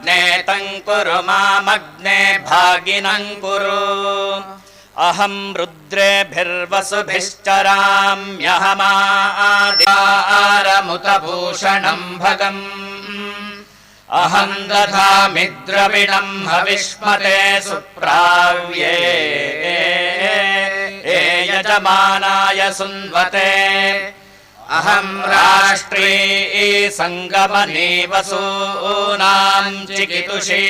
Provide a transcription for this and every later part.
अग्ने तं कुरु मामग्ने भागिनं कुरु अहं रुद्रेभिर्वसुभिश्चराम्यहमादिकारमुतभूषणं भगम् अहं दधामि द्रविणं हविष्मते सुप्राव्ये यजमानाय सुन्वते अहं राष्ट्री संगमने वसूनां चिकितुषी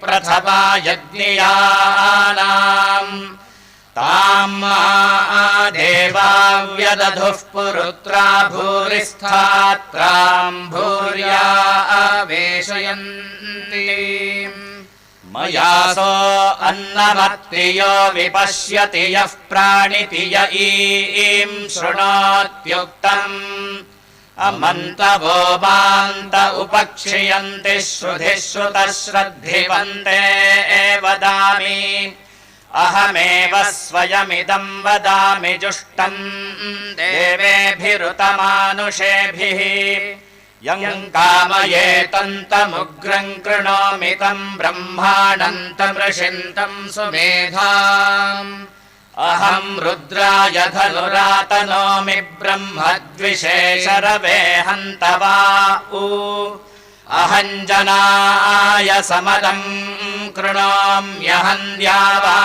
प्रथमा यज्ञियानाम् तां देवा व्यदधुः पुरुत्रा भूरिस्थात्रां भूर्या आवेशयन्ति मयासो अन्नमत्तियो विपश्यति यः प्राणिति य ईं शृणोत्युक्तम् अमन्तवो मान्त उपक्षियन्ति श्रुधिः श्रुतः श्रद्धिवन्ते वदामि अहमेव स्वयमिदं वदामि जुष्टं देवेभिरुतमानुषेभिः यं कामयेतन्तमुग्रं कृणोमि तं ब्रह्माणन्तमृषिन्तं सुमेधाम् अहं रुद्राय धनुरातनोमि ब्रह्मद्विषे शरवे हन्तवा अहं जनाय समदं कृणोम्यहन्द्यावा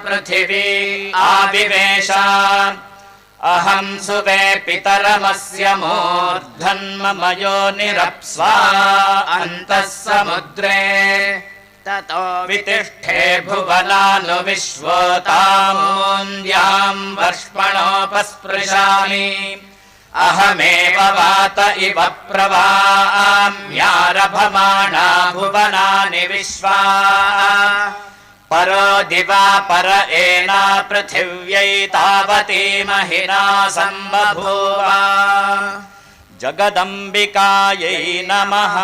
पृथिवी आविवेश अहं सुवे पितरमस्य मूर्धन्मम योनिरप्स्वा अन्तः समुद्रे ततो वितिष्ठे भुवनानुविश्वतामून्द्यां वर्ष्मणोपस्पृशामि अहमेव वात इव प्रवाम्यारभमाणा भुवनानि विश्वा परो दिवा पर एना पृथिव्यै तावती महिना सम्बभूव जगदम्बिकायै नमः।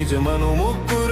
मनु मुकुर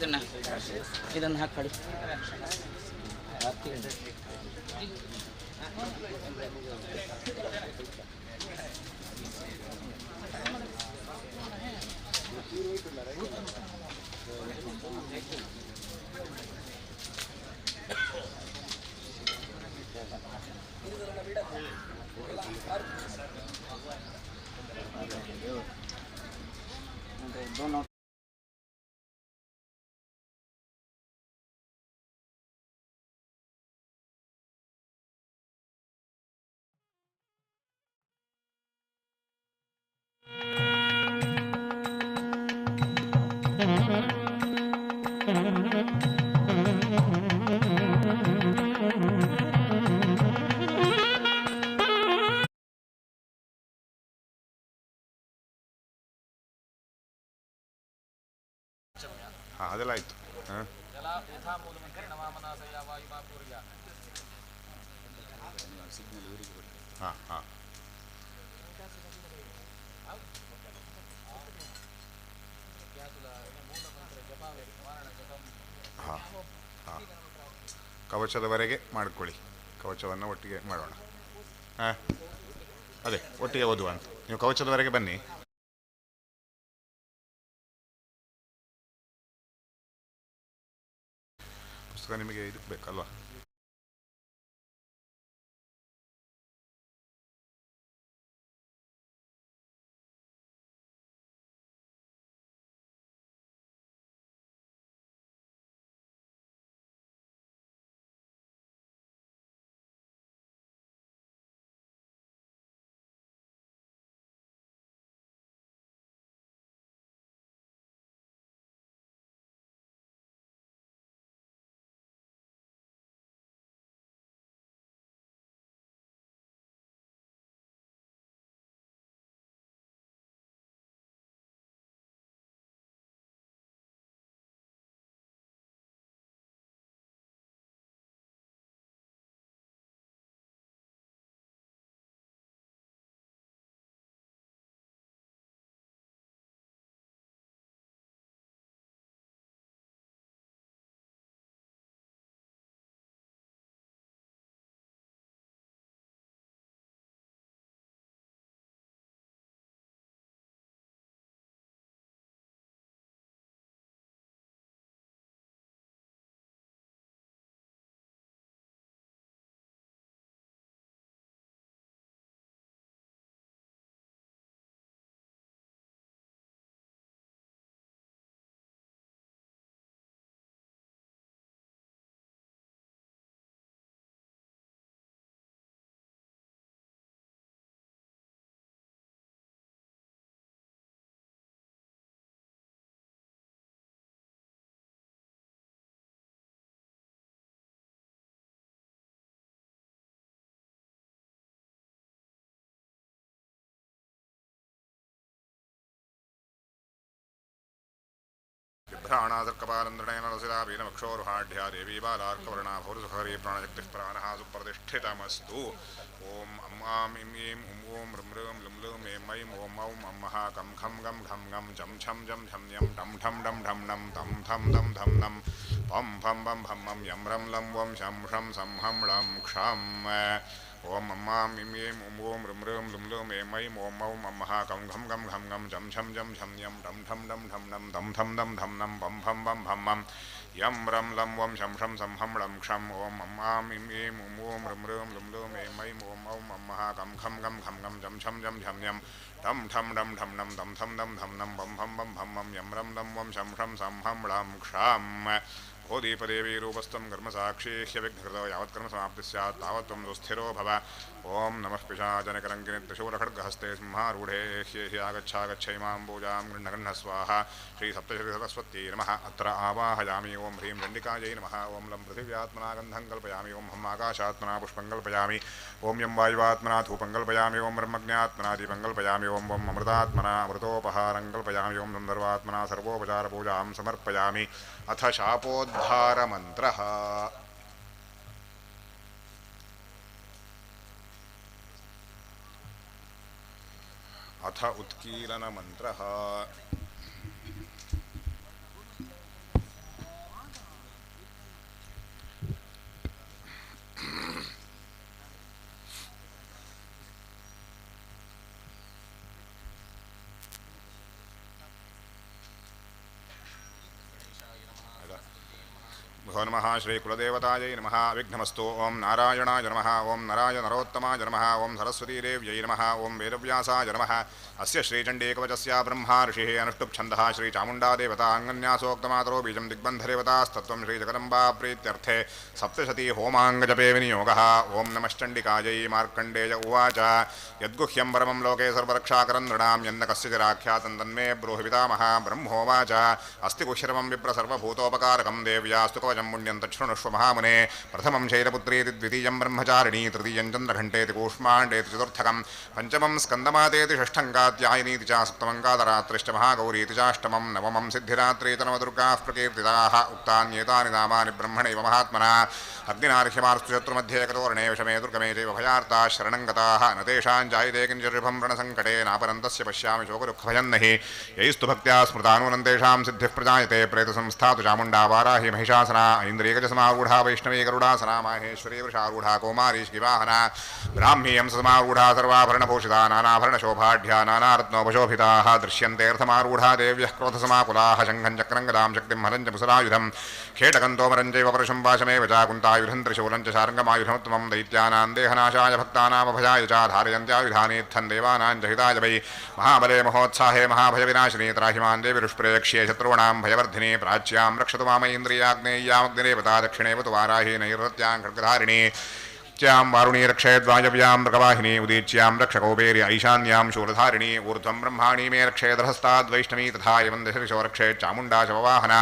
ಇದನ್ನು ಹಾಕಿ दोनों ಅದೆಲ್ಲ ಆಯ್ತು. ಹಾಂ ಹಾಂ ಹಾಂ ಹಾಂ ಕವಚದವರೆಗೆ ಮಾಡ್ಕೊಳ್ಳಿ. ಕವಚವನ್ನು ಒಟ್ಟಿಗೆ ಮಾಡೋಣ. ಹಾಂ ಅದೇ ಒಟ್ಟಿಗೆ ಓದುವ ಅಂತ. ನೀವು ಕವಚದವರೆಗೆ ಬನ್ನಿ. ಪುಸ್ತಕ ನಿಮಗೆ ಇದಕ್ಕೆ ಬೇಕಲ್ವಾ? बिभ्राणादर्कपालन्द्रणेनरसिराभीनमक्षोरुहाढ्या देवी बालार्कवर्णा भौरसुखरी प्राणशक्तिः प्राणः सुप्रतिष्ठितमस्तु। ॐ अम्माम् इं ईं उं ॐ ऋं ऋं लुं लुं ऐं ऐं ॐ औं अम्मः कं खं गं घं गं झं झं झं झं यं टं ठं डं ढं नं तं थं दं धं नं पं फं बं भं मं यं रं लं वं शं शं सं हं लं क्षम्। ओम अम्माम् इं ईं उं ॐ ऋं ऋं लुं लुं ऐं ऐं ॐ औं अम्मः कं घं गं घं गं झं झं झं झं यं टं ठं डं ढं नं तं थं दं धं नं पं फं बं भं मं यं रं लं वं शं शं सं हं लं क्षम्। ओम अम्माम् इं ईं उं ॐ ऋं ऋं लुं लुं ऐं ऐं ॐ औं अम्मः कं खं गं घं गं झं झं झं झं यं टं ठं डं ढं नं तं थं दं धं नं पं फं बं भं मं यं रं लं वं शं शं सं हं लं क्षम्। ओ दीपदेवी रूपस्थं कर्मसाक्षी ह्यविघ्नकृतो यावत् कर्मसमाप्तिः स्यात् तावत् त्वं सुस्थिरो भव। ओम नमः पिशाचनकलङ्किनि त्रिशूलखड्गहस्ते सिंहारूढे ह्येहि आगच्छागच्छैमां पूजां गृह्ण स्वाहा। श्रीसप्तशतीसरस्वत्यै नमः। अत्र आवाहयामि। ओं ह्रीं चण्डिकायै नमः। ओं लं पृथिव्यात्मना गन्धं कल्पयामि। ओं हम् आकाशात्मना पुष्पं कल्पयामि। ओं यं वायुवात्मना धूपं कल्पयामि। ओं ब्रह्मज्ञात्मना दीपं कल्पयामि। ओं वं अमृतात्मना अमृतोपहारं कल्पयामि। ओं गन्धर्वात्मना सर्वोपचारपूजां समर्पयामि। अथ शापोद्धारमन्त्रः। अथ उत्कीलनमन्त्रः। भो नमः श्रीकुलदेवतायै नमः विघ्नमस्तु ओं नारायणाय नमः ओं नराय नरोत्तमाय नमः ओं सरस्वतीदेव्यै नमः ओं वेदव्यासाय नमः अस्य श्रीचण्डीकवचस्य ब्रह्मा ऋषिः अनुष्टुप्छन्दः श्रीचामुण्डादेवता अङ्गन्यासोक्तमातरो बीजं दिग्बन्धदेवतास्तत्त्वं श्रीजगदम्बा प्रीत्यर्थे सप्तशती होमाङ्गजपे विनियोगः ओं नमश्चण्डिकायै मार्कण्डेय उवाच यद्गुह्यं परमं लोके सर्वरक्षाकरं नृणां यन्न कस्यचिराख्यातं तन्मे ब्रूहि पितामहः ब्रह्मोवाच अस्ति गुह्यरमं विप्र सर्वभूतोपकारकं देव्यास्तु कवचं पुण्यं तच्छृणुष्व महामुने प्रथमं शैलपुत्रीति द्वितीयं ब्रह्मचारिणी तृतीयं चन्द्रघण्टेति कूष्माण्डेति चतुर्थकं पञ्चमं स्कन्दमातेति षष्ठं कात्यायनीति च सप्तमं कातरात्रिश्च महागौरीति चाष्टमं नवमं सिद्धिरात्रीति नवदुर्गाः प्रकीर्तिताः उक्तान्येतानि नामानि ब्रह्मणैव महात्मना अग्निनार्ह्यमार्स्तु शत्रुमध्ये कतोरणे विषमे दुर्गमे चैव भयार्ताः शरणं गताः न तेषां जायते किञ्चिदृभं रणसङ्कटे नापरन्तस्य पश्यामि शोकदुःखभयं नहि यैस्तु भक्त्या स्मृतानूनं तेषां सिद्धिः प्रजायते प्रेतसंस्थातु चामुण्डा वाराहि महिषासना ऐन्द्रियगजसमारूढा वैष्णवी गरुडासना माहेश्वरी वृषारूढा कौमारी श्रीवाहना ब्राह्मी हंससमारूढा सर्वाभरणभूषिता नानाभरणशोभाढ्या नानारत्नोपशोभिताः दृश्यन्तेऽर्थमारूढा देव्यः क्रोधसमाकुलाः शङ्खं चक्रं गदां शक्तिं हरं च मुसलायुधं खेटकन्तोमरं चैव परुषं वाशमेव च कुन्तायुधं त्रिशूलं च शार्ङ्गमायुधमुत्तमं दैत्यानां देहनाशाय भक्तानामभयाय च धारयन्त्यायुधानीत्थं देवानां च हिताय वै महाबले महोत्साहे महाभयविनाशिनी त्राहिमान् देवीरुष्प्रेक्ष्ये शत्रूणां भयवर्धिनी प्राच्यां रक्षतु मामैन्द्रियाग्नेय्यामग्निरेवता दक्षिणेव तु वाराही नैरत्यां खड्गधारिणी च्यां वारुणी रक्षेद्वायव्यां मृगवाहिनी उदीच्यां रक्षकोपेरि ऐशान्यां शूलधारिणी ऊर्ध्वं ब्रह्माणी मे रक्षेदहस्ताद्वैष्णवी तथा एवं दशदिशो रक्षेत् चामुण्डा शववाहना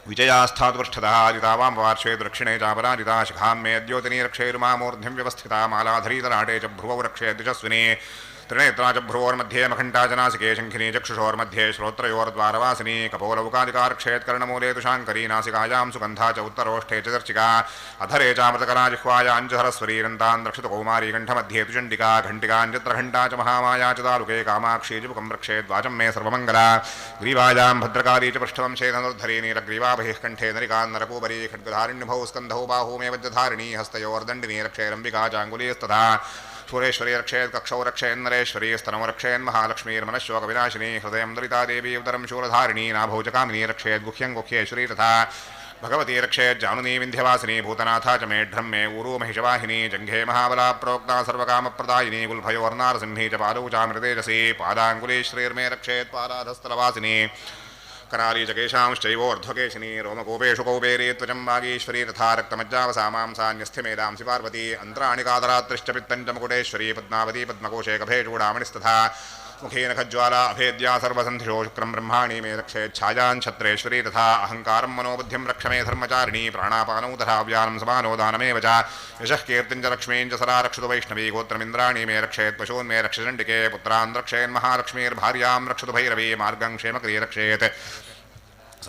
विजयास्थातु पृष्ठतः आदिता वां पार्श्वे दक्षिणे चापराजिता शिखां मे द्योतिनी रक्षेरुमामूर्ध्निं व्यवस्थिता मालाधरीतराटे च भ्रुवौ रक्षेद्विजस्विनी त्रिनेत्रा च भ्रुवोर्मध्ये मखण्टा च नासिके शङ्खिनी चक्षुषोर्मध्ये श्रोत्रयोर्द्वारवासिनी कपोलौकादिका रक्षेत्कर्णमूले तु शाङ्करी नासिकायां सुगन्धा च उत्तरोष्ठे च चर्चिका अधरे चामृतकला जिह्वाया अञ्जहरस्वरीरन्तान् रक्षतु कौमारी कण्ठमध्ये तु चण्डिका घण्टिकाञ्चित्रघण्टा च महामाया च तालुके कामाक्षी जुपुकं रक्षेद्वाचं मे सर्वमङ्गला ग्रीवायां भद्रकाली च पृष्ठवं शेधनुर्धरी नीलग्रीवा बहिः कण्ठे नरिकान्नरपूपरी खड्गधारिण्यभौ स्कन्धौ बाहू मे वज्रधारिणी हस्तयोर्दण्डिनी रक्षेरम्बिका चाङ्गुलीस्तथा सूरेश्वरी रक्षेत् कक्षौ रक्षेन्नरेश्वरी स्तनौ रक्षेन्महालक्ष्मीर्मनश्लोकविनाशिनी हृदयं दरिता देवी उदरं शूलधारिणी नाभौ च कामिनी रक्षेत् गुह्यं गुह्येश्वरी तथा भगवती रक्षेत् जानुनी विन्ध्यवासिनी भूतनाथा च मेढ्रं मे ऊरू महिषवाहिनी जङ्घे महाबला प्रोक्ता सर्वकामप्रदायिनी गुल्भयोर्नारसिंही च पादौ चामृतेजसी पादाङ्गुली श्रीर्मे रक्षेत् पादाधस्तलवासिनी कराली च केशांश्चैवोर्ध्वकेशिनी रोमकूपेषु कौपेरी त्वचं वागीश्वरी तथा रक्तमज्जावसा मांसान्यस्थिमेदांसि पार्वती अन्तराणि कातरात्रिश्च पित्तं च मुकुटेश्वरी पद्मावती पद्मकोशे कफे चूडामणिस्तथा मुखे नखज्वाला अभेद्या सर्वसन्धिषो शुक्रं ब्रह्माणि मे रक्षेच्छायां छत्रेश्वरी तथा अहङ्कारं मनोबुद्धिं रक्ष मे धर्मचारिणी प्राणापानौ तथा व्यानं समानो दानमेव च यशः कीर्तिं च लक्ष्मीं च सदा रक्षतु वैष्णवी गोत्रमिन्द्राणि मे रक्षेत् पशून् मे रक्षचण्डिके पुत्रान् रक्षेन्महालक्ष्मीर्भार्यां रक्षतु भैरवी मार्गं क्षेमकरी रक्षेत्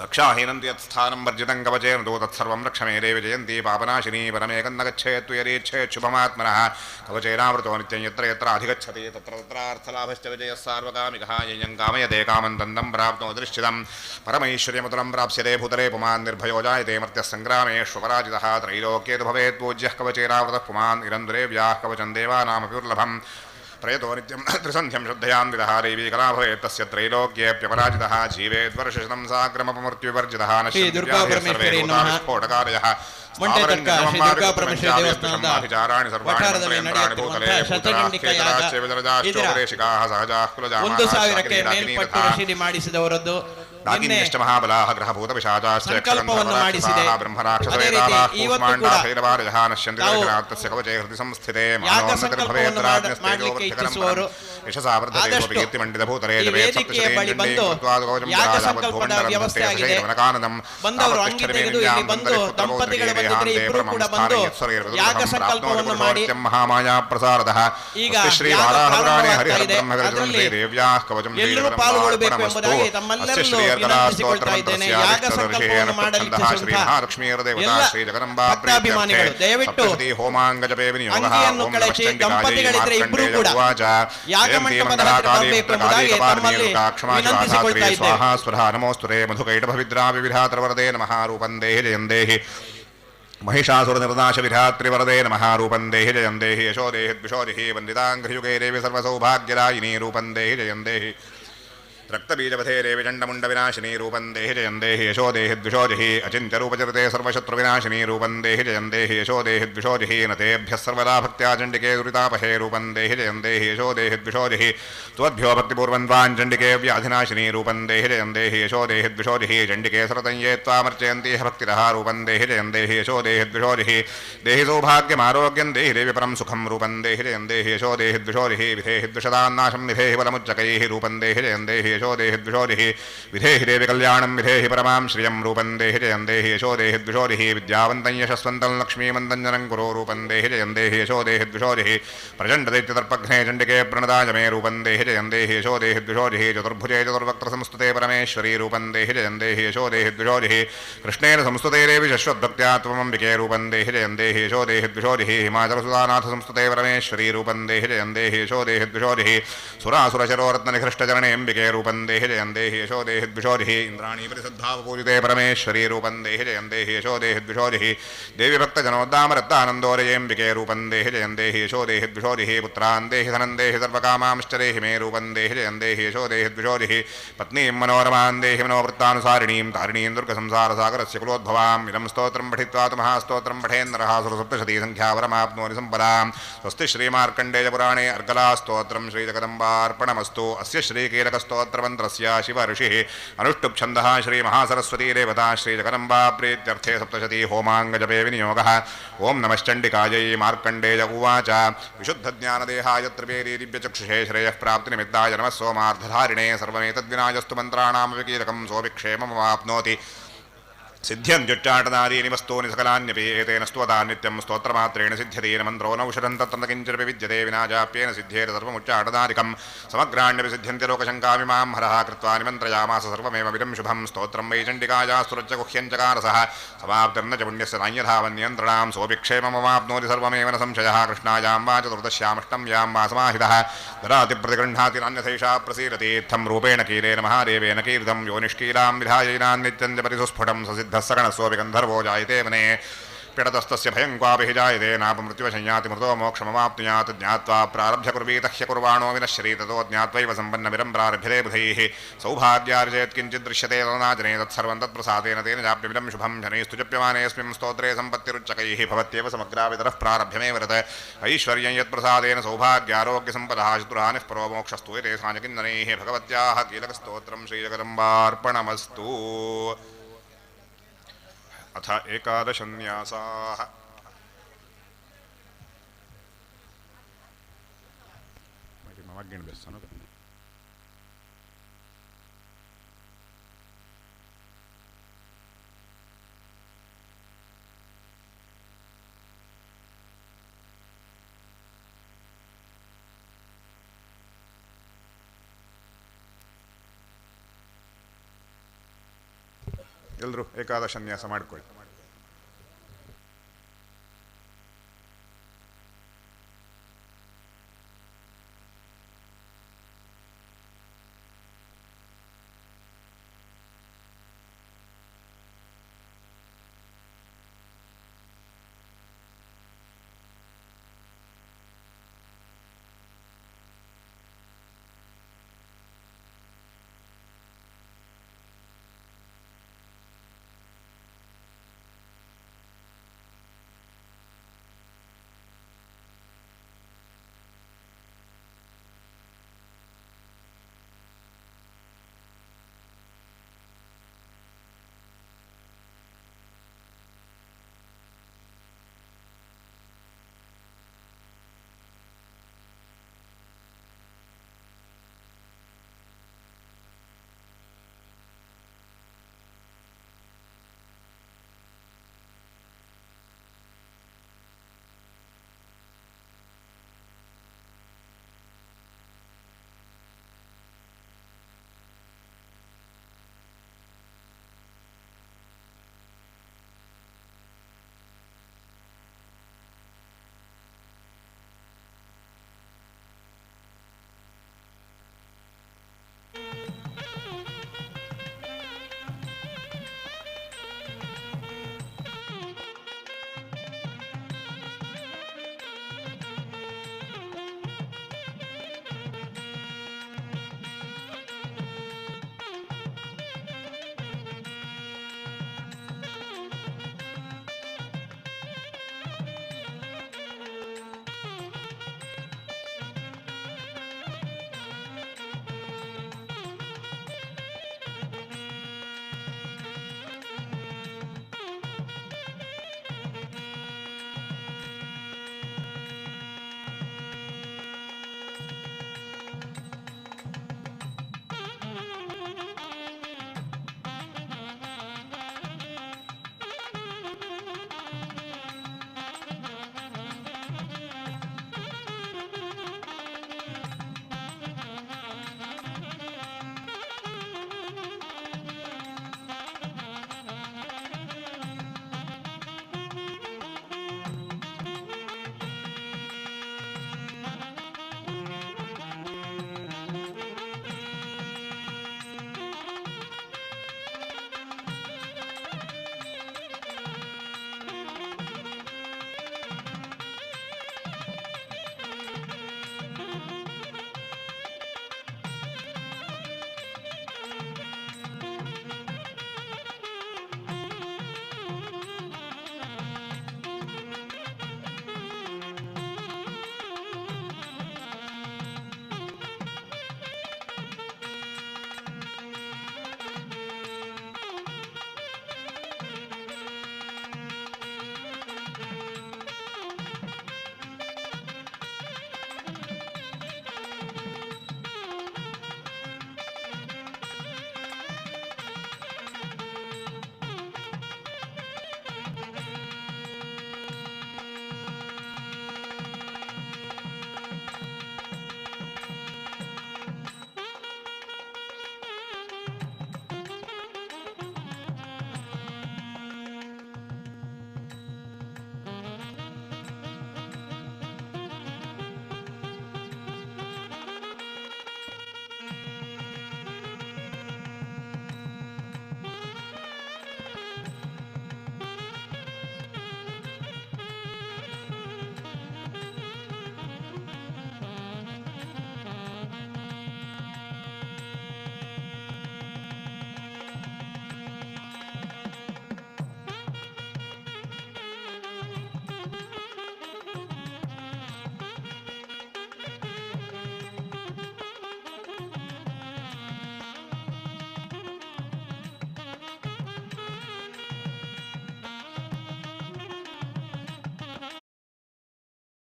रक्षाहीनन्ति यत्स्थानं वर्जितं कवचेन दो तत्सर्वं रक्ष मे देवी जयन्ती पापनाशिनी परमेकं न गच्छेत् यदीच्छेत् शुभमात्मनः कवचेनावृतो नित्यं यत्र यत्र अधिगच्छति तत्र तत्रार्थलाभश्च विजयः सार्वकामिकः यं कामयते कामं तन्दं प्राप्नोति निश्चितं परमैश्वर्यमतुलं प्राप्स्यते भूतले पुमान् निर्भयो जायते मर्त्यः सङ्ग्रामेष्वपराजितः त्रैलोक्ये तु भवेत् पूज्यः कवचेनावृतः पुमान् इरन्दुरेव्याः कवचं देवानामपि दुर्लभम् प्रयतो नित्यं त्रिसन्ध्यं श्रद्धयां विदः देवी कला भवेत् तस्य त्रैलोक्येऽप्यपराजितः जीवेद्वर्षशतं साग्रमपमृत्युविवर्जितः न स्फोटकारयः ದೇವಸ್ಥಾನದ सर्वाणि भूतले सहजाः कुलजामाः ಮಾಡಿಸಿದವರದ್ದು ನಾಗಿನ್ಯಶ್ಚ ಮಹಾಬಲಾಃ ಗ್ರಹಭೂತ ಪಿಶಾಚಾಶ್ಚ ಸಂಕಲ್ಪವನ್ನು ಮಾಡಿಸಿದೆ. ಬ್ರಹ್ಮರಾಕ್ಷಸವೇದಾಲಾಃ ಕೂಷ್ಮಾಂಡಾಶೈಲವಾರಯಃ ನಶ್ಯಂತಿ ಜಗನ್ನಾಥಸ್ಯ ಕವಚೇ ಹೃದಯ ಸಂಸ್ಥಿತೆ ಮಾನೋನ್ನತರ್ಭವೇತ್ರಾಜ್ಞಸ್ತೇಜೋವೃದ್ಧಿಕರಂ ಯಶಸಾ ವರ್ಧತೆ ಕೀರ್ತಿಮಂಡಿತ ಭೂತಲೇ ಜವೇತ್ ಬಂದವರು ಅಂಗಿ ತೆಗೆದು ಇಲ್ಲಿ ಬಂದು ದಂಪತಿಗಳ ಬಂದಿದ್ರೆ ಇಬ್ಬರು ಕೂಡ ಬಂದು ಯಾಗ ಸಂಕಲ್ಪವನ್ನು ಮಾಡಿ ಮಹಾಮಾಯಾ ಪ್ರಸಾರದಃ ಈಗ ಶ್ರೀ ವಾರಾಹಪುರಾಣೇ ಹರಿಹರಬ್ರಹ್ಮಗರ್ಜುನೈ ದೇವ್ಯಾಃ ಕವಚಂ ಎಲ್ಲರೂ ಪಾಲ್ಗೊಳ್ಳಬೇಕು ಎಂಬುದಾಗಿ ತಮ್ಮೆಲ್ಲರನ್ನೂ ವಿನಂತಿಸಿಕೊಳ್ತಾ ಇದ್ದೇನೆ. ಯಾಗ ಸಂಕಲ್ಪವನ್ನು ಮಾಡಲಿಚ್ಛಿಸುವಂತಹ ದಯವಿಟ್ಟು ಅಂಗಿಯನ್ನು ಕಳಚಿ ದಂಪತಿಗಳಿದ್ರೆ ಇಬ್ಬರು ಕೂಡ ಯಾಗ ಮಂಟಪದ ಹತ್ತಿರ ಬರಬೇಕು ಎಂಬುದಾಗಿ ತಮ್ಮಲ್ಲಿ ವಿನಂತಿಸಿಕೊಳ್ತಾ ಇದ್ದೇವೆ. ಸ್ವರಾ ನಮೋಸ್ತುರೇ ಮಧುಕೈಟಭವಿದ್ರಾವಿವಿಧಾತ್ರವರದೇ ನಮಃ ರೂಪಂ ದೇಹಿ ಜಯಂ ದೇಹಿ महिषासुरनिर्नाशविधात्रिवरदे नमः रूपं देहि जयं देहि यशो देहि द्विषो देहि वन्दिताङ्घ्रियुगे देवी सर्वसौभाग्यदायिनी रूपं देहि जयं देहि रक्तबीजपथे देवी चण्डमुण्डविनाशिनी रूपं देहि जयं देहि यशो देहि द्विषोजिहि अचिन्त्यरूपचरिते सर्वशत्रुविनाशिनी रूपं देहि जयं देहि यशो देहि द्विषोजिहि न तेभ्यः सर्वदा भक्त्या चण्डिके दुरितापहे रूपं देहि जयं देहि यशो देहि द्विषोजिहि त्वद्भ्यो भक्तिपूर्वं त्वां चण्डिके व्याधिनाशिनी रूपं देहि जयं देहि यशो देहि द्विषोजिहि चण्डिके सरतं ये त्वामर्चयन्ति भक्तिरः रूपं देहि जयं देहि यशो देहि द्विषोजिहि देहि सौभाग्यमारोग्यं देहि देवी परं सुखं रूपं देहि जयं देहि यशो देहि द्विषोजिहि विधेहि द्विषदान्नाशं विधेहि बलमुच्चकैः रूपं देहि जयं देहि यशो देहि द्विषोजिहि विधेहि देवी कल्याणं विधेहि परमां श्रियं रूपं देहि जयं देहि यशो देहि द्विषोजिहि विद्यावन्तं यशस्वन्तं लक्ष्मीमन्तं जनं कुरु रूपं देहि जयं देहि यशो देहि द्विषोजिहि प्रचण्डदैत्यदर्पघ्ने चण्डिके प्रणदाय मे रूपं देहि जयं देहि यशो देहि द्विषोजिहि चतुर्भुजे चतुर्वक्त्रसंस्तुते परमेश्वरी रूपं देहि जयं देहि यशो देहि द्विषोजिहि कृष्णेन संस्तुते देवी शश्वद्भक्त्या त्वमम्बिके रूपं देहि जयं देहि यशो देहि द्विषोजिहि हिमाचलसुधानाथ संस्तुते परमेश्वरी रूपं देहि जयं देहि यशो देहि द्विषोजिहि सुरासुरशरोरत्ननिकृष्टचरणे अम्बिके रूपं देहि जयं देहि यशो देहि द्विषोजिहि इन्द्राणी परिसद्भावपूजिते परमेश्वरी रूपं देहि जयं देहि यशो देहि द्विषोजिहि देवी भक्तजनोद्दामरत्तानन्दोरयेऽम्बिके रूपं देहि जयं देहि यशो देहि द्विषोजिहि पुत्रान् देहि धनं देहि सर्वकामांश्च देहि मे रूपं देहि जयं देहि यशो देहि द्विषोजिहि पत्नीं मनोरमां देहि मनोवृत्तानुसारिणीं तारिणीं दुर्गसंसारसागरस्य कुलोद्भवाम् इदं स्तोत्रं पठित्वा तु महास्तोत्रं पठेन्नरः सुरसप्तशती संख्यावरमाप्नोति सम्पदां स्वस्ति श्रीमार्कण्डेयपुराणे अर्गलास्तोत्रं श्रीजगदम्बार्पणमस्तु अस्य श्रीकीलकस्तोत्रमन्त्रस्य शिव ऋषिः अनुष्टुप्छन्दः श्रीमहासरस्वती देवता श्रीजगदम्बा प्रीत्यर्थे सप्तशती होमाङ्गजपे विनियोगः ॐ नमश्चण्डिकायै मार्कण्डेय उवाच विशुद्धज्ञानदेहाय त्रिवेदी दिव्यचक्षुषे श्रेयः प्राप्तिनिमित्ताय नमः सोमार्धधारिणे सर्वमेतद्विनायस्तु मन्त्राणामपि कीलकं सोऽभिक्षेममाप्नोति सिद्ध्यन्त्युच्चाटनादीनि वस्तूनि सकलान्यपि एतेन स्तुवता नित्यं स्तोत्रमात्रेण सिद्ध्यतेन मन्त्रो नौषधं तत्र न किञ्चिदपि विद्यते विना जाप्येन सिद्ध्येत सर्वमुच्चाटनादिकं समग्राण्यपि सिद्ध्यन्ति लोकशङ्कामिमां हरः कृत्वा निमन्त्रयामास सर्वमेवमिदं शुभं स्तोत्रं वै चण्डिकाया स्तुरच्च गुह्यञ्चकारसः समाप्तिर्न च पुण्यस्य नान्यथावन्यन्त्रणां सोऽभिक्षेममवाप्नोति सर्वमेव न संशयः कृष्णायां वा चतुर्दश्यामष्टम्यां वा समाहितः ददाति प्रतिगृह्णाति नान्यथैषा प्रसीदति इत्थं रूपेण कीलेन महादेवेन कीर्तं यो निष्कीलां विधायैनान्नित्यं जपति सुस्फुटं ससिद्धः सकणस्वपि गन्धर्वो जायते वने पिडतस्तस्य भयं क्वापि हि जायते नापमृत्युवशंयाति मृतो मोक्षमवाप्नुयात् ज्ञात्वा प्रारभ्य कुर्वीत ह्यकुर्वाणो विनश्यति ततो ज्ञात्वैव सम्पन्नमिदं प्रारभ्यते बुधैः सौभाग्यार्जयत् किञ्चित् दृश्यते तदनाजने तत्सर्वं तत्प्रसादेन तेन जाप्यमिदं शुभं जनैस्तु जप्यमानेऽस्मिन् स्तोत्रे सम्पत्तिरुच्चकैः भवत्येव समग्रावितरः प्रारभ्यमे वरत ऐश्वर्यं यत्प्रसादेन सौभाग्यारोग्यसम्पदः चतुर्हानिः परो मोक्षस्तु यते साञ्जकिन्दनैः भगवत्याः कीलकस्तोत्रं श्रीजगदम्बार्पणमस्तु अथ एकादशन्यासाः ಎಲ್ಲರೂ ಏಕಾದಶನ್ಯಾಸ ಮಾಡಿಕೊಳ್ಳಿ.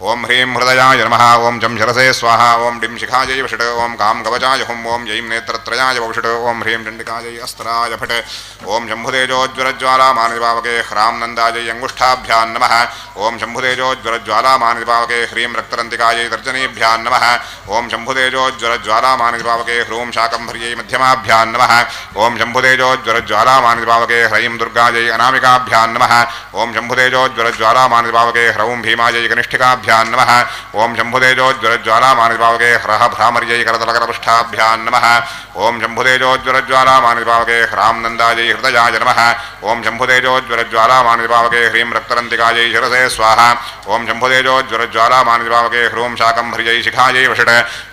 ಓಂ ಹ್ರೀಂ ಹೃದಯಾಯ ನಮಃ ಓಂ ಜಂ ಶರಸೇ ಸ್ವಾಹ ಓಂ ಡಿಂ ಶಿಖಾಯೈ ವಷಟ್ ಓಂ ಕಾಂ ಕವಚಾಯ ಹುಂ ಓಂ ಯೈಂ ನೇತ್ರತ್ರಯಾಯ ವಷಟ್ ಓಂ ಹ್ರೀಂ ಚಂಡಿಕಾಯೈ ಅಸ್ತ್ರಾಯ ಫಟ್ ಓಂ ಶಂಭುತೇಜೋಜ್ವರಜ್ವಾಲಾಮಾನಿಪಾವಕೆ ಹ್ರಾಂ ನಂದಾಯೈ ಅಂಗುಷ್ಠಾಭ್ಯಾಂ ನಮಃ ಓಂ ಶಂಭುತೇಜೋಜ್ವರಜ್ವಾಲಾಮಾನಿಪಾವಕೆ ಹ್ರೀಂ ರಕ್ತರಂತಿಕಾಯೈ ತರ್ಜನೀಭ್ಯಾಂ ನಮಃ ಓಂ ಶಂಭುತೇಜೋಜ್ವರಜ್ವಾಲಾಮಾನಿಪಾವಕೆ ಹ್ರೂಂ ಶಾಕಂಭರ್ಯೈ ಮಧ್ಯಮಾಭ್ಯಾಂ ನಮಃ ಓಂ ಶಂಭುತೇಜೋಜ್ವರಜ್ವಾಲಾಮಾನಿಪಾವಕೆ ಹ್ರೈಂ ದುರ್ಗಾಯೈ ಅನಾಮಿಕಾಭ್ಯಾಂ ನಮಃ ಓಂ ಶಂಭುತೇಜೋಜ್ವರಜ್ವಾಲಾಮಾನಿಪಾವಕೆ ಹ್ರೌಂ ಭೀಮಾಯೈ ಕನಿಷ್ಠಿಕಾಭ್ಯಾಂ ನಮಃ ಓಂ ಶಂಭುತೇಜೋಜ್ವರಜ್ವಾಲಾಮಾನಿಪಾವಕೆ ಹ್ರಹ ಭ್ರಾಮರ್ಯೈ ಕರತಲಕರಪೃಷ್ಠಾಭ್ಯಾಂ ನಮಃ ಓಂ ಶಂಭುತೇಜೋಜ್ವರಜ್ವಾಲಾಮಾನಿಪಾವಕೆ ಹ್ರಾಂ ನಂದಾಯೈ ಹೃದಯಾಯ ನಮಃ ಓಂ ಶಂಭುತೇಜೋಜ್ವರಜ್ವಾಲಾಮಾನಿಪಾವಕೆ ಹ್ರೀಂ ರಕ್ತರಂತಿಕಾಯೈ ಶಿರಸೇ ಸ್ವಾಹ ಓಂ ಶಂಭುತೇಜೋಜ್ವರಜ್ವಾಲಾಮಾನಿಪಾವಕೆ ಹ್ರೂಂ ಶಾಕಂಭರ್ಯೈ ಶಿಖಾಯೈ ವಷಟ್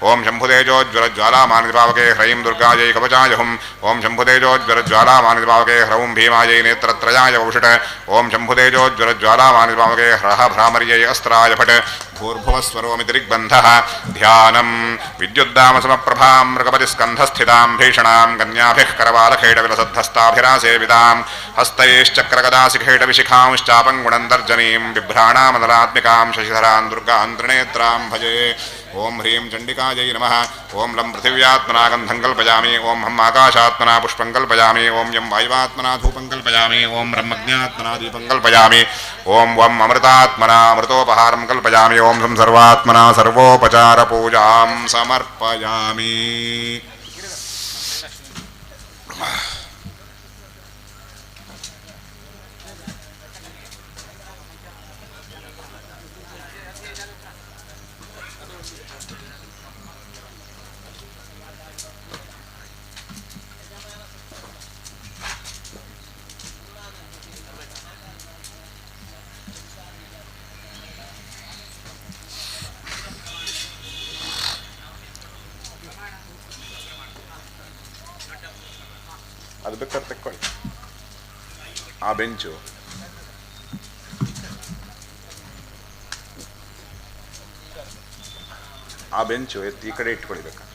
ಓಂ ಶಂಭುತೇಜೋಜ್ವರಜ್ವಾಲಾಮಾನಿಪಾವಕೆ ಹ್ರೈಂ ದುರ್ಗಾಯೈ ಕವಚಾಯ ಹುಂ ಓಂ ಶಂಭುತೇಜೋಜ್ವರಜ್ವಾಲಾಮಾನಿಪಾವಕೆ ಹ್ರೌಂ ಭೀಮಾಯೈ ನೇತ್ರತ್ರಯಾಯ ವಷಟ್ ಓಂ ಶಂಭುತೇಜೋಜ್ವರಜ್ವಾಲಾಮಾನಿಪಾವಕೆ ಹ್ರಹ ಭ್ರಾಮರ್ಯೈ ಅಸ್ತ್ರಾಯ ಫಟ್ ಭೂರ್ಭುವಸ್ವರೋಮಿತಿರಿಗ್ಬಂಧಃ ಧ್ಯಾನಂ ವಿದ್ಯುದ್ದಾಮಸಮಪ್ರಭಾಂ ಮೃಗಪತಿಸ್ಕಂಧಸ್ಥಿತಾಂ ಭೀಷಣಾಂ ಕನ್ಯಾಭಿಃ ಕರವಾಲಖೇಟವಿಲಸದ್ಧಸ್ತಾಭಿರಾಸೇವಿತಾಂ ಹಸ್ತೈಶ್ಚಕ್ರಗದಾಸಿಖೇಟವಿಶಿಖಾಂಶ್ಚಾಪಂ ಗುಣಂತರ್ಜನೀಂ ಬಿಭ್ರಾಣಾಮದಲಾತ್ಮಿಕಾಂ ಶಶಿಧರಾಂ ದುರ್ಗಾಂ ತ್ರಿನೇತ್ರಾಂ ಭಜೆ ಓಂ ಹ್ರೀಂ ಚಂಡಿಕಾಯೈ ನಮಃ ಓಂ ಲಂ ಪೃಥಿವ್ಯಾತ್ಮನಾ ಗಂಧಂ ಕಲ್ಪಯಾಮಿ ಓಂ ಹಂ ಆಕಾಶಾತ್ಮನಾ ಪುಷ್ಪಂ ಕಲ್ಪಯಾಮಿ ಓಂ ಯಂ ವಾಯುವಾತ್ಮನಾ ಧೂಪಂ ಕಲ್ಪಯಾಮಿ ಓಂ ಬ್ರಹ್ಮಜ್ಞಾತ್ಮನಾ ದೀಪಂ ಕಲ್ಪಯಾಮಿ ಓಂ ವಂ ಅಮೃತಾತ್ಮನಾ ಅಮೃತೋಪಹಾರಂ ಕಲ್ಪಯಾಮಿ ಓಂ ಸಂ ಸರ್ವಾತ್ಮನಾ ಸರ್ವೋಪಚಾರ ಪೂಜಾಂ ಸಮರ್ಪಯಾಮಿ. ಅದು ಬೇಕಾದ್ರೆ ತೆಕ್ಕೊಳ್ಳಿ ಆ ಬೆಂಚು ಎತ್ತಿ ಈ ಕಡೆ ಇಟ್ಕೊಳ್ಳಿ ಬೇಕಾದ್ರೆ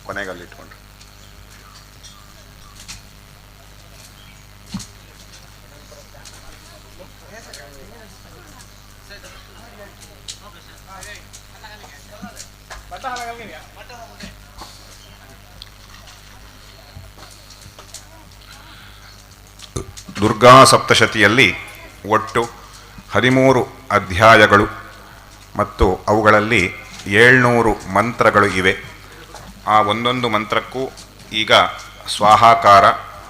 ಕೊನೆಗಲ್ಲಿ ಇಟ್ಕೊಂಡ್ರೆ ದುರ್ಗಾ ಸಪ್ತಶತಿಯಲ್ಲಿ ಒಟ್ಟು 13 ಅಧ್ಯಾಯಗಳು ಮತ್ತು ಅವುಗಳಲ್ಲಿ 700 ಮಂತ್ರಗಳು ಇವೆ. ಆ ಒಂದೊಂದು ಮಂತ್ರಕ್ಕೂ ಈಗ ಸ್ವಾಹಾಕಾರ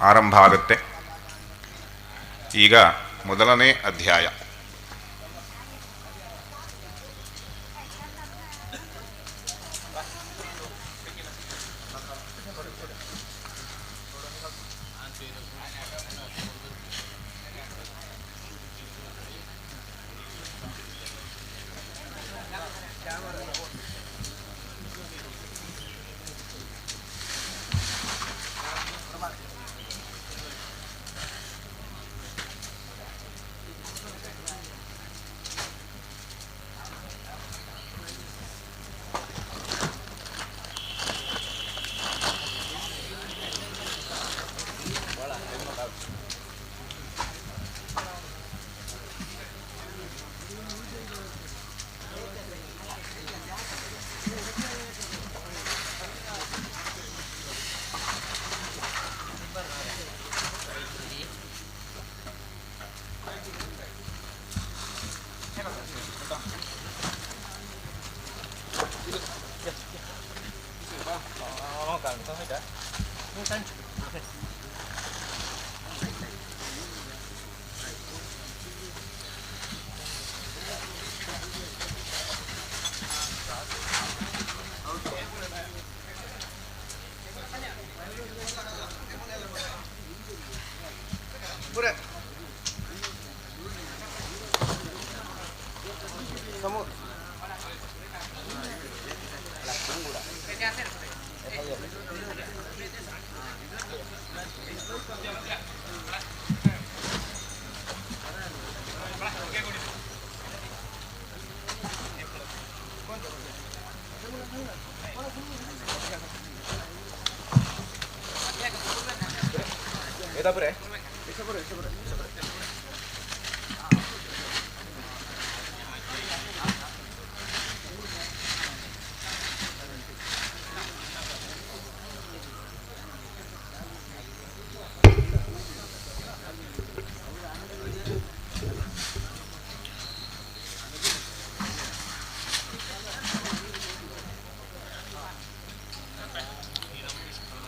ಆರಂಭ ಆಗುತ್ತೆ. ಈಗ ಮೊದಲನೇ ಅಧ್ಯಾಯ.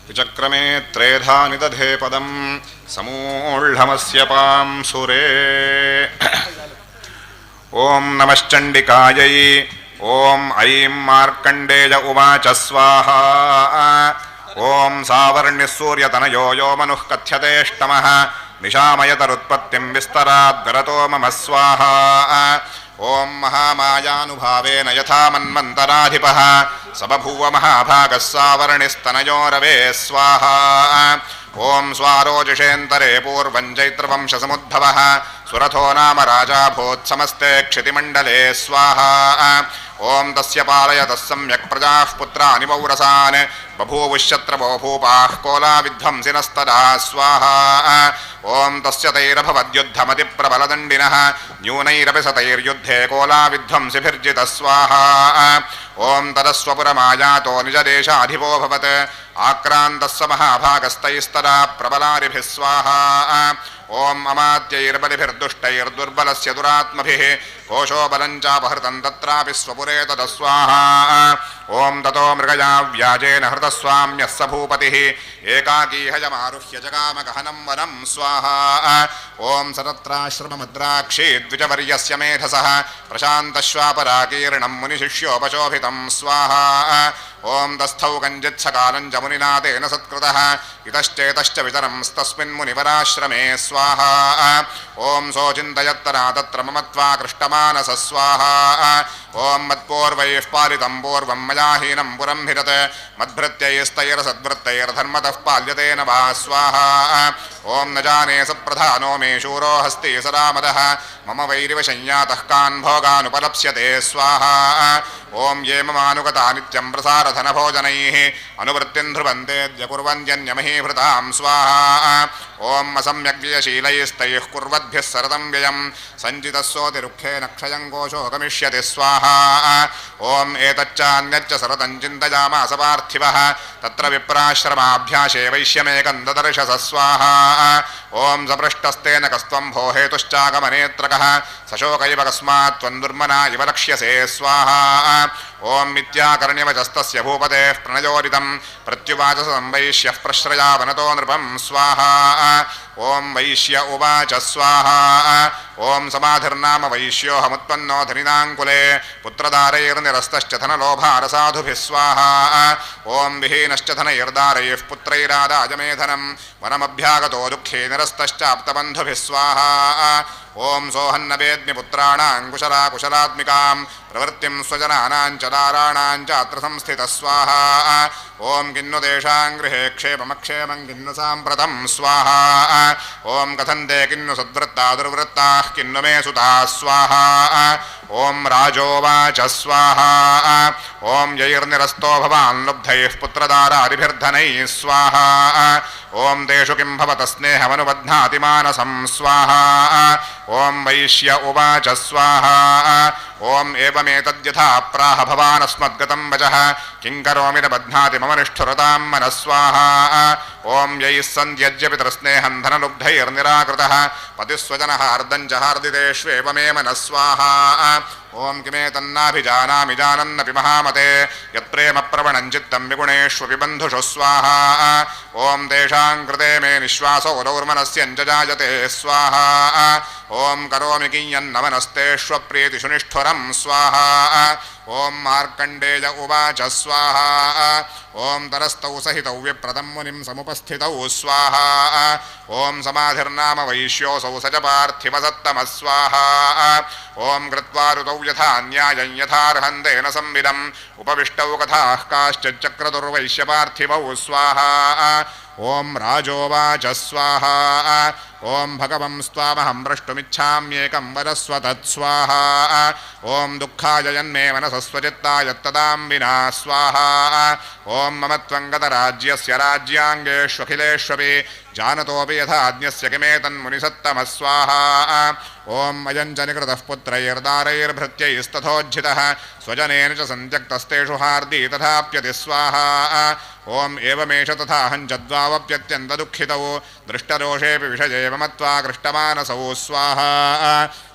विचक्रमे त्रेधा निदधे पदं समूढमस्य पांसुरे ॐ नमश्चण्डिकायै ॐ ऐं मार्कण्डेय उवाच स्वाहा ॐ सावर्णिसूर्यतनयो यो मनुः कथ्यतेष्टमः निशामयतरुत्पत्तिं विस्तराद्गरतो मम स्वाहा ॐ महामायानुभावेन यथा मन्वन्तराधिपः स बभूव महाभागः सावर्णिस्तनयो रवे स्वाहा ॐ स्वारोजिषेन्तरे पूर्वं चैत्रवंशसमुद्भवः सुरथो नाम राजा भूत्समस्ते क्षितिमण्डले स्वाहा ॐ तस्य पालयतः सम्यक् प्रजाः पुत्राणि पौरसान् बभूवुश्शत्रवो भूपाः कोलाविध्वंसिनस्तदा स्वाहा ॐ तस्य तैरभवद्युद्धमतिप्रबलदण्डिनः न्यूनैरपि सतैर्युद्धे कोलाविध्वंसिभिर्जितः स्वाहा ॐ तदस्वपुरमायातो निजदेशाधिपोऽभवत् आक्रान्तः स महाभागस्तैस्तदा प्रबलारिभिः स्वाहा ॐ अमात्यैर्बलिभिर्दुष्टैर्दुर्बलस्य दुरात्मभिः कोशो बलं चापहृतं तत्रापि स्वपुरे तदस्वाहा ॐ ततो मृगया व्याजेन हृतस्वाम्यः स भूपतिः एकाकी हयमारुह्य जगामगहनं वनं स्वाहा ॐ सतत्राश्रममुद्राक्षी द्विजवर्यस्य मेधसः प्रशान्तश्वापराकीर्णं मुनिशिष्योपशोभितं स्वाहा ॐ तस्थौ कञ्चित्सकालं च मुनिना तेन सत्कृतः इतश्चेतश्च वितरंस्तस्मिन् मुनिवराश्रमे स्वाहा ॐ सोचिन्तयत्तरा तत्र ममत्वा कृष्टमानस स्वाहा ॐ मत्पूर्वैः पालितं पूर्वं मया हीनं पुरं हिरत् मद्भृत्यैस्तैरसद्वृत्तैर्धर्मतः पाल्यतेन वा स्वाहा ॐ न जाने सप्रधानो मे शूरो हस्ति सरामदः मम वैरिवशय्यातः कान् भोगानुपलप्स्यते स्वाहा ॐ ये ममानुगता नित्यं प्रसारधनभोजनैः अनुवृत्तिं ध्रुवन्तेऽद्य कुर्वन्त्यन्यमहीभृतां स्वाहा ॐ असम्यग्व्ययशीलैस्तैः कुर्वद्भिः सरदं व्ययं सञ्चितस्सोतिरुक्षेण क्षयं कोशो गमिष्यति स्वाहा ॐ एतच्चान्यच्च सरतं चिन्तयामास पार्थिवः तत्र विप्राश्रमाभ्यासे वैश्यमेकं ददर्शस स्वाहा ॐ सपृष्टस्तेन कस्त्वं भो हेतुश्चागमनेत्रकः सशोकैव कस्मात् त्वं दुर्मना इव लक्ष्यसे स्वाहा ॐ मिथ्याकर्ण्यवचस्तस्य भूपतेः प्रणयोरितं प्रत्युवाच संवैश्यः प्रश्रयावनतो नृपं स्वाहा ॐ वैश्य उवाच स्वाहा ॐ समाधिर्नाम वैश्योऽहमुत्पन्नो धनिनाङ्कुले पुत्रदारैर्निरस्तश्च धनलोभारसाधुभिः स्वाहा ॐ विहीनश्च धनैर्दारैः पुत्रैरादाय मे धनं वनमभ्यागतो दुःखे निरस्तश्चाप्तबन्धुभिः स्वाहा ॐ सोऽहन्न वेद्मि पुत्राणां कुशलाकुशलात्मिकां प्रवृत्तिं स्वजनानां च दाराणां च अत्र संस्थितः स्वाहा ॐ किन्नु तेषां गृहे क्षेममक्षेमं किन्नु साम्प्रतं स्वाहा ॐ कथन्ते किन्नु सद्वृत्ता दुर्वृत्ताः किन्नु मे सुताः स्वाहा ॐ राजोवाच स्वाहा ॐ यैर्निरस्तो भवान् लुब्धैः पुत्रदारादिभिर्धनैः स्वाहा ॐ तेषु किं भवतः स्नेहमनुबध्नाति मानसं स्वाहा ॐ वैश्य उवाच स्वाहा ॐ एवमेतद्यथा प्राह भवानस्मद्गतं वचः किं करोमि न बध्नाति मम निष्ठुरतां मनः स्वाहा ॐ यैः सन्त्यज्य पितृस्नेहं धनलुब्धैर्निराकृतः पतिस्वजनः अर्धं च हार्दितेष्वेव मे मनः स्वाहा ॐ किमेतन्नाभिजानामि जानन्नपि महामते यत्प्रेमप्रवणं चित्तं विगुणेष्वपि बन्धुषु स्वाहा ॐ तेषां कृते मे निःश्वासो दौर्मनस्यञ्च जायते स्वाहा ॐ करोमि कियन्न मनस्तेष्वप्रीतिषु निष्ठुरं स्वाहा ॐ मार्कण्डेय उवाच स्वाहा ॐ तरस्तौ सहितौ विप्रदं मुनिं समुपस्थितौ स्वाहा ॐ समाधिर्नाम वैश्योऽसौ स च पार्थिवसत्तमः स्वाहा ॐ कृत्वा ऋतौ यथा न्यायं यथार्हन्तेन संविदम् उपविष्टौ कथाः काश्चिच्चक्रतुर्वैश्यपार्थिवौ स्वाहा ॐ राजोवाच स्वाहा ॐ भगवं स्वामहं द्रष्टुमिच्छाम्येकं वदस्व तत्स्वाहा ॐ दुःखाय यन्मे मनसस्वचित्तायत्तदां विना स्वाहा ॐ मम त्वं गतराज्यस्य राज्याङ्गेष्वखिलेष्वपि जानतोऽपि यथाज्ञस्य किमेतन्मुनिसत्तमः स्वाहा ॐ अयं च निकृतः पुत्रैर्दारैर्भृत्यैस्तथोज्झितः स्वजनेन च सन्त्यक्तस्तेषु हार्दी तथाप्यति स्वाहा ॐ एवमेष तथाहं च द्वावप्यत्यन्तदुःखितौ दृष्टदोषेऽपि विषये मत्वा कृष्टमानसौ स्वाहा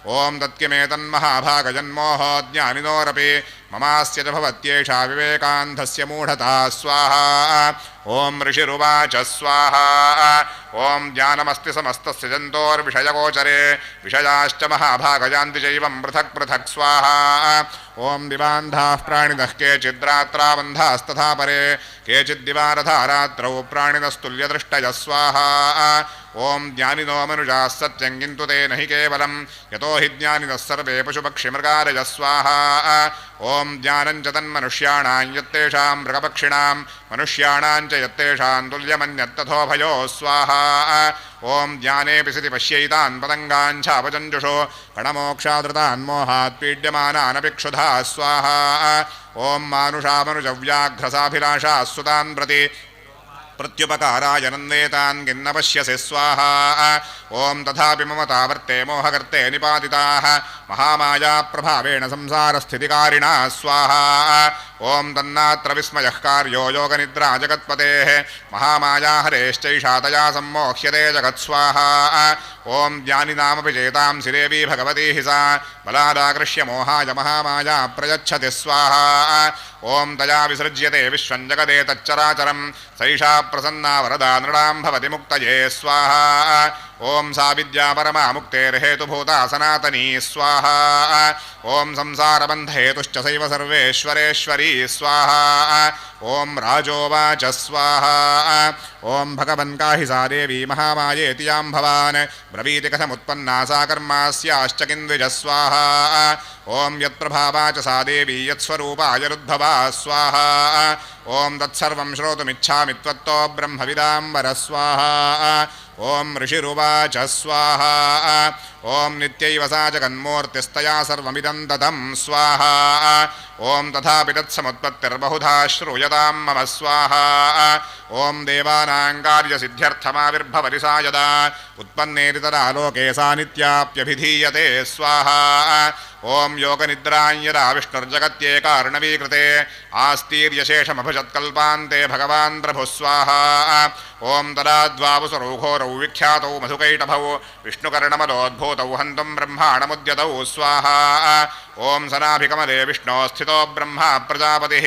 ॐ तत्किमेतन्महाभागजन्मोहो ज्ञानिनोरपि ममास्य च भवत्येषा विवेकान्धस्य मूढता स्वाहा ॐ ऋषिरुवाच स्वाहा ॐ ज्ञानमस्ति समस्तस्य जन्तोर्विषयगोचरे विषयाश्च महाभागयान्ति चैवं पृथक् पृथक् स्वाहा ॐ दिवान्धाः प्राणिनः केचिद्रात्राबन्धास्तथा परे केचिद्दिवारथा रात्रौ प्राणिनस्तुल्यदृष्टयः स्वाहा ॐ ज्ञानिनो मनुजाः सत्यं किन्तु ते न हि केवलं यतो हि ज्ञानिनः सर्वे पशुपक्षिमृगादयः स्वाहा ॐ ज्ञानं च तन्मनुष्याणां यत्तेषां मृगपक्षिणां मनुष्याणां च यत्तेषां तुल्यमन्यत्तथोभयो स्वाहा ॐ ज्ञानेऽपि सिति पश्यैतान् पतङ्गान् चापचञ्जुषो गणमोक्षादृतान् मोहात् पीड्यमानानपि क्षुधाः स्वाहा ॐ मानुषामनुजव्याघ्रसाभिलाषाः सुतान् प्रति प्रत्युपकाराय नन्देतान् किन्न पश्यसि स्वाहा ॐ तथापि ममतावर्ते मोहकर्ते निपातिताः महामायाप्रभावेण संसारस्थितिकारिणा स्वाहा ॐ तन्नात्र विस्मयः कार्यो योगनिद्रा जगत्पतेः महामाया हरेश्चैषा तया सम्मोह्यते जगत्स्वाहा ॐ ज्ञानिनामपि चेतांसि देवी भगवती हि सा बलादाकृष्य मोहाय महामाया प्रयच्छति स्वाहा ॐ तया विसृज्यते विश्वं जगदेतच्चराचरं सैषा प्रसन्ना वरदा नृणां भवति मुक्तये स्वाहा ॐ सा विद्या परमा मुक्तेर्हेतुभूता सनातनी स्वाहा ॐ संसारबन्धहेतुश्च सैव सर्वेश्वरेश्वरी स्वाहा ॐ राजोवाच स्वाहा ॐ भगवन् काहि सा देवी महामायेति यां भवान् ब्रवीति कथमुत्पन्ना सा कर्मास्याश्च किन्द्विजः स्वाहा ॐ यत्प्रभावा च सा देवी यत्स्वरूपा यरुद्भवा स्वाहा ॐ तत्सर्वं श्रोतुमिच्छामि त्वत्तो ब्रह्मविदाम्बर स्वाहा ॐ ऋषिरुवाच स्वाहा ॐ नित्यैव सा जगन्मूर्तिस्तया सर्वमिदं ददं स्वाहा ॐ तथापि तत्समुत्पत्तिर्बहुधा श्रूयतां मम स्वाहा ॐ देवानां कार्यसिद्ध्यर्थमाविर्भवति सा यदा उत्पन्नेति तदा लोके सा नित्याप्यभिधीयते स्वाहा ॐ योगनिद्रां यदा विष्णुर्जगत्येकार्णवीकृते आस्तीर्यशेषमभजत्कल्पान्ते भगवान् प्रभुः स्वाहा ॐ तदा द्वावसुरौ घोरौ विख्यातौ मधुकैटभौ विष्णुकर्णमलोद्भूतौ हन्तुं ब्रह्माणमुद्यतौ स्वाहा ॐ सनाभिकमले विष्णो स्थितो ब्रह्मा प्रजापतिः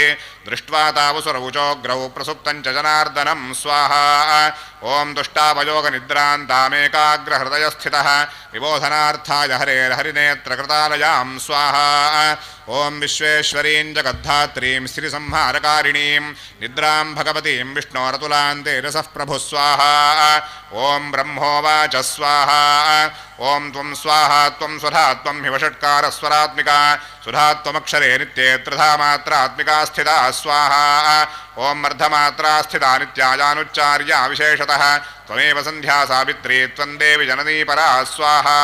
दृष्ट्वा तावसुरौ चोग्रौ प्रसुप्तं च जनार्दनं स्वाहा ॐ तुष्टावयोगनिद्रां तामेकाग्रहृदयस्थितः विबोधनार्थाय हरेर्हरिनेत्रकृतालयां स्वाहा ॐ विश्वेश्वरीं जगद्धात्रीं श्रीसंहारकारिणीं निद्रां भगवतीं विष्णोरतुलान्ते रसः प्रभुः स्वाहा ॐ ब्रह्मोवाच स्वाहा ॐ त्वं स्वाहा त्वं स्वधा त्वं हिवषट्कारस्वरात्मिका सुधा त्वमक्षरे नित्ये त्रिधा मात्रात्मिका स्थिता स्वाहा ॐ अर्धमात्रा स्थिता नित्यायानुच्चार्या विशेषतः त्वमेव सन्ध्या सावित्री त्वं देवि जननी परा स्वाहा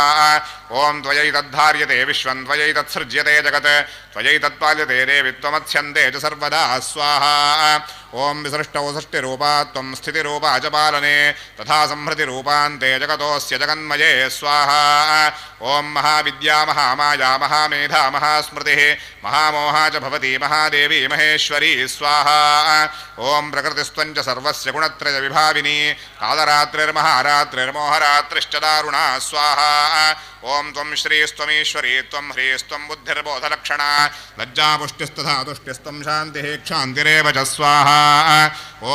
ॐ त्वयैतद्धार्यते विश्वं त्वयैतत्सृज्यते जगत् त्वयैतत्पाल्यते देवि त्वमत्स्यन्ते च सर्वदा स्वाहा ॐ विसृष्टौ सृष्टिरूपा त्वं स्थितिरूपा च पालने तथा संहृतिरूपान्ते जगतोऽस्य जगन्मये स्वाहा ॐ महाविद्या महामाया महामेधा महास्मृतिः महामोहा च भवती महादेवी महेश्वरी स्वाहा ॐ प्रकृतिस्त्वं च सर्वस्य गुणत्रयविभाविनी कालरात्रिर्महारात्रिर्मोहरात्रिश्च दारुणा स्वाहा ॐ त्वं श्रीस्त्वमीश्वरी त्वं ह्रीस्त्वं बुद्धिर्बोधलक्षणा लज्जापुष्टिस्तथा तुष्टिस्त्वं शान्तिः क्षान्तिरेव च स्वाहा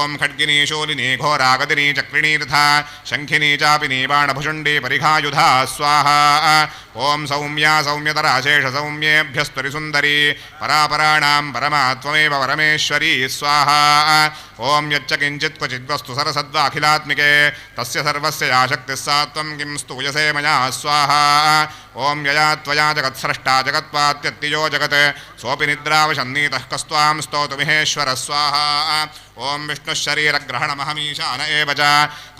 ॐ खड्गिनी शूलिनी घोरागदिनी चक्रिणी तथा शङ्खिनी चापिनी बाणभुषुण्डी परिघायुधा स्वाहा ॐ सौम्या सौम्यतरा शेषसौम्येभ्यस्तुरिसुन्दरी परापराणां परमा त्वमेव परमेश्वरी स्वाहा ॐ यच्च किञ्चित् क्वचिद्वस्तु सरसद्वाखिलात्मिके तस्य सर्वस्य या शक्तिः सा त्वं किं स्तूयसे मया स्वाहा ॐ यया त्वया जगत्स्रष्टा जगत्पात्यत्तियो जगत् सोऽपि निद्रावशन्नीतः कस्त्वां स्तोतुमिहेश्वर स्वाहा ॐ विष्णुशरीरग्रहणमहमीशान एव च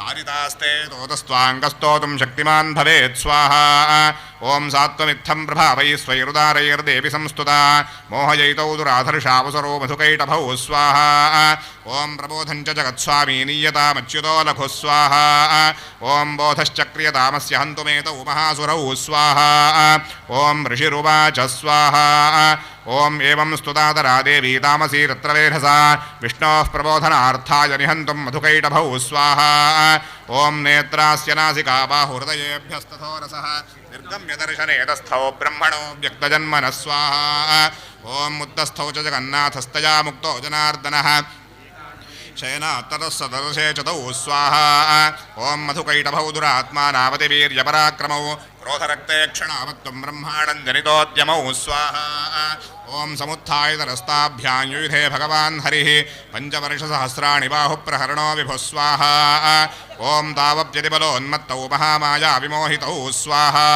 कारितास्ते तोतस्त्वाङ्गस्तोतुं शक्तिमान् भवेत् स्वाहा ॐ सात्वमित्थं प्रभावैः स्वैरुदारैर्देवि संस्तुता मोहयैतौ दुराधर्षावसरो मधुकैटभौ स्वाहा ॐ प्रबोधं च जगत्स्वामी नीयतामच्युतो लघुः स्वाहा ॐ बोधश्चक्रियतामस्य हन्तुमेतौ महासुरौ स्वाहा ॐ ऋषिरुवाच स्वाहा ॐ एवं स्तुतातरा देवी तामसी तत्र वेधसा विष्णोः प्रबोधनार्थाय निहन्तुं मधुकैटभौ स्वाहा ॐ नेत्रास्य नासिका बाहुहृदयेभ्यस्तथो रसः निर्गम्य दर्शने तस्थौ ब्रह्मणो व्यक्तजन्मनः स्वाहा ॐ मुक्तस्थौ च जगन्नाथस्तया मुक्तो जनार्दनः शयनात्ततः चतौ स्वाहा ॐ मधुकैटभौ दुरात्मानावतिवीर्यपराक्रमौ क्रोधरक्ते क्षणावत्त्वं ब्रह्माणं जनितोद्यमौ स्वाहा ॐ समुत्थायतरस्ताभ्यां युयुधे भगवान् हरिः पञ्चवर्षसहस्राणि बाहुप्रहरणो विभुः स्वाहा ॐ तावप्यतिबलोन्मत्तौ महामाया विमोहितौ स्वाहा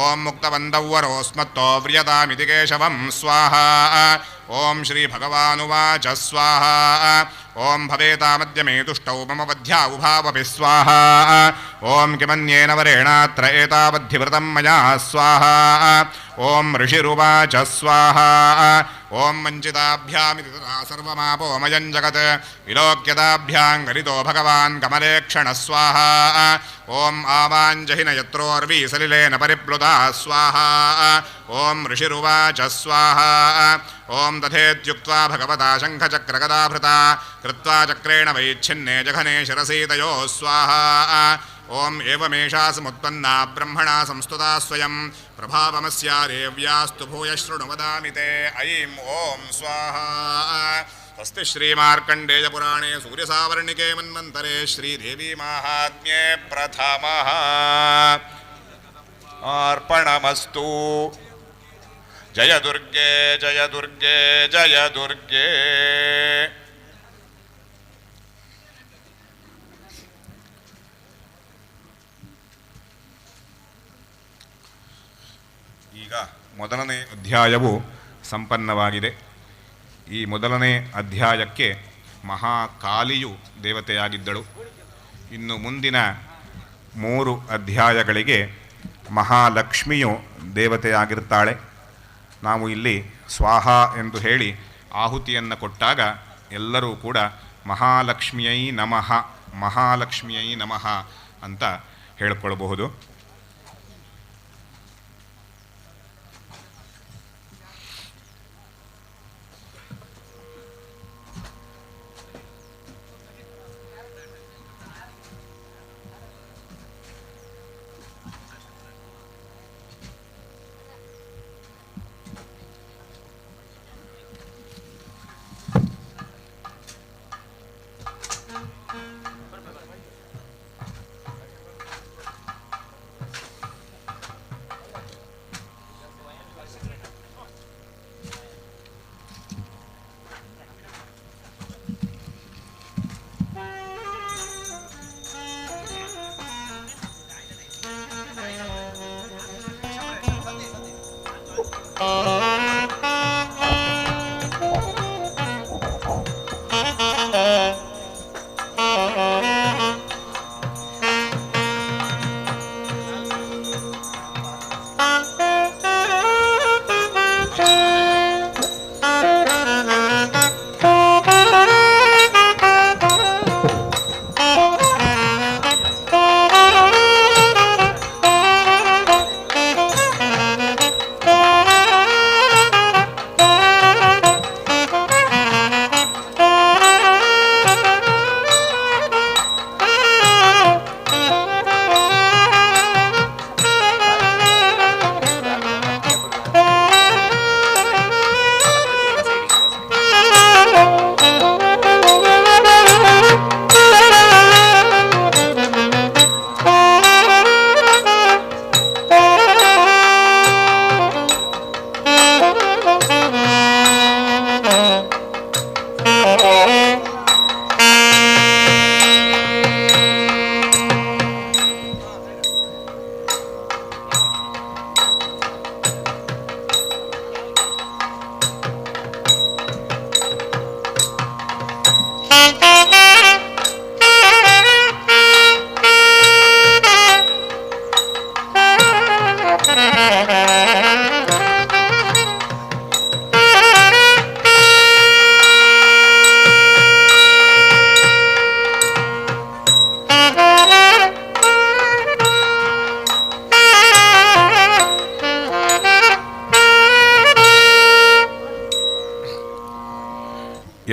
ॐ मुक्तवन्तौ वरोऽस्मत्तो व्रियतामिति केशवं स्वाहा ॐ श्रीभगवानुवाच स्वाहा ॐ भवेतामद्य मे तुष्टौ मम वध्या उभावपि स्वाहा ॐ किमन्येन वरेणात्र एतावद्धिवृतं मया स्वाहा ॐ ऋषिरुवाच स्वाहा ॐ वञ्चिताभ्यामिति तथा सर्वमापोमयं जगत् विलोक्यताभ्यां गरितो भगवान् कमलेक्षणः स्वाहा ॐ आवाञ्जहिन यत्रोर्वी सलिलेन परिप्लुता स्वाहा ॐ ऋषिरुवाच स्वाहा ॐ तथेत्युक्त्वा भगवता शङ्खचक्रगदाभृता कृत्वा चक्रेण वैच्छिन्ने जघने शिरसीतयोः स्वाहा ॐ एवमेषा समुत्पन्ना ब्रह्मणा संस्तुता स्वयं प्रभावमस्या देव्यास्तु भूय शृणु वदामि ते ऐं ॐ स्वाहा अस्ति श्रीमार्कण्डेयपुराणे सूर्यसावर्णिके मन्वन्तरे श्रीदेवी माहात्म्ये प्रथमः अर्पणमस्तु। जय दुर्गे जय दुर्गे जय दुर्गे। ಈಗ ಮೊದಲನೇ ಅಧ್ಯಾಯವು ಸಂಪನ್ನವಾಗಿದೆ. ಈ ಮೊದಲನೇ ಅಧ್ಯಾಯಕ್ಕೆ ಮಹಾಕಾಲಿಯು ದೇವತೆಯಾಗಿದ್ದಳು. ಇನ್ನು ಮುಂದಿನ 3 ಅಧ್ಯಾಯಗಳಿಗೆ ಮಹಾಲಕ್ಷ್ಮಿಯು ದೇವತೆಯಾಗಿರ್ತಾಳೆ. ನಾವು ಇಲ್ಲಿ ಸ್ವಾಹ ಎಂದು ಹೇಳಿ ಆಹುತಿಯನ್ನು ಕೊಟ್ಟಾಗ ಎಲ್ಲರೂ ಕೂಡ ಮಹಾಲಕ್ಷ್ಮಿಯೈ ನಮಃ ಮಹಾಲಕ್ಷ್ಮಿಯೈ ನಮಃ ಅಂತ ಹೇಳಿಕೊಳ್ಳಬಹುದು.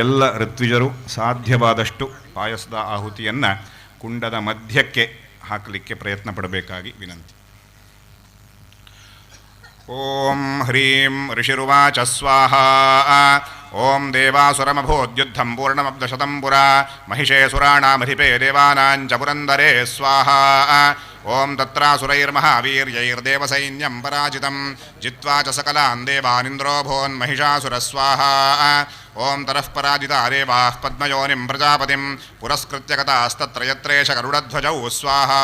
ಎಲ್ಲ ಋತ್ವಿಜರು ಸಾಧ್ಯವಾದಷ್ಟು ಪಾಯಸದ ಆಹುತಿಯನ್ನು ಕುಂಡದ ಮಧ್ಯಕ್ಕೆ ಹಾಕಲಿಕ್ಕೆ ಪ್ರಯತ್ನ ಪಡಬೇಕಾಗಿ ವಿನಂತಿ. ಓಂ ಹ್ರೀಂ ಋಷಿರುವಾಚ ಸ್ವಾಹಾ ಓಂ ದೇವಾಸುರಮಭೂದ್ಯುದ್ಧಂ ಪೂರ್ಣಮಬ್ಧಶತಂ ಪುರಾ ಮಹಿಷೇ ಸುರಾಣಾಮಧಿಪೇ ದೇವಾನಾಂಚ ಪುರಂದರೇ ಸ್ವಾಹಾ ಓಂ ತತ್ರಾಸುರೈರ್ಮಹಾವೀರ್ಯೈರ್ದೇವಸೈನ್ಯಂ ಪರಾಜಿತಂ ಜಿತ್ವಾ ಚ ಸಕಲಾನ್ ದೇವಾನಿಂದ್ರೋ ಭೋನ್ಮಹಿಷಾಸುರ ಸ್ವಾಹಾ ಓಂ ತರಃ ಪರಾಜಿತಾ ದೇವಾಃ ಪದ್ಮಯೋನಿಂ ಪ್ರಜಾಪತಿಂ ಪುರಸ್ಕೃತ್ಯ ಗತಾಸ್ತತ್ರ ಯತ್ರೇಷ ಗರುಡಧ್ವಜೌ ಸ್ವಾಹಾ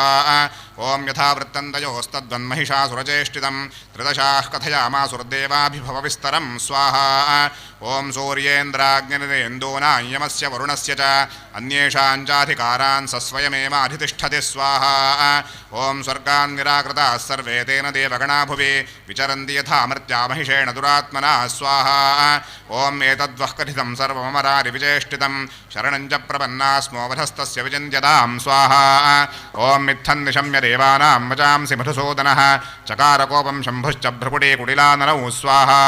ಓಂ ಯಥಾ ವೃತ್ತಂತಯೋಸ್ತದ್ವನ್ಮಹಿಷಾಸುರಚೇಷ್ಟಿತಂ ತ್ರಿದಶಾಃ ಕಥಯಾಮಾಸುರದೇವಾಭಿಭವವಿಸ್ತರಂ ಸ್ವಾಹಾ ಓಂ ಸೂರ್ಯೇಂದ್ರಾಗ್ನಿರೇಂದೂನಾಂ ಯಮಸ್ಯ ವರುಣಸ್ಯ ಚ ಅನ್ಯೇಷಾಂ ಚಾಧಿಕಾರಾನ್ ಸಸ್ವಯಮೇವಾಧಿತಿಷ್ಠತಿ ಸ್ವಾಹಾ ಓಂ ಸ್ವರ್ಗಾನ್ ನಿರಾಕೃತಾಃ ಸರ್ವೇ ತೇನ ದೇವಗಣಾ ಭುವಿ ವಿಚರಂತಿ ಯಥಾ ಮರ್ತ್ಯಾ ಮಹಿಷೇಣ ದುರಾತ್ಮನಾ ಸ್ವಾಹಾ ಓಂ ಏತದ್ವಃ ಕಥಿತಂ ಸರ್ವಮರಾರಿ ವಿಚೇಷ್ಟಿತಂ ಶರಣಂ ಚ ಪ್ರಪನ್ನಾ ಸ್ಮೋ ವಧಸ್ತಸ್ಯ ವಿಚಿನ್ಯತಾಂ ಸ್ವಾಹಾ ಓಂ ಮಿಥ್ಯನ್ ನಿಶಮ್ಯ ದೇವಾನಾಂ ವಚಾಂಸಿ ಮಧುಸೂದನಃ ಚಕಾರ ಕೋಪಂ ಶಂಭುಶ್ಚ ಭ್ರಪುಟೇ ಕುಟಿಲಾನನೌ ಸ್ವಾಹಾ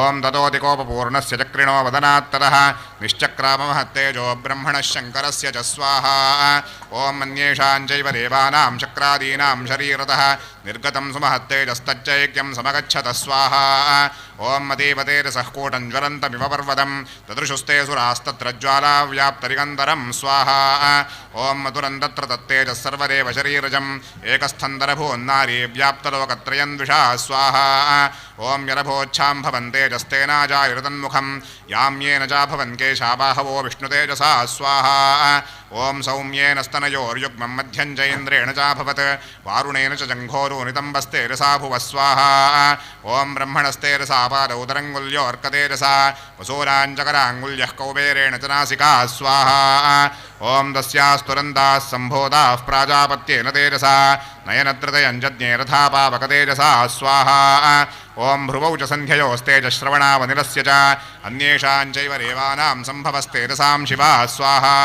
ಓಂ ತತೋತಿ ಕೋಪಪೂರ್ಣಸ್ಯ ಚಕ್ರಿಣೋ ವದನಾತ್ತತಃ ನಿಶ್ಚಕ್ರಾಮಹತ್ತೇಜೋ ಬ್ರಹ್ಮಣಃ ಶಂಕರಸ್ಯ ಚ ಸ್ವಾಹಾ ಓಂ ಅನ್ಯೇಷಾಂ ಚೈವ ದೇವಾನಾಂ ಚಕ್ರಾದೀನಾಂ ಶರೀರತಃ ನಿರ್ಗತಂ ಸುಮಹತ್ತೇಜಸ್ತಚ್ಚೈಕ್ಯಂ ಸಮಗಚ್ಚತ ಸ್ವಾಹಾ ಓಂ ಮದೇವತೇರಸಃ ಕೂಟಂ ಜ್ವಲಂತಮಿವ ಪರ್ವತಂ ತದೃಶುಸ್ತೆ ಸುರಾಸ್ತತ್ರ ಜ್ವಾಲಾವ್ಯಾಪ್ತರಿಗಂಧರಂ ಸ್ವಾಹಾ ಓಂ ಮಧುರಂ ತತ್ರ ತತ್ತೇಜಃ ಸರ್ವದೇವ ಶರೀರಜಂ ಏಕಸ್ಥಂದರಭೂನ್ನಾರೀ ವ್ಯಾಪ್ತಲೋಕತ್ರಯಂ ದ್ವಿಷಾ ಸ್ವಾಹಾ ಓಂ ಯರಭೋಚ್ಛಾಂ ಭವಂತೇಜಸ್ತೇನಾಜಾಯುರತನ್ಮುಖಂ ಯಾಮ್ಯೇನ ಚಾಭವನ್ ಕೇಶಾಬಾಹವೋ ವಿಷ್ಣುತೇಜಸಾ ಸ್ವಾಹಾ ಓಂ ಸೌಮ್ಯೇನ ಸ್ತನಯೋರ್ಯುಗ್ಮಂ ಮಧ್ಯಂ ಚ ಇಂದ್ರೇಣ ಚಾಭವತ್ ವಾರುಣೇನ ಚ ಜಂಘೋರು ನಿತಂಬಸ್ತೇರಸಾ ಭುವ ಸ್ವಾಹಾ ಓಂ ಬ್ರಹ್ಮಣಸ್ತೇರಸಾ ಪಾದೌದರಂಗುಲ್ಯೋರ್ಕತೇರಸಾ ವಸೂರಾಂಚಕರಾಂಗುಲ್ಯಃ ಕೌಬೇರೇಣ ಚ ನಾಸಿಕಾ ಸ್ವಾಹಾ ಓಂ ತಸ್ಯಾಸ್ತುರಂದಾಃ ಸಂಭೋದಾಃ ಪ್ರಾಜಾಪತ್ಯೇನ ತೇಜಸಾ ನಯನತ್ರತಯಂಜಜ್ಞೇ ರಥಾ ಪಾವಕತೇಜಸಾ ಸ್ವಾಹಾ ಓಂ ಭ್ರುವೌ ಚ ಸಂಧ್ಯಯೋಸ್ತೇಜಶ್ರವಣಾವನಿಲಸ್ಯ ಚ ಅನ್ಯೇಷಾಂ ಚೈವ ದೇವಾನಾಂ ಸಂಭವಸ್ತೇಜಸಾಂ ಶಿವಾ ಸ್ವಾಹಾ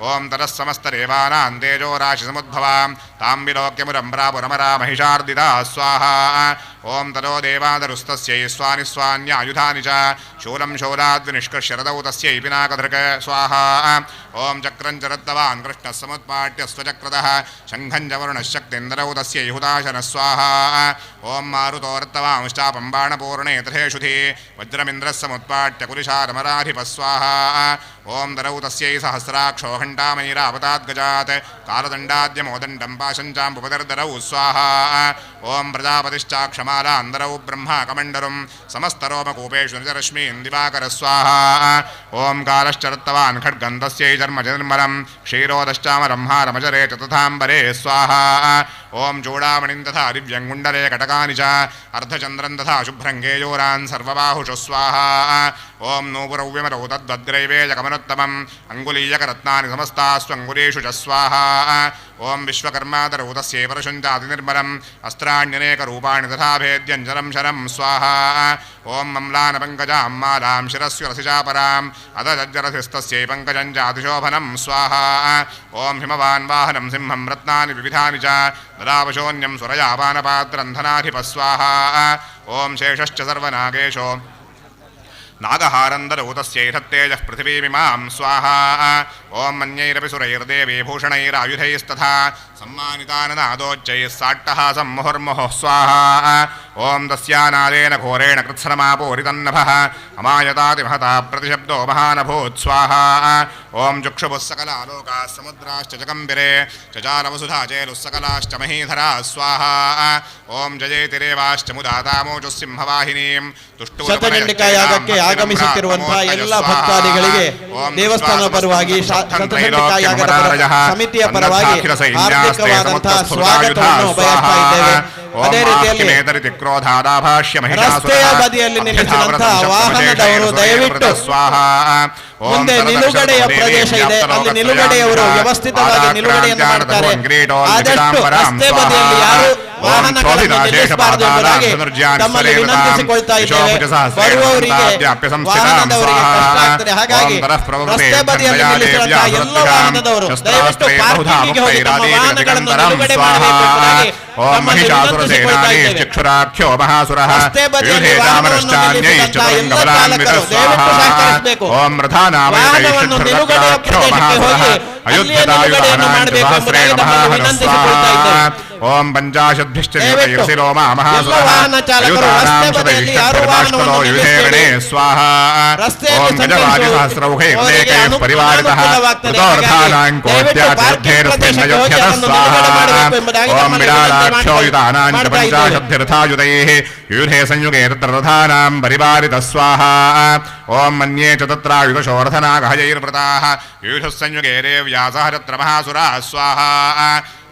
ಓಂ ತತಃ ಸಮಸ್ತದೇವಾನಾಂ ತೇಜೋರಾಶಿಸಮುದ್ಭವಾಂ ತಾಂ ವಿಲೋಕ್ಯಮುರಂ ಪ್ರಾಪುರಮರಾ ಮಹಿಷಾರ್ದಿತಾ ಸ್ವಾಹಾ ಓಂ ತದೋ ದೇವಾದರುಸ್ತಸ್ಯೈ ಸ್ವಾನಿ ಸ್ವಾನ್ಯಾಯುಧಾನಿ ಚ ಶೂಲಂ ಶೂಲಾದ್ವಿನಿಷ್ಕೃಷ್ಯ ರದೌ ತಸ್ಯೈ ಪಿನಾಕಧೃಕ್ ಸ್ವಾಹಾ ಓಂ ಚಕ್ರಂ ಚ ರತ್ತವಾನ್ ಕೃಷ್ಣಃ ಸಮುತ್ಪಾಟ್ಯ ಸ್ವಚಕ್ರತಃ ಶಂಖಂ ಚ ವರುಣಃ ಶಕ್ತಿಂದರೌ ತಸ್ಯೈ ಹುತಾಶನ ಸ್ವಾಹಾ ಓಂ ಮಾರುತೋ ರತ್ತವಾಂಶ್ಚಾಪಂ ಬಾಣಪೂರ್ಣೇ ತಥೇಷುಧಿ ವಜ್ರಮಿಂದ್ರಃ ಸಮುತ್ಪಾಟ್ಯ ಕುಲಿಶಾರಮರಾಧಿಪ ಸ್ವಾಹಾ ಓಂ ದರೌ ತಸ್ಯೈ ಸಹಸ್ರಾಕ್ಷೋ घण्टामयिरावताद्गजात् कालदण्डाद्यमोदण्डं पाशञ्चाम्बुपदर्दरौ स्वाहा ओं प्रजापतिश्चाक्षमालान्दरौ ब्रह्मा कमण्डरुं समस्तरोमकूपेषु निजरश्मीन् दिवाकर स्वाहा ओं कालश्चरत्तवान् खड्गं तस्यै चर्मजनिर्मलं क्षीरोदश्चामरं हारमजरे च तथाम्बरे स्वाहा ओं चूडामणिं तथा दिव्यं कुण्डले कटकानि च अर्धचन्द्रं तथा शुभ्रं केयूरान् सर्वबाहुषु स्वाहा ओं नूपुरौ विमरौ तद्वद्ग्रैवेयकमनुत्तमम् अङ्गुलीयकरत्नानि समस्तास्वङ्गुलीषु च स्वाहा ओं विश्वकर्मादरौ तस्यै परशुञ्चातिनिर्मलम् अस्त्राण्यनेकरूपाणि तथा भेद्यञ्जलं शरं स्वाहा ओं मम्लानपङ्कजां मालां शिरस्युरसिचापराम् अदजज्जरसिस्तस्यै पङ्कजं चातिशोभनं स्वाहा ओं हिमवान् वाहनं सिंहं रत्नानि विविधानि च ददावशोन्यं सुरयापानपात्रं धनाधिप स्वाहा ओं शेषश्च सर्वनागेशो नागहारन्दरौ तस्यै धत्तेजः पृथिवीमिमां स्वाहा ओं मन्यैरपि सुरैर्देवी भूषणैरायुधैस्तथा सम्मानिताननादोच्चैः साट्टहासं मुहुर्मुहुः स्वाहा ओं तस्यानादेन घोरेण कृत्सरमापूरितन्नभः अमायतातिमहता प्रतिशब्दो महानभूत् स्वाहा ओं चक्षुभुः सकलालोकाः समुद्राश्च जगम्बिरे चचारवसुधा चेलुः सकलाश्च महीधरा स्वाहा ओं जयेतिरेवाश्च मुदातामोजुः सिंहवाहिनीं ಶತಚಂಡಿಕಾಯಾಗಕ್ಕೆ ಆಗಮಿಸುತ್ತಿರುವಂತಹ ಎಲ್ಲ ಭಕ್ತಾದಿಗಳಿಗೆ ದೇವಸ್ಥಾನದ ಪರವಾಗಿ ಶತಚಂಡಿಕಾಯಾಗದ ಸಮಿತಿಯ ಪರವಾಗಿ ಹಾರ್ದಿಕವಾದಂತಹ ಸ್ವಾಗತವನ್ನು ಬಯಸ್ತಾ ಇದ್ದೇವೆ. ಅದೇ ರೀತಿಯಲ್ಲಿ ರಸ್ತೆಯ ಬದಿಯಲ್ಲಿ ನಿಲ್ಲಿಸಿದಂತಹ ವಾಹನದವರು ದಯವಿಟ್ಟು ಮುಂದೆ ನಿಲುಗಡೆಯ ಪ್ರದೇಶ ಇದೆ, ಅಲ್ಲಿ ನಿಲುಗಡೆಯವರು ವ್ಯವಸ್ಥಿತವಾಗಿ ನಿಲುಗಡೆಯನ್ನು ಮಾಡ್ತಾರೆ. ಆದಷ್ಟು ರಸ್ತೆ ಬದಿಯಲ್ಲಿ ಯಾರು ವಾಹನಗಳನ್ನು ನಿಲ್ಲಿಸಬಾರದು ಎಂಬುದಾಗಿ ತಮ್ಮಲ್ಲಿ ವಿನಂತಿಸಿಕೊಳ್ತಾ ಇದ್ದೇವೆ. ಬರುವವರಿಗೆ ವಾಹನದವರಿಗೆ ಕಷ್ಟ ಆಗ್ತದೆ, ಹಾಗಾಗಿ ರಸ್ತೆ ಬದಿಯಲ್ಲಿ ನಿಲ್ಲಿಸಿದಂತಹ ಎಲ್ಲ ವಾಹನದವರು ದಯವಿಟ್ಟು ಪಾರ್ಕಿಂಗಿಗೆ ಹೋಗಿ ತಮ್ಮ ವಾಹನಗಳನ್ನು ನಿಲುಗಡೆ ಮಾಡಬೇಕು ಎಂಬುದಾಗಿ ತಮ್ಮಲ್ಲಿ ವಿನಂತಿಸಿಕೊಳ್ತಾ ಇದ್ದೇವೆ. ರಸ್ತೆ ಬದಿಯಲ್ಲಿ ವಾಹನವನ್ನು ನಿಲ್ಲಿಸಿದಂತಹ ಎಲ್ಲ ಚಾಲಕರು ದಯವಿಟ್ಟು ಸಹಕರಿಸಬೇಕು. ವಾಹನವನ್ನು ನಿಲುಗಡೆಯ ಪ್ರದೇಶಕ್ಕೆ ಹೋಗಿ ನಿಲುಗಡೆಯನ್ನು ಮಾಡಬೇಕು ಎಂಬುದಾಗಿ ತಮ್ಮನ್ನು ವಿನಂತಿಸಿಕೊಳ್ತಾ ಇದ್ದೇವೆ. ಓಂ ಪಂಚಾಶದ್ಭಿಶ್ಚ ವಾಹನ ಚಾಲಕರು ರಸ್ತೆ ಬದಿಯಲ್ಲಿ ಯಾರು ವಾಹನವನ್ನು ನಿಲ್ಲಿಸಬೇಡಿ. ಸ್ವಾಹ. ರಸ್ತೆಯಲ್ಲಿ ಸಂಚರಿಸುವವರಿಗೆ ಅನುಕೂಲವಾಗ್ತದೆ. ದಯವಿಟ್ಟು ಪಾರ್ಕಿಂಗ್ ಪ್ರದೇಶಕ್ಕೆ ಹೋಗಿ ಅದನ್ನು ನಿಲುಗಡೆ ಮಾಡಬೇಕು ಎಂಬುದಾಗಿ ತಮ್ಮನ್ನು ಮಾಡ್ತಾ ಇದ್ದೇವೆ. ಯೂಢೇ ಸಂಯುಗೇ ತತ್ರ ರಥಾನಾಂ ಪರಿವಾರಿತ ಸ್ವಾಹ. ಓಂ ಮನ್ಯೇ ಚ ತತ್ರಾಯುಧಶೋರ್ಧನಾಗಹಯೈರ್ವೃತಾಃ ಯೂಢಃ ಸಂಯುಗೇ ದೇವ್ಯಾಸಃ ತತ್ರ ಮಹಾಸುರಾಃ ಸ್ವಾಹ.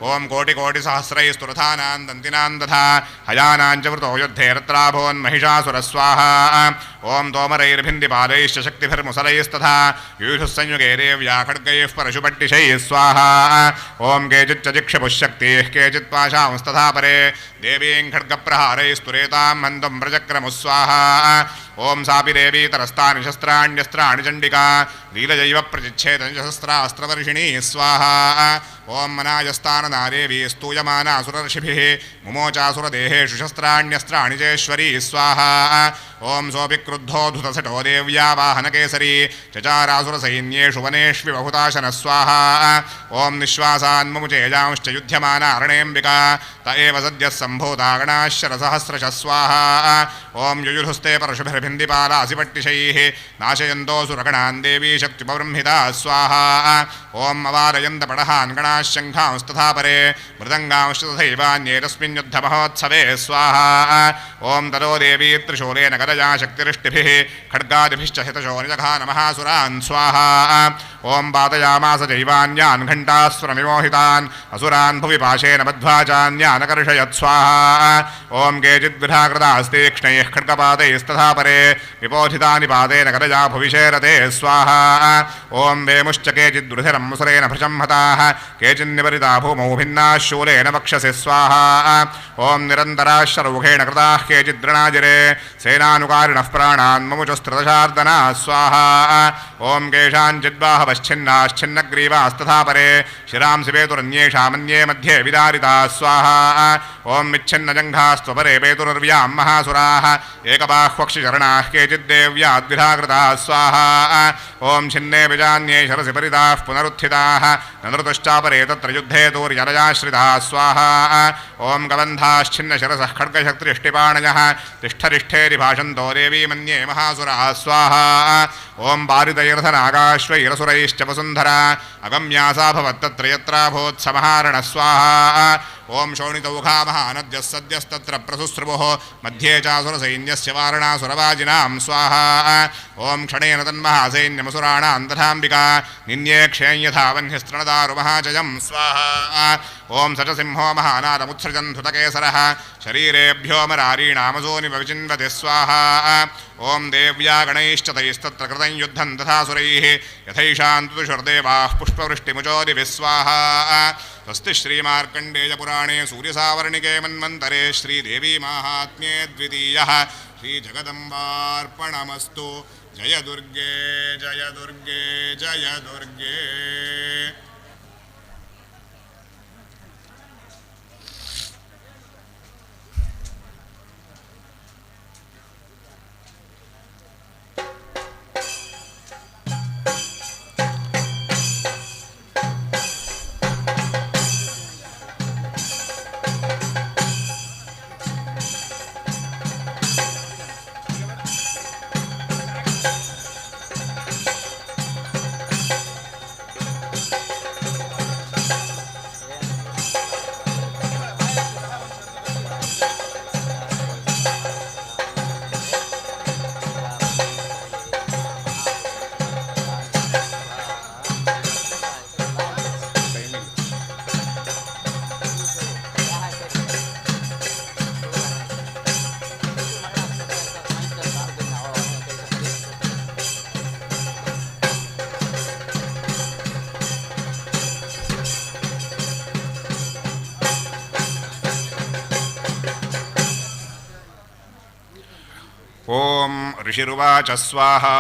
ಓಂ ಕೋಟಿ ಕೋಟಿ ಸಹಸ್ರೈಸ್ತು ರಥಾನಾಂ ದಂತಿನಾಂ ತಥಾ ಹಯಾನಾಂಚ ವೃತೋ ಯುದ್ಧೇ ರತ್ರಾಭೋನ್ ಮಹಿಷಾಸುರ ಸ್ವಾಹ. ಓಂ ತೋಮರೈರ್ಭಿಂದಿಪಾಲೈಶ್ಚ ಶಕ್ತಿಭಿರ್ಮುಸಲೈಸ್ತಥಾ ಯೂಢಃ ಸಂಯುಗೇ ದೇವ್ಯಾ ಖಡ್ಗೈಃ ಪರಶುಪಟ್ಟಿಶೈಃ ಸ್ವಾಹ. ಓಂ ಕೇಚಿಚ್ಚ ಜಿಕ್ಷಪುಃಶಕ್ತಿಃ ಕೇಚಿತ್ ಪಾಶಾಂಸ್ತಥಾ ಪರೇ ದೇವೀಂ ಖಡ್ಗಪ್ರಹಾರೈಸ್ತುರೇತಾಂ ಹन्तುಂ ಪ್ರಚಕ್ರಮುಃ ಸ್ವಾಹ. ಓಂ ಸಾಪಿ ದೇವೀ ತರಸ್ತಾನಿ ಶಸ್ತ್ರಾಣ್ಯಸ್ತ್ರಾಣಿ ಚಂಡಿಕಾ ಲೀಲಜೈವ ಪ್ರಚಿಚ್ಛೇದಂ ಶಸ್ತ್ರಾಸ್ತ್ರವರ್ಷಿಣೀ ಸ್ವಾಹ. ಓಂ ಮನಾಯಸ್ತಾನನಾ ದೇವಿ ಸ್ತೂಯಮಾನಾ ಸುರರ್ಷಿಭಿಃ ಮುಮೋಚಾಸುರದೇಹೇಷು ಶಸ್ತ್ರಾಣ್ಯಸ್ತ್ರಾಣಿ ಚೇಶ್ವರೀ ಸ್ವಾಹ. ಓಂ ಸೋಪಿ ಕ್ರುದ್ಧೋ ಧುತಸಟೋ ದೇವ್ಯಾ ವಾಹನಕೇಸರಿ ಚಚಾರಾಸುರಸೈನ್ಯೇಷು ವನೇಷ್ವಿವ ಹುತಾಶನ ಸ್ವಾಹ. ಓಂ ನಿಶ್ವಾಸಾನ್ಮುಚೇಜಾಂಶ್ಚ ಯುಧ್ಯಮಾನಾ ಅರಣೇಂಬಿಕಾ ತ ಏವ ಸದ್ಯಃ ಸಂಭೂತಾ ಗಣಾಶ್ಚರಸಹಸ್ರಶಃ ಸ್ವಾಹ. ಓಂ ಯುಯುಧುಸ್ತೆ ಪರಶುಭಿರ್ಭಿಂದಿಪಾಲಾಸಿಪಟ್ಟಿಶೈಃ ನಾಶಯಂತೋऽಸುರಗಣಾನ್ ದೇವೀ ಶಕ್ತ್ಯುಪಬೃಂಹಿತಾ ಸ್ವಾಹ. ಓಂ ಅವಾರಯಂತ ಪಡಹಾನ್ ಗಣಾಶ್ಶಂಖಾಂಸ್ತಥಾ ಪರೇ ಮೃದಂಗಾಂಶ್ಚ ತಥೈವಾನ್ಯೇತಸ್ಮಿನ್ ಯುದ್ಧಮಹೋತ್ಸವೇ ಸ್ವಾಹ. ಓಂ ತದೋ ದೇವೀ ತ್ರಿಶೂಲೇನ ಗದಜಾ ಶಕ್ತಿರಿಷ್ಟಿಭಿಃ ಖಡ್ಗಾದಿಭಿಶ್ಚ ಹಿತಶೋ ನಿಜಘಾನ ಮಹಾಸುರಾನ್ ಸ್ವಾಹ. ಓಂ ಪಾತಯಾಮಾಸ ಜೈವಾನ್ಯಾನ್ ಘಂಟಾಸ್ವರಮಿಮೋಹಿತಾನ್ ಅಸುರಾನ್ ಭುವಿ ಪಾಶೇನ ಬದ್ಧ್ವಾ ಚಾನ್ಯಾನ್ ಅಕರ್ಷಯತ್ ಸ್ವಾಹ. ಓಂ ಕೇಚಿದ್ವಿಧಾಕೃತಾಸ್ತೀಕ್ಷ್ಣೈಃ ಖಡ್ಗಪಾತೈಸ್ತಥಾ ಪರೇ ವಿಬೋಧಿತಾನಿ ಪಾದೇನ ಗದಜಾ ಭುವಿಶೇರತೆ ಸ್ವಾಹ. ಓಂ ವೇಮುಶ್ಚ ಕೇಚಿದ್ರುಧಿರಂ ಮುಸರೇಣ ಭೃಶಂ ಹತಾಃ ಕೇಚಿನ್ನಿಪರಿತಾ ಭೂಮೌ ಭಿನ್ನಾಃ ಶೂಲೇನ ವಕ್ಷಸಿ ಸ್ವಾಹ. ಓಂ ನಿರಂತರಾಶ್ಚರೌಘೇಣ ಕೃತಾಃ ಕೇಚಿದ್ರಣಾಜಿರೆ ಸೇನಾನುಕಾರಿಣಃ ಪ್ರಾಣಾನ್ ಮಮುಚಸ್ತ್ರದಶಾರ್ದನಾ ಸ್ವಾಹ. ಓಂ ಕೇಷಾಂಚಿದ್ಬಾಹವಶ್ಚಿನ್ನಾಶ್ಚಿನ್ನಗ್ರೀವಾಸ್ತಥಾ ಪರೇ ಶಿರಾಂಸಿ ಪೇತುರನ್ಯೇಷಾಮನ್ಯೇ ಮಧ್ಯೆ ವಿದಾರಿತಾ ಸ್ವಾಹ. ಓಂ ವಿಚ್ಛಿನ್ನಜಂಘಾಸ್ತ್ವಪರೇ ಪೇತುರ್ವ್ಯಾಂ ಮಹಾಸುರಾಃ ಏಕಬಾಹ್ವಕ್ಷಿಚರಣಾಃ ಕೇಚಿದ್ದೇವ್ಯಾದ್ವಿಧಾಕೃತಾಃ ಸ್ವಾಹ. ಓಂ ಛಿನ್ನೇ ಬಿಜಾನ್ಯೇ ಶರಸಿ ಪರಿತಾಃ ಪುನರುತ್ಥಿತಾಃ ನೃತುಶ್ಚಾಪರೇ ತತ್ರ ಯುದ್ಧೇ ತೂರ್ಯರಜಾಶ್ರಿತಾಃ ಸ್ವಾಹ. ಓಂ ಕಬಂಧಾಶ್ಚಿನ್ನಶರಸಃ ಖಡ್ಗಶಕ್ತಿರಿಷ್ಟಿಪಾಣಯಃ ತಿಷ್ಠರಿಷ್ಠೇರಿ ಭಾಷಂತೋ ದೇವೀ ಮನ್ಯೇ ಮಹಾಸುರಾಃ ಸ್ವಾಹ. ಓಂ ಬಾರಿತೈರ್ಧನಾಗಾಶ್ವೈರಸುರೈಶ್ಚ ವಸುಂಧರಾ ಅಗಮ್ಯಾಸಾ ಭವತ್ತತ್ರ ಯತ್ರಾಭೋತ್ಸಮಹಾರಣ ಸ್ವಾಹ. ಓಂ ಶೋಣಿತೌಘಾ ಮಹಾನದ್ಯಃ ಸದ್ಯಸ್ತತ್ರ ಪ್ರಸುಸ್ರುವೋಃ ಮಧ್ಯೆ ಚಾಸುರಸೈನ್ಯಸ್ಯ ವಾರಣಾಸುರವಾಜಿನಾಂ ಸ್ವಾಹ. ಓಂ ಕ್ಷಣೇನ ತನ್ಮಹಾಸೈನ್ಯಮಸುರಾಣಾಂ ತಥಾಂಬಿಕಾ ನಿನ್ಯೇ ಕ್ಷೇಯಥಾ ವನ್ಯಸ್ತೃಣದಾರು ಮಹಾಜಯಂ ಸ್ವಾಹ. ಓಂ ಸಚಸಿಂಹೋ ಮಹಾನಾದಮುತ್ಸೃಜನ್ ಧೃತಕೇಸರಃ ಶರೀರೇಭ್ಯೋ ಮರಾರೀಣಾಮಸೂನಿ ವಿಚಿನ್ವತಿ ಸ್ವಾಹ. ಓಂ ದೇವ್ಯಾ ಗಣೈಶ್ಚ ತೈಸ್ತತ್ರ ಕೃತಂ ಯುದ್ಧಂ ತಥಾಸುರೈಃ ಯಥೈಷಾಂ ತುದುಷುರ್ದೇವಾಃ ಪುಷ್ಪವೃಷ್ಟಿಮುಚೋದಿಭಿಃ ಸ್ವಾಹ. ಸ್ವಸ್ತಿ ಶ್ರೀಮಾರ್ಕಂಡೇಯ ಪುರಾಣೇ ಸೂರ್ಯಸಾವರ್ಣಿಕೆ ಮನ್ವಂತರೆ ಶ್ರೀದೇವಿ ಮಾಹಾತ್ಮ್ಯೇ ದ್ವಿತೀಯಃ ಶ್ರೀಜಗದಂಬಾರ್ಪಣಮಸ್ತು. ಜಯ ದುರ್ಗೆ ಜಯ ದುರ್ಗೆ ಜಯ ದುರ್ಗೆ. ಓಂ ಋಷಿರುವಾಚ ಸ್ವಾಹಾ.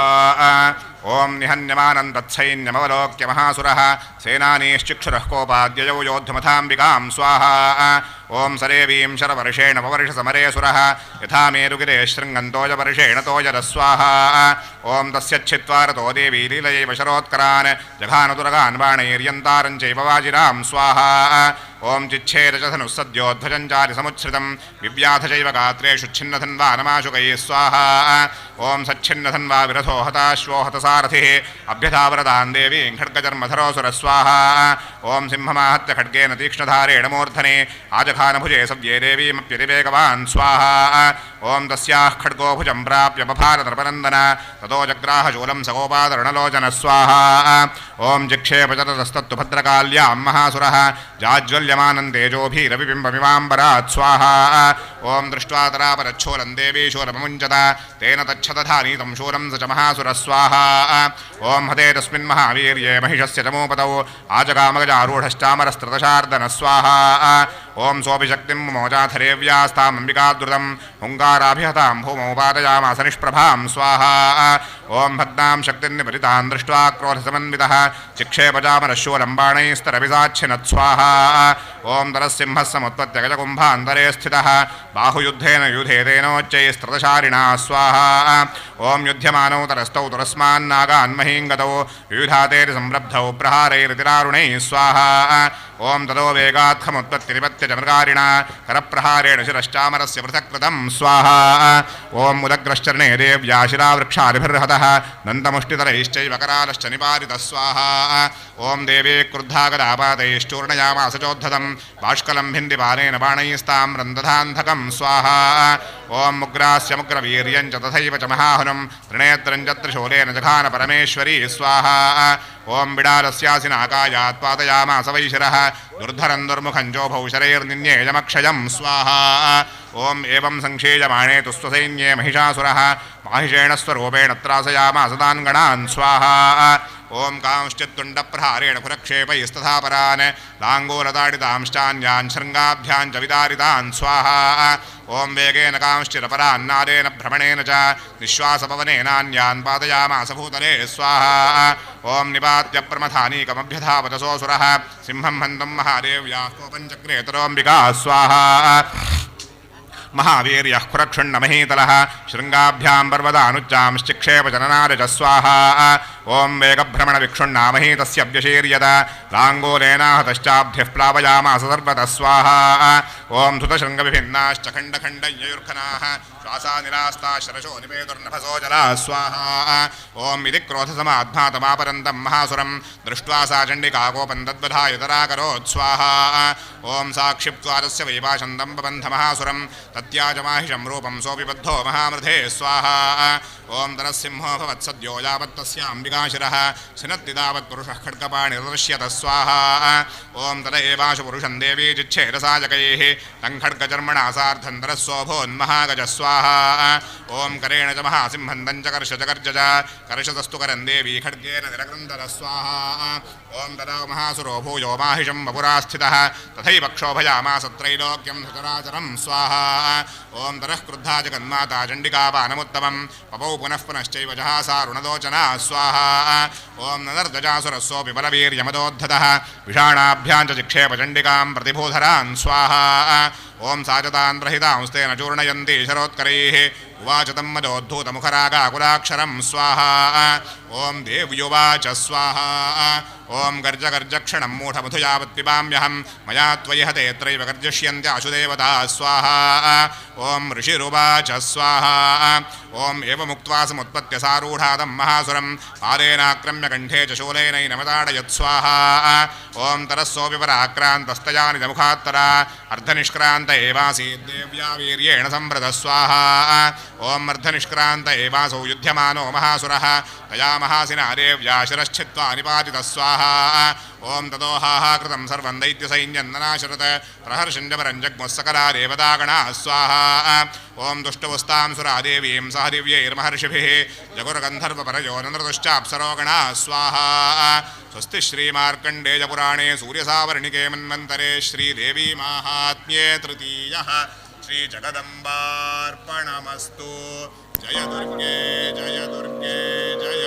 ओं निहन्यमानं तत्सैन्यमवलोक्य महासुरः सेनानीश्चिक्षुरः कोपाद्ययौ योद्धमथाम्बिकां स्वाहा ओं सरेवीं शरवर्षेण पवर्षसमरे सुरः यथा मेरुगिरे शृङ्गन्तोजवर्षेण तोजरस्वाहा ओं तस्यच्छित्वा रतो देवी लीलयैव शरोत्करान् जघानदुरगान् बाणैर्यन्तारं चैव वाजिरां स्वाहा ओं चिच्छेदशधनुः सद्योध्वजञ्चारि समुच्छ्रितं विव्याध चैव गात्रेषु छिन्नधन्वा नमाशुकैः स्वाहा ओं सच्छिन्नधन्वा विरथो हताश्वो हतसारथिः अभ्यथावरदान् देवीं खड्गजर्मधरोऽसुरः स्वाहा ओं सिंहमाहत्य खड्गेन तीक्ष्णधारेण मूर्धने आजखानभुजे सव्ये देवीमप्यतिवेगवान् स्वाहा ओं तस्याः खड्गो भुजं प्राप्य बभारनृपनन्दन ततो जग्राहशूलं सगोपादरणलोचनः स्वाहा ओं जिक्षेपचतस्तत्तु भद्रकाल्यां महासुरः जाज्वल्यमानं तेजोभिरविबिम्बमिवाम्बरात् स्वाहा ओं दृष्ट्वा तरापरच्छूलं देवी शूलममुञ्चत तेन तच्छतधानीतं शूलं स च महासुरः स्वाहा ओं हते तस्मिन् महावीर्ये महिषस्य चमूपतौ आजगामगजारूढश्चामरस्त्रदशार्दनः स्वाहा ओं सोऽपि शक्तिं मोजाथरेव्यास्तामम्बिकाद्रुतं हुङ्काराभिहतां भूमौ पादयामास निष्प्रभां स्वाहा ओं भग्नां शक्तिर्निपतितां दृष्ट्वा क्रोधसमन्वितः चिक्षेपचामरशूलं बाणैस्तरभिसाच्छिनत् स्वाहा ओं तरसिंहः समुत्पत्य गजकुम्भान्तरे स्थितः बाहुयुद्धेन युधेतेनोच्चैस्त्रदशारिणा स्वाहा ओं युध्यमानौ तरस्तौ तुरस्मान्नागान्महीङ्गतौ विविधातेरि संरब्धौ प्रहारैरितिरारुणैः स्वाहा ओं ततो वेगात्खमुत्पत्ति निपत्य च मृगारिणा करप्रहारेण शिरश्चामरस्य पृथक् कृतं स्वाहा ओं उदग्रश्चरणे देव्या शिरावृक्षादिभिर्हतः दन्तमुष्टितरैश्चैव करालश्च निपातितः स्वाहा ओं देवी क्रुद्धा गदापातैश्चूर्णयामास चोद्धतं बाष्कलं भिन्दिपानेन बाणैस्तां रन्दधान्धकं स्वाहा ओं मुग्रास्य मुग्रवीर्यं च तथैव च महाहुनं त्रिनेत्रं च त्रिशूलेन जघान परमेश्वरी स्वाहा ओं बिडालस्यासिनाकायात् पातयामास वैशिरः दुर्धरं दुर्मुखं चोभौ शरैर्निन्येयमक्षयं स्वाहा ओं एवं संक्षेयमाणे तु स्वसैन्ये महिषासुरः माहिषेण स्वरूपेण त्रासयामास तान् गणान् स्वाहा ओं कांश्चित्तुण्डप्रहारेण पुरक्षेपैस्तथा परान् लाङ्गूलताडितांश्चान्यान् शृङ्गाभ्यां च विदारितान् स्वाहा ओं वेगेन कांश्चिरपरान्नादेन भ्रमणेन च निःश्वासपवनेनान्यान् पातयामास भूतले स्वाहा ओं निपात्य प्रमथानीकमभ्यधावतसोऽसुरः सिंहं हन्तं महादेव्याः कोपञ्चक्रे तरोऽम्बिका स्वाहा महावीर्यः खुरक्षुण्णमहीतलः शृङ्गाभ्यां पर्वतानुच्चांश्चिक्षेपजननाद च स्वाहा ओं वेगभ्रमणविक्षुण्णामही तस्य व्यशीर्यत लाङ्गूलेनाहतश्चाब्धिः प्लावयामास सर्वतः स्वाहा ओं धुतशृङ्गविभिन्नाश्च खण्डखण्डय्ययुर्खनाः श्वासानिरास्ता शरशो निपेतुर्नभसो जलाः स्वाहा ओं इति क्रोधसमाध्मातमापरन्तं महासुरं दृष्ट्वा सा चण्डिका कोपं तद्वधायुतराकरोत् स्वाहा ओं साक्षिप्त्वादस्य वैपाशन्तं बबन्धमहासुरं तत्याजमाहिषं रूपं सोऽपि बद्धो महामृधे स्वाहा ओं तरसिंहो भवत्सद्यो यावत्तस्याम्बिकाशिरः शिनत्ति तावत्पुरुषः खड्गपाणिर्दृश्यत स्वाहा ओं तद एवाशु पुरुषं देवी जिच्छेदसाजकैः तं खड्गचर्मणा सार्धं तरस्सोऽभोन्महागज स्वाहा ओं करेण च महासिंहं च कर्षजगर्ज च कर्षतस्तु करं देवी खड्गेन निरकृन्दर स्वाहा ओं तदा महासुरो भूयो माहिषं वपुरा स्थितः तथैव क्षोभयामास त्रैलोक्यं सचराचरं स्वाहा ओं तरः क्रुद्धा जगन्माता चण्डिकापानमुत्तमं पपौ पुनः पुनश्चैव जहासारुणलोचना स्वाहा ओं नदर्दजासुरस्सोऽपि बलवीर्यमदोद्धतः विषाणाभ्यां च चिक्षेपचण्डिकां प्रतिभूधरान् स्वाहा ओं साचतान् रहितांस्तेन चूर्णयन्ति शरोत्करैः उवाच तं मदोद्धूतमुखरागाकुलाक्षरं स्वाहा ओं देव्युवाच स्वाहा ओं गर्जगर्जक्षणं मूढमधुयावत्पिबाम्यहं मया त्वयि हते यत्रैव गर्जिष्यन्त्याशु देवता स्वाहा ओं ऋषिरुवाच स्वाहा ओं एवमुक्त्वा समुत्पत्य सारूढादं महासुरं पादेनाक्रम्य कण्ठे च शूलेनैनमताडयत् स्वाहा ओं तरस्सोऽपि पराक्रान्तस्तया निजमुखात्तरा अर्धनिष्क्रान्त एवासीत् देव्या वीर्येण संवृतः स्वाहा ओं अर्धनिष्क्रान्त एवासौ युध्यमानो महासुरः तया महासिना देव्या शिरश्छित्त्वा निपातितः स्वाहा ओं ततो हाहाकृतं सर्वं दैत्यसैन्यं ननाशरत प्रहर्षञ्जपरं जग्मुः सकला देवतागणाः स्वाहा ओं दुष्टपुस्तां सुरादेवीं सह दिव्यैर्महर्षिभिः जगुर्गन्धर्वपरयो नृतुश्चाप्सरोगणाः स्वाहा स्वस्ति श्रीमार्कण्डेयपुराणे सूर्यसावर्णिके मन्वन्तरे श्रीदेवी माहात्म्ये तृतीयः ಶ್ರೀ ಜಗದಂಬಾರ್ಪಣಮಸ್ತು. ಜಯ ದುರ್ಗೆ ಜಯ ದುರ್ಗೆ ಜಯ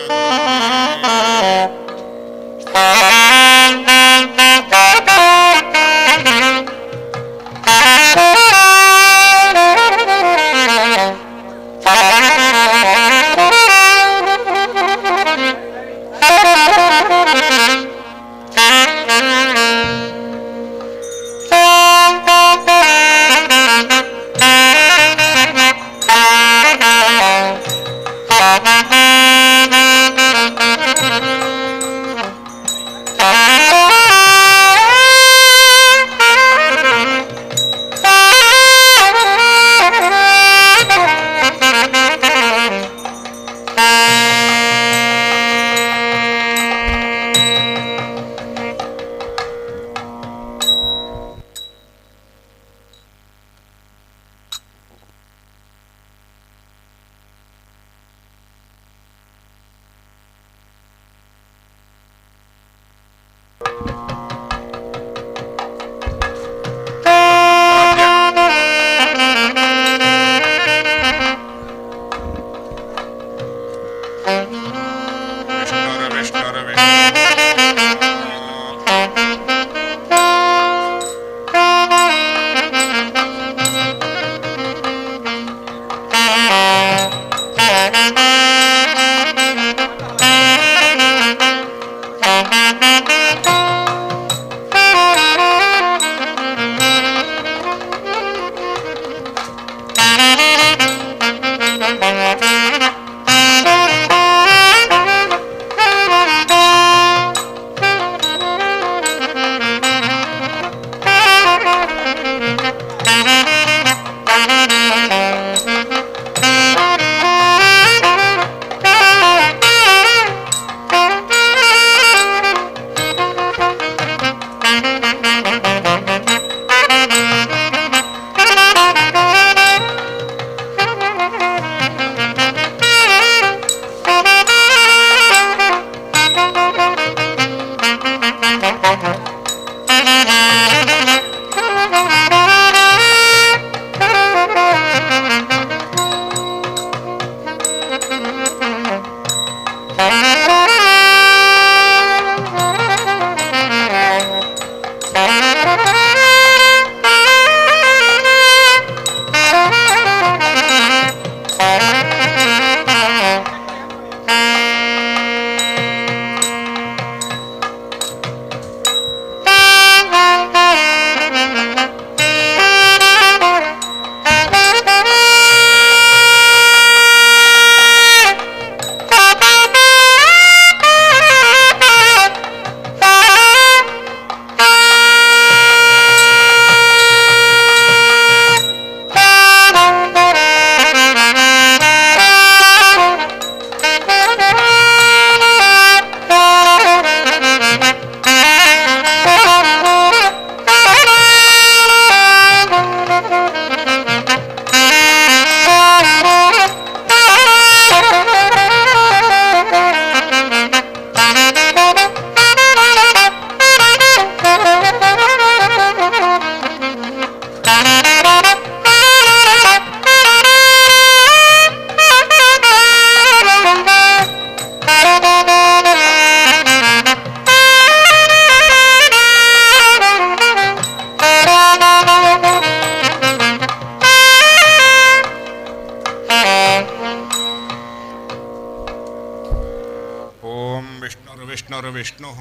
विष्णुर्विष्णुः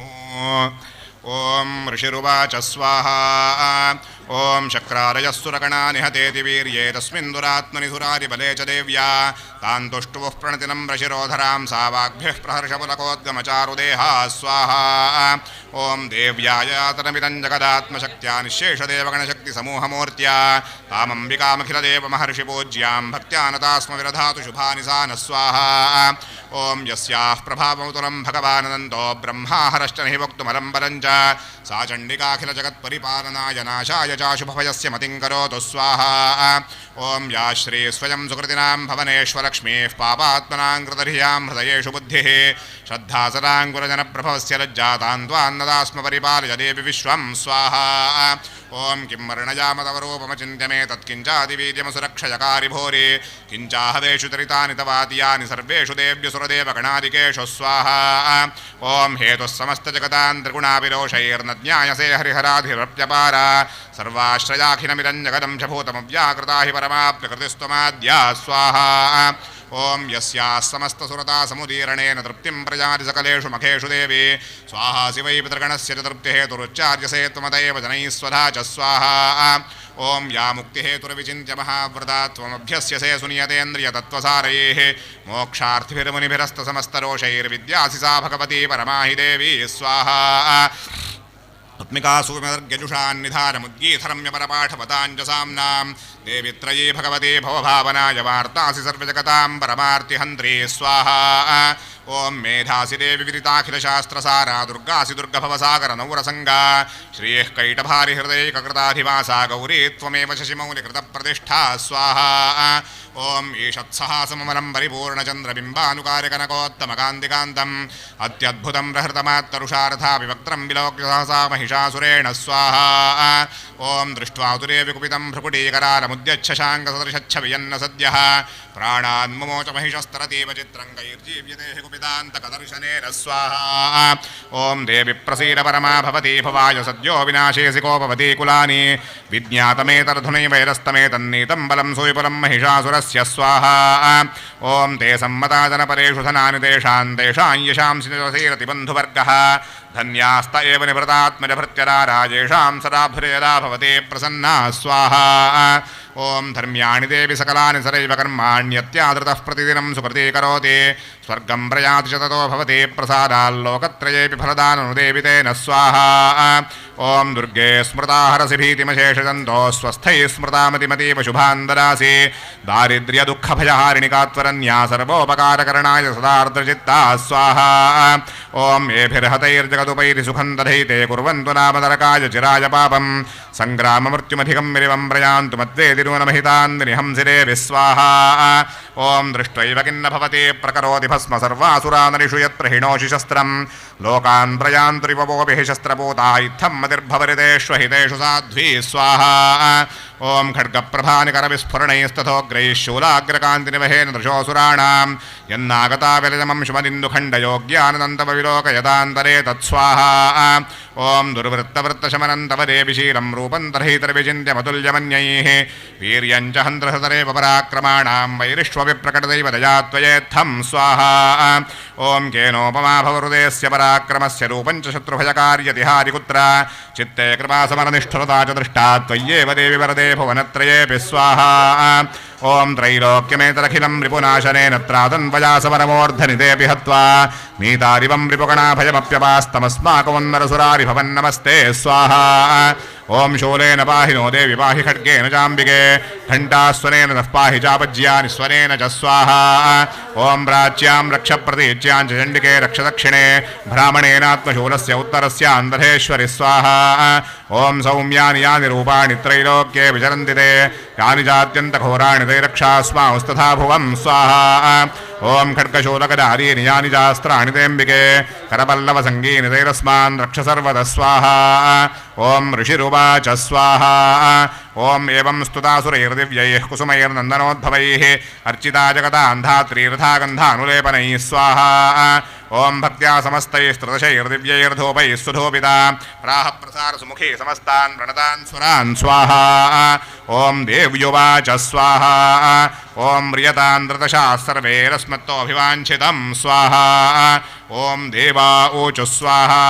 ओम ऋषिरुवाच स्वाहा ओम शक्रारयः सुरगणा निहतेति वीर्ये तस्मिन् दुरात्मनि सुरारिबले च देव्या तान् तुष्टुवः प्रणतिनं ऋषिरोधरां सा वाग्भिः प्रहर्षपुलकोद्गमचारुदेहा स्वाहा ओम देव्याय तनमिदं जगदात्मशक्त्या निःशेषदेवगणशक्तिसमूहमूर्त्या तामम्बिकामखिलदेवमहर्षिपूज्यां भक्त्या नतास्म विरधातु शुभानि सा न स्वाहा ओम यस्याः प्रभावमुतुलं भगवानन्दो ब्रह्मा हरश्च नहि वक्तुमलं परं च सा चण्डिकाखिलजगत्परिपालनाय नाशाय चाशुभभयस्य मतिं करोतु स्वाहा ओम या श्री स्वयं सुकृतिनां भवनेश्वरलक्ष्मीः पापात्मनां कृतधियां हृदयेषु बुद्धिः श्रद्धा सदाङ्कुरजनप्रभवस्य लज्जातान् त्वां स्वाहान्नदास्म परिपालय देवि विश्वं स्वाहा ॐ किं वर्णयामतवरूपमचिन्त्य मे तत्किञ्चादिवीर्यमसुरक्षयकारि भूरि किञ्चाहवेषु तरितानि तवादियानि सर्वेषु देव्यसुरदेवगणादिकेषु स्वाहा ॐ हेतुः समस्तजगतान् त्रिगुणाविरोषैर्न ज्ञायसे हरिहराधिरप्यपार सर्वाश्रयाखिलमिदं जगदं च भूतमव्याकृता हि परमाप्यकृतिस्त्वमाद्या स्वाहा ॐ यस्याः समस्तसुरता समुदीरणेन तृप्तिं प्रजाति सकलेषु मखेषु देवी स्वाहा शिवै पितृगणस्य च तृप्तिहेतुरुच्चार्यसे त्वमतैव जनैः स्वधा च स्वाहा ॐ या मुक्तिहेतुर्विचिन्त्य महाव्रता त्वमभ्यस्यसे सुनियतेन्द्रियतत्त्वसारैः मोक्षार्थिभिर्मुनिभिरस्तसमस्तरोषैर्विद्यासि सा भगवती परमा हि देवी स्वाहा आत्मिकासुमिदर्ग्यजुषान्निधानमुद्गीतरम्यपरपाठपताञ्जसाम्नां देवी त्रयी भगवती भवभावनाय वार्तासि सर्वजगतां परमार्तिहन्त्री स्वाहा ॐ मेधासि देवी विदिताखिलशास्त्रसारा दुर्गासि दुर्गभवसागरनौरसङ्गा श्रीः कैटभारिहृदयैककृताधिवासा गौरी त्वमेव शशिमौलिकृतप्रतिष्ठा स्वाहा ॐ ईषत्सहासममलं परिपूर्णचन्द्रबिम्बानुकारिकनकोत्तमकान्तिकान्तम् अत्यद्भुतं प्रहृतमात्तरुषारथा विवक्त्रं विलोक्य सहसा महिषासुरेण स्वाहा ॐ दृष्ट्वा तु देवि कुपितं भ्रुकुटीकरालमुद्यच्छशाङ्कसदृशच्छवियन्न सद्यः प्राणान्मुमोच महिषस्तरतीव चित्रं कैर्जीव्यते हि कुपितान्तकदर्शनेन स्वाहा ॐ देवि प्रसीद परमा भवती भवाय सद्यो विनाशेसि कोपवती कुलानि विज्ञातमेतर्धुनैवैरस्तमेतन्नीतं बलं सुविपुलं महिषासुरस्य स्वाहा ॐ ते सम्मताजनपरेषु धनानि तेषां यशांसि निरसीरति बन्धुवर्गः धन्यास्त एव निभृतात्मजभृत्यराजेषां सदाभृयदा भवते प्रसन्ना स्वाहा ॐ धर्म्याणि देवि सकलानि सरैव कर्माण्यत्यादृतः प्रतिदिनं सुकृतीकरोति स्वर्गं प्रयाति च ततो भवते प्रसादाल्लोकत्रयेऽपि फलदाननुदेवि तेन स्वाहा ॐ दुर्गे स्मृता हरसि भीतिमशेषजन्तो स्वस्थैः स्मृतामतिमतीव शुभान् ददासि दारिद्र्यदुःखभयहारिणिका त्वरन्या सर्वोपकारकरणाय सदार्द्रचित्ता स्वाहा ॐ येभिर्हतैर्जगदुपैरि सुखं दधैते कुर्वन्तु नामनरकाय चिराय पापं सङ्ग्राममृत्युमधिकं मिरिवं प्रयान्तु मद्वेदिनूनमहितान् विनिहंसिरे विस्वाहा ॐ दृष्ट्वैव किन्न भवति प्रकरोति भस्म सर्वासुरानरिषु यत्प्रहिणोषि शस्त्रं लोकान् प्रयान्तुरिवोऽपि हि शस्त्रपूता इत्थं मतिर्भवरितेष्वहितेषु साध्वी स्वाहा ॐ खड्गप्रभानिकरविस्फुरणैस्तथोग्रैः शूलाग्रकान्तिनिवहेन दृशोऽसुराणां यन्नागता विलजमं शुमदिन्दुखण्डयोग्यानन्दविलोकयतान्तरे तत्स्वाहा ॐ दुर्वृत्तवृत्तशमनं तव देवि शीलं रूपं तर्हितर्विचिन्त्यमतुल्यमन्यैः वीर्यं च हन्त्रहृतरेव पराक्रमाणां वैरिष्वविप्रकटदैव दया त्वयेत्थं स्वाहा ॐ केनोपमा भवहृदयस्य पराक्रमस्य रूपं च शत्रुभयकार्यतिहारिकुत्र चित्ते कृपासमरनिष्ठुरता च दृष्टा त्वय्येव देवि वरदे भुवनत्रयेऽपि स्वाहा ॐ त्रैलोक्यमेतदखिलं रिपुनाशनेन त्रातन्वयासमरमूर्धनितेऽपि हत्वा नीतारिवं रिपुगणाभयमप्यपास्तमस्माकमुन्नरसुरारिभवन्नमस्ते स्वाहा ॐ शूलेन पाहि नो देवि पाहि खड्गेन चाम्बिके घण्टास्वनेन नः पाहि चापज्यानि स्वनेन च स्वाहा ॐ प्राच्यां रक्ष प्रतीच्यां च चण्डिके रक्ष दक्षिणे ब्राह्मणेनात्मशूलस्य उत्तरस्यान्धरेश्वरि स्वाहा ॐ सौम्यानि यानि रूपाणि त्रैलोक्ये विचरन्ति ते यानि चात्यन्तघोराणि ते रक्षास्मांस्तथा भुवं स्वाहा ॐ खड्गशूलकधारीनि यानि चास्त्राणि तेऽम्बिके करपल्लवसङ्गीनि तैरस्मान् रक्ष सर्वतः स्वाहा ॐ ऋषिरुवाच स्वाहा ॐ एवं स्तुतासुरैर्दिव्यैः कुसुमैर्नन्दनोद्भवैः अर्चिता जगतान्धात्रीरथा गन्धानुलेपनैः स्वाहा ॐ भक्त्या समस्तैस्त्रदशैर्दिव्यैर्धूपैः सुधूपिता प्राह प्रसारसुमुखी समस्तान् प्रणतान् सुरान् स्वाहा ॐ देव्युवाच स्वाहा ॐ म्रियतान् धृतशाः सर्वैरस्मत्तोऽभिवाञ्छितं स्वाहा ॐ देवा ऊचु स्वाहा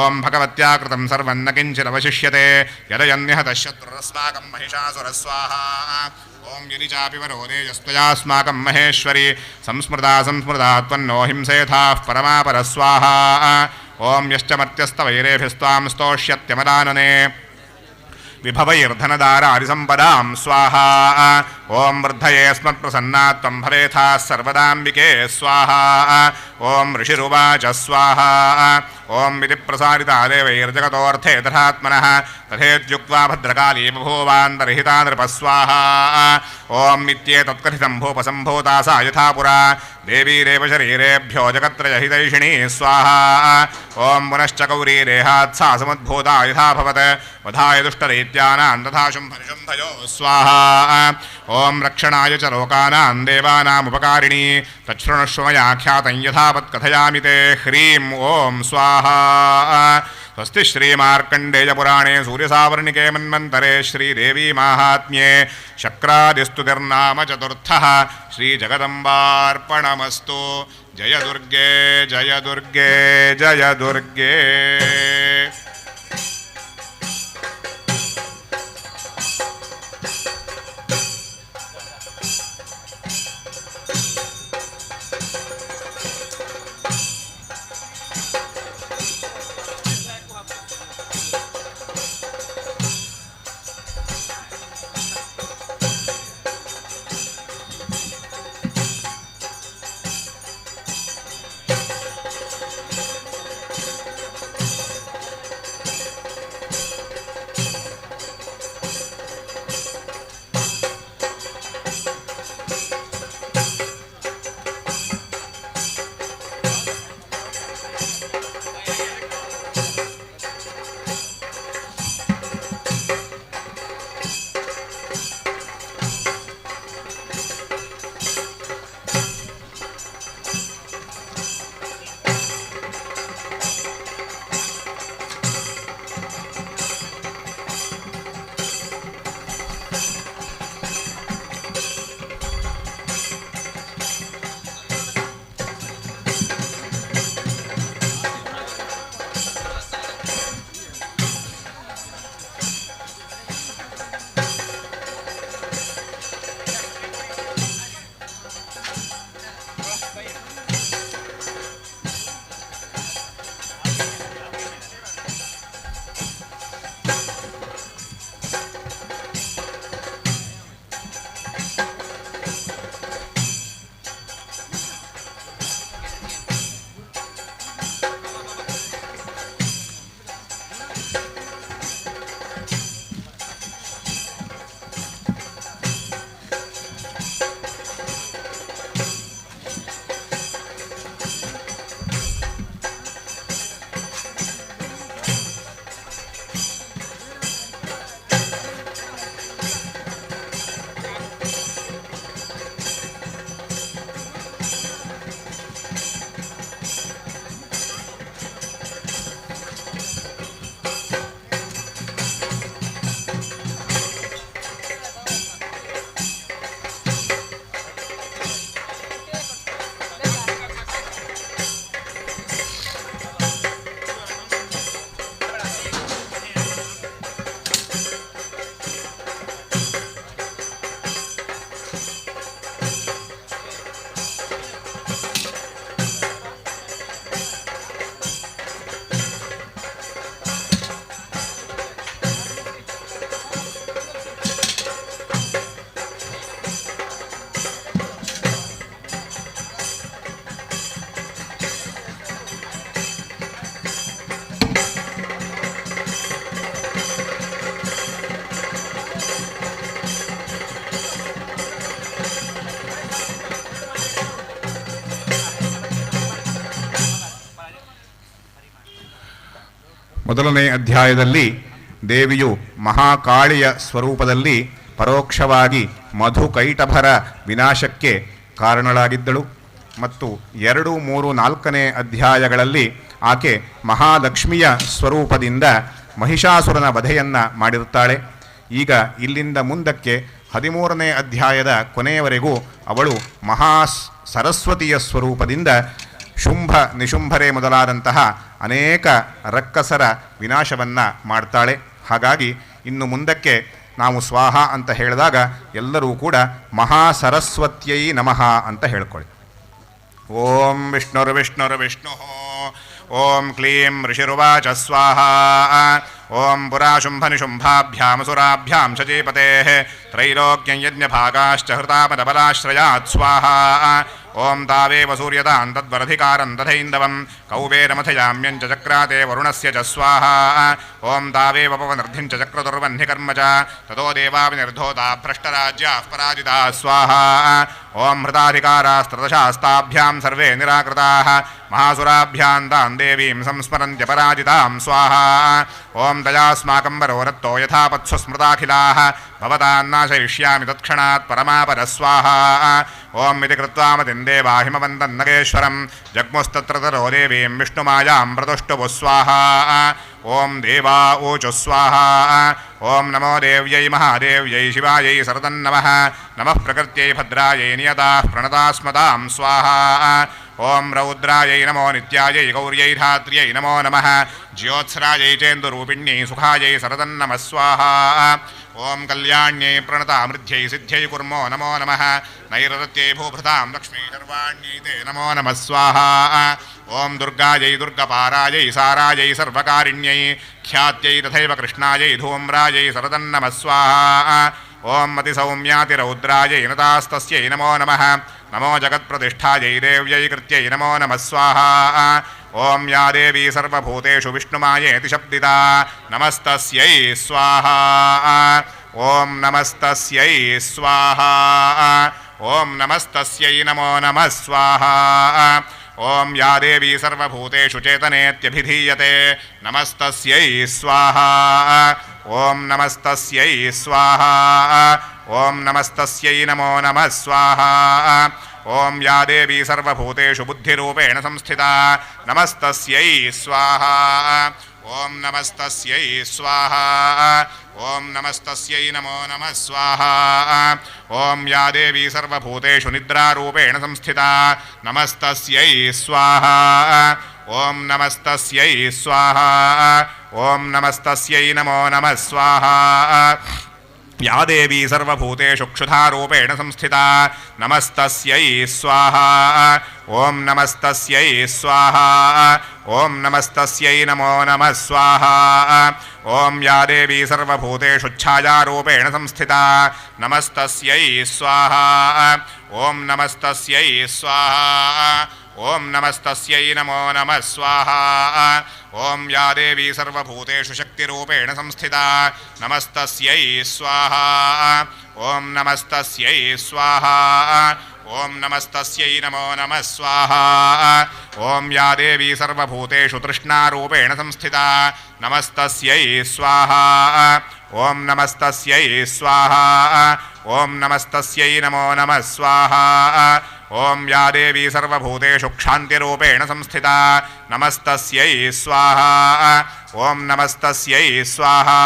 ॐ भगवत्या कृतं सर्वं न किञ्चिदवशिष्यते यदयन्यहतः शत्रुरस्माकं महिषासुरस्वाहा ॐ यदि चापि वरोदेजस्त्वयास्माकं महेश्वरि संस्मृता संस्मृता त्वन्नो हिंसेथाः परमापरस्वाहा ॐ यश्च मर्त्यस्तवैरेभिस्त्वां स्तोष्यत्यमदानने विभवैर्धनदारादिसम्पदां स्वाहा ॐ वृद्धयेऽस्मत्प्रसन्ना त्वं भवेथाः सर्वदाम्बिके स्वाहा ॐ ऋषिरुवाच स्वाहा ॐ विधिप्रसारिता देवैर्जगतोऽर्थे तथात्मनः तथेत्युक्त्वा भद्रकाली बभूवान्तर्हिता नृपः स्वाहा ॐ इत्येतत्कथितं भूपसम्भूता सा यथा पुरा देवीरेव शरीरेभ्यो जगत्रयहितैषिणी स्वाहा ॐ पुनश्च गौरीरेहात्सा समुद्भूता यथा भवत् वधाय दुष्टदैत्यानां तथा शुम्भनिशुम्भयो स्वाहा ॐ रक्षणाय च लोकानां देवानामुपकारिणी तच्छृणुष्व मया ख्यातं यथावत् कथयामि ते ह्रीं ॐ स्वाहा स्वस्ति श्रीमार्कण्डेयपुराणे सूर्यसावर्णिके मन्वन्तरे श्रीदेवी माहात्म्ये शक्रादिस्तुतिर्नाम चतुर्थः श्रीजगदम्बार्पणमस्तु जय दुर्गे जय दुर्गे जय दुर्गे। ಮೊದಲನೇ ಅಧ್ಯಾಯದಲ್ಲಿ ದೇವಿಯು ಮಹಾಕಾಳಿಯ ಸ್ವರೂಪದಲ್ಲಿ ಪರೋಕ್ಷವಾಗಿ ಮಧುಕೈಟಭರ ವಿನಾಶಕ್ಕೆ ಕಾರಣಳಾಗಿದ್ದಳು ಮತ್ತು 2, 3, 4ನೇ ಅಧ್ಯಾಯಗಳಲ್ಲಿ ಆಕೆ ಮಹಾಲಕ್ಷ್ಮಿಯ ಸ್ವರೂಪದಿಂದ ಮಹಿಷಾಸುರನ ವಧೆಯನ್ನು ಮಾಡಿರುತ್ತಾಳೆ. ಈಗ ಇಲ್ಲಿಂದ ಮುಂದಕ್ಕೆ 13ನೇ ಅಧ್ಯಾಯದ ಕೊನೆಯವರೆಗೂ ಅವಳು ಸರಸ್ವತಿಯ ಸ್ವರೂಪದಿಂದ ಶುಂಭ ನಿಶುಂಭರೇ ಮೊದಲಾದಂತಹ ಅನೇಕ ರಕ್ಕಸರ ವಿನಾಶವನ್ನು ಮಾಡ್ತಾಳೆ. ಹಾಗಾಗಿ ಇನ್ನು ಮುಂದಕ್ಕೆ ನಾವು ಸ್ವಾಹ ಅಂತ ಹೇಳಿದಾಗ ಎಲ್ಲರೂ ಕೂಡ ಮಹಾಸರಸ್ವತ್ಯೈ ನಮಃ ಅಂತ ಹೇಳ್ಕೊಳ್ಳಿ. ಓಂ ವಿಷ್ಣುರ್ವಿಷ್ಣುರ್ವಿಷ್ಣು ಓಂ ಕ್ಲೀಂ ಋಷಿರುವಾಚ ಸ್ವಾಹ ಓಂ ಪುರಾ ಶುಂಭನಿಶುಂಭಾಭ್ಯಾಮಸುರಾಭ್ಯಾಂ ಶಚೀಪತೆ ತ್ರೈಲೋಕ್ಯಂ ಯಜ್ಞಭಾಗಾಶ್ಚ ಹೃತಾಪದಬಲಾಶ್ರಯಾತ್ ಸ್ವಾಹ ॐ तावेव सूर्यतां तद्वरधिकारं तथैन्दवं कौबेरमथयाम्यं च चक्राते वरुणस्य च स्वाहा ॐ तावेव पवनर्धिं च चक्रतुर्वह्निकर्म च ततो देवाविनिर्धोता भ्रष्टराज्याः पराजिताः स्वाहा ॐ हृताधिकारास्त्रदशास्ताभ्यां सर्वे निराकृताः महासुराभ्यां तां देवीं संस्मरन्त्यपराजितां स्वाहा ॐ तयास्माकं वरोरत्तो यथा पत्सु स्मृताखिलाः भवतान्नाशयिष्यामि तत्क्षणात् परमापरस्वाहा ॐ इति कृत्वा मतिं देवा हिमवन्तं नगेश्वरं जग्मुस्तत्र तरो देवीं विष्णुमायां प्रतुष्टुभुः स्वाहा ॐ देवा ऊचुः स्वाहा ॐ नमो देव्यै महादेव्यै शिवायै सरदन्नमः नमः प्रकृत्यै भद्रायै नियताः प्रणतास्मतां स्वाहा ॐ रौद्रायै नमो नित्यायै गौर्यै धात्र्यै नमो नमः ज्योत्स्रायै चेन्दुरूपिण्यै सुखायै सरदन्नमः स्वाहा ॐ कल्याण्यै प्रणतामृद्ध्यै सिद्ध्यै कुर्मो नमो नमः नैरृत्यै भूभृतां लक्ष्मी सर्वाण्यै ते नमो नमः स्वाहा ॐ दुर्गायै दुर्गपारायै सारायै सर्वकारिण्यै ख्यात्यै तथैव कृष्णायै धूम्रायै सरदन्नमः स्वाहा ॐ मतिसौम्यातिरौद्रायै नतास्तस्यै नमो नमः नमो जगत्प्रतिष्ठायै देव्यै कृत्यै नमो नमः स्वाहा ॐ या देवी सर्वभूतेषु विष्णुमायेति शब्दिता नमस्तस्यै स्वाहा ॐ नमस्तस्यै स्वाहा ॐ नमस्तस्यै नमो नमः स्वाहा ॐ या देवी सर्वभूतेषु चेतनेत्यभिधीयते नमस्तस्यै स्वाहा ॐ नमस्तस्यै स्वाहा ॐ नमस्तस्यै नमो नमः स्वाहा ॐ या देवी सर्वभूतेषु बुद्धिरूपेण संस्थिता नमस्तस्यै स्वाहा ॐ नमस्तस्यै स्वाहा ॐ नमस्तस्यै नमो नमः स्वाहा ॐ या देवी सर्वभूतेषु निद्रारूपेण संस्थिता नमस्तस्यै स्वाहा ॐ नमस्तस्यै स्वाहा ॐ नमस्तस्यै नमो नमः स्वाहा या देवी सर्वभूतेषु क्षुधारूपेण संस्थिता नमस्तस्यै स्वाहा ॐ नमस्तस्यै स्वाहा ॐ नमस्तस्यै नमो नमः स्वाहा ॐ या देवी सर्वभूतेषु छायारूपेण संस्थिता नमस्तस्यै स्वाहा ॐ नमस्तस्यै स्वाहा ॐ नमस्तस्यै नमो नमः स्वाहा ॐ या देवी सर्वभूतेषु शक्तिरूपेण संस्थिता नमस्तस्यै स्वाहा ॐ नमस्तस्यै स्वाहा ॐ नमस्तस्यै नमो नमः स्वाहा ॐ या देवी सर्वभूतेषु तृष्णारूपेण संस्थिता नमस्तस्यै स्वाहा ॐ नमस्तस्यै स्वाहा ॐ नमस्तस्यै नमो नमः स्वाहा ॐ या देवी सर्वभूतेषु क्षान्तिरूपेण संस्थिता नमस्तस्यै स्वाहा ॐ नमस्तस्यै स्वाहा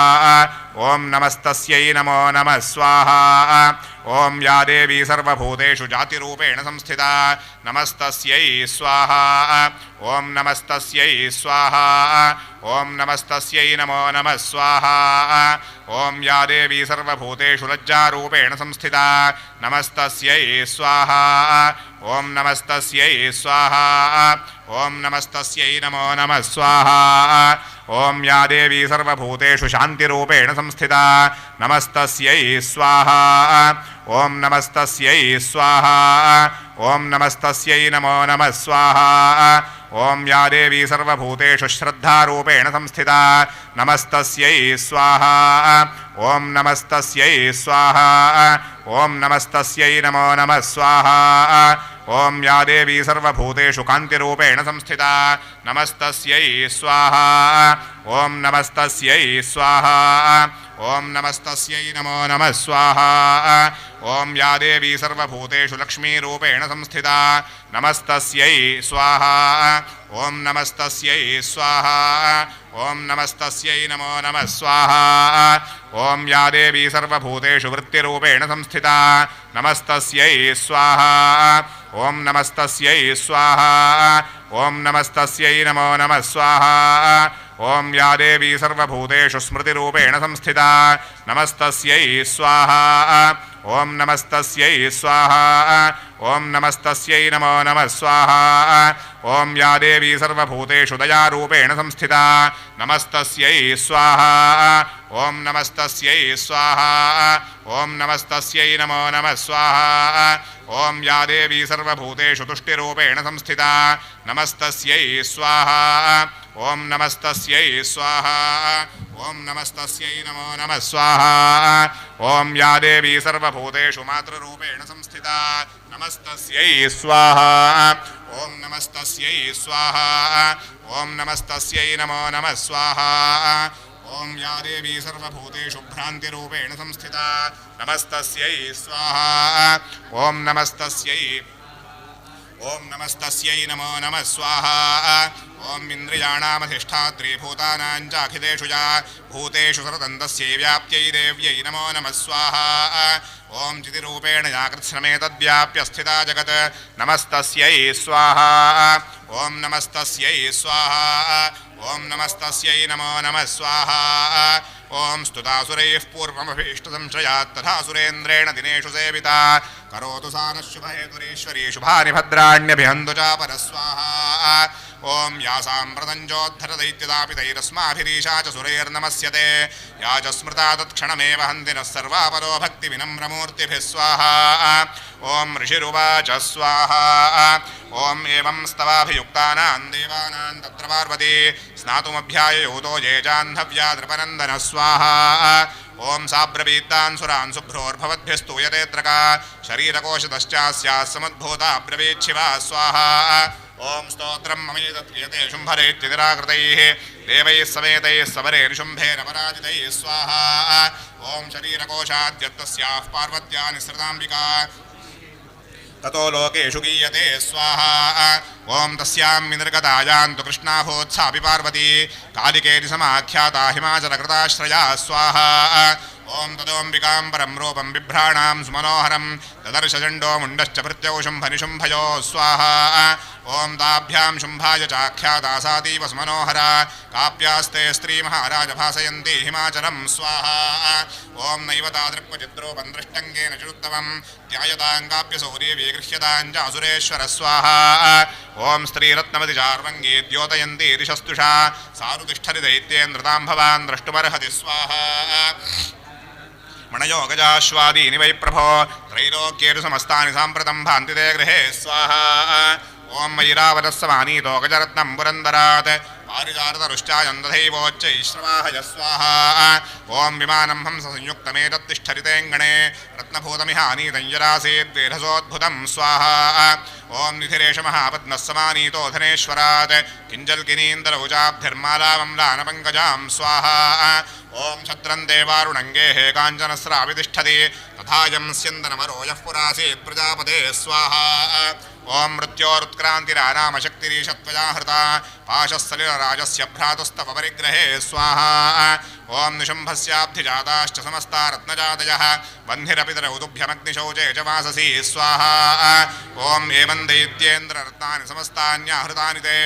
ॐ नमस्तस्यै नमो नमः स्वाहा ॐ या देवी सर्वभूतेषु जातिरूपेण संस्थिता नमस्तस्यै स्वाहा ॐ नमस्तस्यै स्वाहा ॐ नमस्तस्यै नमो नमः स्वाहा ॐ या देवी सर्वभूतेषु लज्जारूपेण संस्थिता नमस्तस्यै स्वाहा ॐ नमस्तस्यै स्वाहा ॐ नमस्तस्यै नमो नमः स्वाहा ॐ या देवी सर्वभूतेषु शान्तिरूपेण संस्थिता नमस्तस्यै स्वाहा ॐ नमस्तस्यै स्वाहा ॐ नमस्तस्यै नमो नमः स्वाहा ॐ या देवी सर्वभूतेषु श्रद्धारूपेण संस्थिता नमस्तस्यै स्वाहा ॐ नमस्तस्यै स्वाहा ॐ नमस्तस्यै नमो नमः स्वाहा ॐ या देवी सर्वभूतेषु कान्तिरूपेण संस्थिता नमस्तस्यै स्वाहा ॐ नमस्तस्यै स्वाहा ॐ नमस्तस्यै नमो नमः स्वाहा ॐ या देवी सर्वभूतेषु लक्ष्मीरूपेण संस्थिता नमस्तस्यै स्वाहा ॐ नमस्तस्यै स्वाहा ॐ नमस्तस्यै नमो नमः स्वाहा ॐ या देवी सर्वभूतेषु वृत्तिरूपेण संस्थिता नमस्तस्यै स्वाहा ॐ नमस्तस्यै स्वाहा ॐ नमस्तस्यै नमो नमः स्वाहा ॐ या देवी सर्वभूतेषु स्मृतिरूपेण संस्थिता नमस्तस्यै स्वाहा ॐ नमस्तस्यै स्वाहा ॐ नमस्तस्यै नमो नमः स्वाहा ॐ या देवी सर्वभूतेषु दयारूपेण संस्थिता नमस्तस्यै स्वाहा ॐ नमस्तस्यै स्वाहा ॐ नमस्तस्यै नमो नमः स्वाहा ॐ या देवी सर्वभूतेषु तुष्टिरूपेण संस्थिता नमस्तस्यै स्वाहा ॐ नमस्तस्यै स्वाहा ॐ नमस्तस्यै नमो नमः स्वाहा ॐ या देवी सर्वभूतेषु मातृरूपेण संस्थिता नमस्तस्यै स्वाहा ॐ नमस्तस्यै स्वाहा ॐ नमस्तस्यै नमो नमः स्वाहा ॐ या देवी सर्वभूतेषु भ्रान्तिरूपेण संस्थिता नमस्तस्यै स्वाहा ॐ नमस्तस्यै नमो नमः स्वाहा ॐ इन्द्रियाणामधिष्ठात्री भूतानां चाखिलेषु या भूतेषु सरदन्तस्यै व्याप्त्यै देव्यै नमो नमः स्वाहा ॐ चितिरूपेण या कृत्स्नमेतद्व्याप्य स्थिता जगत् नमस्तस्यै स्वाहा ॐ नमस्तस्यै स्वाहा ॐ नमस्तस्यै नमो नमः स्वाहा ॐ स्तुतासुरैः पूर्वमभीष्टसंशयात् तथा सुरेन्द्रेण दिनेषु सेविता करोतु सा नः शुभहेतुरीश्वरी शुभानि भद्राण्यभिहन्तु चापरस्वाहा ॐ या साम्प्रतञ्चोद्धरदैत्यदापितैरस्माभिरीशा च सुरैर्नमस्यते या च स्मृता तत्क्षणमेव हन्ति नः सर्वापरो भक्तिविनम्रमूर्तिभिः स्वाहा ॐ ऋषिरुवाच स्वाहा ॐ एवं स्तवाभियुक्तानां देवानां तत्र पार्वती स्नातुमभ्याययोतो ये जाह्नव्या नृपनन्दनः स्वाहा ॐ साब्रवीत्तान् सुरान् शुभ्रोर्भवद्भ्यस्तूयतेऽत्रका शरीरकोशतश्चास्याः समुद्भूता ब्रवीच्छिवा स्वाहा ॐ स्तोत्रं ममेतत्क्रियते शुम्भरेत्य निराकृतैः देवैः समेतैः सवरेर्शुम्भेन पराजितैः स्वाहा ॐ शरीरकोशाद्यत्तस्याः पार्वत्या निःसृताम्बिका ततो लोकेषु गीयते स्वाहा ॐ तस्यां विनिर्गतायान्तु कृष्णाभूत्सापि पार्वती कालिकेति समाख्याता हिमाचलकृताश्रया स्वाहा ॐ तदोऽम्बिकां परं रूपं बिभ्राणां सुमनोहरं ददर्शचण्डो मुण्डश्च भृत्यौ शुम्भनिशुम्भयो स्वाहा ॐ ताभ्यां शुम्भाय चाख्याता सातीव सुमनोहरा काप्यास्ते स्त्रीमहाराज भासयन्ती हिमाचलं स्वाहा ॐ नैव तादृक्वचिद्रूपं दृष्टङ्गेन चुरुत्तमं ध्यायतां काप्यसौर्ये विगृह्यतां चासुरेश्वर स्वाहा ॐ स्त्रीरत्नमतिचार्वङ्गी द्योतयन्ती दिशस्तुषा सारुतिष्ठति दैत्येन्द्रतां भवान् द्रष्टुमर्हति स्वाहा मणयोगजाश्वादीनि वै प्रभो त्रैलोक्येषु समस्तानि साम्प्रतं भान्ति ते गृहे स्वाहा ॐ मयिरावतस्समानीतो गजरत्नं पुरन्दरात् पारिजातरुश्चायन्दधैवोच्चैश्रवाहय स्वाहा ॐ विमानं हंससंयुक्तमेतत्तिष्ठति तेऽङ्गणे रत्नभूतमिहानीतं यरासेद्वेधसोद्भुतं स्वाहा ॐ निधिरेश महापद्मः समानीतो धनेश्वरात् किञ्जल्किनीन्दरौजाब्धिर्मालामम्लानपङ्कजां स्वाहा ॐ छत्रं देवारुणङ्गेः काञ्चनस्रावितिष्ठति तथायं स्यन्दनमरो यः पुरासीत् प्रजापते स्वाहा ॐ मृत्योरुत्क्रान्तिरानामशक्तिरीशत्वया हृता पाशस्सलिलराजस्य भ्रातुस्तव परिग्रहे स्वाहा ॐ निशुम्भस्याब्धिजाताश्च समस्ता रत्नजातयः वह्निरपितरौ तुभ्यमग्निशौचे च वाससी स्वाहा ॐ एवं दैत्येन्द्ररत्नानि समस्तान्याहृतानि ते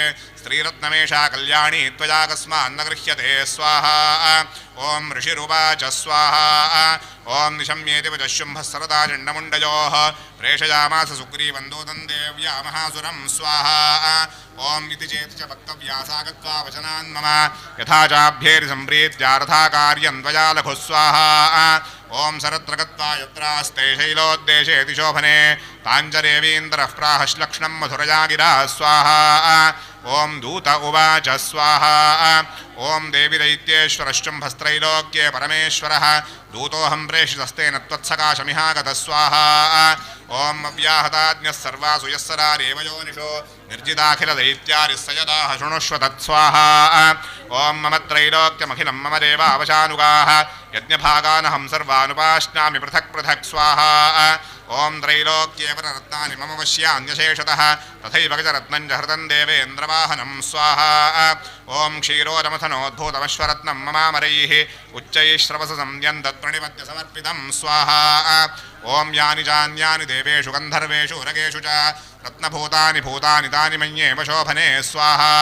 स्त्रीरत्नमेषा कल्याणी त्वया कस्मान्न गृह्यते स्वाहा ॐ ऋषिरुवाच स्वाहा ॐ निशम्येति वचः शुम्भः सरदा चण्डमुण्डयोः प्रेषयामास सुग्रीवं दूतं देव्या महासुरं स्वाहा ॐ इति चेत् च वक्तव्या सा गत्वा वचनान् मम यथा चाभ्येरि सम्प्रीत्या रथा कार्यं त्वया लघु स्वाहा ॐ सरत्र गत्वा यत्रास्ते शैलोद्देशेति शोभने ताञ्जरेवीन्द्रः प्राहश्लक्ष्णं मधुरया गिरा स्वाहा ॐ दूत उवाच स्वाहा ॐ देवि दैत्येश्वरश्चुम्भस्त्रैलोक्ये परमेश्वरः दूतोऽहं प्रेषितस्तेन त्वत्सकाशमिहागतः स्वाहा ॐ अव्याहताज्ञः सर्वासु यस्सरारेव योनिषो निर्जिताखिलदैत्यारिः स यदाह शृणुष्व तत्स्वाहा ॐ मम त्रैलोक्यमखिलं मम देवावशानुगाः यज्ञभागानहं सर्वानुपाश्नामि पृथक् पृथक् स्वाहा ॐ त्रैलोक्ये रत्नानि मम वश्यान्यशेषतः तथैव गजरत्नं च हृतं देवेन्द्रवाहनं स्वाहा ॐ क्षीरोदमथनोद्भूतमश्वरत्नं ममामरैः उच्चैः श्रवसंयं तत्प्रणिपत्य समर्पितं स्वाहा ॐ यानि चान्यानि देवेषु गन्धर्वेषु उरगेषु च रत्नभूतानि भूतानि तानि मन्येव शोभने स्वाहा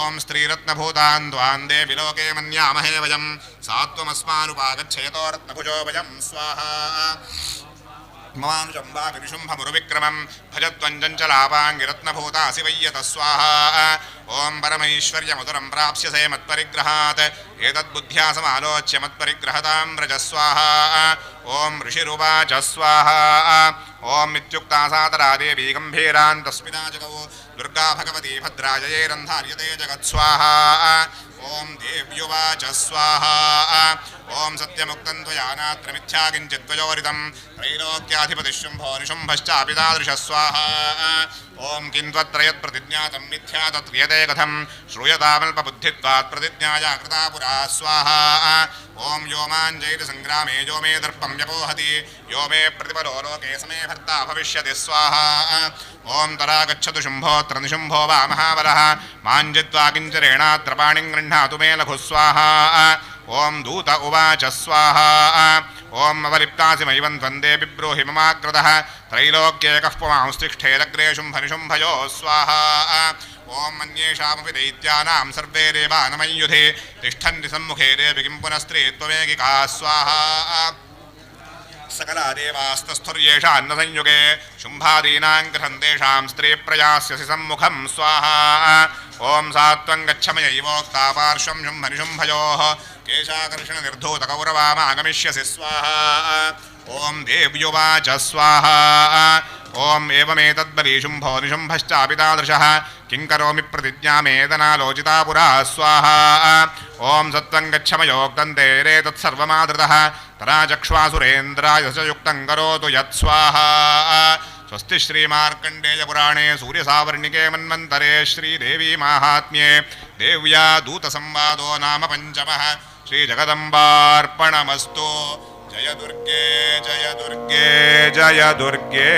ॐ स्त्रीरत्नभूतान् द्वान् देवि लोके मन्यामहे वयं सात्वमस्मानुपागच्छयतो रत्नभुजो वयं स्वाहा ममानुजम्बाभिनिशुम्भमुरुविक्रमं भजत्वञ्चलापाङ्गिरत्नभूतासि वैयतः स्वाहा ॐ परमैश्वर्यमधुरं प्राप्स्यसे मत्परिग्रहात् एतद्बुद्ध्या समालोच्य मत्परिग्रहतां व्रज स्वाहा ॐ ऋषिरुवाच स्वाहा ॐ इत्युक्ता सादरा देवी गम्भीरान् तस्मिना जगौ दुर्गा भगवती भद्राजयैरन्धार्यते जगत्स्वाहा ॐ देव्युवाच स्वाहा ॐ सत्यमुक्तं त्वया नात्र मिथ्या किञ्चित् त्वयोरिदं त्रैलोक्याधिपतिः शुम्भो निशुम्भश्चापि तादृशः स्वाहा ॐ किं त्वत्र यत्प्रतिज्ञातं मिथ्या तत्क्रियते कथं श्रूयतामल्पबुद्धित्वात् प्रतिज्ञाया कृता पुरा स्वाहा ॐ यो माञ्जैरसङ्ग्रामे यो मे दर्पं व्यपोहति यो मे प्रतिपलो लोके समे भर्ता भविष्यति स्वाहा ॐ तरा गच्छतु शुम्भोऽत्र निशुम्भो वा महाबलः माञ्जित्वा किञ्चरेणात्र पाणिं गृह्णातु मे लघु स्वाहा ॐ दूत उवाच स्वाहा ॐ अवलिप्तासि मयिवं त्वन्दे बिब्रूहि ममाग्रतः त्रैलोक्ये कः पुमांस्तिष्ठेदग्रे शुम्भनिशुम्भयोः स्वाहा ॐ अन्येषामपि दैत्यानां सर्वे देवा न मय्युधे तिष्ठन्ति सम्मुखे देवि किं पुनस्त्री त्वमेकिका स्वाहा सकला देवास्तस्थुर्येषान्न संयुगे शुम्भादीनां गृहन्तेषां स्त्रीप्रयास्यसि सम्मुखं स्वाहा ॐ सात्वं गच्छमयैवोक्ता पार्श्वं शुम्भनिशुम्भयोः केशाकर्षणनिर्धूतकौरवामागमिष्यसि स्वाहा ॐ देव्युवाच स्वाहा ॐ एवमेतद्बली शुम्भो निशुम्भश्चापि तादृशः किं करोमि प्रतिज्ञामेदनालोचिता पुरा स्वाहा ॐ सत्त्वं गच्छमयोक्तं ते रे तत्सर्वमादृतः तरा चक्ष्वासुरेन्द्राय च युक्तं करोतु यत्स्वाहा स्वस्ति श्रीमार्कण्डेयपुराणे सूर्यसावर्णिके मन्वन्तरे श्रीदेवी माहात्म्ये देव्या दूतसंवादो नाम पञ्चमः श्रीजगदम्बार्पणमस्तु जय दुर्गे जय दुर्गे जय दुर्गे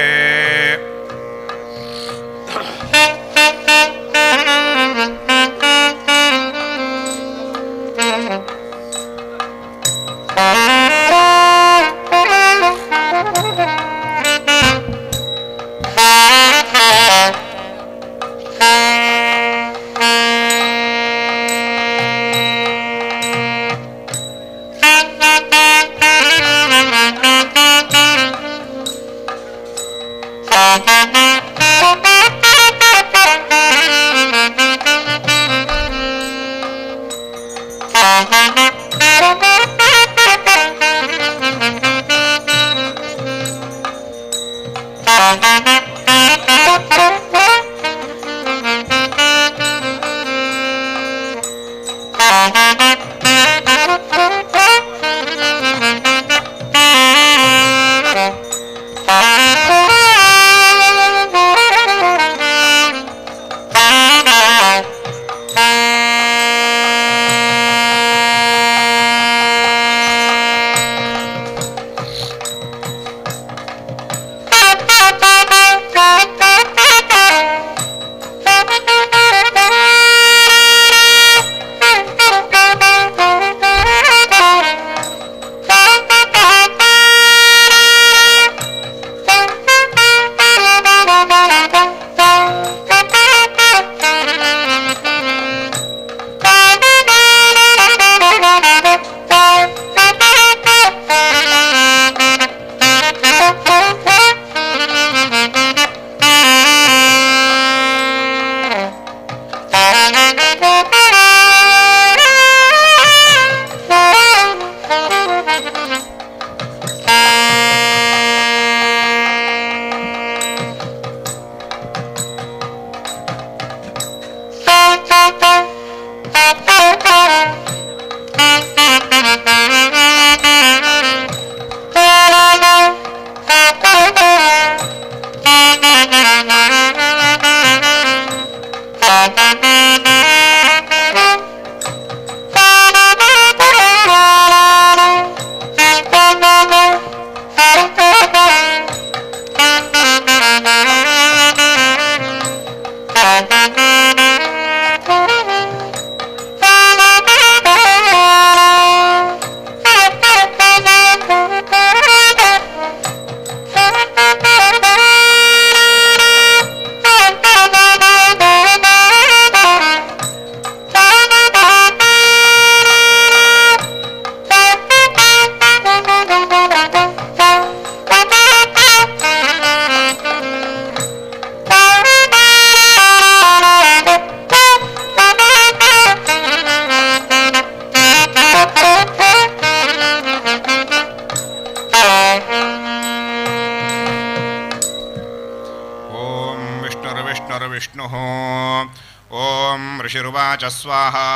ऋषिरुवाच स्वाहा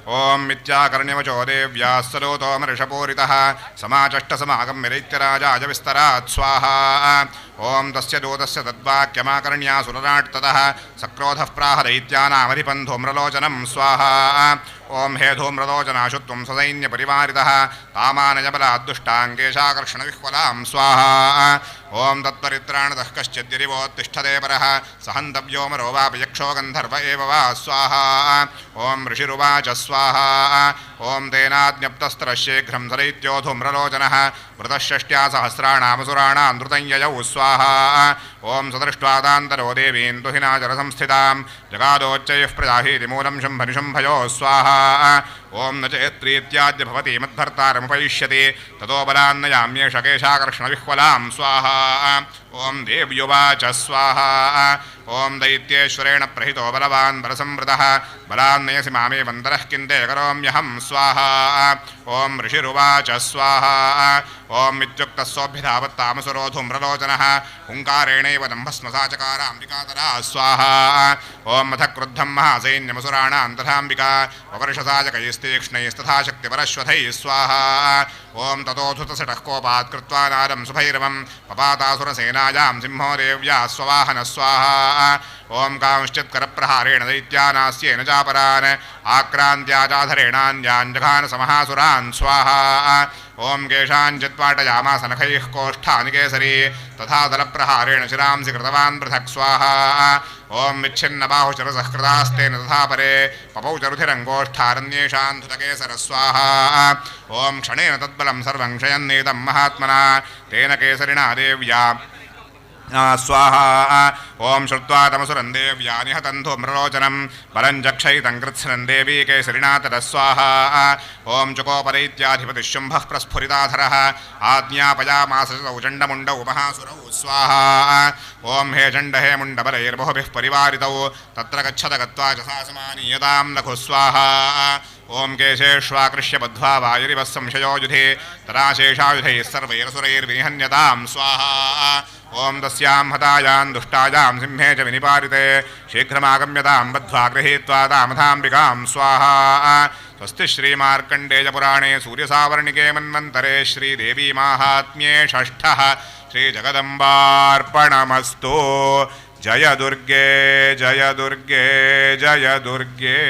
ॐ मिथ्याकर्ण्यवचो देव्याः सरोतोमर्षपूरितः समाचष्टसमागम्य दैत्यराजाय विस्तरात् स्वाहा ॐ तस्य दूतस्य तद्वाक्यमाकर्ण्या सुरराट्ततः सक्रोधः प्राह दैत्यानामधिपं धूम्रलोचनं स्वाहा ॐ हे धूम्रलोचनाशु त्वं ससैन्यपरिवारितः तामानजबलाद्दुष्टाङ्गेशाकर्षणविह्वलां स्वाहा ॐ तत्परित्राणतः कश्चिद्यदिवोत्तिष्ठते परः सहन्तव्यो मरो वापि यक्षो गन्धर्व एव वा स्वाहा ॐ ऋषिरुवाच स्वाहा ॐ तेनाज्ञप्तस्त्रशीघ्रं सदैत्यो धूम्रलोचनः वृतषष्ट्या सहस्राणामसुराणां धृतं ययौ स्वाहा ॐ सदृष्ट्वा तान्तरो देवीं दुहिनाचरसंस्थितां जगादोच्चैः प्रजाहीति मूलं शुम्भनिशुम्भयो स्वाहा ॐ न चेत्रीत्याद्य भवति मद्भर्तारमुपैष्यति ततो बलान्नयाम्येष केशाकर्षणविह्वलां स्वाहा ॐ देव्युवाच स्वाहा ॐ दैत्येश्वरेण प्रहितो बलवान् बलसंवृतः बलान्नयसि मामे वन्दरः किन्ते करोम्यहं स्वाहा ॐ ऋषिरुवाच स्वाहा ॐ इत्युक्तः सोऽभ्यधावत्तामसुरो धूम्रलोचनः हुङ्कारेणैव दम्भस्मसा चकाराम्बिकातरा स्वाहा ॐ अथ क्रुद्धं महासैन्यमसुराणां तथाम्बिका ववर्षसायकैस्तीक्ष्णैस्तथा शक्तिपरश्वथैः स्वाहा ॐ ततोऽधुतसटः कोपात् कृत्वा नादं सुभैरवं पपातासुरसेनायां सिंहो देव्या स्ववाहनः स्वाहा ॐ कांश्चित्करप्रहारेण दैत्यानास्येन चापरान् आक्रान्त्याजाधरेणान्याञ्जघान समहासुरान् स्वाहा ॐ केषाञ्चित्पाटयामास नखैः कोष्ठानि केसरी तथा दलप्रहारेण शिरांसि कृतवान् पृथक् स्वाहा ॐ विच्छिन्नबाहुचरसः कृतास्तेन तथा परे पपौ चरुधिरङ्गोष्ठारण्येषान् धृतकेसर स्वाहा ॐ क्षणेन तद्बलं सर्वं क्षयन्नेदं महात्मना तेन केसरिणा देव्या स्वाहा ॐ श्रुत्वा तमसुरं देव्या निहतं धूम्रलोचनं बलं जक्षयितं कृत्स्नं देवी केसरिणा ततः स्वाहा ॐ चुकोपदैत्याधिपतिः शुम्भः प्रस्फुरिताधरः आज्ञापयामास चण्डमुण्डौ महासुरौ स्वाहा ॐ हे चण्ड हे मुण्डबलैर्बहुभिः परिवारितौ तत्र गच्छत गत्वा च सा समानीयतां लघु स्वाहा ॐ केशेष्वाकृष्य बद्ध्वा वायुरिवः संशयो युधे तदा शेषायुधैः सर्वैरसुरैर्विनिहन्यतां स्वाहा ॐ तस्यां हतायां दुष्टायां सिंहे च विनिपारिते शीघ्रमागम्यतां बद्ध्वा गृहीत्वा तामथाम्बिकां स्वाहा स्वस्ति श्रीमार्कण्डेयपुराणे सूर्यसावर्णिके मन्वन्तरे श्रीदेवी माहात्म्ये षष्ठः श्रीजगदम्बार्पणमस्तु जय दुर्गे जय दुर्गे जय दुर्गे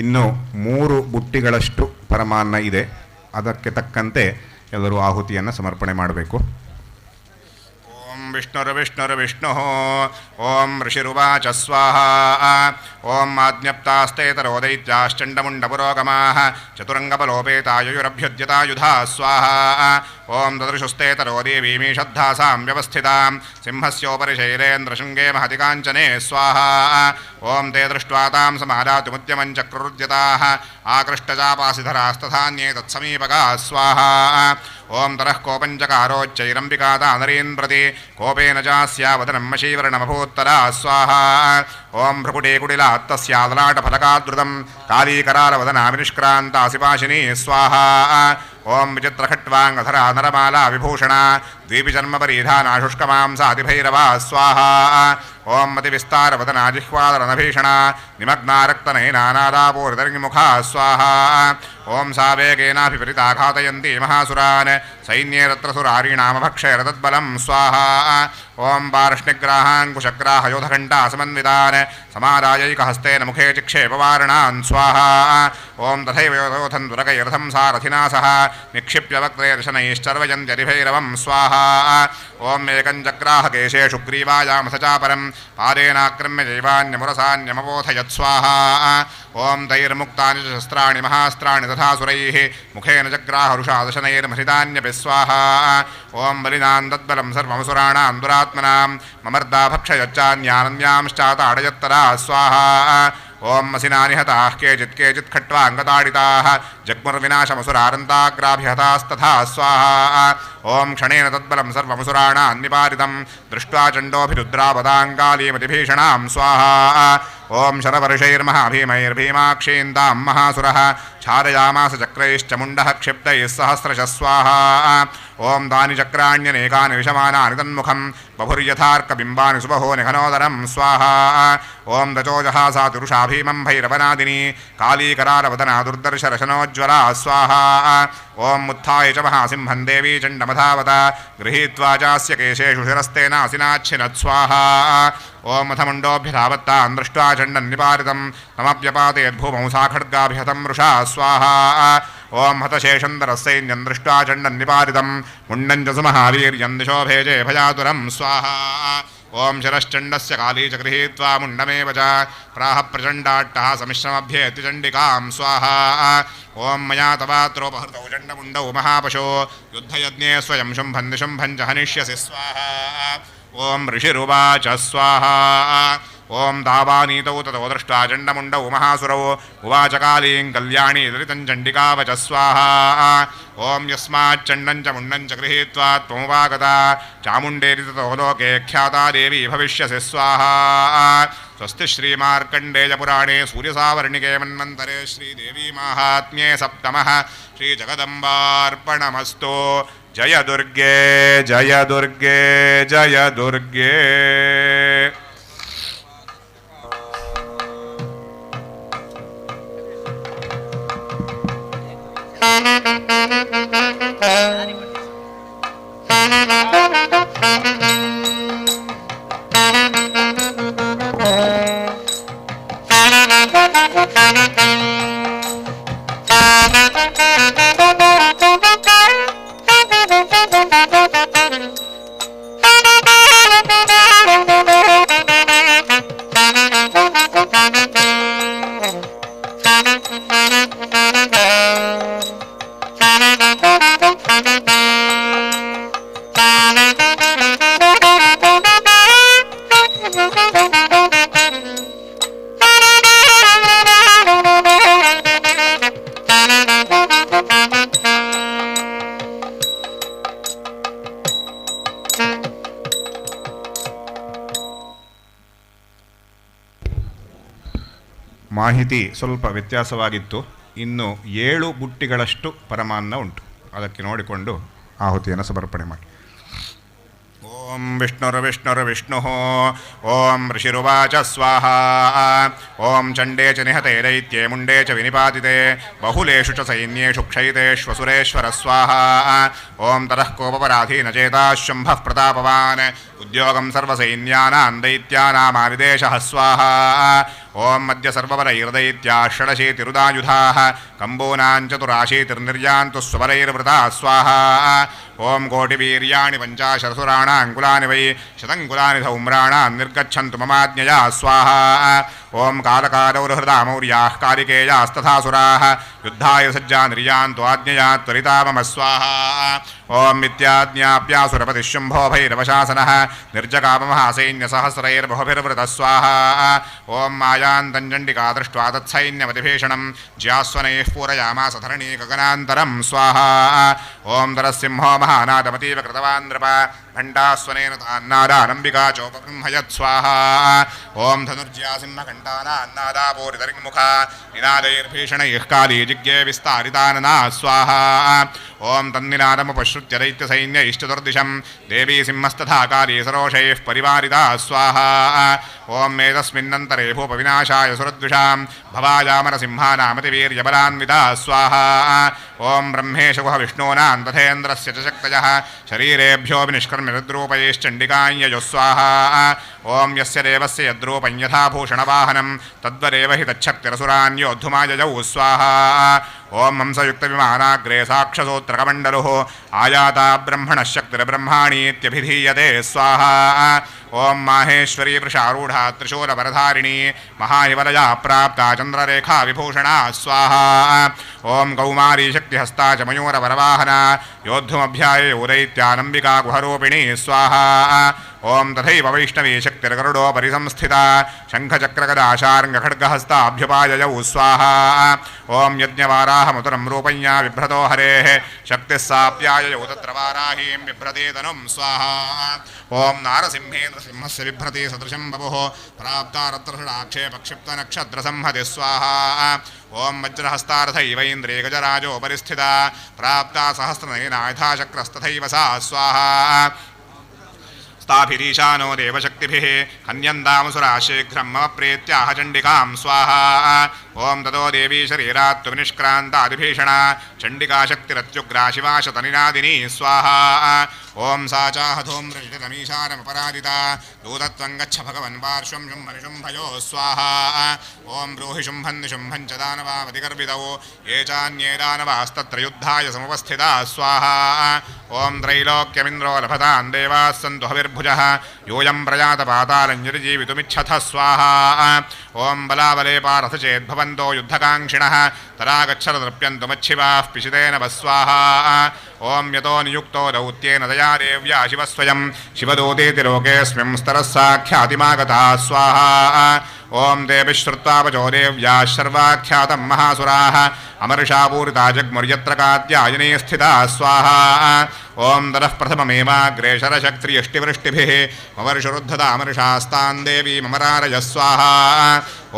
ಇನ್ನು 3 ಬುಟ್ಟಿಗಳಷ್ಟು ಪರಮಾನ್ನ ಇದೆ. ಅದಕ್ಕೆ ತಕ್ಕಂತೆ ಎಲ್ಲರೂ ಆಹುತಿಯನ್ನು ಸಮರ್ಪಣೆ ಮಾಡಬೇಕು. विष्णुर्विष्णुर्विष्णुः ॐ ऋषिरुवाच स्वाहा ॐ आज्ञप्तास्तेतरो दैत्याश्चण्डमुण्डपुरोगमाः चतुरङ्गबलोपेतायुरभ्युद्यतायुधा स्वाहा ॐ ददृशुस्तेतरो देवीमीषद्धासां व्यवस्थितां सिंहस्योपरि शैलेन्द्रशृङ्गे महति काञ्चने स्वाहा ॐ ते दृष्ट्वा तां समादातुमुद्यमं चक्रुरुद्यताः आकृष्टचापासिधरास्तथान्ये तत्समीपगाः स्वाहा ಓಂ ತರಃ ಕೋಪಂಚಕಾರೋಚ್ಚೈರಂಬಿಕಾತಾ ನರೀನ್ ಪ್ರತಿ ಕೋಪೇನ ಚಾಸ್ಯಾವದನಂ ಮಶೀವರಣಮಭೂತ್ತರ ಸ್ವಾಹಾ ಓಂ ಭ್ರಕುಟೇ ಕುಟಿಲಾತ್ತಸ್ಯಾದಲಾಟಫಲಕಾದೃತಂ ಕಾಲೀಕರಾಲವದನಾಮಿನಿಷ್ಕ್ರಾಂತಾಸಿಪಾಶಿನಿ ಸ್ವಾಹಾ ಓಂ ವಿಚಿತ್ರಖಟ್ವಾಂಗಧರಾ ನರಮಾಲಾ ವಿಭೂಷಣ ದ್ವೀಪಿಜನ್ಮಪರೀಧಾನಾಶುಷ್ಕಮಾಂಸಾತಿಭೈರವ ಸ್ವಾಹಾ ಓಂ ಮತಿವಿಸ್ತಾರವದನಾ ಜಿಹ್ವಾದರನಭೀಷಣ ನಿಮಗ್ನಾರಕ್ತನಯನಾನಾದಾಪೂರಿತರ್ಗಿಮುಖಾ ಸ್ವಾಹಾ ಓಂ ಸಾವೇಗೇನಾಭಿಪರಿತಾ ಘಾತಯಂತಿ ಮಹಾಸುರಾನ್ ಸೈನ್ಯೇ ತತ್ರ ಸುರಾರೀಣಾಮಭಕ್ಷಯರತದ್ಬಲಂ ಸ್ವಾಹಾ ಓಂ ಪಾರ್ಷ್ಣಿಗ್ರಾಹಾಂಕುಶಗ್ರಾಹಯೋಧಘಂಟಾ ಸಮನ್ವಿತಾನ್ ಸಮಾರಾಯೈಕಹಸ್ತೇನ ಮುಖೇ ಚಿಕ್ಷೇಪವಾರಣಾನ್ ಸ್ವಾಹಾ ಓಂ ತಥೈವ ಯೋಧೋಧನ್ ದುರಗೈರಥಂ ಸಾರಥಿನಾ ಸಹ ನಿಕ್ಷಿಪ್ಯ ವಕ್ತ್ರೇ ದಶನೈಶ್ಚರ್ವಯಂತ್ಯರಿಭೈರವಂ ಸ್ವಾಹಾ ಓಂ ಏಕಂ ಜಗ್ರಾಹ ಕೇಶೇಷು ಗ್ರೀವಾಯಾಮಥ ಚಾಪರಂ ಪಾದೇನಾಕ್ರಮ್ಯ ಜೈವಾನ್ಯಮುರಸಾನ್ಯಮಬೋಧಯತ್ ಸ್ವಾಹಾ ಓಂ ತೈರ್ಮುಕ್ತಾನಿ ಚ ಶಸ್ತ್ರಾಣಿ ಮಹಾಸ್ತ್ರಾಣಿ ತಥಾ ಸುರೈಃ ಮುಖೇನ ಜಗ್ರಾಹ ಋಷಾದಶನೈರ್ಮಹಿತಾನ್ಯಪಿ ಸ್ವಾಹಾ ಓಂ ಬಲಿನಾನ್ ತದ್ಬಲಂ ಸರ್ವಮಸುರಾಣಾಂ ದುರಾತ್ಮನಾಂ ಮಮರ್ದಾ ಭಕ್ಷಯಚ್ಚಾನ್ಯಾನನ್ಯಾಂಶ್ಚಾತಾಡಯತ್ತರಾ ಸ್ವಾಹಾ ಓಂ ಮಸಿನಾ ನಿಹತಾಃ ಕೇಚಿತ್ ಕೇಚಿತ್ ಖಟ್ವಾಂಗತಾಡಿತಾಃ ಜಗ್ಮುರ್ವಿನಾಶಮಸುರಾರಂತಾಗ್ರಾಭಿಹತಾಸ್ತಥಾ ಸ್ವಾಹಾ ಓಂ ಕ್ಷಣೇನ ತದ್ಬಲಂ ಸರ್ವಮಸುರಾಣಾನ್ ನಿಪಾತಿತಂ ದೃಷ್ಟ್ವಾ ಚಂಡೋಭಿರುದ್ರಾಪದಾಂಗಾಲೀಮತಿಭೀಷಣಾಂ ಸ್ವಾಹಾ ಓಂ ಶರವರ್ಷೈರ್ಮಹಾಭೀಮೈರ್ಭೀಮಾಕ್ಷೀಂತಾಂ ಮಹಾಸುರಃ ಛಾದಯಾಮಾಸ ಚಕ್ರೈಶ್ಚ ಮುಂಡಃ ಕ್ಷಿಪ್ತೈಃ ಸಹಸ್ರಶಃ ಸ್ವಾಹಾ ಓಂ ತಾನಿ ಚಕ್ರಾಣ್ಯನೇಕಾನಿ ವಿಷಮಾನಾನಿ ತನ್ಮುಖಂ ಬಭುರ್ಯಥಾರ್ಕಬಿಂಬಾನಿ ಸುಬಹೋ ನಿಘನೋದರಂ ಸ್ವಾಹಾ ಓಂ ದಚೋಜಹಾಸಾ ತುರುಷಾ ಭೀಮಂ ಭೈರವನಾದಿನಿ ಕಾಲೀಕರಾಲವದನಾ ದುರ್ದರ್ಶರಶನೋಜ್ವಲ ಸ್ವಾಹಾ ಓಂ ಮುತ್ಥಾಯ ಚ ಮಹಾಸಿಂಹಂ ದೇವೀ ಚಂಡಮಧಾವತ ಗೃಹೀತ್ವಾ ಚಾಸ್ಯ ಕೇಶೇಷು ಶಿರಸ್ತೇನಾಸಿನಾಚ್ಛಿನತ್ ಸ್ವಾಹಾ ಓಂ ಅಥ ಮುಂಡೋಭ್ಯಧಾವತ್ತಾನ್ ದೃಷ್ಟ್ವಾ ಚಂಡನ್ ನಿಪಾರಿತಂ ತಮಪ್ಯಪಾತಯದ್ಭೂಮೌ ಸಾ ಖಡ್ಗಾಭಿಹತಂ ವೃಷಾ ಸ್ವಾಹಾ ಓಂ ಹತಶೇಷಂದರಸೈನ್ಯಂ ದೃಷ್ಟ್ವಾ ಚಂಡನ್ ನಿಪಾರಿತಂ ಮುಂಡಂ ಚ ಸುಮಹಾವೀರ್ಯಂ ದಿಶೋ ಭೇಜೆ ಭಜಾತುರಂ ಸ್ವಾಹಾ ಓಂ ಶರಶ್ಚಂಡಸ್ಯ ಕಾಲೀ ಚ ಗೃಹೀತ್ವಾ ಮುಂಡಮೇವ ಚ ಪ್ರಾಹ ಪ್ರಚಂಡಾಟ್ಟಃ ಸಮಿಶ್ರಮಭ್ಯೇತಿ ಚಂಡಿಕಾಂ ಸ್ವಾಹಾ ಓಂ ಮಯಾ ತವಾತ್ರೋಪಹೃತೌ ಚಂಡಮುಂಡೌ ಮಹಾಪಶೋ ಯುದ್ಧಯಜ್ಞೇ ಸ್ವಯಂ ಶುಂಭಂ ನಿಶುಂಭಂ ಚ ಹನಿಷ್ಯಸಿ ಸ್ವಾಹಾ ಓಂ ಋಷಿರುವಾಚ ಸ್ವಾಹಾ ಓಂ ದಾವಾನೀತೌ ತತೋ ದೃಷ್ಟ್ವಾ ಚಂಡಮುಂಡೌ ಮಹಾಸುರೌ ಉವಾಚ ಕಾಲೀಂ ಕಲ್ಯಾಣೀ ಲಲಿತಂ ಚಂಡಿಕಾವಚ ಸ್ವಾಹಾ ಓಂ ಯಸ್ಮಾಚ್ಚಂಡಂ ಚ ಮುಂಡಂ ಚ ಗೃಹೀತ್ವಾ ತ್ವಮುಪಾಗತಾ ಚಾಮುಂಡೇತಿ ತತೋ ಲೋಕೆ ಖ್ಯಾತಾ ದೇವಿ ಭವಿಷ್ಯಸಿ ಸ್ವಾಹಾ ಸ್ವಸ್ತಿ ಶ್ರೀಮಾರ್ಕಂಡೇಯ ಪುರಾಣೇ ಸೂರ್ಯಸಾವರ್ಣಿಕೆ ಮನ್ವಂತರೆ ಶ್ರೀದೇವಿ ಮಾಹಾತ್ಮ್ಯೆ ಸಪ್ತಮಃ ಶ್ರೀಜಗದಂಬಾರ್ಪಣಮಸ್ತು ಜಯ ದುರ್ಗೆ ಜಯ ದುರ್ಗೆ ಜಯ ದುರ್ಗೆ. ಮಾಹಿತಿ ಸ್ವಲ್ಪ ವ್ಯತ್ಯಾಸವಾಗಿತ್ತು. ಇನ್ನು 7 ಬುಟ್ಟಿಗಳಷ್ಟು ಪರಮಾನ್ನ ಉಂಟು. ಅದಕ್ಕೆ ನೋಡಿಕೊಂಡು ಆಹುತಿಯನ್ನು ಸಮರ್ಪಣೆ ಮಾಡಿ. ಓಂ ವಿಷ್ಣುರ್ವಿಷ್ಣುರ್ವಿಷ್ಣು ಓಂ ಋಷಿರುವಾಚ ಸ್ವಾಹಾ ಓಂ ಚಂಡೇ ಚ ನಿಹತೆ ದೈತ್ಯೇ ಮುಂಡೇ ಚ ವಿನಿಪಾತಿತೆ ಬಹುಲೇಷು ಚ ಸೈನ್ಯೇಷು ಕ್ಷಯಿತೇಷ್ವಸುರೇಶ್ವರ ಸ್ವಾಹಾ ಓಂ ತತಃ ಕೋಪಪರಾಧೀನ ಚೇತಾ ಶಂಭಃ ಪ್ರತಾಪವಾನ್ ಉದ್ಯೋಗಂ ಸರ್ವಸೈನ್ಯಾನಾಂ ದೈತ್ಯಾನಾಮಾನಿದೇಶಃ ಸ್ವಾಹಾ ಓಂ ಮಧ್ಯ ಸರ್ವಬಲೈರ್ದೈತ್ಯಾ ಷಡಶೀತಿರುದಾಯುಧಾಃ ಕಂಬೂನಾಂಚತುರಾಶೀತಿರ್ನಿರ್ಯಾಂತು ಸ್ವಬಲೈರ್ವೃತಾ ಸ್ವಾಹಾ ಓಂ ಕೋಟಿವೀರ್ಯಾಣಿ ಪಂಚಾಶರಸುರಾಣಾಂಕುಲಾನಿ ವೈ ಶತಂಕುಲಾನಿ ಧೌಮ್ರಾಣಾಂ ನಿರ್ಗಚ್ಚಂತು ಮಮಾಜ್ಞಯಾ ಸ್ವಾಹಾ ओं कालकारौर्हृदामौर्याः कालिकेयास्तथासुराः युद्धाय सज्जा निर्यान्तो आज्ञया त्वरिता मम स्वाहा ओं इत्याज्ञाप्यासुरपतिः शुम्भो भैरवशासनः निर्जगामहासैन्यसहस्रैर्बहुभिर्वृतः स्वाहा ओं मायान्तञ्चण्डिका दृष्ट्वा तत्सैन्यमतिभीषणं ज्यास्वनैः पूरयामास धरणी गगनान्तरं स्वाहा ओं नरसिंहो महानादमतीव कृतवान् नृप घण्टास्वनेन तान्नादानम्बिका चोपबृंहयत् स्वाहा ओं धनुर्ज्या सिंहघण्टानान्नादापूरितरिङ्मुखा निनादैर्भीषणैः काली जिज्ञे विस्तारितानना स्वाहा ओं तन्निनादमुपश्रुत्य दैत्यसैन्यैश्चतुर्दिशं देवी सिंहस्तथा काली सरोषैः परिवारिता स्वाहा ओं मेतस्मिन्नन्तरे भूपविनाशाय सुरद्विषां भवायामरसिंहानामतिवीर्यबलान्विता स्वाहा ओं ब्रह्मेश गुह विष्णूनां तथेन्द्रस्य च शक्तयः शरीरेभ्यो विनिष्कर्म्य रुद्रूपैश्चण्डिकाञ्यजो स्वाहा ओं यस्य देवस्य यद्रूपं यथा भूषणवाहनं तद्वदेव हि तच्छक्तिरसुरान्योद्धुमायजौ स्वाहा ओं हंसयुक्तविमानाग्रे साक्षसूत्रकमण्डलुः आयाता ब्रह्मणः शक्तिर्ब्रह्माणीत्यभिधीयते स्वाहा ओं माहेश्वरी वृषारूढा त्रिशूलवरधारिणी महाहिवलया प्राप्ता चन्द्ररेखा विभूषणा स्वाहा ओं कौमारी शक्तिहस्ता च मयूरवरवाहना योद्धुमभ्याये उदैत्यानम्बिका गुहरूपिणी स्वाहा ओं तथैव वैष्णवी शक्तिर्गरुडोपरि संस्थिता शङ्खचक्रगदाशार्ङ्गखड्गहस्ताभ्युपाययौ स्वाहा ओं यज्ञवाराहमधुरं रूपञ्या बिभ्रतो हरेः शक्तिः साप्याययौ तत्र वाराहीं बिभ्रते तनुं स्वाहा ओं नारसिंहेन्द्रसिंहस्य बिभ्रति सदृशं बभुः प्राप्तारत्रषडाक्षे पक्षिप्तनक्षत्रसंहति स्वाहा ओं वज्रहस्तार्थैवैन्द्रे गजराजोपरि स्थिता प्राप्ता सहस्रनयना यथा चक्रस्तथैव सा स्वाहा स्ताभिरीशानो देवशक्तिभिः हन्यन्तामसुरा शीघ्रं मम प्रीत्याह चण्डिकां स्वाहा ओं ततो देवी शरीरात् विनिष्क्रान्तादिभीषणा चण्डिका शक्तिरत्युग्रा शिवा शतनिनादिनी स्वाहा ओं सा चाहधूम्रजितमीशानमपरादिता दूतत्वं गच्छ भगवन् पार्श्वं शुम्भनिशुम्भयो स्वाहा ओं ब्रूहि शुम्भन् निशुम्भं च दानवावधिगर्भितौ ये चान्ये दानवास्तत्र युद्धाय समुपस्थिता स्वाहा ओं त्रैलोक्यमिन्द्रो लभतान् देवाः सन्तु हविर्भुजः यूयं प्रयातपातालञ्जलिजीवितुमिच्छथ स्वाहा ओं बलाबले पारथ चेद्भवन्तो युद्धकाङ्क्षिणः तदा गच्छतृप्यन्तु मच्छिवाः पिशितेन वस्वाहा ओं यतो नियुक्तो दौत्येन दया देव्या शिवस्वयं शिवदूतेति लोकेऽस्मिं स्तरः साख्यातिमागता स्वाहा ओं देविश्रुत्वा वचो देव्याः शर्वाख्यातं महासुराः अमर्षापूरिता जग्मुर्यत्र कात्यायनी स्थिता स्वाहा ओं ततः प्रथममेवाग्रे शरशक्त्रियष्टिवृष्टिभिः मवर्षुरुद्धतामर्षास्तान् देवी ममरारय स्वाहा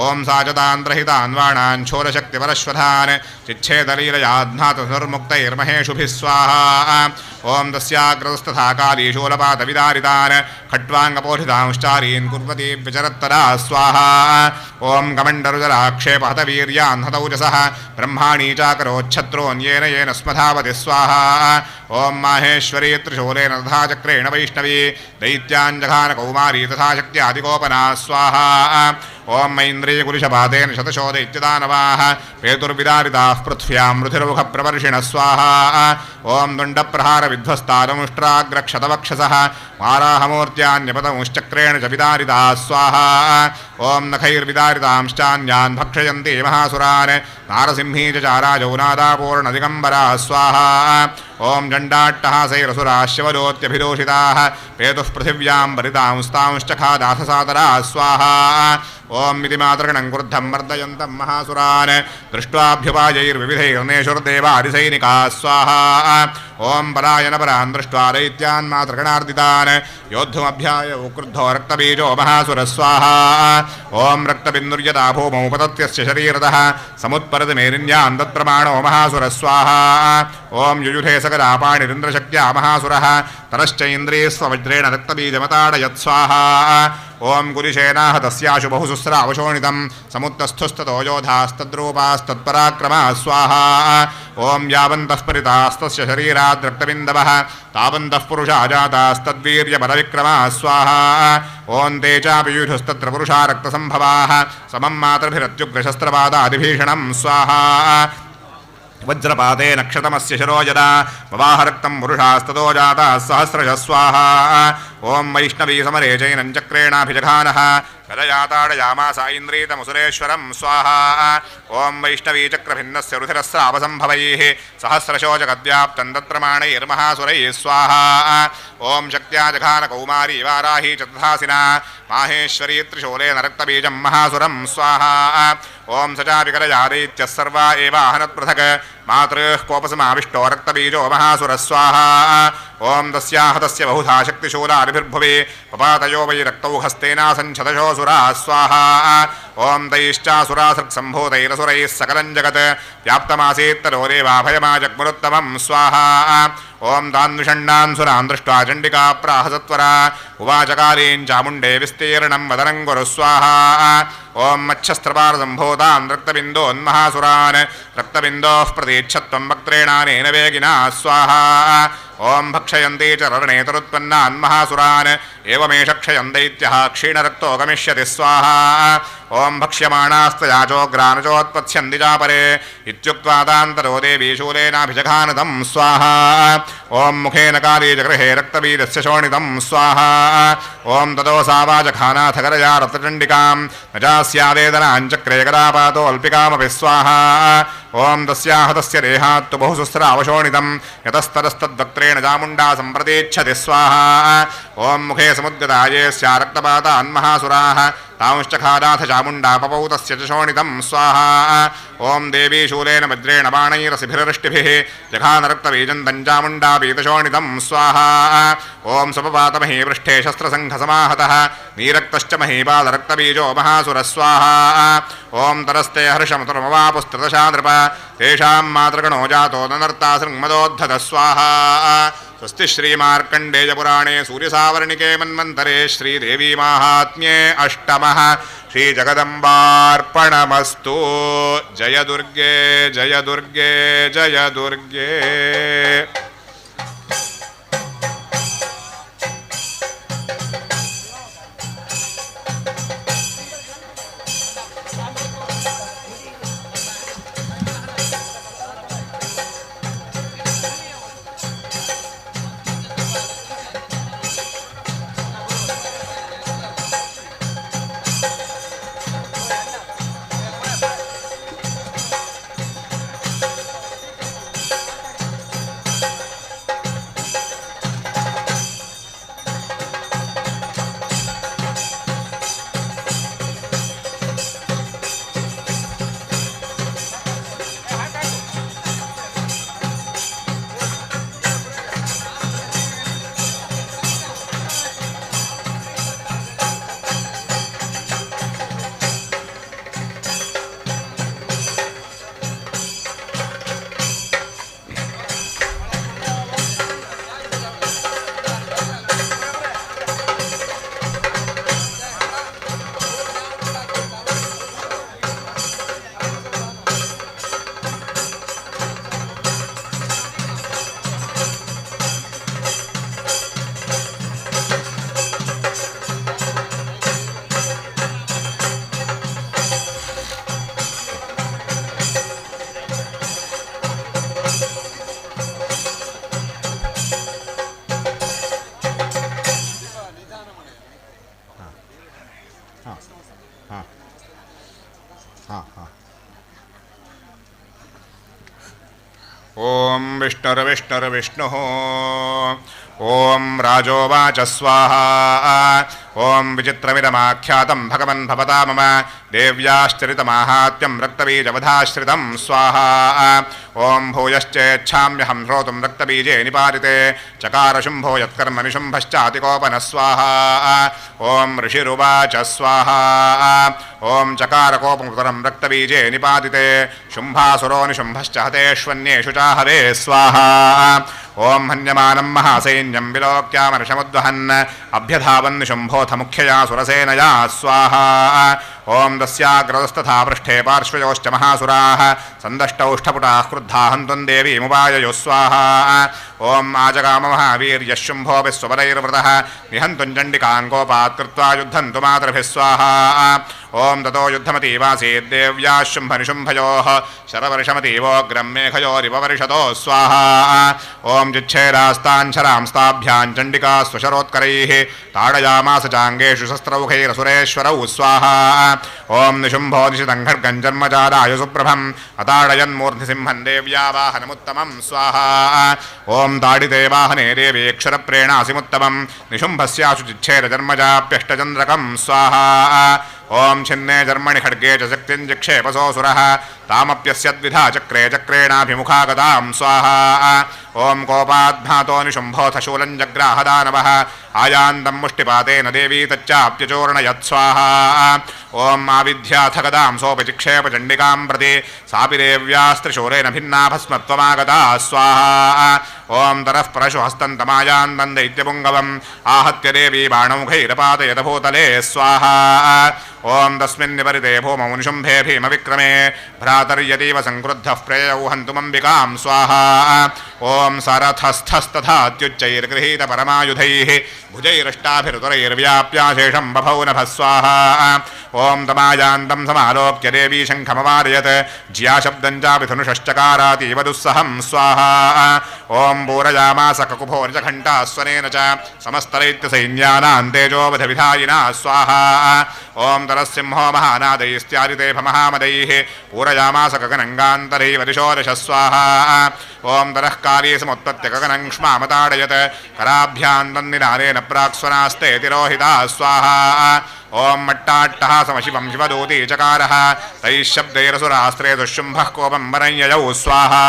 ओं सा च तान्त्रहितान् वाणान् शूरशक्तिपरश्वधान् चिच्छेदलीलयाध्नातनुर्मुक्तैर्महेषुभिः स्वाहा ओं तस्याग्रतस्तथा काली शूलपातविदारितान् खट्वाङ्गपोषितांश्चारीन् कुर्वती विचरत्तदा स्वाहा ओं कमण्डरुजलाक्षेपहतवीर्यान् हतौजसः ब्रह्माणी चाकरोच्छत्रोऽन्येन येन स्मधावति स्वाहा ओं माहेश्वरी त्रिशूलेन तथा चक्रेण वैष्णवी दैत्याञ्जघान कौमारी तथा शक्त्यादिकोपना स्वाहा ओं मैन्द्रियकुलिशपातेन शतशो दैत्यदानवाः पेतुर्विदारिताः पृथ्व्यां रुधिरमुखप्रवर्षिणः स्वाहा ओं दण्डप्रहारविध्वस्तादमुष्ट्राग्रक्षतवक्षसः वाराहमूर्त्यान्यपतमुश्चक्रेण च विदारिताः स्वाहा ओं नखैर्विदारितांश्चान्यान् भक्षयन्ति महासुरान् नारसिंही च चाराजौ नादापूर्णदिगम्बरा स्वाहा ओं जण्डाट्टहासैरसुराः शिवदोत्यभिदूषिताः पेतुः पृथिव्यां वरितांस्तांश्चखादाथसादरा स्वाहा ओं इति मातृगणं क्रुद्धं मर्दयन्तं महासुरान् दृष्ट्वाभ्युपायैर्विविधैर्नेषुर्देवादिसैनिकाः स्वाहा ओं पलायनपरान् दृष्ट्वा दैत्यान् मातृगणार्दितान् योद्धुमभ्याय क्रुद्धो रक्तबीजो महासुरः स्वाहा ओं रक्तबिन्दुर्यदा भूमौ पतत्यस्य शरीरतः समुत्परतिमेरिण्यान् तत्प्रमाणो महासुरः स्वाहा ओं युयुधे सकदा पाणिरिन्द्रशक्त्या महासुरः तरश्चैन्द्रियस्ववज्रेण रक्तबीजमताडयत् स्वाहा ओं कुलिशेनाहतस्याशु बहुसुस्रावशोणितं समुत्तस्थुस्ततो योधास्तद्रूपास्तत्पराक्रमाः स्वाहा ओं यावन्तः परितास्तस्य शरीरात् रक्तबिन्दवः तावन्तः पुरुषा जातास्तद्वीर्यबलविक्रमाः स्वाहा ओं ते चापि युयुधस्तत्र पुरुषा रक्तसम्भवाः समं मातृभिरत्युग्रशस्त्रपादादिभीषणं स्वाहा वज्रपाते नक्षतमस्य शिरो यदा पवाहरक्तं पुरुषास्ततो जाताः सहस्रशः स्वाहा ॐ वैष्णवी समरे जैनं चक्रेणाभिजघानः गदयाताडयामास ऐन्द्रीतमुसुरेश्वरं स्वाहा ॐ वैष्णवी चक्रभिन्नस्य रुधिरस्रावसम्भवैः सहस्रशोचगद्व्याप्तं तत्प्रमाणैर्महासुरैः स्वाहा ॐ शक्त्या जघानकौमारी वाराही चतुर्धासिना माहेश्वरी त्रिशूलेन रक्तबीजं महासुरं स्वाहा ॐ स चापिकरजादैत्यः सर्वा एवाहनत्पृथक् मातृः कोपसमाविष्टो रक्तबीजो महासुरः स्वाहा ॐ तस्याह तस्य बहुधा शक्तिशूलादिभिर्भुवि पपातयो वै रक्तौहस्तेनासञ्छदशोऽसुराः स्वाहा ॐ तैश्चासुरासृक्सम्भूतैरसुरैः सकलं जगत् व्याप्तमासीत्तरोरेवाभयमाजग्मुरुत्तमं स्वाहा ॐ तान्विषण्णान् सुरान् दृष्ट्वा चण्डिका प्राहसत्वरा उवाचकालीं चामुण्डे विस्तीर्णं वदनं कुरु स्वाहा ॐ मच्छस्त्रपारसम्भूतान् रक्तबिन्दोन्महासुरान् रक्तबिन्दोः प्रतीच्छत्वं वक्त्रेणानेन वेगिना स्वाहा ॐ भक्षयन्ती च रणेतरुत्पन्नान् महासुरान् एवमेष क्षयं दैत्यः क्षीणरक्तो गमिष्यति स्वाहा ॐ भक्ष्यमाणास्तयाचोग्रानचोत्पत्स्यन्ति चापरे इत्युक्त्वा तान्तरो देवी शूलेनाभिजघानतं स्वाहा ॐ मुखेन काली जगृहे रक्तबीजस्य शोणितं स्वाहा ॐ ततो सा वाचखानाथ करया रक्तचण्डिकां न चास्यावेदनाञ्चक्रे कदापातोऽल्पिकामपि स्वाहा ॐ तस्याह तस्य देहात्तु बहुसुस्रावशोणितं यतस्ततस्तद्वक्त्रेण चामुण्डा सम्प्रतीच्छति स्वाहा ॐ मुखे समुद्गताये स्या रक्तपातान् महासुराः तांश्चखादाथ चामुण्डा पपौ तस्य च शोणितं स्वाहा ॐ देवी शूलेन वज्रेण बाणैरसिभिरृष्टिभिः जघानरक्तबीजन्तं चामुण्डा पीतशोणितं स्वाहा ॐ सपपातमही पृष्ठे शस्त्रसङ्घसमाहतः नीरक्तश्च महीपालरक्तबीजो महासुरः स्वाहा ॐ तरस्ते हर्षमतुरमवापुस्तृतशा नृप तेषां मातृगणो जातो ननर्तासृङ्मदोद्धतः स्वाहा स्वस्ति श्रीमार्कण्डेयपुराणे सूर्यसावर्णिके मन्वन्तरे श्रीदेवी माहात्म्ये अष्टमः श्रीजगदम्बार्पणमस्तु जय दुर्गे जय दुर्गे जय दुर्गे ॐ विष्णुर्विष्णुर्विष्णुः ॐ राजोवाच स्वाहा ॐ विचित्रमिदमाख्यातं भगवन् भवता मम देव्याश्चरितमाहात्म्यं रक्तबीजवधाश्रितं स्वाहा ॐ भूयश्चेच्छाम्यहं श्रोतुं रक्तबीजे निपातिते चकारशुम्भो यत्कर्म निशुम्भश्चातिकोपनः स्वाहा ॐ ऋषिरुवाच स्वाहा ॐ चकारकोपमुदरं रक्तबीजे निपातिते शुम्भासुरो निशुम्भश्च हतेष्वन्येषु चाहवे स्वाहा ॐ हन्यमानं महासैन्यं विलोक्यामर्षमुद्वहन् अभ्यधावन् निशुम्भोऽथ मुख्यया सुरसेनया स्वाहा ॐ तस्याग्रतस्तथा पृष्ठे पार्श्वयोश्च महासुराः सन्दष्टौष्ठपुटाः क्रुद्धाः हन्तुं देवीमुपाययोः स्वाहा ॐ आजगाममहावीर्यः शुम्भोऽपि स्वपदैर्वृतः निहन्तुं चण्डिकान् कोपात् कृत्वा युद्धन्तु मातृभिः स्वाहा ओम ततो युद्धमतीवासीद्देव्याः शुम्भनिशुम्भयोः शरवर्षमतीवोग्रं मेघयोरिववर्षतो स्वाहा ओम जिच्छेदास्तान् शरांस्ताभ्यां चण्डिका स्वशरोत्करैः ताडयामास चाङ्गेषु शस्त्रौखैरसुरेश्वरौ स्वाहा ओम निशुम्भो निशितं खड्गं जन्मजादाय सुप्रभम् अताडयन्मूर्ध्निसिंहं देव्या वाहनमुत्तमं स्वाहा ओम ताडिते वाहने देवीक्षरप्रेणासिमुत्तमं निशुम्भस्याशु जिच्छेदजन्मजाप्यष्टचन्द्रकं स्वाहा ओम छिन्ने जर्मणि खड्गे च शक्तिं जिक्षेपसोऽसुरः तामप्यस्यद्विधा चक्रे चक्रेणाभिमुखा गतां स्वाहा ओम कोपाद्घातो निशुम्भोऽथ शूलं जग्राहदानवः आयान्तं मुष्टिपातेन देवी तच्चाप्यचूर्णयत् स्वाहा ओम आविध्याथ गदां सोपचिक्षेप चण्डिकां प्रति सापि देव्यास्त्रिशूलेन भिन्ना भस्मत्वमागता स्वाहा ओम तरः परशु हस्तन्तमायान्तं दैत्यपुङ्गवम् आहत्य देवी बाणौखैरपातयत भूतले स्वाहा ओम तस्मिन् निपरिते भूमौ निशुम्भे भीमविक्रमे भ्रातर्यतीव संक्रुद्धः प्रेयौ हन्तुमम्बिकां स्वाहा ओम सारथस्थस्तथात्युच्चैर्गृहीत परमायुधैः भुजैरष्टाभिरुतरैर्व्याप्याशेषं बभौ नभः स्वाहा ओम तमायान्तं समालोक्य देवी शङ्खमवारयत् ज्याशब्दं चापि धनुषश्चकारातीव दुस्सहं स्वाहा ओम पूरयामास ककुभोर्जघण्टास्वनेन च समस्तदैत्यसैन्यानां तेजोवधविधायिना स्वाहा ओम तरसिंहो महानादैस्त्यादितेभ महामदैः पूरयामास गगनङ्गान्तरैव दिशो दश स्वाहा ओम तरः काली समुत्पत्य गगनं क्ष्मामताडयत् कराभ्यां तन्निदानेन प्राक्स्वनास्ते तिरोहिता स्वाहा ओम मट्टाट्टः समशिवं शिवदूती चकारः तैः शब्दैरसुरास्त्रे दुःशुम्भः कोपं वरञ्ययौ स्वाहा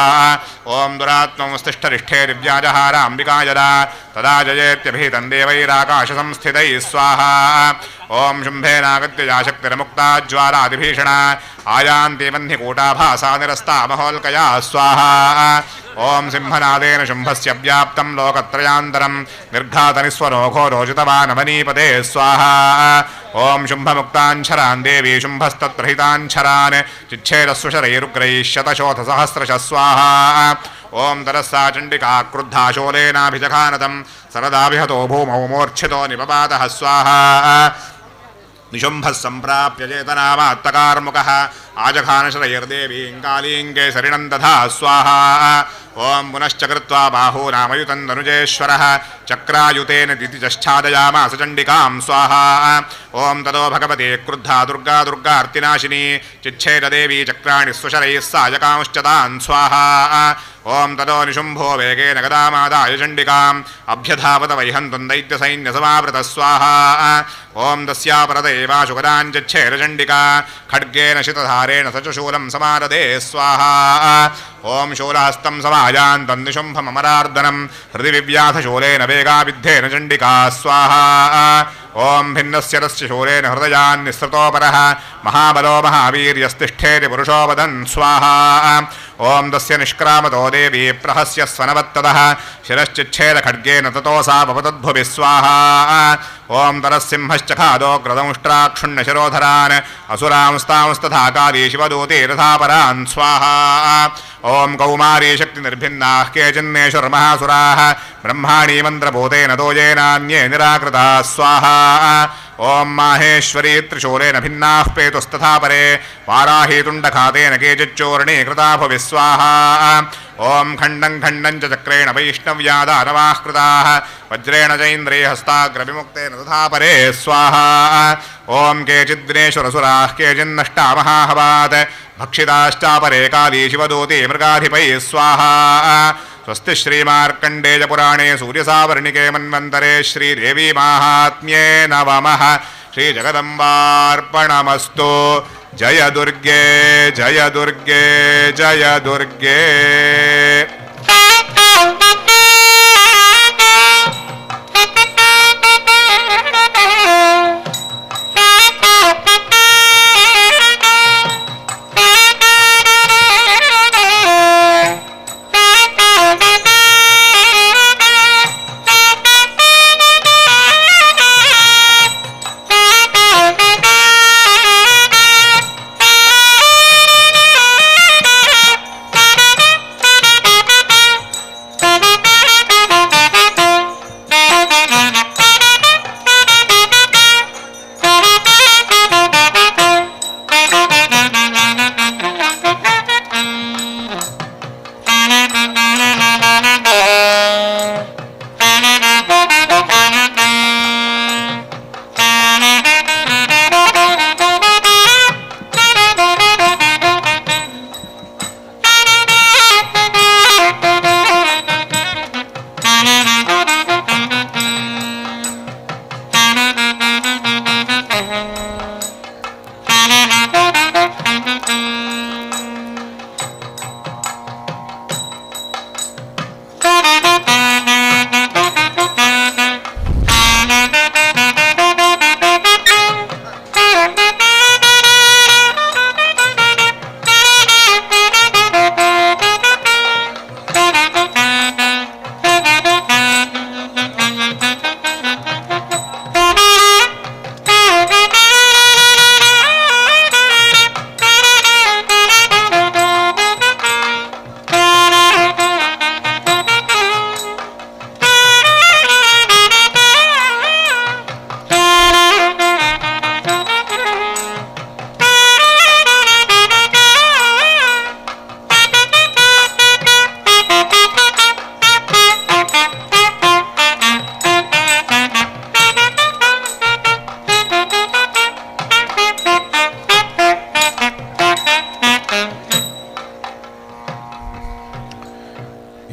ओम दुरात्मंस्तिष्ठरिष्ठे दिव्याजहाराम्बिका यदा तदा जयेत्यभिहितं देवैराकाशसंस्थितैः स्वाहा ओम शुम्भेनागत्य या शक्तिर्मुक्ता ज्वालादिभीषणा आयान्ति वह्निकूटाभासा निरस्ता महोल्कया स्वाहा ओम सिंहनादेन शुम्भस्य व्याप्तं लोकत्रयान्तरं निर्घातनिस्वरो घोरोचितवानवनीपते स्वाहा ओम शुम्भमुक्तान् शरान् देवी शुम्भस्तत्रहितान् शरान् चिच्छेदस्वशरैरुग्रैः शतशोथसहस्रशः स्वाहा ओम तरस्सा चण्डिका क्रुद्धा शूलेनाभिजघानतं सरदाभिहतो भूमौ मूर्च्छितो निपपातः स्वाहा निशुम्भः सम्प्राप्य चेतनामात्तकार्मुकः आजघानशरैर्देवीं कालीं सरिणं दधा स्वाहा ओम पुनश्च कृत्वा बाहूनामयुतं धनुजेश्वरः चक्रायुतेन दितिजश्चादयामास चण्डिकां स्वाहा ओम ततो भगवते क्रुद्धा दुर्गा दुर्गार्तिनाशिनी चिच्छेददेवी चक्राणि स्वशरैः सायकांश्च तान् स्वाहा ओम ततो निशुम्भो वेगेन गदामादाय चण्डिकाम् अभ्यधावत वैहन्तं दैत्यसैन्यसमावृतः स्वाहा ओम तस्या परदेवाशु गदाञ्चिच्छेदचण्डिका खड्गेन शितधारेण स च शूलं समारदे स्वाहा ओम शूलहस्तं समायान्तं निशुम्भममरार्दनं हृदि विव्याधशूलेन वेगाविद्धेन चण्डिका स्वाहा ओम भिन्नस्य तस्य शूलेन हृदयान् निःसृतोपरः महाबलो महावीर्यस्तिष्ठेति पुरुषो वदन् स्वाहा ओम तस्य निष्क्रामतो देवी प्रहस्य स्वनवत्ततः शिरश्चिच्छेद खड्गेन ततो सा भवतद्भुवि स्वाहा ओम तरसिंहश्चखादोग्रदंष्ट्राक्षुण्णशिरोधरान् असुरांस्तांस्तथा काली शिवदूते रथापरान् स्वाहा ओम कौमारी शक्तिनिर्भिन्नाः केचिन्नेश्वरमहासुराः ब्रह्माणी मन्त्रभूतेन तोयेनान्ये निराकृताः स्वाहा ओम माहेश्वरी त्रिशूलेन भिन्नाः पेतुस्तथा परे वाराही तुण्डखातेन केचिच्चूर्णी कृता भुवि स्वाहा ओम खण्डं खण्डं च चक्रेण वैष्णव्यादानवाः कृताः वज्रेण चैन्द्रे हस्ताग्रविमुक्तेन तथा परे स्वाहा ओम केचिद्दिनेश्वरसुराः केचिन्नष्टा महाहवात् भक्षिताश्चापरे काली शिवदूते मृगाधिपैः स्वाहा स्वस्ति श्रीमार्कण्डेयपुराणे सूर्यसावर्णिके मन्वन्तरे श्रीदेवी माहात्म्ये नवमः श्रीजगदम्बार्पणमस्तु जय दुर्गे जय दुर्गे जय दुर्गे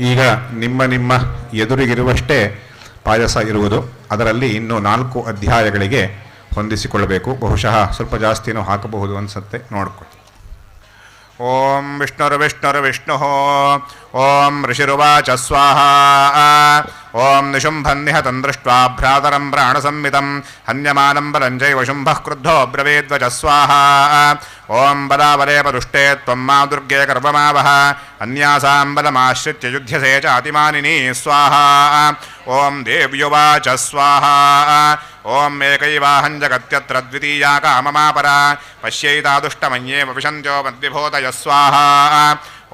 ಈಗ ನಿಮ್ಮ ಎದುರಿಗಿರುವಷ್ಟೇ ಪಾಯಸ ಇರುವುದು. ಅದರಲ್ಲಿ ಇನ್ನೂ 4 ಅಧ್ಯಾಯಗಳಿಗೆ ಹೊಂದಿಸಿಕೊಳ್ಳಬೇಕು. ಬಹುಶಃ ಸ್ವಲ್ಪ ಜಾಸ್ತಿನೂ ಹಾಕಬಹುದು ಅನಿಸುತ್ತೆ, ನೋಡ್ಕೊಳ್ಳಿ. ಓಂ ವಿಷ್ಣುರ್ವಿಷ್ಣುರ್ವಿಷ್ಣು ಓಂ ಋಷಿರುವಾಚ ಸ್ವಾಹ ಓಂ ನಿಶುಂಭನ್ನಿಹತಂ ದೃಷ್ಟ್ವಾ ಭ್ರಾತರಂ ಪ್ರಾಣಸಂಹಿತಂ ಹನ್ಯಮಾನಂ ಬಲಂಜೈವ ಶುಂಭಃ ಕ್ರುದ್ಧೋ ಬ್ರವೇದ್ವಚ ಸ್ವಾಹ ಓಂ ಬಲಾಬಲೇ ಪದುಷ್ಟೇ ತ್ವಂ ಮಾ ದುರ್ಗೆ ಕರ್ವಮಾವಹ ಅನ್ಯಾಸಾಂ ಬಲಮಾಶ್ರಿತ್ಯ ಯುಧ್ಯಸೇ ಚಾತಿಮಾನಿನಿ ಸ್ವಾಹ ಓಂ ದೇವ್ಯುವಾಚ ಸ್ವಾಹ ಓಂ ಏಕೈವಾಹಂ ಜಗತ್ಯತ್ರ ದ್ವಿತೀಯಾ ಕಾಮಮಾಪರ ಪಶ್ಯೈತಾ ದುಷ್ಟಮನ್ಯೇವ ವಿಶಂತ್ಯೋ ಮದ್ವಿಭೂತಯ ಸ್ವಾಹ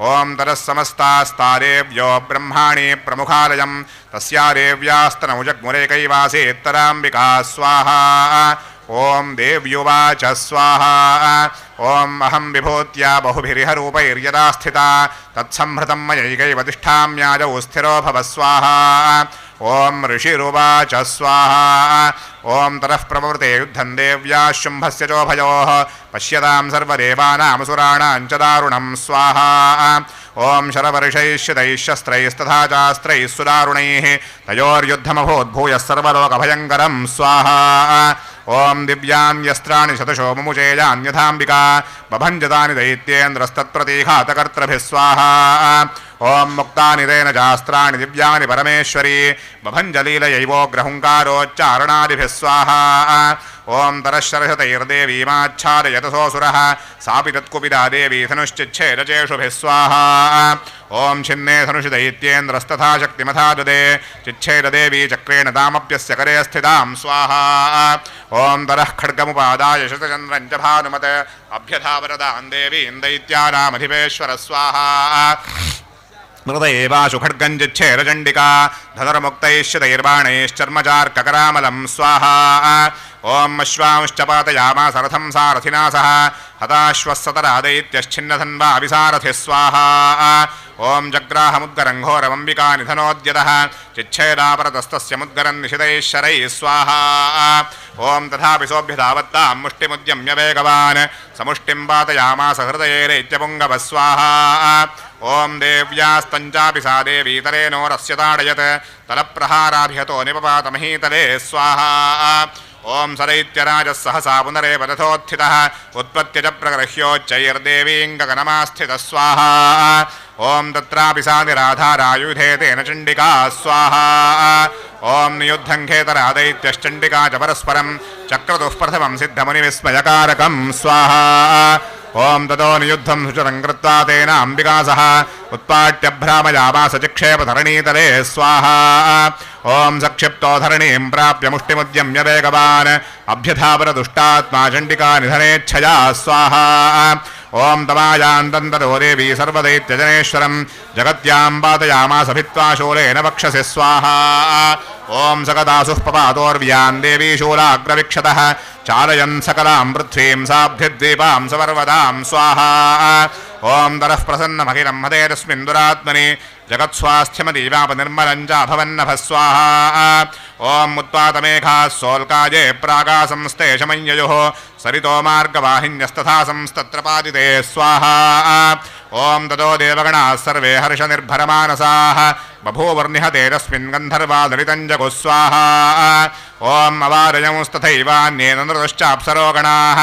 ಓಂ ತರಸ್ಸಮಸ್ತಾಸ್ತಾರೇವ್ಯೋ ಬ್ರಹ್ಮಾಣಿ ಪ್ರಮುಖಾಲಯಂ ತಸ್ಯಾರೇವ್ಯಾಸ್ತನಮುಜಗ್ಮುರೇಕೈವಾಸೇತ್ತರಾಂಬಿಕಾ ಸ್ವಾಹ ಓಂ ದೇವ್ಯುವಾಚ ಸ್ವಾಹ ಓಂ ಅಹಂ ವಿಭೂತ್ಯಾ ಬಹುಭಿರಿಹ ರೂಪೈರ್ಯದಾ ಸ್ಥಿತಾ ತತ್ಸಂಹೃತಂ ಮಯೈಕೈವ ತಿಷ್ಠಾಮ್ಯಾಜೌ ಸ್ಥಿರೋ ಭವ ಸ್ವಾಹ ಓಂ ಋಷಿರುವಾಚ ಸ್ವಾಹ ಓಂ ತತಃ ಪ್ರವೃತೆ ಯುದ್ಧಂ ದೇವ್ಯಾ ಶುಂಭಸ್ಯ ಚೋಭಯೋಃ ಪಶ್ಯತಾಂ ಸರ್ವದೇವಾನಾಮಸುರಾಣಾಂ ಚ ದಾರುಣಂ ಸ್ವಾಹ ಓಂ ಶರವರ್ಷೈಃ ಶತೈಃ ಶಸ್ತ್ರೈಸ್ತಥಾ ಚಾಸ್ತ್ರೈಃ ಸುದಾರುಣೈಃ ತಯೋರ್ಯುದ್ಧಮಭೂದ್ಭೂಯಃ ಸರ್ವಲೋಕಭಯಂಕರಂ ಸ್ವಾಹ ಓಂ ದಿವ್ಯಾನ್ಯಸ್ತ್ರಾಣಿ ಶತಶೋ ಮುಮುಚೇಯಾನ್ಯಥಾಂಬಿಕಾ ಬಭಂಜತಾನಿ ದೈತ್ಯೇಂದ್ರಸ್ತತ್ಪ್ರತೀಘಾತಕರ್ತೃಭಿಃ ಸ್ವಾಹ ಓಂ ಮುಕ್ತಾನಿ ತೇನ ಶಾಸ್ತ್ರಾಣಿ ದಿವ್ಯಾನಿ ಪರಮೇಶ್ವರಿ ಬಭಂಜಲೀಲಯೈವೋಗ್ರಹುಂಕಾರೋಚ್ಚಾರಣಾದಿಭಿಃ ಸ್ವಾಹ ಓಂ ತರಶರಶತೈರ್ದೇವೀಮಾಚ್ಛಾದಯತಸೋऽಸುರಃ ಸಾಪಿ ತತ್ಕುಪಿತಾ ದೇವಿ ಧನುಶ್ಚಿಚ್ಛೇದಚೇಷುಭಿಃ ಸ್ವಾಹ ಓಂ छिन्ने धनुषि दैत्येन्द्रस्तथा शक्तिमथा ददे चिच्छेददेवी चक्रेण तामप्यस्य करे स्थितां स्वाहा ओं तरः खड्गमुपादाय शतचन्द्रं च भानुमत अभ्यधावरदां देवीं दैत्यानामधिपेश्वर स्वाहा मृतयेवाशु खड्गं चिच्छेदचण्डिका धनुर्मुक्तैश्चतैर्बाणैश्चर्मचार्ककरामलं स्वाहा ओं अश्वांश्च पातयामास रथं सारथिना सह हताश्वस्सतरा दैत्यश्छिन्नधन्वा विसारथिः स्वाहा ओं जग्राहमुद्गरङ्घोरमम्बिका निधनोद्यतः चिच्छेदापरतस्तस्य मुद्गरन् निशितैः शरैः स्वाहा ओं तथापि सोऽभ्यधावत्तां मुष्टिमुद्यम्य वेगवान् समुष्टिं पातयामास हृदये दैत्यपुङ्गवः स्वाहा ओं देव्यास्तञ्चापि सा देवी तरेणोरस्य ताडयत् तलप्रहाराभिहतो निपपातमहीतले स्वाहा ओं सरैत्यराजः सहसा पुनरेव तथोत्थितः उत्पत्य च प्रगृह्योच्चैर्देवीं गगनमास्थितः स्वाहा ओं तत्रापि सा निराधारायुधे तेन चण्डिका स्वाहा ओं नियुद्धं खेतरा दैत्यश्चण्डिका च परस्परं चक्रतुः प्रथमं सिद्धमुनिविस्मयकारकं स्वाहा ओं ततो नियुद्धं सुचरं कृत्वा तेन अम्बिका सह उत्पाट्य भ्रामयामास चिक्षेपधरणीतले स्वाहा ओं सक्षिप्तो धरणीं प्राप्य मुष्टिमुद्यम्य वेगवान् अभ्यधावरदुष्टात्मा चण्डिका निधनेच्छया स्वाहा ओं तमायान्तन्तरो देवी सर्वदैत्यजनेश्वरं जगत्यां पातयामास भित्त्वा शूलेन वक्षसि स्वाहा ओं सकदासुः पपातोर्व्यां देवी शूलाग्रविक्षतः चालयन् सकलां पृथ्वीं साभ्यद्वीपां सपर्वतां स्वाहा ओं तरः प्रसन्नमखिलं हते तस्मिन् दुरात्मनि जगत्स्वास्थ्यमतीवापनिर्मलं चाभवन्नभः स्वाहा ओं उत्पातमेघाः सोल्काये प्रागासंस्ते शमय्ययोः सरितो मार्गवाहिन्यस्तथा संस्तत्र पातिते स्वाहा ओं ततो देवगणाः सर्वे हर्षनिर्भरमानसाः बभूवर्निहते तस्मिन् गन्धर्वा दलितं जगुः स्वाहा ओं अवारयंस्तथैवान्येन नृतश्चाप्सरोगणाः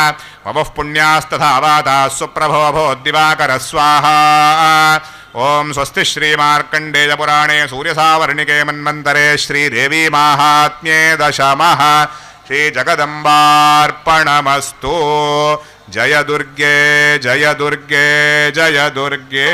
बभुः पुण्यास्तथा वाताः सुप्रभोभोद्दिवाकरः स्वाहा ओं स्वस्ति श्रीमार्कण्डेयपुराणे सूर्यसावर्णिके मन्वन्तरे श्रीदेवी माहात्म्ये दशमः श्रीजगदम्बार्पणमस्तु जय दुर्गे जय दुर्गे जय दुर्गे।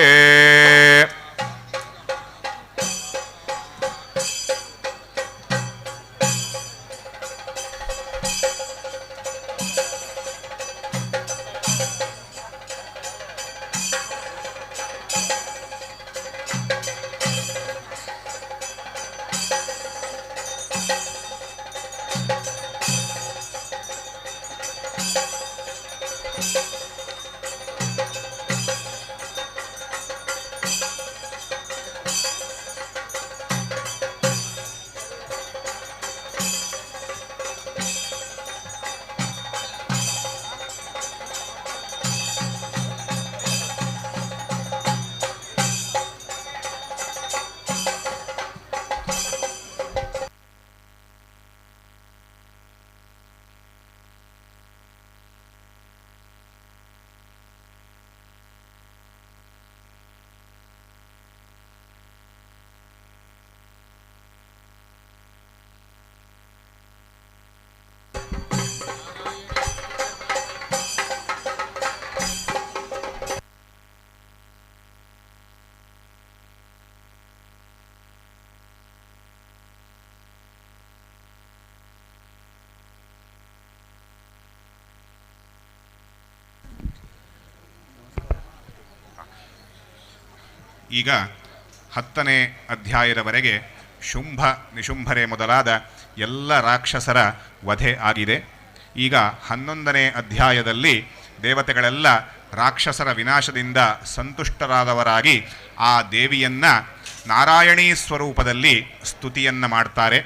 ಈಗ 10ನೇ ಅಧ್ಯಾಯದವರೆಗೆ ಶುಂಭ ನಿಶುಂಭರೇ ಮೊದಲಾದ ಎಲ್ಲ ರಾಕ್ಷಸರ ವಧೆ ಆಗಿದೆ. ಈಗ 11ನೇ ಅಧ್ಯಾಯದಲ್ಲಿ ದೇವತೆಗಳೆಲ್ಲ ರಾಕ್ಷಸರ ವಿನಾಶದಿಂದ ಸಂತುಷ್ಟರಾದವರಾಗಿ ಆ ದೇವಿಯನ್ನು ನಾರಾಯಣೀ ಸ್ವರೂಪದಲ್ಲಿ ಸ್ತುತಿಯನ್ನು ಮಾಡ್ತಾರೆ.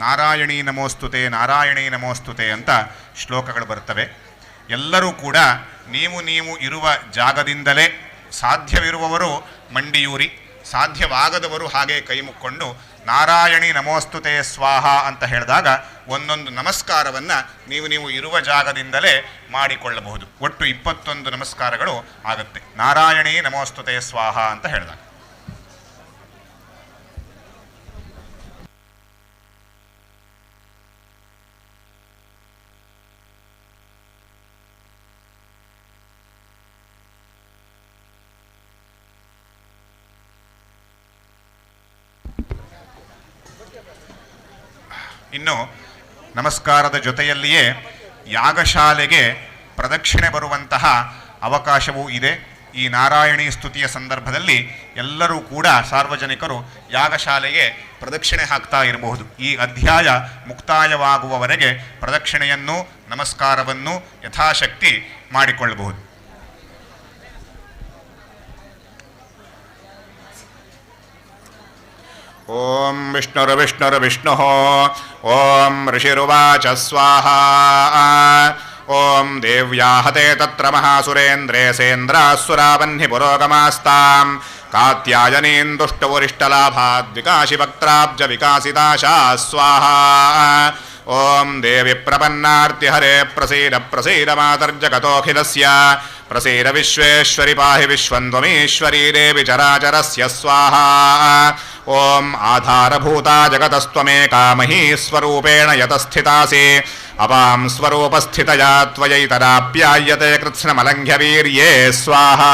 ನಾರಾಯಣೀ ನಮೋಸ್ತುತೆ, ನಾರಾಯಣೀ ನಮೋಸ್ತುತೆ ಅಂತ ಶ್ಲೋಕಗಳು ಬರ್ತವೆ. ಎಲ್ಲರೂ ಕೂಡ ನೀವು ಇರುವ ಜಾಗದಿಂದಲೇ, ಸಾಧ್ಯವಿರುವವರು ಮಂಡಿಯೂರಿ, ಸಾಧ್ಯವಾಗದವರು ಹಾಗೆ ಕೈ ಮುಕ್ಕೊಂಡು ನಾರಾಯಣಿ ನಮೋಸ್ತುತೆ ಸ್ವಾಹ ಅಂತ ಹೇಳಿದಾಗ ಒಂದೊಂದು ನಮಸ್ಕಾರವನ್ನು ನೀವು ಇರುವ ಜಾಗದಿಂದಲೇ ಮಾಡಿಕೊಳ್ಳಬಹುದು. ಒಟ್ಟು 21 ನಮಸ್ಕಾರಗಳು ಆಗುತ್ತೆ ನಾರಾಯಣಿ ನಮೋಸ್ತುತೆ ಸ್ವಾಹ ಅಂತ ಹೇಳಿದಾಗ. ಇನ್ನು ನಮಸ್ಕಾರದ ಜೊತೆಯಲ್ಲಿಯೇ ಯಾಗಶಾಲೆಗೆ ಪ್ರದಕ್ಷಿಣೆ ಬರುವಂತಹ ಅವಕಾಶವೂ ಇದೆ. ಈ ನಾರಾಯಣಿ ಸ್ತುತಿಯ ಸಂದರ್ಭದಲ್ಲಿ ಎಲ್ಲರೂ ಕೂಡ ಸಾರ್ವಜನಿಕರು ಯಾಗಶಾಲೆಗೆ ಪ್ರದಕ್ಷಿಣೆ ಹಾಕ್ತಾ ಇರಬಹುದು. ಈ ಅಧ್ಯಾಯ ಮುಕ್ತಾಯವಾಗುವವರೆಗೆ ಪ್ರದಕ್ಷಿಣೆಯನ್ನು ನಮಸ್ಕಾರವನ್ನು ಯಥಾಶಕ್ತಿ ಮಾಡಿಕೊಳ್ಳಬಹುದು. ಓಂ ವಿಷ್ಣುರ್ವಿಷ್ಣುರ್ವಿಷ್ಣು ಓಂ ಋಷಿರುವಾಚ ಸ್ವಾಹಾ ಓಂ ದೇವ್ಯಾಹತೆ ತತ್ರ ಮಹಾಸುರೇಂದ್ರೇ ಸೇಂದ್ರಾಸುರಾವನ್ಹಿ ಪುರೋಗಮಾಸ್ತಾಂ ಕಾತ್ಯಾಯನೀಂ ದುಷ್ಟವರಿಷ್ಟಲಾಭಾದ್ ವಿಕಾಶಿ ವಕ್ತ್ರಾಬ್ಜ ವಿಕಾಸಿತಾಶಾ ಸ್ವಾಹಾ ಓಂ ದೇವಿ ಪ್ರಪನ್ನಾರ್ತಿಹರೆ ಪ್ರಸೀದ ಪ್ರಸೀದ ಮಾತರ್ಜಗತೋಖಿಲಸ್ಯ ಪ್ರಸೀದ ವಿಶ್ವೇಶ್ವರಿ ಪಾಹಿ ವಿಶ್ವಂತ್ವಮೀಶ್ವರೀ ದೇವಿ ಚರಾಚರಸ್ಯ ಸ್ವಾಹಾ ಓಂ ಆಧಾರಭೂತಾ ಜಗತಸ್ತ್ವಮೇಕಾ ಮಹೀಸ್ವರೂಪೇಣ ಯತಸ್ಥಿತಾಸಿ ಅಪಾಂ ಸ್ವರೂಪಸ್ಥಿತಯಾ ತ್ವಯೈತರಾಪ್ಯಾಯತೆ ಕೃತ್ಸ್ನಮಲಂಘ್ಯ ವೀರ್ಯೇ ಸ್ವಾಹಾ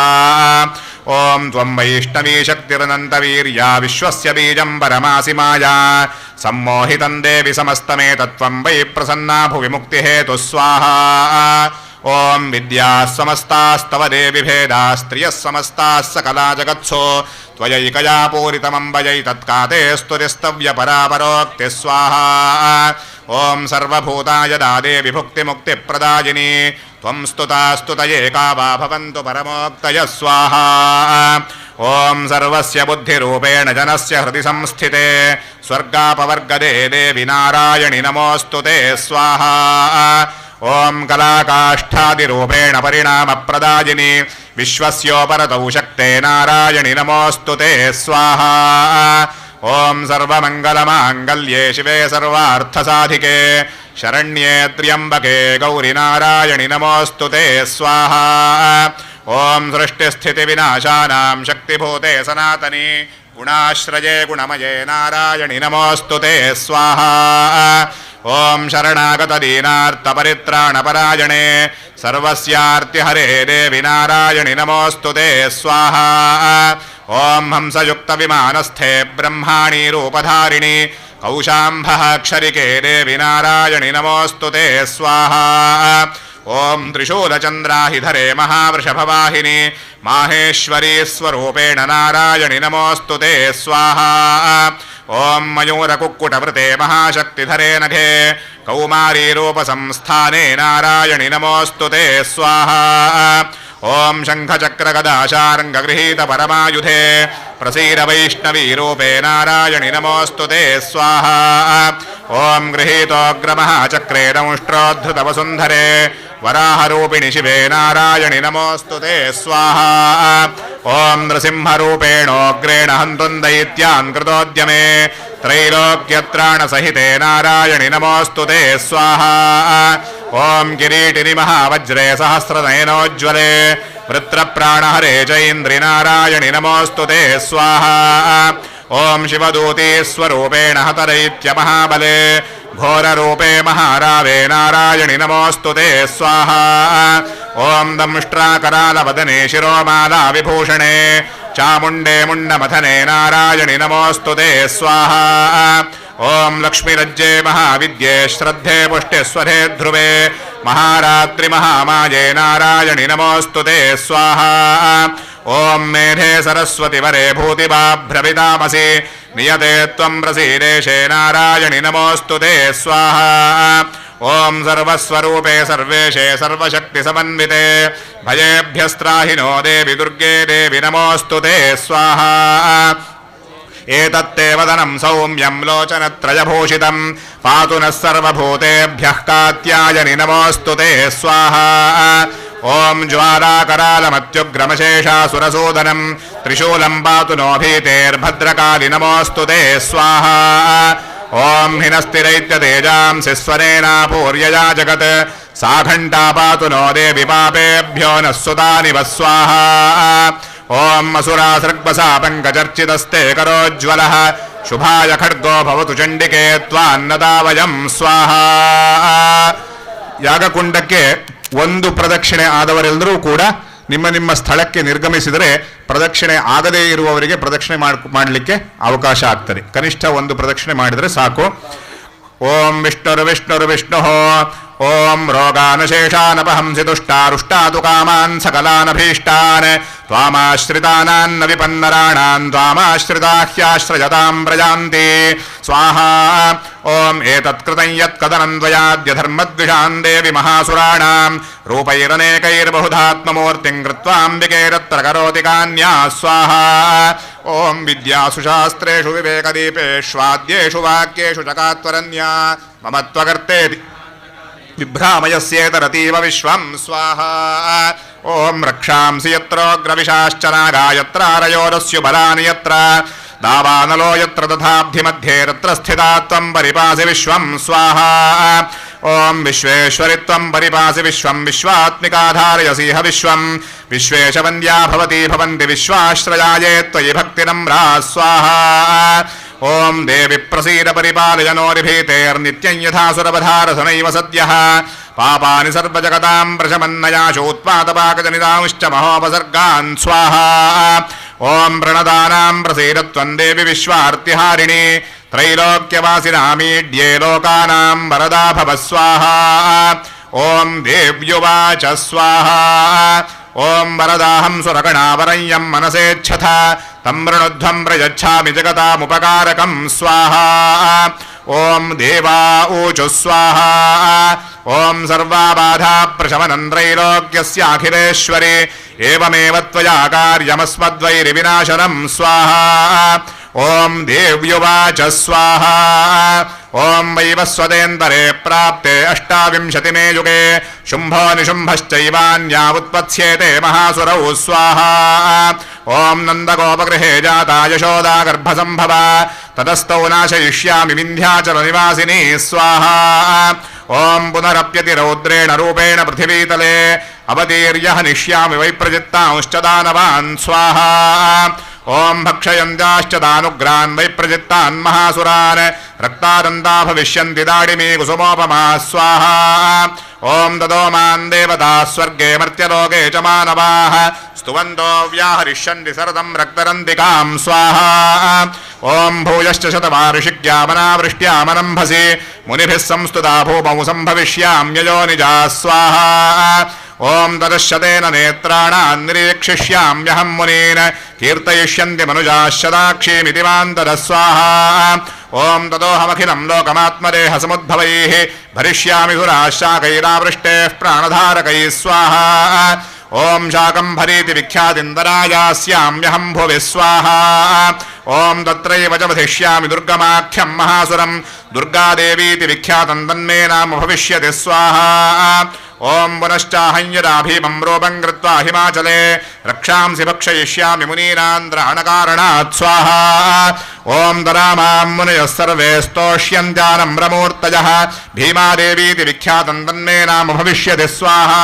ಓಂ ತ್ವಂ ವೈಷ್ಣವೀ ಶಕ್ತಿರನಂತವೀರ್ಯಾ ವಿಶ್ವಸ್ಯ ಬೀಜಂ ಪರಮಾಸಿ ಮಾಯಾ ಸಮ್ಮೋಹಿತಂ ದೇವಿ ಸಮಸ್ತಮೇತತ್ವಂ ವೈ ಪ್ರಸನ್ನಾ ಭುವಿ ಮುಕ್ತಿಹೇತು ಸ್ವಾಹಾ ಓಂ ವಿದ್ಯಾಃ ಸಮಸ್ತಾಸ್ತವ ದೇವಿ ಭೇದಾಃ ಸ್ತ್ರಿಯಃ ಸಮಸ್ತಾಃ ಸಕಲಾ ಜಗತ್ಸು ತ್ವಯೈಕಯಾ ಪೂರಿತಮಂಬಯೈ ತತ್ಕಾತೆ ಸ್ತುತಿಸ್ತವ್ಯ ಪರಾಪರೋಕ್ತಿ ಸ್ವಾಹಾ ಓಂ ಸರ್ವಭೂತಾಯ ದಾದೇ ವಿಭುಕ್ತಿ ಮುಕ್ತಿ ಪ್ರದಾಯಿನಿ ತ್ವಂ ಸ್ತುತಾ ಸ್ತುತಯೇಕಾ ವಾ ಭವಂತು ಪರಮೋಕ್ತಯಃ ಸ್ವಾಹಾ ಓಂ ಸರ್ವಸ್ಯ ಬುದ್ಧಿರೂಪೇಣ ಜನಸ್ಯ ಹೃದಯ ಸಂಸ್ಥಿತೆ ಸ್ವರ್ಗಾಪವರ್ಗದೇ ದೇವಿ ನಾರಾಯಣಿ ನಮೋಸ್ತುತೆ ಸ್ವಾಹಾ ಓಂ ಕಲಾಕಾಷ್ಠಾದಿರೂಪೇಣ ಪರಿಣಾಮ ಪ್ರದಾಯಿನಿ ವಿಶ್ವಸ್ಯೋಪರತೌ ಶಕ್ತೆ ನಾರಾಯಣಿ ನಮೋಸ್ತುತೆ ಸ್ವಾಹಾ ಓಂ ಸರ್ವಮಂಗಲಮಾಂಗಲ್ಯೇ ಶಿವೆ ಸರ್ವಾರ್ಥಸಾಧಿಕೆ ಶರಣ್ಯೇ ತ್ರ್ಯಂಬಕೆ ಗೌರಿ ನಾರಾಯಣಿ ನಮೋಸ್ತುತೆ ಸ್ವಾಹಾ ಓಂ ಸೃಷ್ಟಿಸ್ಥಿತಿವಿನಾಶಾನಾಂ ಶಕ್ತಿಭೂತೆ ಸನಾತನಿ ಗುಣಾಶ್ರಯೇ ಗುಣಮಯೇ ನಾರಾಯಣಿ ನಮೋಸ್ತುತೆ ಸ್ವಾಹಾ ಓಂ ಶರಣಾಗತ ದೀನಾರ್ಥ ಪರಿತ್ರಾಣ ಪರಾಯಣೆ ಸರ್ವಸ್ಯಾರ್ತಿಹರೇ ದೇವಿ ನಾರಾಯಣಿ ನಮೋಸ್ತುತೆ ಸ್ವಾಹಾ ಓಂ ಹಂಸಯುಕ್ತ ವಿಮಾನಸ್ಥೆ ಬ್ರಹ್ಮಾಣಿ ರೂಪಧಾರಿಣಿ ಕೌಶಾಂಭಃ ಕ್ಷರಿಕೆ ದೇವಿ ನಾರಾಯಣಿ ನಮೋಸ್ತುತೆ ಸ್ವಾಹಾ ಓಂ ತ್ರಿಶೂಲಚಂದ್ರಾಹಿಧರೆ ಮಹಾವೃಷಭವಾಹಿನಿ ಮಾಹೇಶ್ವರೀ ಸ್ವರೂಪೇಣ ನಾರಾಯಣಿ ನಮೋಸ್ತುತೆ ಸ್ವಾಹಾ ಓಂ ಮಯೂರಕುಕ್ಕುಟವೃತೆ ಮಹಾಶಕ್ತಿಧರೆ ನಘೆ ಕೌಮಾರೀ ರೂಪಸಂಸ್ಥಾನೆ ನಾರಾಯಣಿ ನಮೋಸ್ತುತೆ ಸ್ವಾಹಾ ಓಂ ಶಂಖಚಕ್ರಗದಾಶಾರ್ಂಗಗೃಹೀತ ಪರಮಾಯುಧೆ ಪ್ರಸೀದ ವೈಷ್ಣವೀ ರೂಪೇ ನಾರಾಯಣಿ ನಮೋಸ್ತುತೆ ಸ್ವಾಹಾ ಓಂ ಗೃಹೀತೋಗ್ರಮಃ ಚಕ್ರೇ ದಂಷ್ಟ್ರೋದ್ಧೃತ ವಸುಂಧರೆ ವರಾहरूपिणि ಶಿವೆ ನಾರಾಯಣಿ ನಮೋಸ್ತುತೆ ಸ್ವಾಹಾ ಓಂ ನೃಸಿಂಹರೂಪೇಣೋಗ್ರೇಣ ಹಂತುಂ ದೈತ್ಯಾನ್ ಕೃತೋದ್ಯಮೆ ತ್ರೈಲೋಕ್ಯತ್ರಾಣ ಸಹಿತೆ ನಾರಾಯಣಿ ನಮೋಸ್ತುತೆ ಸ್ವಾಹಾ ಓಂ ಕಿರೀಟಿನಿ ಮಹಾವಜ್ರೆ ಸಹಸ್ರನಯನೋಜ್ವಲೆ ವೃತ್ರಪ್ರಾಣಹರೆ ಚೈಂದ್ರಿ ನಾರಾಯಣಿ ನಮೋಸ್ತುತೆ ಸ್ವಾಹಾ ಓಂ ಶಿವದೂತಿ ಸ್ವರೂಪೇಣ ಹತರೈತ್ಯ ಮಹಾಬಲೆ ಘೋರರೂಪೇ ಮಹಾರಾವೇ ನಾರಾಯಣಿ ನಮೋಸ್ತುತೆ ಸ್ವಾಹಾ ಓಂ ದಂಷ್ಟ್ರಾಕರಾಲವದನೆ ಶಿರೋಮಾಲಾ ವಿಭೂಷಣೆ ಚಾಮುಂಡೇ ಮುಂಡಮಥನೆ ನಾರಾಯಣಿ ನಮೋಸ್ತುತೆ ಸ್ವಾಹಾ ಓಂ ಲಕ್ಷ್ಮೀರಜ್ಜೆ ಮಹಾವಿದ್ಯೆ ಶ್ರದ್ಧೆ ಪುಷ್ಟಿಸ್ವಧೆ ಧ್ರುವೆ ಮಹಾರಾತ್ರಿ ಮಹಾಮಾಯೇ ನಾರಾಯಣಿ ನಮೋಸ್ತುತೆ ಸ್ವಾಹಾ ॐ मेधे सरस्वति वरे भूतिभाभ्रवितामसि नियते त्वं प्रसीदेशे नारायणि नमोऽस्तु ते स्वाहा ॐ सर्वस्वरूपे सर्वेशे सर्वशक्तिसमन्विते भयेभ्यस्त्राहि नो देवि दुर्गे देवि नमोऽस्तु ते स्वाहा एतत्ते वदनं सौम्यं लोचनत्रयभूषितं पातु नः सर्वभूतेभ्यः कात्यायनि नमोऽस्तु ते स्वाहा ॐ ज्वालाकरालमत्युग्रमशेषासुरसूदनं त्रिशूलं पातु नो भीतेर्भद्रकालि नमोऽस्तु ते स्वाहा ॐ हिनस्तिरैत्यतेजांसि स्वरेणापूर्यया जगत् सा घण्टा पातु नो देवि पापेभ्यो नः सुतानि वः स्वाहा ॐ असुरासृग्वसा पङ्कजर्चितस्ते करोज्ज्वलः शुभाय खड्गो भवतु चण्डिके त्वान्नदा वयं स्वाहा ಯಾಗಕುಂಡಕ್ಕೆ ಒಂದು ಪ್ರದಕ್ಷಿಣೆ ಆದವರೆಲ್ಲರೂ ಕೂಡ ನಿಮ್ಮ ನಿಮ್ಮ ಸ್ಥಳಕ್ಕೆ ನಿರ್ಗಮಿಸಿದರೆ ಪ್ರದಕ್ಷಿಣೆ ಆಗದೇ ಇರುವವರಿಗೆ ಪ್ರದಕ್ಷಿಣೆ ಮಾಡಲಿಕ್ಕೆ ಅವಕಾಶ ಆಗ್ತದೆ. ಕನಿಷ್ಠ ಒಂದು ಪ್ರದಕ್ಷಿಣೆ ಮಾಡಿದರೆ ಸಾಕು. ಓಂ ವಿಷ್ಣುರ್ವಿಷ್ಣುರ್ವಿಷ್ಣು ಓಂ ರೋಗಾನಶೇಷಾನಪಹಂಸಿ ತುಷ್ಟಾರುಷ್ಟಾತು ಕಾಮಾನ್ ಸಕಲಾನಭೀಷ್ಟಾನ್ ತ್ವಾಮಾಶ್ರಿತಾನಾನ್ನ ವಿಪನ್ನರಾಣಾನ್ ತ್ವಾಮಾಶ್ರಿತಾಹ್ಯಾಶ್ರಯತಾಂ ಪ್ರಜಾಂತಿ ಸ್ವಾಹಾ. ಓಂ ಏತತ್ಕೃತಂ ಯತ್ಕದನನ್ವಯಾದ್ಯ ಧರ್ಮದ್ವಿಷಾನ್ ದೇವಿ ಮಹಾಸುರಾಣಾಂ ರೂಪೈರನೇಕೈರ್ಬಹುಧಾತ್ಮಮೂರ್ತಿಂ ಕೃತ್ವಾಂಬಿಕೈರತ್ರ ಕರೋತಿ ಕಾನ್ಯಾ ಸ್ವಾಹಾ. ಓಂ ವಿದ್ಯಾಸು ಶಾಸ್ತ್ರೇಷು ವಿವೇಕದೀಪೇಷ್ವಾದ್ಯೇಷು ವಾಕ್ಯೇಷು ಚಕಾತ್ವರನ್ಯಾ ಮಮ ತ್ವಕರ್ತೇತಿ ವಿಭ್ರಾಮಯಸ್ಯೇತರತೀವ ವಿಶ್ವಂ ಸ್ವಾಹಾ. ಓಂ ರಕ್ಷಾಂಸಿ ಯತ್ರೋಗ್ರವಿಶಾಶ್ಚ ನಾಗಾ ಯತ್ರಾರಯೋರಸ್ಯು ಬಲಾನಿ ಯತ್ರ दावानलो यत्र तथाब्धि मध्ये तत्र स्थिता त्वं परिपासि विश्वं स्वाहा. ओम विश्वेश्वरि त्वं परिपासि विश्वं विश्वात्मिकाधारयसीह विश्वं विश्वेशवन्द्या भवती भवन्ति विश्वाश्रयाये त्वयि भक्तिनम्रा स्वाहा. ओम देवि प्रसीद परिपालय नोरिभीतेर्नित्यं यथासुरवधारसनैव सद्यः पापानि सर्वजगतां प्रशमन्नयाशोत्पादपाकजनितांश्च महोपसर्गान् स्वाहा. ओम प्रणदानां प्रसीदत्वं देवि विश्वार्तिहारिणि त्रैलोक्यवासिनामीड्ये लोकानां वरदा भव स्वाहा. ओम देव्युवाच स्वाहा. ओम वरदाहं सुरगणावरय्यं मनसेच्छथ तं वृणुध्वं प्रयच्छामि जगतामुपकारकं स्वाहा. ओम देवा ऊचु स्वाहा. ओम सर्वाबाधा प्रशमनं त्रैलोक्यस्याखिलेश्वरि एवमेव त्वया कार्यमस्मद्वैरिविनाशनं स्वाहा. ओम देव्युवाच स्वाहा. ओम वैवस्वतेन्दरे प्राप्ते अष्टाविंशतिमे युगे शुम्भो निशुम्भश्चैवान्या उत्पत्स्येते महासुरौ स्वाहा. ओम नन्दगोपगृहे जाता यशोदा गर्भसम्भवा ततस्तौ नाशयिष्यामि विन्ध्याचलनिवासिनी स्वाहा. ओम पुनरप्यतिरौद्रेण रूपेण पृथिवीतले अवतीर्य हनिष्यामि वैप्रजित्तांश्च दानवान् स्वाहा. ओम भक्षयन्त्याश्च दानुग्रान् वैप्रजित्तान् महासुरान् रक्तादन्ता भविष्यन्ति दाडिमी कुसुमोपमा स्वाहा. ओम ददो मान् देवताः स्वर्गे मर्त्यलोके च मानवाः स्तुवन्तो व्याहरिष्यन्ति सरदं रक्तरन्तिकां स्वाहा. ओम भूयश्च शतवार्षिक्यामनावृष्ट्यामनम्भसि मुनिभिः संस्तुता भूमौ सम्भविष्याम्ययो निजा स्वाहा. ओम तदश्यतेन नेत्राणान् निरीक्षिष्याम्यहं मुनीन् कीर्तयिष्यन्ति मनुजाः शताक्षीमिति मान्तरः स्वाहा. ओम ततोऽहमखिलं लोकमात्मदेह समुद्भवैः भरिष्यामि सुराः शाकैरावृष्टेः प्राणधारकैः स्वाहा. ओम शाकम्भरीति विख्यातिन्दरायास्याम्यहं भुवि स्वाहा. ओम तत्रैव च वधिष्यामि दुर्गमाख्यं महासुरं दुर्गादेवीति विख्यातं तन्मे नाम भविष्यति स्वाहा. ओम पुनश्चाहं यदा भीमं रूपं कृत्वा हिमाचले रक्षांसि भक्षयिष्यामि मुनीनान्द्राणकारणात् स्वाहा. ओम दरामां मुनयः सर्वे स्तोष्यन्त्यानम्रमूर्तयः भीमादेवीति विख्यातं तन्मे नाम भविष्यति स्वाहा.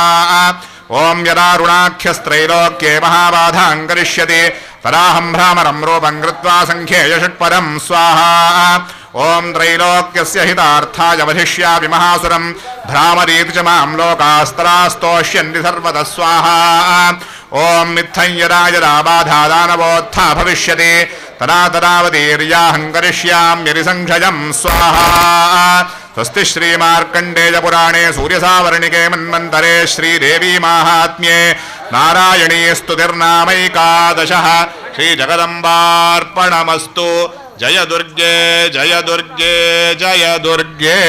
ओम यदारुणाख्यस्त्रैलोक्ये महाबाधां करिष्यति तदाहं भ्रामरं रूपं कृत्वा संख्येय षट्पदं स्वाहा. ओम त्रैलोक्यस्य हितार्थाय वधिष्यामि महासुरं भ्रामरीति च मां लोकास्तरास्तोष्यन्ति सर्वतः स्वाहा. ओम मित्थं यदा यदा बाधा दानवोत्था भविष्यति तदा तदावतीर्याहं करिष्याम्यति संशयं स्वाहा. स्वस्ति श्रीमार्कण्डेय पुराणे सूर्यसावर्णिके मन्वन्तरे श्रीदेवी माहात्म्ये ನಾರಾಯಣೀ ಸ್ತುತಿರ್ನಾಮೈಕಾದಶಃ ಶ್ರೀಜಗದಂಬಾರ್ಪಣಮಸ್ತು. ಜಯ ದುರ್ಗೆ ಜಯ ದುರ್ಗೆ ಜಯ ದುರ್ಗೆ.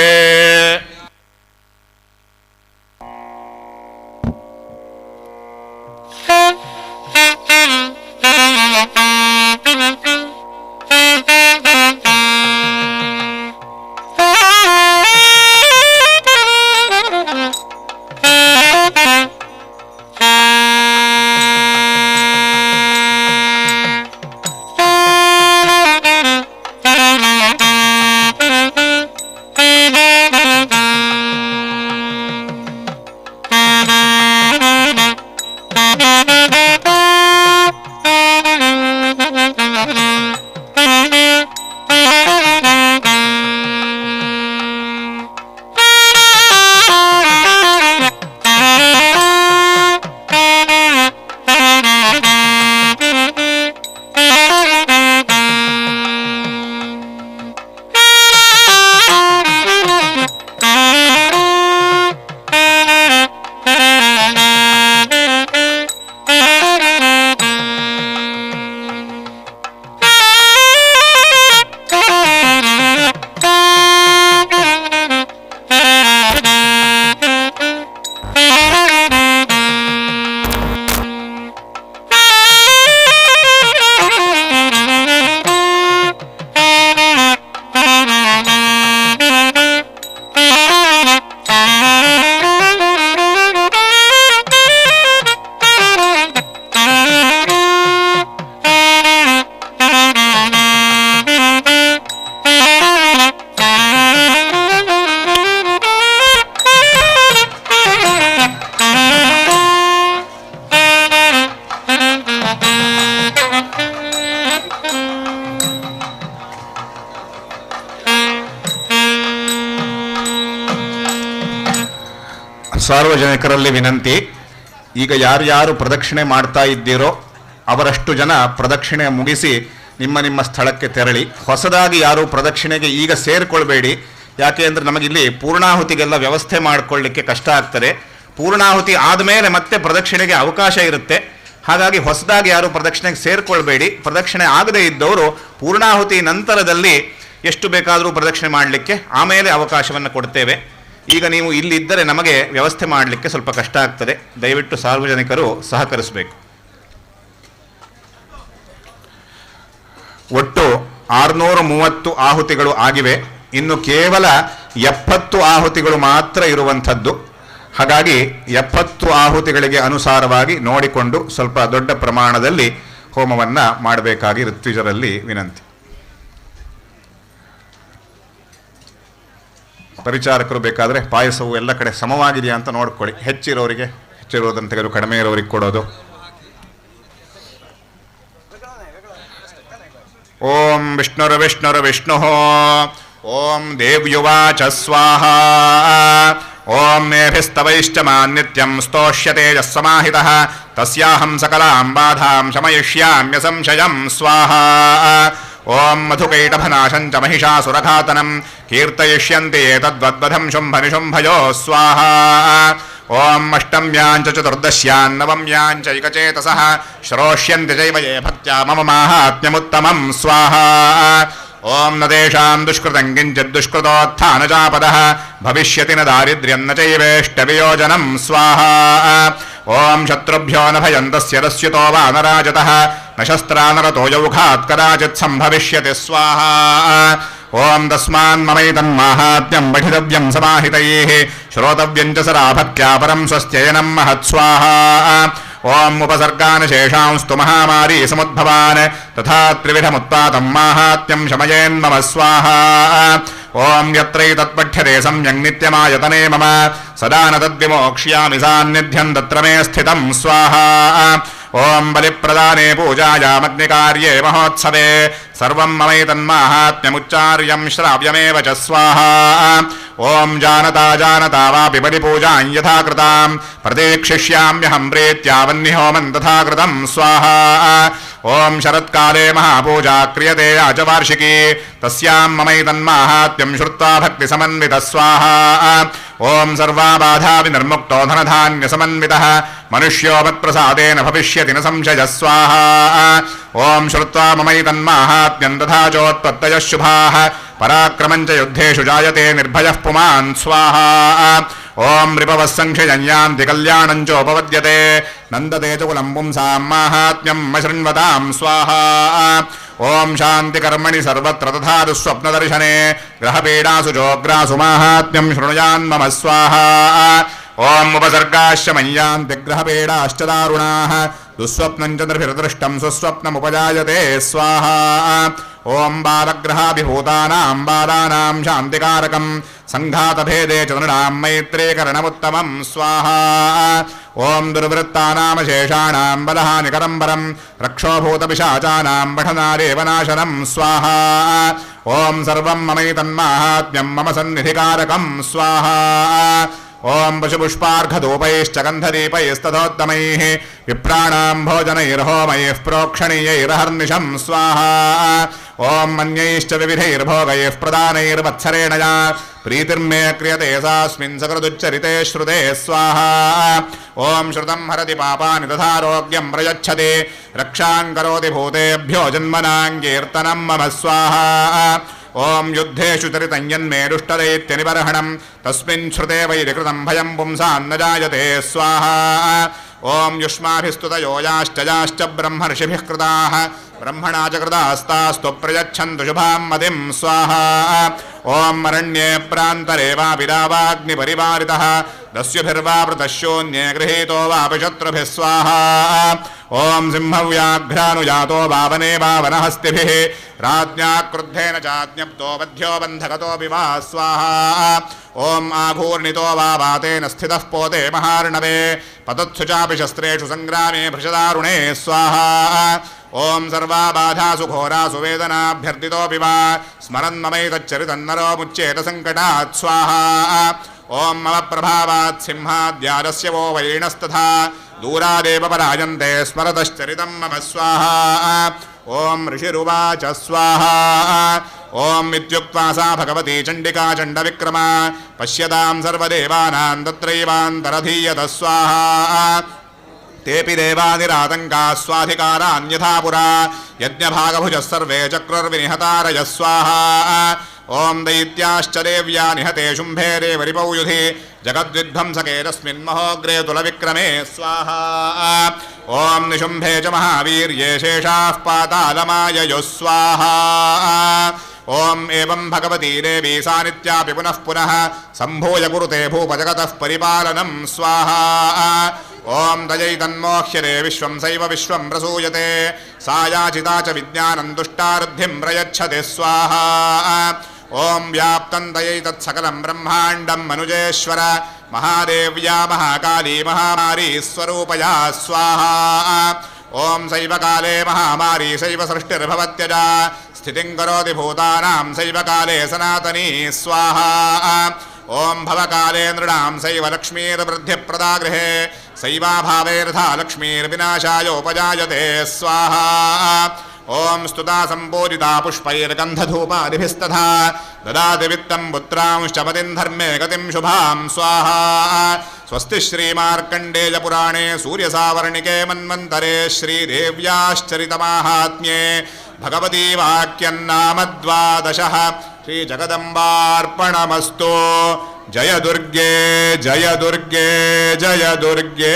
ಸಾರ್ವಜನಿಕರಲ್ಲಿ ವಿನಂತಿ, ಈಗ ಯಾರ್ಯಾರು ಪ್ರದಕ್ಷಿಣೆ ಮಾಡ್ತಾ ಇದ್ದೀರೋ ಅವರಷ್ಟು ಜನ ಪ್ರದಕ್ಷಿಣೆ ಮುಗಿಸಿ ನಿಮ್ಮ ನಿಮ್ಮ ಸ್ಥಳಕ್ಕೆ ತೆರಳಿ. ಹೊಸದಾಗಿ ಯಾರು ಪ್ರದಕ್ಷಿಣೆಗೆ ಈಗ ಸೇರಿಕೊಳ್ಬೇಡಿ. ಯಾಕೆ ಅಂದರೆ ನಮಗಿಲ್ಲಿ ಪೂರ್ಣಾಹುತಿಗೆಲ್ಲ ವ್ಯವಸ್ಥೆ ಮಾಡಿಕೊಳ್ಳಿಕ್ಕೆ ಕಷ್ಟ ಆಗ್ತದೆ. ಪೂರ್ಣಾಹುತಿ ಆದಮೇಲೆ ಮತ್ತೆ ಪ್ರದಕ್ಷಿಣೆಗೆ ಅವಕಾಶ ಇರುತ್ತೆ. ಹಾಗಾಗಿ ಹೊಸದಾಗಿ ಯಾರು ಪ್ರದಕ್ಷಿಣೆಗೆ ಸೇರಿಕೊಳ್ಬೇಡಿ. ಪ್ರದಕ್ಷಿಣೆ ಆಗದೇ ಇದ್ದವರು ಪೂರ್ಣಾಹುತಿ ನಂತರದಲ್ಲಿ ಎಷ್ಟು ಬೇಕಾದರೂ ಪ್ರದಕ್ಷಿಣೆ ಮಾಡಲಿಕ್ಕೆ ಆಮೇಲೆ ಅವಕಾಶವನ್ನು ಕೊಡ್ತೇವೆ. ಈಗ ನೀವು ಇಲ್ಲಿದ್ದರೆ ನಮಗೆ ವ್ಯವಸ್ಥೆ ಮಾಡಲಿಕ್ಕೆ ಸ್ವಲ್ಪ ಕಷ್ಟ ಆಗ್ತದೆ. ದಯವಿಟ್ಟು ಸಾರ್ವಜನಿಕರು ಸಹಕರಿಸಬೇಕು. ಒಟ್ಟು 630 ಆಹುತಿಗಳು ಆಗಿವೆ. ಇನ್ನು ಕೇವಲ 70 ಆಹುತಿಗಳು ಮಾತ್ರ ಇರುವಂಥದ್ದು. ಹಾಗಾಗಿ 70 ಆಹುತಿಗಳಿಗೆ ಅನುಸಾರವಾಗಿ ನೋಡಿಕೊಂಡು ಸ್ವಲ್ಪ ದೊಡ್ಡ ಪ್ರಮಾಣದಲ್ಲಿ ಹೋಮವನ್ನು ಮಾಡಬೇಕಾಗಿ ಋತ್ವಿಜರಲ್ಲಿ ವಿನಂತಿ. ಪರಿಚಾರಕರು ಬೇಕಾದರೆ ಪಾಯಸವು ಎಲ್ಲ ಕಡೆ ಸಮವಾಗಿದೆಯಾ ಅಂತ ನೋಡ್ಕೊಳ್ಳಿ. ಹೆಚ್ಚಿರೋರಿಗೆ ಹೆಚ್ಚಿರೋದನ್ನು ತೆಗೆದು ಕಡಿಮೆ ಇರೋರಿಗೆ ಕೊಡೋದು. ಓಂ ವಿಷ್ಣುರ್ವಿಷ್ಣುರ್ವಿಷ್ಣು ಓಂ ದೇವ್ಯುವಾಚ ಸ್ವಾಹ ಓಂ ಮೇಭಿಸ್ತವೈಶ್ಚ ಮಾನ್ನಿತ್ಯಂ ಸ್ತೋಷ್ಯತೆ ಯಸ್ಸಮಾಹಿತಃ ತಸ್ಯಾಹಂ ಸಕಲಾಂ ಬಾಧಾಂ ಶಮಯಿಷ್ಯಾಮ್ಯ ಸಂಶಯಂ ಸ್ವಾಹ ಓಂ ಮಧುಕೈಟಭನಾಶಂ ಚ ಮಹಿಷಾಸುರಘಾತನಂ ಕೀರ್ತಯಿಷ್ಯಂತೆ ತದ್ವದ್ವಧಂ ಶುಂಭನಿಶುಂಭಯೋ ಸ್ವಾಹ ಓಂ ಅಷ್ಟಮ್ಯಾಂ ಚ ಚತುರ್ದಶ್ಯಾಂ ನವಮ್ಯಾಂ ಚ ಏಕಚೇತಸಃ ಶ್ರೋಷ್ಯಂತೆ ಚೈವ ಯೇ ಭಕ್ತ್ಯಾ ಮಮ ಮಾಹಾತ್ಮ್ಯಮುತ್ತಮಂ ಸ್ವಾಹ ಓಂ ನ ತೇಷಾಂ ದುಷ್ಕೃತಂ ಕಿಂಚಿತ್ ದುಷ್ಕೃತೋತ್ಥಾನಚಾಪದಃ ಭವಿಷ್ಯತಿ ನ ದಾರಿದ್ರ್ಯಂ ನ ಚೈವೇಷ್ಟವಿಯೋಜನಂ ಸ್ವಾಹ ಓಂ ಶತ್ರುಭ್ಯೋ ನ ಭಯಂ ತಸ್ಯ ರಸ್ಯುತೋ ವಾನರಾಜತಃ ನ ಶಸ್ತ್ರಾನರತೋ ಯೌಘಾತ್ ಕದಾಚಿತ್ ಸಂಭವಿಷ್ಯತಿ ಸ್ವಾಹ ಓಂ ತಸ್ಮಾನ್ ಮಮೈತನ್ಮಾಹಾತ್ಮ್ಯಂ ಪಠಿತವ್ಯಂ ಸಮಾಹಿತೈಃ ಶ್ರೋತವ್ಯಂ ಚ ಸದಾ ಭಕ್ತ್ಯಾ ಪರಂ ಸ್ವಸ್ತ್ಯಯನಂ ಮಹತ್ ಸ್ವಾಹ ಓಂ ಉಪಸರ್ಗಾನ್ ಶೇಷಾಂಸ್ತು ಮಹಾಮಾರೀ ಸಮುದ್ಭವಾನ್ ತಥಾ ತ್ರಿವಿಧಮುತ್ಪಾತಂ ಮಾಹಾತ್ಮ್ಯಂ ಶಮಯೇನ್ಮಮ ಸ್ವಾಹ ಓಂ ಯತ್ರೈತತ್ಪಠ್ಯತೆ ಸಮ್ಯಕ್ ನಿತ್ಯಮಾಯತನೇ ಮಮ ಸದಾ ನ ತದ್ವಿಮೋಕ್ಷ್ಯಾಮಿ ಸಾನ್ನಿಧ್ಯಂ ತತ್ರ ಮೇ ಸ್ಥಿತಂ ಸ್ವಾಹ ಓಂ ಬಲಿಪ್ರದಾನೆ ಪೂಜಾಯಾಮಗ್ನಿಕಾರ್ಯೇ ಮಹೋತ್ಸವೇ ಸರ್ವಂ ಮಮೈತನ್ಮಾಹಾತ್ಮ್ಯಮುಚ್ಚಾರ್ಯಂ ಶ್ರಾವ್ಯಮೇವ ಚ ಸ್ವಾಹ ಓಂ ಜಾನತಾ ಜಾನತಾ ವಾಪಿ ಬಲಿಪೂಜಾಂ ಯಥಾ ಕೃತಾಂ ಪ್ರತೀಕ್ಷಿಷ್ಯಾಮ್ಯಹಂ ಪ್ರೀತ್ಯಾವನ್ನಿಹೋಮಂ ತಥಾ ಕೃತಂ ಸ್ವಾಹ ओम शरत्काले महापूजा क्रियते आचवार्षिकी तस्यां ममैतन्माहात्म्यं श्रुत्वा भक्तिसमन्वितः स्वाहा ओम सर्वाबाधा विनिर्मुक्तो धनधान्यसमन्वितः मनुष्यो मत्प्रसादेन भविष्यति न संशयः स्वाहा ओम श्रुत्वा ममैतन्माहात्म्यं तथा चोत्पत्तयः शुभाः पराक्रमं च युद्धेषु जायते निर्भयः पुमान् स्वाहा ओम रिपवः संक्षयन्यान्ति कल्याणं चोपपद्यते नन्दते च कुलं पुंसां माहात्म्यं शृण्वतां स्वाहा ओम शान्तिकर्मणि सर्वत्र तथा दुःस्वप्नदर्शने ग्रहपीडासु चोग्रासु माहात्म्यं शृणुयान् मम स्वाहा ओम उपसर्गाश्च मय्यान्ति ग्रहपीडाश्च दारुणाः दुःस्वप्नं च निर्भिर्दृष्टं सुस्वप्नमुपजायते स्वाहा ओम बालग्रहाभिभूतानां बालानां शान्तिकारकं संघातभेदे च नृणां मैत्रीकरणमुत्तमं स्वाहा ओम दुर्वृत्तानामशेषाणां बलहानिकरं वरं रक्षोभूतपिशाचानां पठनादेव नाशनं स्वाहा ओम सर्वं ममैतन्माहात्म्यं मम सन्निधिकारकं स्वाहा ओम पशुपुष्पार्घधूपैश्च गन्धदीपैस्तथोत्तमैः विप्राणां भोजनैर्होमैः प्रोक्षणीयैरहर्निशं स्वाहा ओम मन्यैश्च विविधैर्भोगैः प्रदानैर्वत्सरेण या प्रीतिर्मे क्रियते सास्मिन् सकृदुच्चरिते श्रुते स्वाहा ओम श्रुतं हरति पापानि तथारोग्यं प्रयच्छति रक्षां करोति भूतेभ्यो जन्मनां कीर्तनं मम स्वाहा ओम युद्धेषु चरितं यन्मे दुष्टदैत्यनिबर्हणं तस्मिन् श्रुते वैरिकृतं भयं पुंसां न जायते स्वाहा ओम युष्माभिस्तुतयो याश्च ब्रह्मर्षिभिः कृताः ब्रह्मणा च कृतास्तास्तु प्रयच्छन्तु शुभां मतिं स्वाहा ओम अरण्ये प्रान्तरे वापि दावाग्निपरिवारितः दस्युभिर्वावृतः शून्ये गृहीतो वापि शत्रुभिः स्वाहा ओम सिंहव्याघ्रानुजातो वावने वावनहस्तिभिः राज्ञा क्रुद्धेन चाज्ञप्तो बध्यो बन्धकतोऽपि वा स्वाहा ओम आघूर्णितो वा वातेन स्थितः पोते महार्णवे पतत्सु चापि शस्त्रेषु संग्रामे भृशदारुणे स्वाहा ओम सर्वाबाधासु घोरासु वेदनाभ्यर्थितोऽपि वा स्मरन् ममैतच्चरितन्नरो मुच्येत सङ्कटात् स्वाहा ओम मम प्रभावात् सिंहाद्यादस्य वो वैरिणस्तथा दूरादेव परायन्ते स्मरतश्चरितं मम स्वाहा ओम ऋषिरुवाच स्वाहा ओम इत्युक्त्वा सा भगवती चण्डिका चण्डविक्रमा पश्यतां सर्वदेवानां तत्रैवान्तरधीयत स्वाहा तेऽपि देवानिरातङ्काः स्वाधिकारान्यथा पुरा यज्ञभागभुजः सर्वे चक्रुर्विनिहतारयः स्वाहा ओम दैत्याश्च देव्या निहते शुम्भे देवरिपौ युधि जगद्विध्वंसके तस्मिन् महोग्रे तुलविक्रमे स्वाहा ओम निशुम्भे च महावीर्ये शेषाः पातालमाययुः स्वाहा ओम एवं भगवती देवी सा नित्यापि पुनः पुनः सम्भूय कुरुते भूपजगतः परिपालनं स्वाहा ओम तयै तन्मोह्यते विश्वं सैव विश्वं प्रसूयते सा याचिता च विज्ञानं तुष्टार्थिं प्रयच्छते स्वाहा ओम व्याप्तं तयै तत्सकलं ब्रह्माण्डं मनुजेश्वर महादेव्या महाकाली महामारी स्वरूपया स्वाहा ओम सैव काले महामारी सैव सृष्टिर्भवत्यजा स्थितिं करोति भूतानां सैव काले सनातनी स्वाहा ओम भवकाले नृणां सैव लक्ष्मीर्वृद्धिप्रदा गृहे सैवाभावेऽर्था लक्ष्मीर्विनाशायोपजायते स्वाहा ओम स्तुता सम्पूजिता पुष्पैर्गन्धधूपादिभिस्तथा ददाति वित्तं पुत्रांश्च पतिं धर्मे गतिं शुभां स्वाहा स्वस्ति श्रीमार्कण्डेयपुराणे सूर्यसावर्णिके मन्वन्तरे श्रीदेव्याश्चरितमाहात्म्ये भगवती वाक्यं नाम 12 श्रीजगदम्बार्पणमस्तु जय दुर्गे जय दुर्गे जय दुर्गे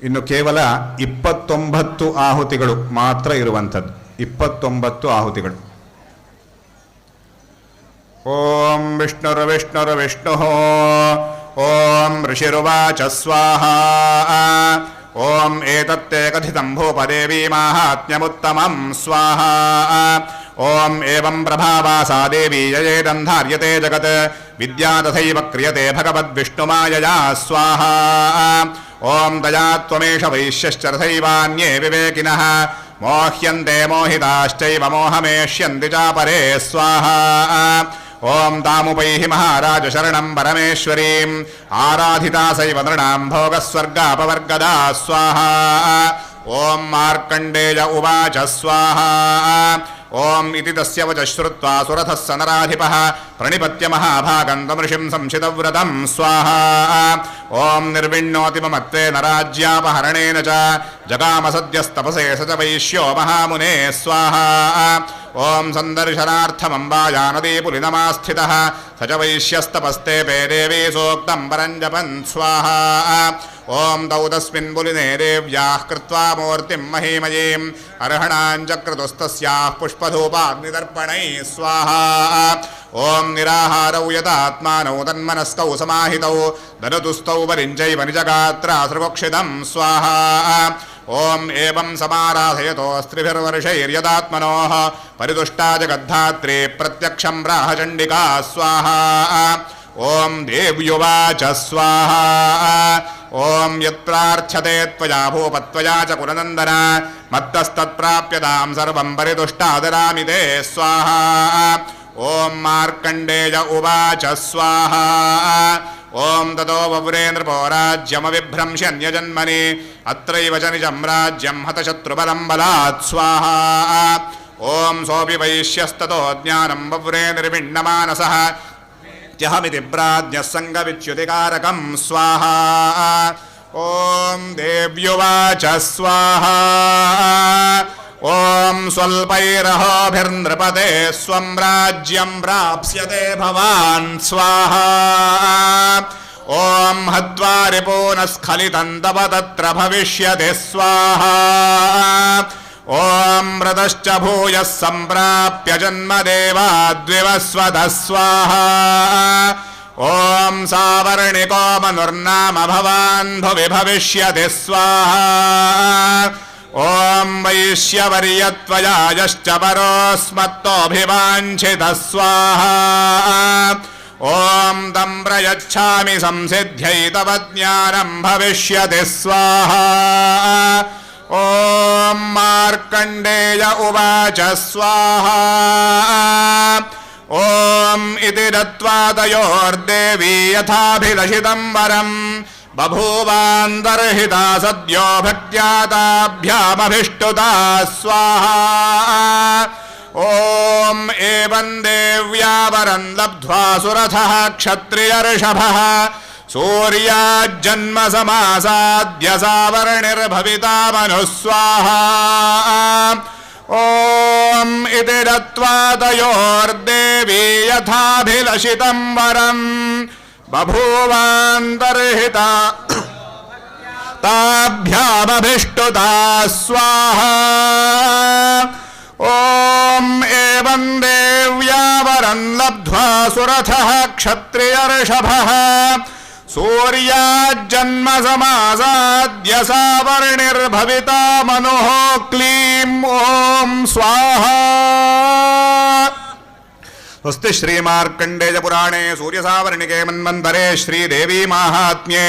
ಇನ್ನು ಕೇವಲ 29 ಆಹುತಿಗಳು ಮಾತ್ರ ಇರುವಂಥದ್ದು. 29 ಆಹುತಿಗಳು. ಓಂ ವಿಷ್ಣುರ್ವಿಷ್ಣುರ್ವಿಷ್ಣು ಓಂ ಋಷಿರುವಾಚ ಸ್ವಾಹಾ ಓಂ ಏತತ್ತೇ ಕಥಿತಂ ಭೂಪದೇವಿ ಮಾಹಾತ್ಮ್ಯಮುತ್ತಮಂ ಸ್ವಾಹಾ ಓಂ ಏವಂ ಪ್ರಭಾವಾ ಸಾ ದೇವಿ ಯಯೇದಂ ಧಾರ್ಯತೆ ಜಗತ್ ವಿದ್ಯಾ ತಥೈವ ಕ್ರಿಯತೆ ಭಗವದ್ವಿಷ್ಣುಮಾಯಯಾ ಸ್ವಾಹಾ ಓಂ ದಯಾ ತ್ವಮೇಷ ವೈಶ್ಯಶ್ಚ ತಥೈವಾನ್ಯೇ ವಿವೇಕಿನಃ ಮೋಹ್ಯಂತೆ ಮೋಹಿತಾಶ್ಚೈವ ಮೋಹಮೇಷ್ಯಂತಿ ಚಾಪರೇ ಸ್ವಾಹಾ ಓಂ ತಾಮುಪೈಹಿ ಮಹಾರಾಜ ಶರಣಂ ಪರಮೇಶ್ವರೀಂ ಆರಾಧಿತಾ ಸೈವ ನೃಣಾಂ ಭೋಗಸ್ವರ್ಗಾಪವರ್ಗದಾ ಸ್ವಾಹಾ ಓಂ ಮಾರ್ಕಂಡೇಯ ಉವಾಚ ಸ್ವಾಹಾ ಓಂ ಇತಿ ತಸ್ಯ ವಚ ಶ್ರುತ್ವಾ ಸುರಥಃ ಸ ನರಾಧಿಪಃ ಪ್ರಣಿಪತ್ಯ ಮಹಾಭಾಗಂ ತಮೃಷಿಂ ಸಂಶಿತವ್ರತಂ ಸ್ವಾಹಾ ಓಂ ನಿರ್ವಿಣ್ಣೋತಿ ಮಮತ್ವೇನ ರಾಜ್ಯಾಪಹರಣೇನ ಚ ಜಗಾಮ ಸದ್ಯಸ್ತಪಸೇ ಸ ಚ ವೈಶ್ಯೋ ಮಹಾಮುನೇ ಸ್ವಾಹಾ ಓಂ ಸಂದರ್ಶನಾರ್ಥಮಂಬಾಯಾ ನದೀ ಪುಲಿನಮಾಸ್ಥಿತಃ ಸ ಚ ವೈಶ್ಯಸ್ತಪಸ್ತೆ ಪೇ ದೇವಿ ಸೂಕ್ತಂ ಪರಂಜಪನ್ ಸ್ವಾಹಾ ಓಂ ತೌ ತಸ್ಮಿನ್ ಪುಲಿನೇ ದೇವ್ಯಾಃ ಕೃತ್ವಾ ಮೂರ್ತಿಂ ಮಹೀಮಯೀಂ ಅರ್ಹಣಾಂಚಕ್ರತುಸ್ತಸ್ಯಾಃ ಪುಷ್ಪಧೂಪಾಗ್ನಿದರ್ಪಣೈ ಸ್ವಾಹಾ ಓಂ ನಿರಾಹಾರೌ ಯತಾತ್ಮಾನೌ ತನ್ಮನಸ್ಕೌ ಸಮಾಹಿತೌ ದನದುಸ್ತೌ ವರಿಂಚೈವ ನಿಜಗಾತ್ರ ಸೃಗೋಕ್ಷಿತಂ ಸ್ವಾಹಾ ಓಂ ಏವಂ ಸಮಾರಾಧಯತೋ ಸ್ತ್ರಿಭಿರ್ವರ್ಷೈರ್ಯದಾತ್ಮನೋಃ ಪರಿದುಷ್ಟಾ ಜಗದ್ಧಾತ್ರಿ ಪ್ರತ್ಯಕ್ಷಂ ಬ್ರಾಹಚಂಡಿಕಾ ಸ್ವಾಹಾ ಓಂ ದೇವ್ಯುವಾಚ ಸ್ವಾಹಾ ಓಂ ಯತ್ರಾರ್ಥ್ಯತೆ ತ್ವಯಾ ಭೂಪತ್ವಯಾ ಚ ಕುಲನಂದನ ಮತ್ತಸ್ತತ್ಪ್ರಾಪ್ಯತಾಂ ಸರ್ವಂ ಪರಿತುಷ್ಟಾದರಾಮಿ ತೇ ಸ್ವಾಹಾ ಓಂ ಮಾರ್ಕಂಡೇಯ ಉವಾಚ ಸ್ವಾಹಾ ಓಂ ತತೋ ವವ್ರೇ ನೃಪೋ ರಾಜ್ಯಮವಿಭ್ರಂಶ್ಯನ್ಯಜನ್ಮನಿ ಅತ್ರೈವ ಚ ನಿಜಂ ರಾಜ್ಯಂ ಹತಶತ್ರುಬಲಂ ಬಲಾತ್ ಸ್ವಾಹಾ ಓಂ ಸೋಪಿ ವೈಶ್ಯಸ್ತತೋ ಜ್ಞಾನಂ ವವ್ರೇ ನಿರ್ವಿಣ್ಣಮಾನಸಃ ತ್ಯಹಮಿತಿ ಪ್ರಾಜ್ಞಃ ಸಂಗವಿಚ್ಯುತಿಕಾರಕಂ ಸ್ವಾಹಾ ಓಂ ದೇವ್ಯುವಾಚ ಸ್ವಾಹಾ ಓಂ ಸ್ವಲ್ಪೈರಹೋಭಿರ್ನೃಪತೆ ಸ್ವಂ ರಾಜ್ಯಂ ಪ್ರಾಪ್ಸ್ಯತೆ ಭವಾನ್ ಸ್ವಾಹಾ ಓಂ ಹತ್ವಾ ರಿಪೂನಸ್ಖಲಿತಂ ತವ ತತ್ರ ಭವಿಷ್ಯತಿ ಸ್ವಾಹಾ ಓಂ ಮೃತಶ್ಚ ಭೂಯಃ ಸಂಪ್ರಾಪ್ಯ ಜನ್ಮದೇವಾದ್ವಿವಸ್ವತಃ ಸ್ವಾಹಾ ಓಂ ಸಾವರ್ಣಿಕೋ ಮನುರ್ನಾಮ ಭವಾನ್ ಭುವಿ ಭವಿಷ್ಯತಿ ಸ್ವಾಹಾ ಓಂ ವೈಶ್ಯವರ್ಯತ್ವಯಾ ಯಶ್ಚ ಪರೋಸ್ಮತ್ತೋಭಿವಾಂಛಿತಃ ಸ್ವಾಹಾ ಓಂ ತಂ ಪ್ರಯಚ್ಛಾಮಿ ಸಂಸಿದ್ಧ್ಯೈ ತವ ಜ್ಞಾನಂ ಭವಿಷ್ಯತಿ ಸ್ವಾಹಾ ಓಂ ಮಾರ್ಕಂಡೇಯ ಉವಾಚ ಸ್ವಾಹಾ ಓಂ ಇತಿ ದತ್ವಾ ತಯೋರ್ದೇವಿ ಯಥಾಭಿಲಷಿತಂ ವರಂ ಬಭೂವಾಂತರ್ಹಿತಾ ಸದ್ಯೋ ಭಕ್ತ್ಯಾ ತಾಭ್ಯಾಮಭಿಷ್ಟುತಾ ಸ್ವಾಹಾ ಓಂ ಏವಂ ದೇವ್ಯಾ ವರಂ ಲಬ್ಧ್ವಾ ಸುರಥಃ ಕ್ಷತ್ರಿಯರ್ಷಭಃ ಸೂರ್ಯಾಜ್ಜನ್ಮ ಸಮಾಸಾದ್ಯ ಸಾವರ್ಣಿರ್ಭವಿತಾ ಮನುಃ ಸ್ವಾಹಾ ಓಂ ಇತಿ ದತ್ವಾ ತಯೋರ್ದೇವಿ ಯಥಾಭಿಲಷಿತಂ ವರಂ ಬಭೂವಾಂತರ್ಹಿತಾ ತಾಭ್ಯಾಮಭಿಷ್ಟುತಾ ಸ್ವಾಹಾ ಓಂ ಏವಂ ದೇವ್ಯಾ ವರಂ ಲಬ್ಧ್ವಾ ಸುರಥಃ ಕ್ಷತ್ರಿಯರ್ಷಭಃ ಸೂರ್ಯಾಜ್ಜನ್ಮ ಸಮಾಸಾದ್ಯ ಸಾವರ್ಣಿರ್ಭವಿತಾ ಮನುಃ ಕ್ಲೀಂ ಓಂ ಸ್ವಾಹಾ ಸ್ವಸ್ತಿ ಶ್ರೀಮಾರ್ಕಂಡೇಯ ಪುರಾಣೇ ಸೂರ್ಯಸಾವರ್ಣಿಕೆ ಮನ್ವಂತರೆ ಶ್ರೀದೇವಿ ಮಾಹಾತ್ಮ್ಯೆ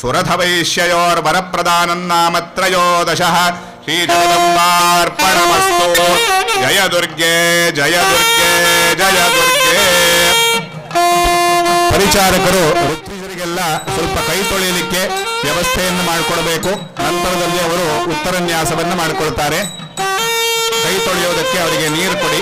ಸುರಥವೈಶ್ಯಯೋರ್ವರಪ್ರದಾನಂ ನಾಮ ತ್ರಯೋದಶಃ ಶ್ರೀಜಗದಂಬಾರ್ಪಣಮಸ್ತು. ಜಯ ದುರ್ಗೆ ಜಯ ದುರ್ಗೆ ಜಯ ದುರ್ಗೆ. ಪರಿಚಾರಕರು ಋತ್ವಿಜರಿಗೆಲ್ಲ ಸ್ವಲ್ಪ ಕೈ ತೊಳೆಯಲಿಕ್ಕೆ ವ್ಯವಸ್ಥೆಯನ್ನು ಮಾಡಿಕೊಡಬೇಕು. ನಂತರದಲ್ಲಿ ಅವರು ಉತ್ತರನ್ಯಾಸವನ್ನು ಮಾಡಿಕೊಳ್ತಾರೆ. ಕೈ ತೊಳೆಯೋದಕ್ಕೆ ಅವರಿಗೆ ನೀರು ಕೊಡಿ.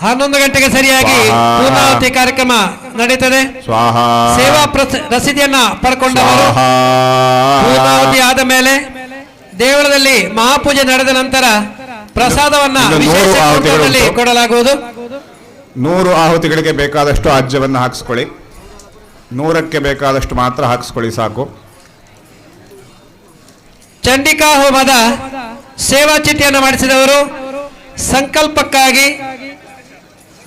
11 ಗಂಟೆಗೆ ಸರಿಯಾಗಿ ಸ್ವಾಹಾ. ಪೂರ್ಣಾಹುತಿ ಕಾರ್ಯಕ್ರಮ ನಡೀತದೆ. ಸ್ವಾಹ ಸೇವಾ ರಸೀದಿಯನ್ನ ಪಡ್ಕೊಂಡವರು ಸ್ವಾಹ ಪೂರ್ಣಾಹುತಿ ಆದ ಮೇಲೆ ದೇವಳದಲ್ಲಿ ಮಹಾಪೂಜೆ ನಡೆದ ನಂತರ ಪ್ರಸಾದವನ್ನ ಇನ್ನು 100 ವಿಶೇಷ ಆಹುತಿಗಳು ಕೌಂಟರ್ನಲ್ಲಿ ಉಂಟು. ಕೊಡಲಾಗುವುದು. 100 ಆಹುತಿಗಳಿಗೆ ಬೇಕಾದಷ್ಟು ಆಜ್ಯವನ್ನು ಹಾಕಿಸ್ಕೊಳ್ಳಿ. 100ಕ್ಕೆ ಬೇಕಾದಷ್ಟು ಮಾತ್ರ ಹಾಕಿಸ್ಕೊಳ್ಳಿ ಸಾಕು. ಚಂಡಿಕಾ ಹೋಮದ ಸೇವಾ ಚೀಟಿಯನ್ನು ಮಾಡಿಸಿದವರು ಸಂಕಲ್ಪಕ್ಕಾಗಿ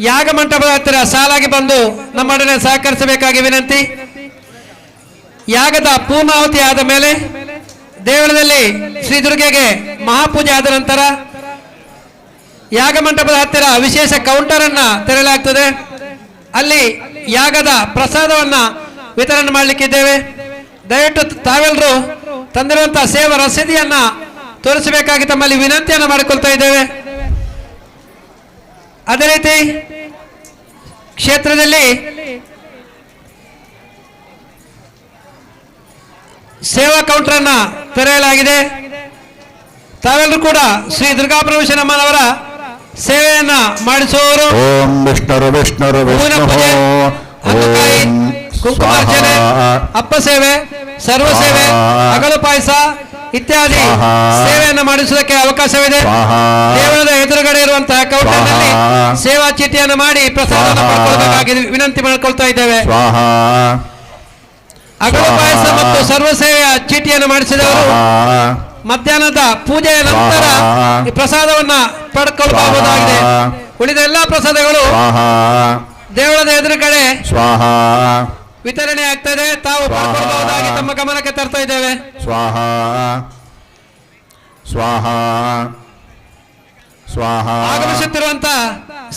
ಯಾಗ ಮಂಟಪದ ಹತ್ತಿರ ಸಾಲಾಗಿ ಬಂದು ನಮ್ಮೊಡನೆ ಸಹಕರಿಸಬೇಕಾಗಿ ವಿನಂತಿ. ಯಾಗದ ಪೂರ್ಣಾಹುತಿ ಆದ ಮೇಲೆ ದೇವಳದಲ್ಲಿ ಶ್ರೀ ದುರ್ಗೆಗೆ ಮಹಾಪೂಜೆ ಆದ ನಂತರ ಯಾಗ ಮಂಟಪದ ಹತ್ತಿರ ವಿಶೇಷ ಕೌಂಟರ್ ಅನ್ನ ತೆರೆಯಲಾಗ್ತದೆ. ಅಲ್ಲಿ ಯಾಗದ ಪ್ರಸಾದವನ್ನ ವಿತರಣೆ ಮಾಡಲಿಕ್ಕಿದ್ದೇವೆ. ದಯವಿಟ್ಟು ತಾವೆಲ್ಲರೂ ತಂದಿರುವಂತಹ ಸೇವಾ ರಸೀದಿಯನ್ನ ತೋರಿಸಬೇಕಾಗಿ ತಮ್ಮಲ್ಲಿ ವಿನಂತಿಯನ್ನು ಮಾಡಿಕೊಳ್ತಾ ಇದ್ದೇವೆ. ಅದೇ ರೀತಿ ಕ್ಷೇತ್ರದಲ್ಲಿ ಸೇವಾ ಕೌಂಟರ್ ಅನ್ನ ತೆರೆಯಲಾಗಿದೆ. ತಾವೆಲ್ಲರೂ ಕೂಡ ಶ್ರೀ ದುರ್ಗಾಪರಮೇಶ್ವರಮ್ಮನವರ ಸೇವೆಯನ್ನ ಮಾಡಿಸುವವರು ಓಂ ವಿಷ್ಣುರು ವಿಷ್ಣುರು ಹೂವಿನ ವಿಷ್ಣು ಪೂಜೆ, ಹಣ್ಣುಕಾಯಿ, ಕುಂಕುಮಾರ್ಚನೆ, ಅಪ್ಪ ಸೇವೆ, ಸರ್ವ ಸೇವೆ, ಅಗಳು ಪಾಯಸ ಇತ್ಯಾದಿ ಸೇವೆಯನ್ನು ಮಾಡಿಸುವುದಕ್ಕೆ ಅವಕಾಶವಿದೆ. ದೇವಳದ ಎದುರುಗಡೆ ಇರುವಂತಹ ಕೌಂಟರ್ನಲ್ಲಿ ಸೇವಾ ಚೀಟಿಯನ್ನು ಮಾಡಿ ಪ್ರಸಾದವನ್ನು ಪಡ್ಕೊಳ್ಬೇಕಾಗಿ ವಿನಂತಿ ಮಾಡಿಕೊಳ್ತಾ ಇದ್ದೇವೆ. ಸ್ವಾಹ ಅಗಳು ಪಾಯಸ ಮತ್ತು ಸರ್ವ ಸೇವೆಯ ಚೀಟಿಯನ್ನು ಮಾಡಿಸಿದವರು ಮಧ್ಯಾಹ್ನದ ಪೂಜೆಯ ನಂತರ ಈ ಪ್ರಸಾದವನ್ನ ಪಡ್ಕೊಳ್ಳಬಹುದಾಗಿದೆ. ಉಳಿದ ಎಲ್ಲಾ ಪ್ರಸಾದಗಳು ಸ್ವಾಹ ದೇವಳದ ಎದುರುಗಡೆ ಸ್ವಾಹ ವಿತರಣೆ ಆಗ್ತದೆ. ತಾವು ಪಡ್ಕೊಳ್ಳಬಹುದಾಗಿ ತಮ್ಮ ಗಮನಕ್ಕೆ ತರ್ತಾ ಇದ್ದೇವೆ. ಸ್ವಾಹ ಸ್ವಾಹ ಸ್ವಾಹ ಆಗಮಿಸುತ್ತಿರುವಂತಹ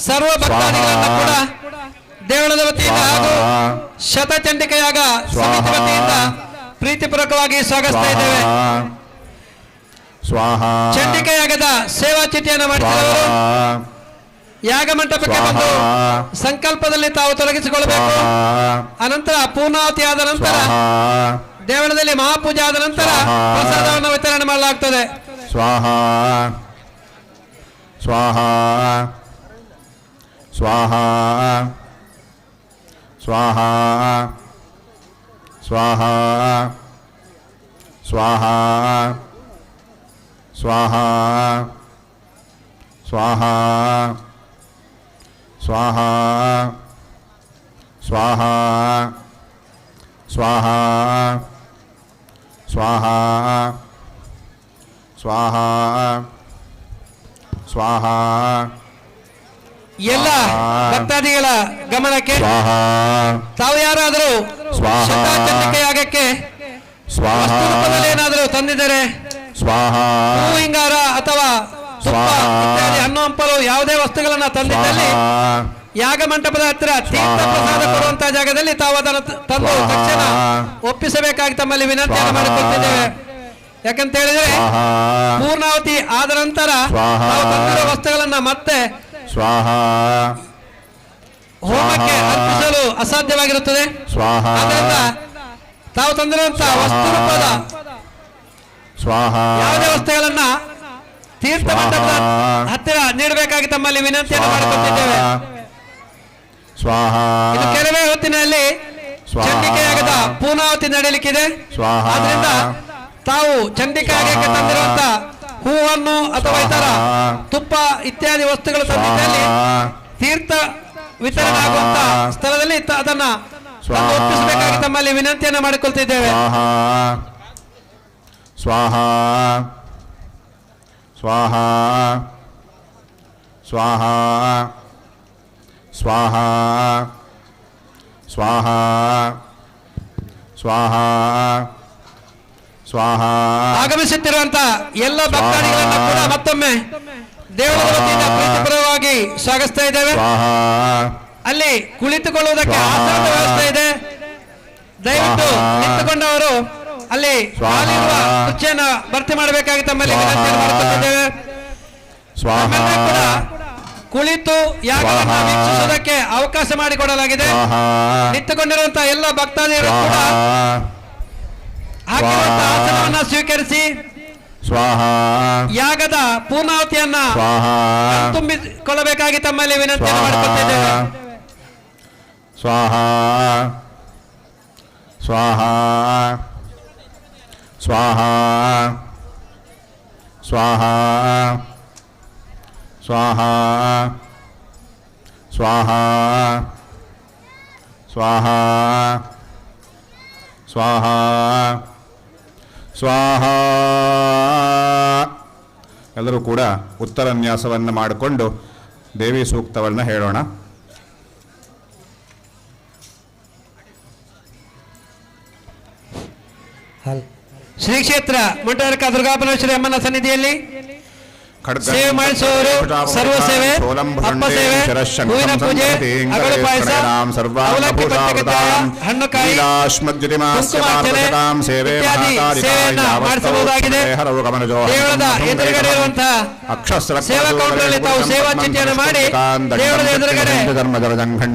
ಸರ್ವ ಭಕ್ತಾದಿಗಳನ್ನು ಕೂಡ ದೇವಳದ ವತಿಯಿಂದ ಹಾಗೂ ಶತಚಂಡಿಕೆಯಾಗ ಸಮಿತಿ ವತಿಯಿಂದ ಪ್ರೀತಿಪೂರ್ವಕವಾಗಿ ಸ್ವಾಗತಿಸ್ತಾ ಇದ್ದೇವೆ. ಸ್ವಾಹ ಚಂಡಿಕೆಯಾಗದ ಸೇವಾ ಚೀಟಿಯನ್ನು ಮಾಡಿಸಿದವರು ಯಾಗ ಮಂಟಪಕ್ಕೆ ಬಂದು ಸಂಕಲ್ಪದಲ್ಲಿ ತಾವು ತೊಡಗಿಸಿಕೊಳ್ಳಬೇಕು. ಅನಂತರ ಪೂರ್ಣಾಹುತಿ ಆದ ನಂತರ ದೇವಳದಲ್ಲಿ ಮಹಾಪೂಜೆ ಆದ ನಂತರ ಪ್ರಸಾದವನ್ನು ವಿತರಣೆ ಮಾಡಲಾಗುತ್ತದೆ. ಸ್ವಾಹ ಸ್ವಾಹ ಸ್ವಾಹ ಸ್ವಾಹ ಸ್ವಾಹ ಸ್ವಾಹ ಸ್ವಾಹ ಸ್ವಾಹ ಸ್ವಾಹ ಸ್ವಾಹ ಸ್ವಾಹ ಸ್ವಾಹ ಸ್ವಾಹ ಸ್ವಾಹ ಎಲ್ಲ ಭಕ್ತಾದಿಗಳ ಗಮನಕ್ಕೆ ಸ್ವಾಹ ತಾವು ಯಾರಾದರೂ ಸ್ವಾಹ. ಶತಚಂಡಿಕೆಯಾಗಕ್ಕೆ ಸ್ವಾಹ ವಸ್ತು ರೂಪದಲ್ಲಿ ಏನಾದರೂ ತಂದಿದ್ದಾರೆ, ಸ್ವಾಹ ಹೂ ಹಿಂಗಾರ ಅಥವಾ ತುಪ್ಪ ಇತ್ಯಾದಿ ಹಣ್ಣು ಹಂಪಲು ಯಾವುದೇ ವಸ್ತುಗಳನ್ನ ತಂದಿದ್ದಲ್ಲಿ ಯಾಗ ಮಂಟಪದ ಹತ್ತಿರ ತೀರ್ಥ ಪ್ರಸಾದ ಕೊಡುವಂತಹ ಜಾಗದಲ್ಲಿ ತಾವು ಅದನ್ನು ತಂದು ತಕ್ಷಣ ಒಪ್ಪಿಸಬೇಕಾಗಿ ತಮ್ಮಲ್ಲಿ ವಿನಂತಿಯನ್ನು ಮಾಡಿಕೊಳ್ತಿದ್ದೇವೆ. ಯಾಕಂತ ಹೇಳಿದ್ರೆ ಪೂರ್ಣಾಹುತಿ ಆದ ನಂತರ ತಾವು ತಂದಿರುವ ವಸ್ತುಗಳನ್ನ ಮತ್ತೆ ಸ್ವಾಹ ಹೋಮಕ್ಕೆ ಅರ್ಪಿಸಲು ಅಸಾಧ್ಯವಾಗಿರುತ್ತದೆ. ಸ್ವಾಹ ಆದ್ದರಿಂದ ತಾವು ತಂದಿರುವಂತಹ ವಸ್ತು ರೂಪದ ಸ್ವಾಹ ಯಾವುದೇ ವಸ್ತುಗಳನ್ನ ತೀರ್ಥ ಮಂಟಪದ ಹತ್ತಿರ ನೀಡಬೇಕಾಗಿ ತಮ್ಮಲ್ಲಿ ವಿನಂತಿಯನ್ನು ಮಾಡಿಕೊಳ್ತಿದ್ದೇವೆ. ಸ್ವಾಹ ಇದು ಕೆಲವೇ ಹೊತ್ತಿನಲ್ಲಿ ಚಂಡಿಕೆಯಾಗದ ಪೂರ್ಣಾಹುತಿ ನಡೆಯಲಿಕ್ಕಿದೆ. ಆದ್ರಿಂದ ತಾವು ಚಂಡಿಕೆಯಾಗಕ್ಕೆ ತಂದಿರುವಂತ ಹೂವನ್ನು ಅಥವಾ ಇತರ ತುಪ್ಪ ಇತ್ಯಾದಿ ವಸ್ತುಗಳು ತಂದಿದ್ದಲ್ಲಿ ತೀರ್ಥ ವಿತರಣೆ ಆಗುವಂತ ಸ್ಥಳದಲ್ಲಿ ಅದನ್ನ ತಂದು ಒಪ್ಪಿಸಬೇಕಾಗಿ ತಮ್ಮಲ್ಲಿ ವಿನಂತಿಯನ್ನು ಮಾಡಿಕೊಳ್ತಿದ್ದೇವೆ. ಸ್ವಾಹ ಸ್ವಾಹ ಸ್ವಾಹ ಸ್ವಾಹ ಸ್ವಾಹ ಸ್ವಾಹ ಸ್ವಾಹ ಆಗಮಿಸುತ್ತಿರುವಂತ ಎಲ್ಲ ಭಕ್ತಾದಿಗಳನ್ನು ಕೂಡ ಮತ್ತೊಮ್ಮೆ ದೇವರ ವತಿಯಿಂದ ಪ್ರೀತಿಪೂರ್ವಕವಾಗಿ ಸ್ವಾಗತಿಸ್ತಾ ಇದ್ದೇವೆ. ಸ್ವಾಹ ಅಲ್ಲಿ ಕುಳಿತುಕೊಳ್ಳುವುದಕ್ಕೆ ಆಸನದ ವ್ಯವಸ್ಥೆ ಇದೆ. ದಯವಿಟ್ಟು ನಿಂತುಕೊಂಡವರು ಅಲ್ಲಿ ಖಾಲಿರುವ ಕುರ್ಚಿಯನ್ನ ಭರ್ತಿ ಮಾಡಬೇಕಾಗಿ ತಮ್ಮಲ್ಲಿ ವಿನಂತಿಯನ್ನು ಮಾಡಿಕೊಳ್ತಿದ್ದೇವೆ. ನಮ್ಮೆಲ್ಲರೂ ಕೂಡ ಕುಳಿತು ಯಾಗವನ್ನು ವೀಕ್ಷಿಸುವುದಕ್ಕೆ ಅವಕಾಶ ಮಾಡಿಕೊಡಲಾಗಿದೆ. ನಿಂತುಕೊಂಡಿರುವಂತಹ ಎಲ್ಲ ಭಕ್ತಾದಿಗಳು ಕೂಡ ಹಾಕಿರುವಂತಹ ಆಸನವನ್ನು ಸ್ವೀಕರಿಸಿ ಸ್ವಾಹಾ ಯಾಗದ ಪೂರ್ಣಾವತಿಯನ್ನ ಸ್ವಾಹಾ ತುಂಬಿಕೊಳ್ಳಬೇಕಾಗಿ ತಮ್ಮಲ್ಲಿ ವಿನಂತಿಯನ್ನು ಮಾಡಿಕೊಳ್ತಿದ್ದೇವೆ. ಸ್ವಾಹಾ ಸ್ವಾಹಾ ಸ್ವಾಹಾ ಸ್ವಾಹಾ ಸ್ವಾಹಾ ಸ್ವಾಹಾ ಸ್ವಾಹಾ ಸ್ವಾಹಾ ಸ್ವಾಹಾ. ಎಲ್ಲರೂ ಕೂಡ ಉತ್ತರನ್ಯಾಸವನ್ನು ಮಾಡಿಕೊಂಡು ದೇವಿ ಸೂಕ್ತವನ್ನು ಹೇಳೋಣ. ಶ್ರೀ ಕ್ಷೇತ್ರ ಮುಂಡರಕ ದುರ್ಗಾಪರಮೇಶ್ವರಿ ಅಮ್ಮನ ಸನ್ನಿಧಿಯಲ್ಲಿ ಸೇವೆ ಮಾಡಿಸುವವರು ಸರ್ವ ಸೇವೆ, ಅಪ್ಪ ಸೇವೆ, ಹೂವಿನ ಪೂಜೆ, ಅಗಳು ಪಾಯಸ, ಅವಲಕ್ಕಿ ಪಂಚಕಜ್ಜಾಯ, ಹಣ್ಣುಕಾಯಿ, ಕುಂಕುಮಾರ್ಚನೆ ಇತ್ಯಾದಿ ಸೇವೆಯನ್ನ ಮಾಡಿಸಬಹುದಾಗಿದೆ. ದೇವಳದ ಎದುರುಗಡೆ ಇರುವಂತಹ ಸೇವಾ ಕೌಂಟರಲ್ಲಿ ತಾವು ಸೇವಾ ಚೀಟಿಯನ್ನು ಮಾಡಿ ದೇವಳದ ಎದುರುಗಡೆ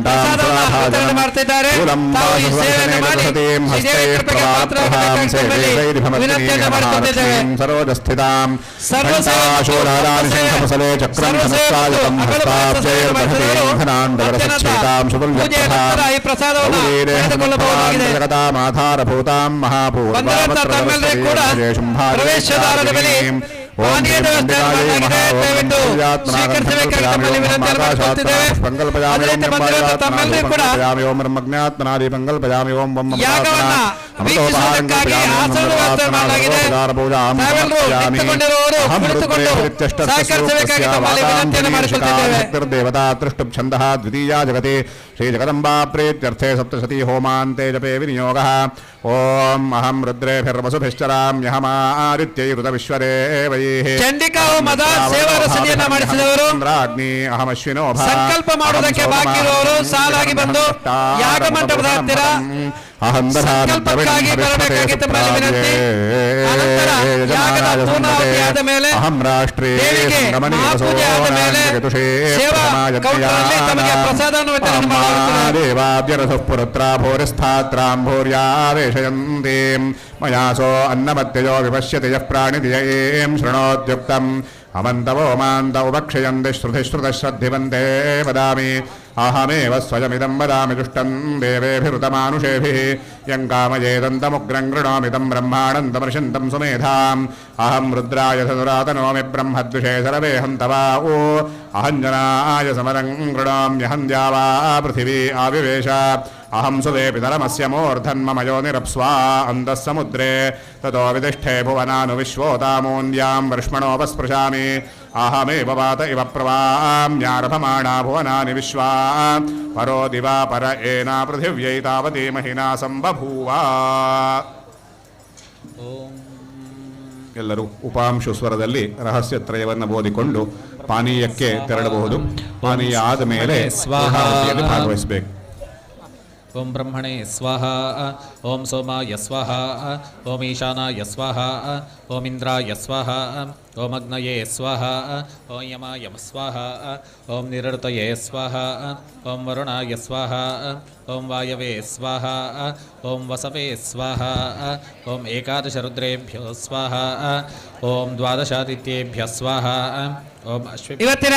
ಪ್ರಸಾದವನ್ನು ವಿತರಣೆ ಮಾಡ್ತಿದ್ದಾರೆ. ತಾವು ಈ ಸೇವೆಯನ್ನು ಮಾಡಿ ಶ್ರೀದೇವಿ ಕೃಪೆಗೆ ಪಾತ್ರರಾಗಬೇಕಾಗಿ ವಿನಂತಿಯನ್ನು ಮಾಡಿಕೊಟ್ಟಿದ್ದೇವೆ. ಸರ್ವ ಸೇವೆ ಫಸಲೆ ಚಕ್ರಂ ಧನಸ್ಸಾಯುತಂ ಹಸ್ತಾಬ್ಜೈರ್ಬೃಹತೀಂಘನಾಂಡವರಸಚ್ಛೇತಾಂ ಸುತುಲ್ಯತಾಂ ಪ್ರವೇಶದ್ವಾರದ ಬಳಿ ಪಾನೀಯ ವ್ಯವಸ್ಥೆ ಮಾಡಲಾಗಿದೆ. ದಯವಿಟ್ಟು ಸ್ವೀಕರಿಸಬೇಕಾಗಿ ತಮ್ಮಲ್ಲಿ ವಿನಂತಿಯನ್ನು ಮಾಡಿಕೊಳ್ತಿದ್ದೇವೆ. ಅದೇ ರೀತಿ ಬಂದಿರುವಂತಹ ತಮ್ಮೆಲ್ಲರೂ ಕೂಡ ಯಾಗವನ್ನ ವೀಕ್ಷಿಸುವುದಕ್ಕಾಗಿ ಆಸನ ವ್ಯವಸ್ಥೆ ಮಾಡಲಾಗಿದೆ. ತಾವೆಲ್ಲರೂ ನಿಂತುಕೊಂಡಿರುವವರು ಕುಳಿತುಕೊಂಡು ಸಹಕರಿಸಬೇಕಾಗಿ ತಮ್ಮಲ್ಲಿ ವಿನಂತಿಯನ್ನು ಮಾಡಿಕೊಳ್ತಿದ್ದೇವೆ. ದೇವತಾ ತೃಷ್ಟುಪ್ ಛಂದಃ ದ್ವಿತೀಯ ಜಗತಿ ಶ್ರೀ ಜಗದಂಬಾ ಪ್ರೀತ್ಯರ್ಥೆ ಸಪ್ತಶತಿ ಹೋಮಾಂತೆ ಜಪೇ ವಿನಿಯೋಗಃ. ಓಂ ಅಹಂ ರುದ್ರೇಭಿರ್ವಸುಭಿಶ್ಚರಾಮ್ಯಹಮಾದಿತ್ಯೈರುತ ವಿಶ್ವದೇವೈಃ. ಚಂಡಿಕಾ ಹೋಮದ ಸೇವಾ ರಸದಿಯನ್ನ ಮಾಡಿಸಿದವರು ಅಹಮಶ್ವಿನೋ ಸಂಕಲ್ಪ ಮಾಡುವುದಕ್ಕೆ ಬಾಕಿ ಇರುವವರು ಸಾಲಾಗಿ ಬಂದು ಯಾಗ ಮಂಟಪದ ಹತ್ತಿರ ಸಂಕಲ್ಪಕ್ಕಾಗಿ ಬರಬೇಕಾಗಿ ತಮ್ಮಲ್ಲಿ ವಿನಂತಿ. ಅನಂತರ ಯಾಗದ ಪೂರ್ಣಾವತಿಯಾದ ಮೇಲೆ ದೇವಿಗೆ ಮಹಾಪೂಜೆ ಆದ ಮೇಲೆ ಸೇವಾ ಕೌಂಟರಲ್ಲಿ ತಮಗೆ ಪ್ರಸಾದವನ್ನು ವಿತರಣೆ ಮಾಡಲಾಗುತ್ತದೆ. ಮಯಾಸೋ ಅನ್ನಮತ್ಯಜೋ ವಿಪಶ್ಯತಿ ಯಃ ಪ್ರಾಣಿದಿಯ ಏಂ ಶೃಣೋದ್ಯುಕ್ತಂ ಅಮಂತವೋ ಮಾಂತ ಉಪಕ್ಷಯಂತಿ ಶ್ರುತಿಶ್ರುತಶ್ರದ್ಧಿವಂತೆ ವದಾಮಿ. ಅಹಮೇವ ಸ್ವಯಮಿದಂ ವದಾಮಿ ದುಷ್ಟಂ ದೇವೇಭಿರುತಮಾನುಷೇಭಿಃ ಯಂ ಕಾಮಯೇದಂತಮುಗ್ರಂ ಗೃಣೋಮಿದಂ ಬ್ರಹ್ಮಾಣಂತಮರ್ಷಂತಂ ಸುಮೇಧಾಂ. ಅಹಂ ರುದ್ರಾಯ ಸದುರಾತನೋಮಿ ಬ್ರಹ್ಮದ್ವಿಷೇ ಸರ್ವೇಹಂ ತವಾಊ. ಅಹಂಜನಾಯ ಸಮರಂ ಗೃಣೋಮ್ಯಹಂ ದ್ಯಾವಾ ಪೃಥಿವೀ ಆವಿವೇಶ. ಅಹಂ ಸುದೇ ಪಿತರಮಸ್ಯ ಮೂರ್ಧನ್ಮಮಯೋ ನಿರಪ್ಸ್ವಾ ಅಂತಃ ಸಮುದ್ರೇ ತತೋ ವಿದಿಷ್ಠೆ ಭುವನಾನು ವಿಶ್ವೋತಾಮೋನ್ಯಾಂ ವರ್ಷ್ಮಣೋಪಸ್ಪೃಶಾಮಿ. ಅಹಮೇವ ವಾತ ಇವ ಪ್ರವಾಮ್ಯಾರಭಮಾಣಾ ಭುವನಾನಿ ವಿಶ್ವಾ ಪರೋ ದಿವಾ ಪರ ಏನಾ ಪೃಥಿವ್ಯೈ ತಾವತಿ ಮಹಿನಾ ಸಂಬಭೂವ. ಎಲ್ಲರೂ ಉಪಾಂಶು ಸ್ವರದಲ್ಲಿ ರಹಸ್ಯತ್ರಯವನ್ನು ಓದಿಕೊಂಡು ಪಾನೀಯಕ್ಕೆ ತೆರಳಬಹುದು. ಪಾನೀಯ ಆದ ಮೇಲೆ ಭಾಗವಹಿಸಬೇಕು. ಓಂ ಬ್ರಹ್ಮಣೇ ಸ್ವಾಹ. ಓಂ ಸೋಮಾಯ ಸ್ವಾಹ. ಓಂ ಈಶಾನಾಯ ಸ್ವಾಹ. ಓಂ ಇಂದ್ರಾಯ ಸ್ವಾಹ. ಓಂ ಅಗ್ನಯೇ ಸ್ವಾಹ. ಓಂ ಯಮಾಯ ಸ್ವಾಹ. ಓಂ ನಿರೃತಯೇ ಸ್ವಾಹ. ಓಂ ವರುಣಾಯ ಸ್ವಾಹ. ಓಂ ವಾಯವೇ ಸ್ವಾಹ. ಓಂ ವಸವೇ ಸ್ವಾಹ. ಓಂ ಏಕಾದಶ ರುದ್ರೇಭ್ಯೋ ಸ್ವಾಹ. ಓಂ ದ್ವಾದಶಾದಿತ್ಯೇಭ್ಯ ಸ್ವಾಹ. ಓಂ ಇವತ್ತಿನ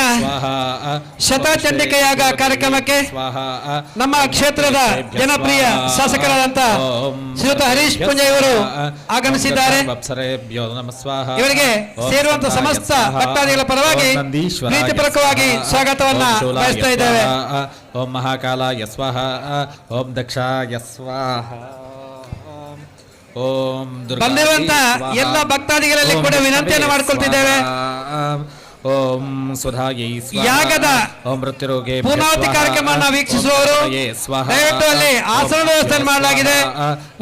ಶತಚಂಡಿಕ ಯಾಗ ಕಾರ್ಯಕ್ರಮಕ್ಕೆ ನಮ್ಮ ಕ್ಷೇತ್ರದ ಜನಪ್ರಿಯ ಶಾಸಕರಾದಂತ ಶ್ರೀಯುತ ಹರೀಶ್ ಪುಂಜ ಇವರು ಆಗಮಿಸಿದ್ದಾರೆ. ಇವರಿಗೆ ಸೇರುವಂತಹ ಸಮಸ್ತ ಭಕ್ತಾದಿಗಳ ಪರವಾಗಿ ಪ್ರೀತಿಪೂರ್ವಕವಾಗಿ ಸ್ವಾಗತವನ್ನ ಬಯಸ್ತಾ ಇದ್ದೇವೆ. ಓಂ ಮಹಾಕಾಲಾಯ ಸ್ವಾಹ. ಓಂ ದಕ್ಷಾಯ ಸ್ವಾಹ. ಓಂ ಬಂದಿರುವಂತ ಎಲ್ಲ ಭಕ್ತಾದಿಗಳಲ್ಲಿ ಕೂಡ ವಿನಂತಿಯನ್ನು ಮಾಡಿಕೊಳ್ತಿದ್ದೇವೆ. ಓಂ ಸುಧಾಯೈ ಸ್ವಾಹ. ಯಾಗದ ಓಂ ಮೃತ್ಯುರೋಗೆ ಪೂರ್ಣಾವತಿ ಕಾರ್ಯಕ್ರಮವನ್ನು ವೀಕ್ಷಿಸುವವರು ದಯವಿಟ್ಟು ಅಲ್ಲಿ ಆಸನ ವ್ಯವಸ್ಥೆ ಮಾಡಲಾಗಿದೆ.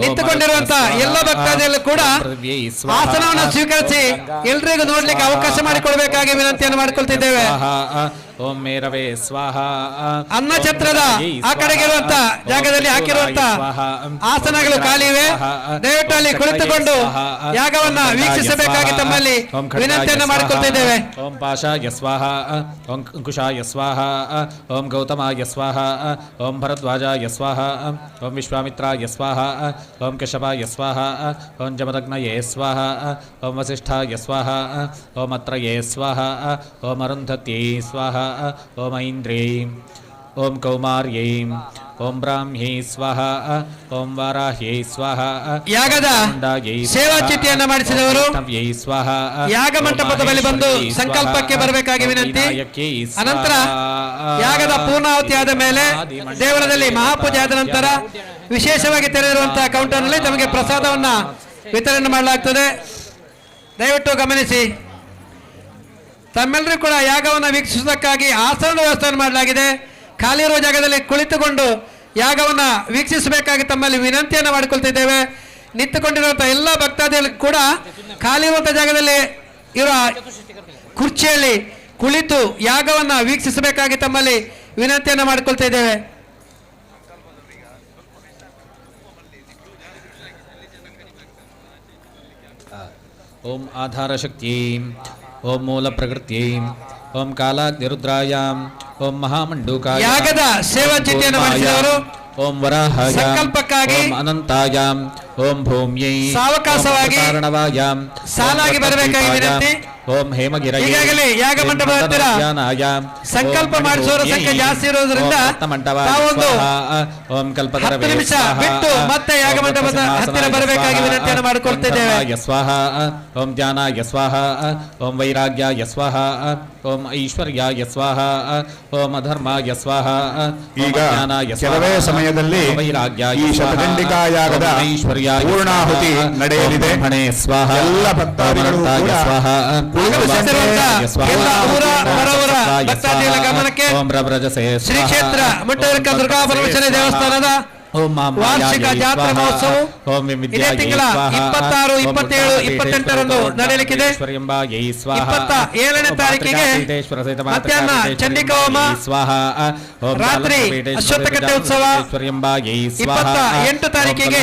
ನಿಂತುಕೊಂಡಿರುವಂತಹ ಎಲ್ಲ ಭಕ್ತಾದಿಗಳು ಕೂಡ ಆಸನವನ್ನು ಸ್ವೀಕರಿಸಿ ಎಲ್ರಿಗೂ ನೋಡ್ಲಿಕ್ಕೆ ಅವಕಾಶ ಮಾಡಿಕೊಡ್ಬೇಕಾಗಿ ವಿನಂತಿಯನ್ನು ಮಾಡಿಕೊಳ್ತಿದ್ದೇವೆ. ಓಂ ಮೇರವೇ ಸ್ವಾಹ ಅನ್ನ ಛತ್ರದ ಆ ಕಡೆಗಿರುವಂತ ಜಾಗದಲ್ಲಿ ಹಾಕಿರುವಂತ ಆಸನಗಳು ಖಾಲಿ ಇವೆ. ದಯವಿಟ್ಟು ಅಲ್ಲಿ ಕುಳಿತುಕೊಂಡು ಯಾಗವನ್ನ ವೀಕ್ಷಿಸಬೇಕಾಗಿ ತಮ್ಮಲ್ಲಿ ವಿನಂತಿಯನ್ನು ಮಾಡಿಕೊಳ್ತಿದ್ದೇವೆ. ಓಂ ಪಾಶಾಯ ಸ್ವಾಹ ಓಂ ಅಂಕುಶಾಯ ಸ್ವಾಹ ಓಂ ಗೌತಮಾಯ ಸ್ವಾಹ ಓಂ ಭರದ್ವಾಜಾಯ ಸ್ವಾಹ ಓಂ ವಿಶ್ವಾಮಿತ್ರಾಯ ಸ್ವಾಹ ಓಂ ಕೇಶವಾಯ ಸ್ವಾಹ ಓಂ ಜಮದಗ್ನಯೇ ಸ್ವಾಹ ಓಂ ವಸಿಷ್ಠಾಯ ಸ್ವಾಹ ಓಂ ಅತ್ರಯೇ ಸ್ವಾಹ ಓಂ ಅರುಂಧತ್ಯೈ ಸ್ವಾಹ ಓಂ ಐಂದ್ರೀ ಓಂ ಕೌಮಾರ್ಯೈ ಓಂ ಬ್ರಾಹ್ಮ್ಯೈ ಸ್ವಾಹ ಓಂ ವಾರಾಹ್ಯೈ ಸ್ವಾಹ. ಯಾಗದ ಸೇವಾ ಚಿಟ್ಟಿಯನ್ನು ಮಾಡಿಸಿದವರು ಸ್ವಾಹ ಯಾಗ ಮಂಟಪದ ಬಳಿ ಬಂದು ಸಂಕಲ್ಪಕ್ಕೆ ಬರಬೇಕಾಗಿ ವಿನಂತಿ. ಅನಂತರ ಯಾಗದ ಪೂರ್ಣಾಹುತಿ ಆದ ಮೇಲೆ ದೇವಳದಲ್ಲಿ ಮಹಾಪೂಜೆ ಆದ ನಂತರ ವಿಶೇಷವಾಗಿ ತೆರೆದಿರುವಂತಹ ಕೌಂಟರ್ನಲ್ಲಿ ತಮಗೆ ಪ್ರಸಾದವನ್ನ ವಿತರಣೆ ಮಾಡಲಾಗ್ತದೆ. ದಯವಿಟ್ಟು ಗಮನಿಸಿ. ತಮ್ಮೆಲ್ಲರೂ ಕೂಡ ಯಾಗವನ್ನು ವೀಕ್ಷಿಸುವುದಕ್ಕಾಗಿ ಆಸನದ ವ್ಯವಸ್ಥೆಯನ್ನು ಮಾಡಲಾಗಿದೆ. ಖಾಲಿ ಇರುವ ಜಾಗದಲ್ಲಿ ಕುಳಿತುಕೊಂಡು ಯಾಗವನ್ನು ವೀಕ್ಷಿಸಬೇಕಾಗಿ ತಮ್ಮಲ್ಲಿ ವಿನಂತಿಯನ್ನು ಮಾಡಿಕೊಳ್ತಿದ್ದೇವೆ. ನಿಂತುಕೊಂಡಿರುವಂತಹ ಎಲ್ಲ ಭಕ್ತಾದಿಗಳು ಕೂಡ ಖಾಲಿ ಇರುವಂತಹ ಜಾಗದಲ್ಲಿ ಇರುವ ಕುರ್ಚಿಯಲ್ಲಿ ಕುಳಿತು ಯಾಗವನ್ನು ವೀಕ್ಷಿಸಬೇಕಾಗಿ ತಮ್ಮಲ್ಲಿ ವಿನಂತಿಯನ್ನು ಮಾಡಿಕೊಳ್ತಾ ಇದ್ದೇವೆ. ಓಂ ಆಧಾರ ಶಕ್ತಿ ಓಂ ಮೂಲ ಪ್ರಕೃತಿ ಓಂ ಕಾಲಾಗ್ನಿರುದ್ರಾಯಾಂ ಓಂ ಮಹಾಮಂಡೂಕಾಯ. ಯಾಗದ ಸೇವಾ ಚಿಟ್ಟಿಯನ್ನು ಮಾಡಿಸಿದವರು ಓಂ ವರಾಹಾಯ ಸಂಕಲ್ಪಕ್ಕಾಗಿ ಓಂ ಅನಂತಾಯಾಂ ಓಂ ಭೂಮ್ಯೈ ಸಾವಕಾಶವಾಗಿ ಕಾರಣವಾಯಾಂ ಸಾಲಾಗಿ ಬರಬೇಕಾಗಿ ವಿನಂತಿ. ಓಂ ಹೇಮಗಿರಯೇ ಈಗಾಗಲೇ ಯಾಗ ಮಂಟಪದ ಹತ್ತಿರ ಸಂಕಲ್ಪ ಮಾಡಿಸುವವರ ಸಂಖ್ಯೆ ಜಾಸ್ತಿ ಇರೋದ್ರಿಂದ ತಾವೊಂದು ಓಂ 10 ನಿಮಿಷ ಬಿಟ್ಟು ಮತ್ತೆ ಯಾಗ ಮಂಟಪದ ಹತ್ತಿರ ಬರಬೇಕಾಗಿ ವಿನಂತಿಯನ್ನು ಮಾಡಿಕೊಳ್ತಿದ್ದೇವೆ. ಸ್ವಾಹ ಓಂ ಜ್ಞಾನಾಯ ಸ್ವಾಹ ಓಂ ವೈರಾಗ್ಯಾಯ ಸ್ವಾಹ ಓಂ ಐಶ್ವರ್ಯಾಯ ಸ್ವಾಹ ಓಂ ಅಧರ್ಮಾಯ ಸ್ವಾಹ. ಈಗ ಕೆಲವೇ ಸಮಯದಲ್ಲಿ ಈ ಶತಚಂಡಿಕಾ ಯಾಗದ ಪೂರ್ಣಾಹುತಿ ನಡೆಯಲಿದೆ. ಎಲ್ಲ ಭಕ್ತಾದಿಗಳು ಕೂಡ ಎಲ್ಲ ಊರ ಹೊರವರ ಭಕ್ತಾದಿಗಳ ಗಮನಕ್ಕೆ ಶ್ರೀ ಕ್ಷೇತ್ರ ಮುಟ್ಟದರ್ಕ ದುರ್ಗಾ ಪರಮೇಶ್ವರಿ ದೇವಸ್ಥಾನದ ವಾರ್ಷಿಕ ಜಾತ್ರಾ ಮಹೋತ್ಸವ ಇದೇ ತಿಂಗಳ 26, 27, 28ರಂದು ನಡೆಯಲಿಕ್ಕಿದೆ. 27ನೇ ತಾರೀಕಿಗೆ ಮಧ್ಯಾಹ್ನ ಚಂಡಿಕಾ ಹೋಮ, ರಾತ್ರಿ ಅಶ್ವತ್ಥಕಟ್ಟೆ ಉತ್ಸವ, 28 ತಾರೀಕಿಗೆ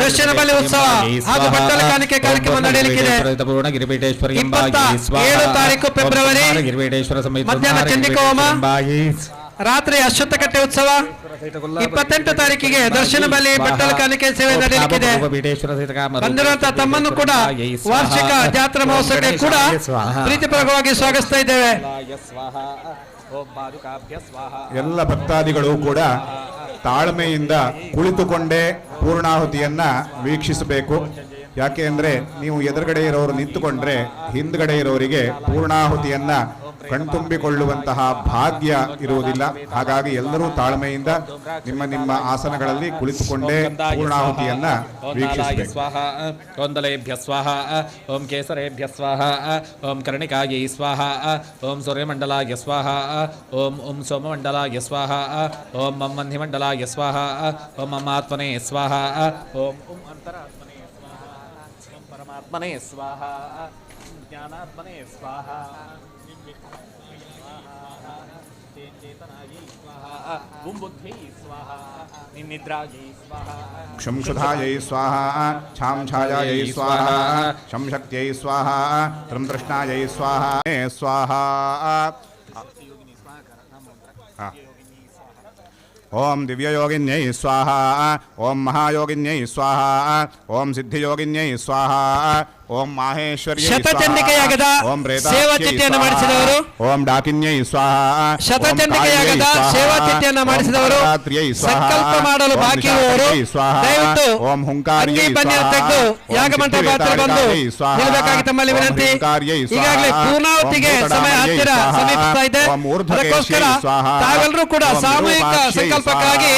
ದರ್ಶನ ಬಲಿ ಉತ್ಸವ ಹಾಗೂ ಬಟ್ಟಲ ಕಾಣಿಕೆ ಕಾರ್ಯಕ್ರಮ ನಡೆಯಲಿಕ್ಕಿದೆ. 27 ತಾರೀಕು ಫೆಬ್ರವರಿ ಮಧ್ಯಾಹ್ನ ಚಂಡಿಕಾ ಹೋಮ, ರಾತ್ರಿ ಅಶ್ವತ್ಥಕಟ್ಟೆ ಉತ್ಸವ, 28 ತಾರೀಕಿಗೆ ದರ್ಶನ ಬಲಿ ಬಟ್ಟಲ ಕಾಣಿಕೆ ಸೇವೆ ನಡೆಯಲಿಕ್ಕಿದೆ. ಬಂದಿರುವಂತಹ ತಮ್ಮನ್ನು ಕೂಡ ವಾರ್ಷಿಕ ಜಾತ್ರಾ ಮಹೋತ್ಸವಕ್ಕೆ ಕೂಡ ಪ್ರೀತಿಪೂರ್ವಕವಾಗಿ ಸ್ವಾಗತಿಸ್ತಾ ಇದ್ದೇವೆ. ಎಲ್ಲ ಭಕ್ತಾದಿಗಳು ಕೂಡ ತಾಳ್ಮೆಯಿಂದ ಕುಳಿತುಕೊಂಡೇ ಪೂರ್ಣಾಹುತಿಯನ್ನ ವೀಕ್ಷಿಸಬೇಕು. ಯಾಕೆ ಅಂದ್ರೆ ನೀವು ಎದುರುಗಡೆ ಇರೋರು ನಿಂತುಕೊಂಡ್ರೆ ಹಿಂದ್ಗಡೆ ಇರೋರಿಗೆ ಪೂರ್ಣಾಹುತಿಯನ್ನ ಕಣ್ತುಂಬಿಕೊಳ್ಳುವಂತಹ ಭಾಗ್ಯ ಇರುವುದಿಲ್ಲ. ಹಾಗಾಗಿ ಎಲ್ಲರೂ ತಾಳ್ಮೆಯಿಂದ ನಿಮ್ಮ ನಿಮ್ಮ ಆಸನಗಳಲ್ಲಿ ಕುಳಿತುಕೊಂಡೇ ಪೂರ್ಣಾಹುತಿಯನ್ನ ವೀಕ್ಷಿಸಬೇಕು. ಓಂ ದಲೇಭ್ಯ ಸ್ವಾಹ ಓಂ ಕೇಸರೇಭ್ಯ ಸ್ವಾಹ ಓಂ ಕರ್ಣಿಕಾಯೈ ಸ್ವಾಹ ಓಂ ಸೂರ್ಯಮಂಡಲಾಯ ಸ್ವಾಹ ಓಂ ಓಂ ಸೋಮಮಂಡಲಾಯ ಸ್ವಾಹ ಓಂ ಮಂ ಮಂಧಿಮಂಡಲಾಯ ಸ್ವಾಹ ಓಂ ಮಮಾತ್ಮನೇ ಸ್ವಾಹ ಓಂ ಓಂ ಅಂತರಾತ್ಮನೇ ಸ್ವಾಹ ಓಂ ಪರಮಾತ್ಮನೇ ಸ್ವಾಹ ಜ್ಞಾನಾತ್ಮನೇ ಸ್ವಾಹ क्षंशुधायै स्वाहा छां छायायै स्वाहा शं शक्त्यै स्वाहा त्रं तृष्णायै स्वाहा स्वाहा. ओम दिव्ययोगिन्यै स्वाहा ओम महायोगिन्यै स्वाहा ओम सिद्धियोगिन्यै स्वाहा ओम माहेश्वर्यै ಶತಚಂಡಿಕಾ ಯಾಗದ ಸೇವಾ ಚಿಟ್ಟಿಯನ್ನು ಮಾಡಿಸಿದವರು ओम डाकिन्यै स्वाहा ಶತಚಂಡಿಕಾ ಯಾಗದ ಸೇವಾ ಚಿಟ್ಟಿಯನ್ನು ಮಾಡಿಸಿದವರು ಸಂಕಲ್ಪ ಮಾಡಲು ಬಾಕಿ ಇರುವವರು ದಯವಿಟ್ಟು ओम हुंकार्यै ಬನ್ನಿಯನ್ನು ತೆಗೆದು ಯಾಗ ಮಂಟಪ ಹತ್ತಿರ ಬಂದು ನಿಲ್ಲಬೇಕಾಗಿ ತಮ್ಮಲ್ಲಿ ವಿನಂತಿ. ಈಗಾಗಲೇ ಪೂರ್ಣಾಹುತಿಗೆ ಸಮಯ ಹತ್ತಿರ ಸಮೀಪಿಸ್ತಾ ಇದೆ. ಅದಕ್ಕೋಸ್ಕರ ತಾವೆಲ್ಲರೂ ಕೂಡ ಸಾಮೂಹಿಕ ಸಂಕಲ್ಪಕ್ಕಾಗಿ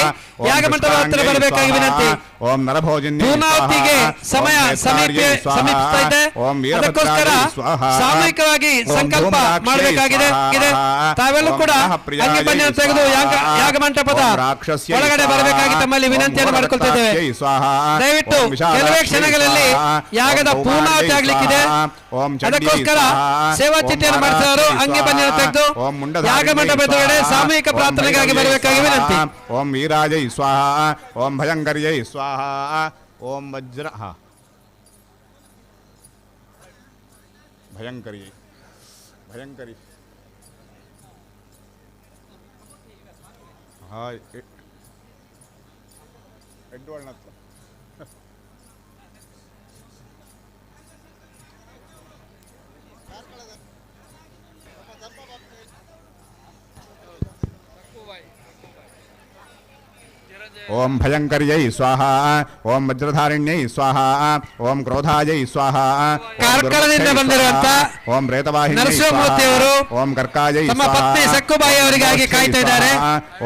ಯಾಗ ಮಂಟಪ ಹತ್ತಿರ ಬರಬೇಕಾಗಿ ವಿನಂತಿ. ओम नरभोजन्यै ಪೂರ್ಣಾಹುತಿಗೆ ಸಮಯ ಸಮೀಪಿಸ್ತಾ ಐತೆ. ಓಂ ಅದಕ್ಕೋಸ್ಕರ ವೀರಭದ್ರಾಯ ಸ್ವಾಹ. ಸಾಮೂಹಿಕವಾಗಿ ಓಂ ಸಂಕಲ್ಪ ಧೂಮ್ರಾಕ್ಷೈ ಮಾಡಬೇಕಾಗಿದೆ. ಸ್ವಾಹ. ತಾವೆಲ್ಲೂ ಓಂ ಕೂಡ ಗ್ರಹಪ್ರಿಯಾಯ ಅಂಗಿ ಬನ್ನಿ ತೆಗೆದು ಸ್ವಾಹ. ಯಾಗ ಮಂಟಪದ ಓಂ ರಾಕ್ಷಸ್ಯೈ ಒಳಗಡೆ ಸ್ವಾಹ. ಬರಬೇಕಾಗಿ ತಮ್ಮಲ್ಲಿ ವಿನಂತಿಯನ್ನು ಓಂ ಮಾಡಿಕೊಳ್ತಿದ್ದೇವೆ. ವರದತ್ತಾಕ್ಷೈ ಸ್ವಾಹ. ದಯವಿಟ್ಟು ಓಂ ವಿಶಾಲಾಕ್ಷೈ ಕೆಲವೇ ಕ್ಷಣಗಳಲ್ಲಿ ಸ್ವಾಹ. ಯಾಗದ ಓಂ ಪೂರ್ಣಾವತಿ ಕೌಮಾರ್ಯೈ ಆಗ್ಲಿಕ್ಕಿದೆ. ಸ್ವಾಹ. ಓಂ ಚಂಡೀ ಅದಕ್ಕೋಸ್ಕರ ಸ್ವಾಹ. ಸೇವಾ ಓಂ ಚಿಟ್ಟಿಯನ್ನು ಮಾಡಿಸಿದವರು ಮಾಲಾಕ್ಷೈ ಅಂಗಿ ಬನ್ನಿ ಸ್ವಾಹ. ತೆಗೆದು ಓಂ ಮುಂಡಧಾರಿಣ್ಯೈ ಯಾಗ ಮಂಟಪದೊಳಗಡೆ ಸ್ವಾಹ. ಸಾಮೂಹಿಕ ಓಂ ಪ್ರಾರ್ಥನೆಗಾಗಿ ಭೈರವ್ಯೈ ಬರಬೇಕಾಗಿ ಸ್ವಾಹ. ವಿನಂತಿ. ಓಂ ವೀರಾಜೈ ಸ್ವಾಹ. ಓಂ ಭಯಂಕರ್ಯೈ ಸ್ವಾಹ. ಓಂ ವಜ್ರ ಭಯಂಕರಿ ಭಯಂಕರಿ ಹಾಯ್ ಎಡ್ವಳ್ನತ್ತ ಓಂ ಭಯಂಕರ್ಯೈ ಸ್ವಾಹ. ಓಂ ವಜ್ರಧಾರಿಣ್ಯೈ ಸ್ವಾಹ. ಓಂ ಕ್ರೋಧಾಯೈ ಸ್ವಾಹ. ಕಾರ್ಕಳದಿಂದ ಬಂದಿರುವಂತ ಓಂ ಪ್ರೇತವಾಹಿನ್ಯೈ ನರಸಿಂಹಮೂರ್ತಿಯವರು ಸ್ವಾಹ. ಓಂ ಕರ್ಕಾಯೈ ತಮ್ಮ ಸ್ವಾಹ. ಪತ್ನಿ ಸಕ್ಕುಬಾಯಿ ಅವರಿಗಾಗಿ ಕಾಯ್ತಾ ಇದ್ದಾರೆ.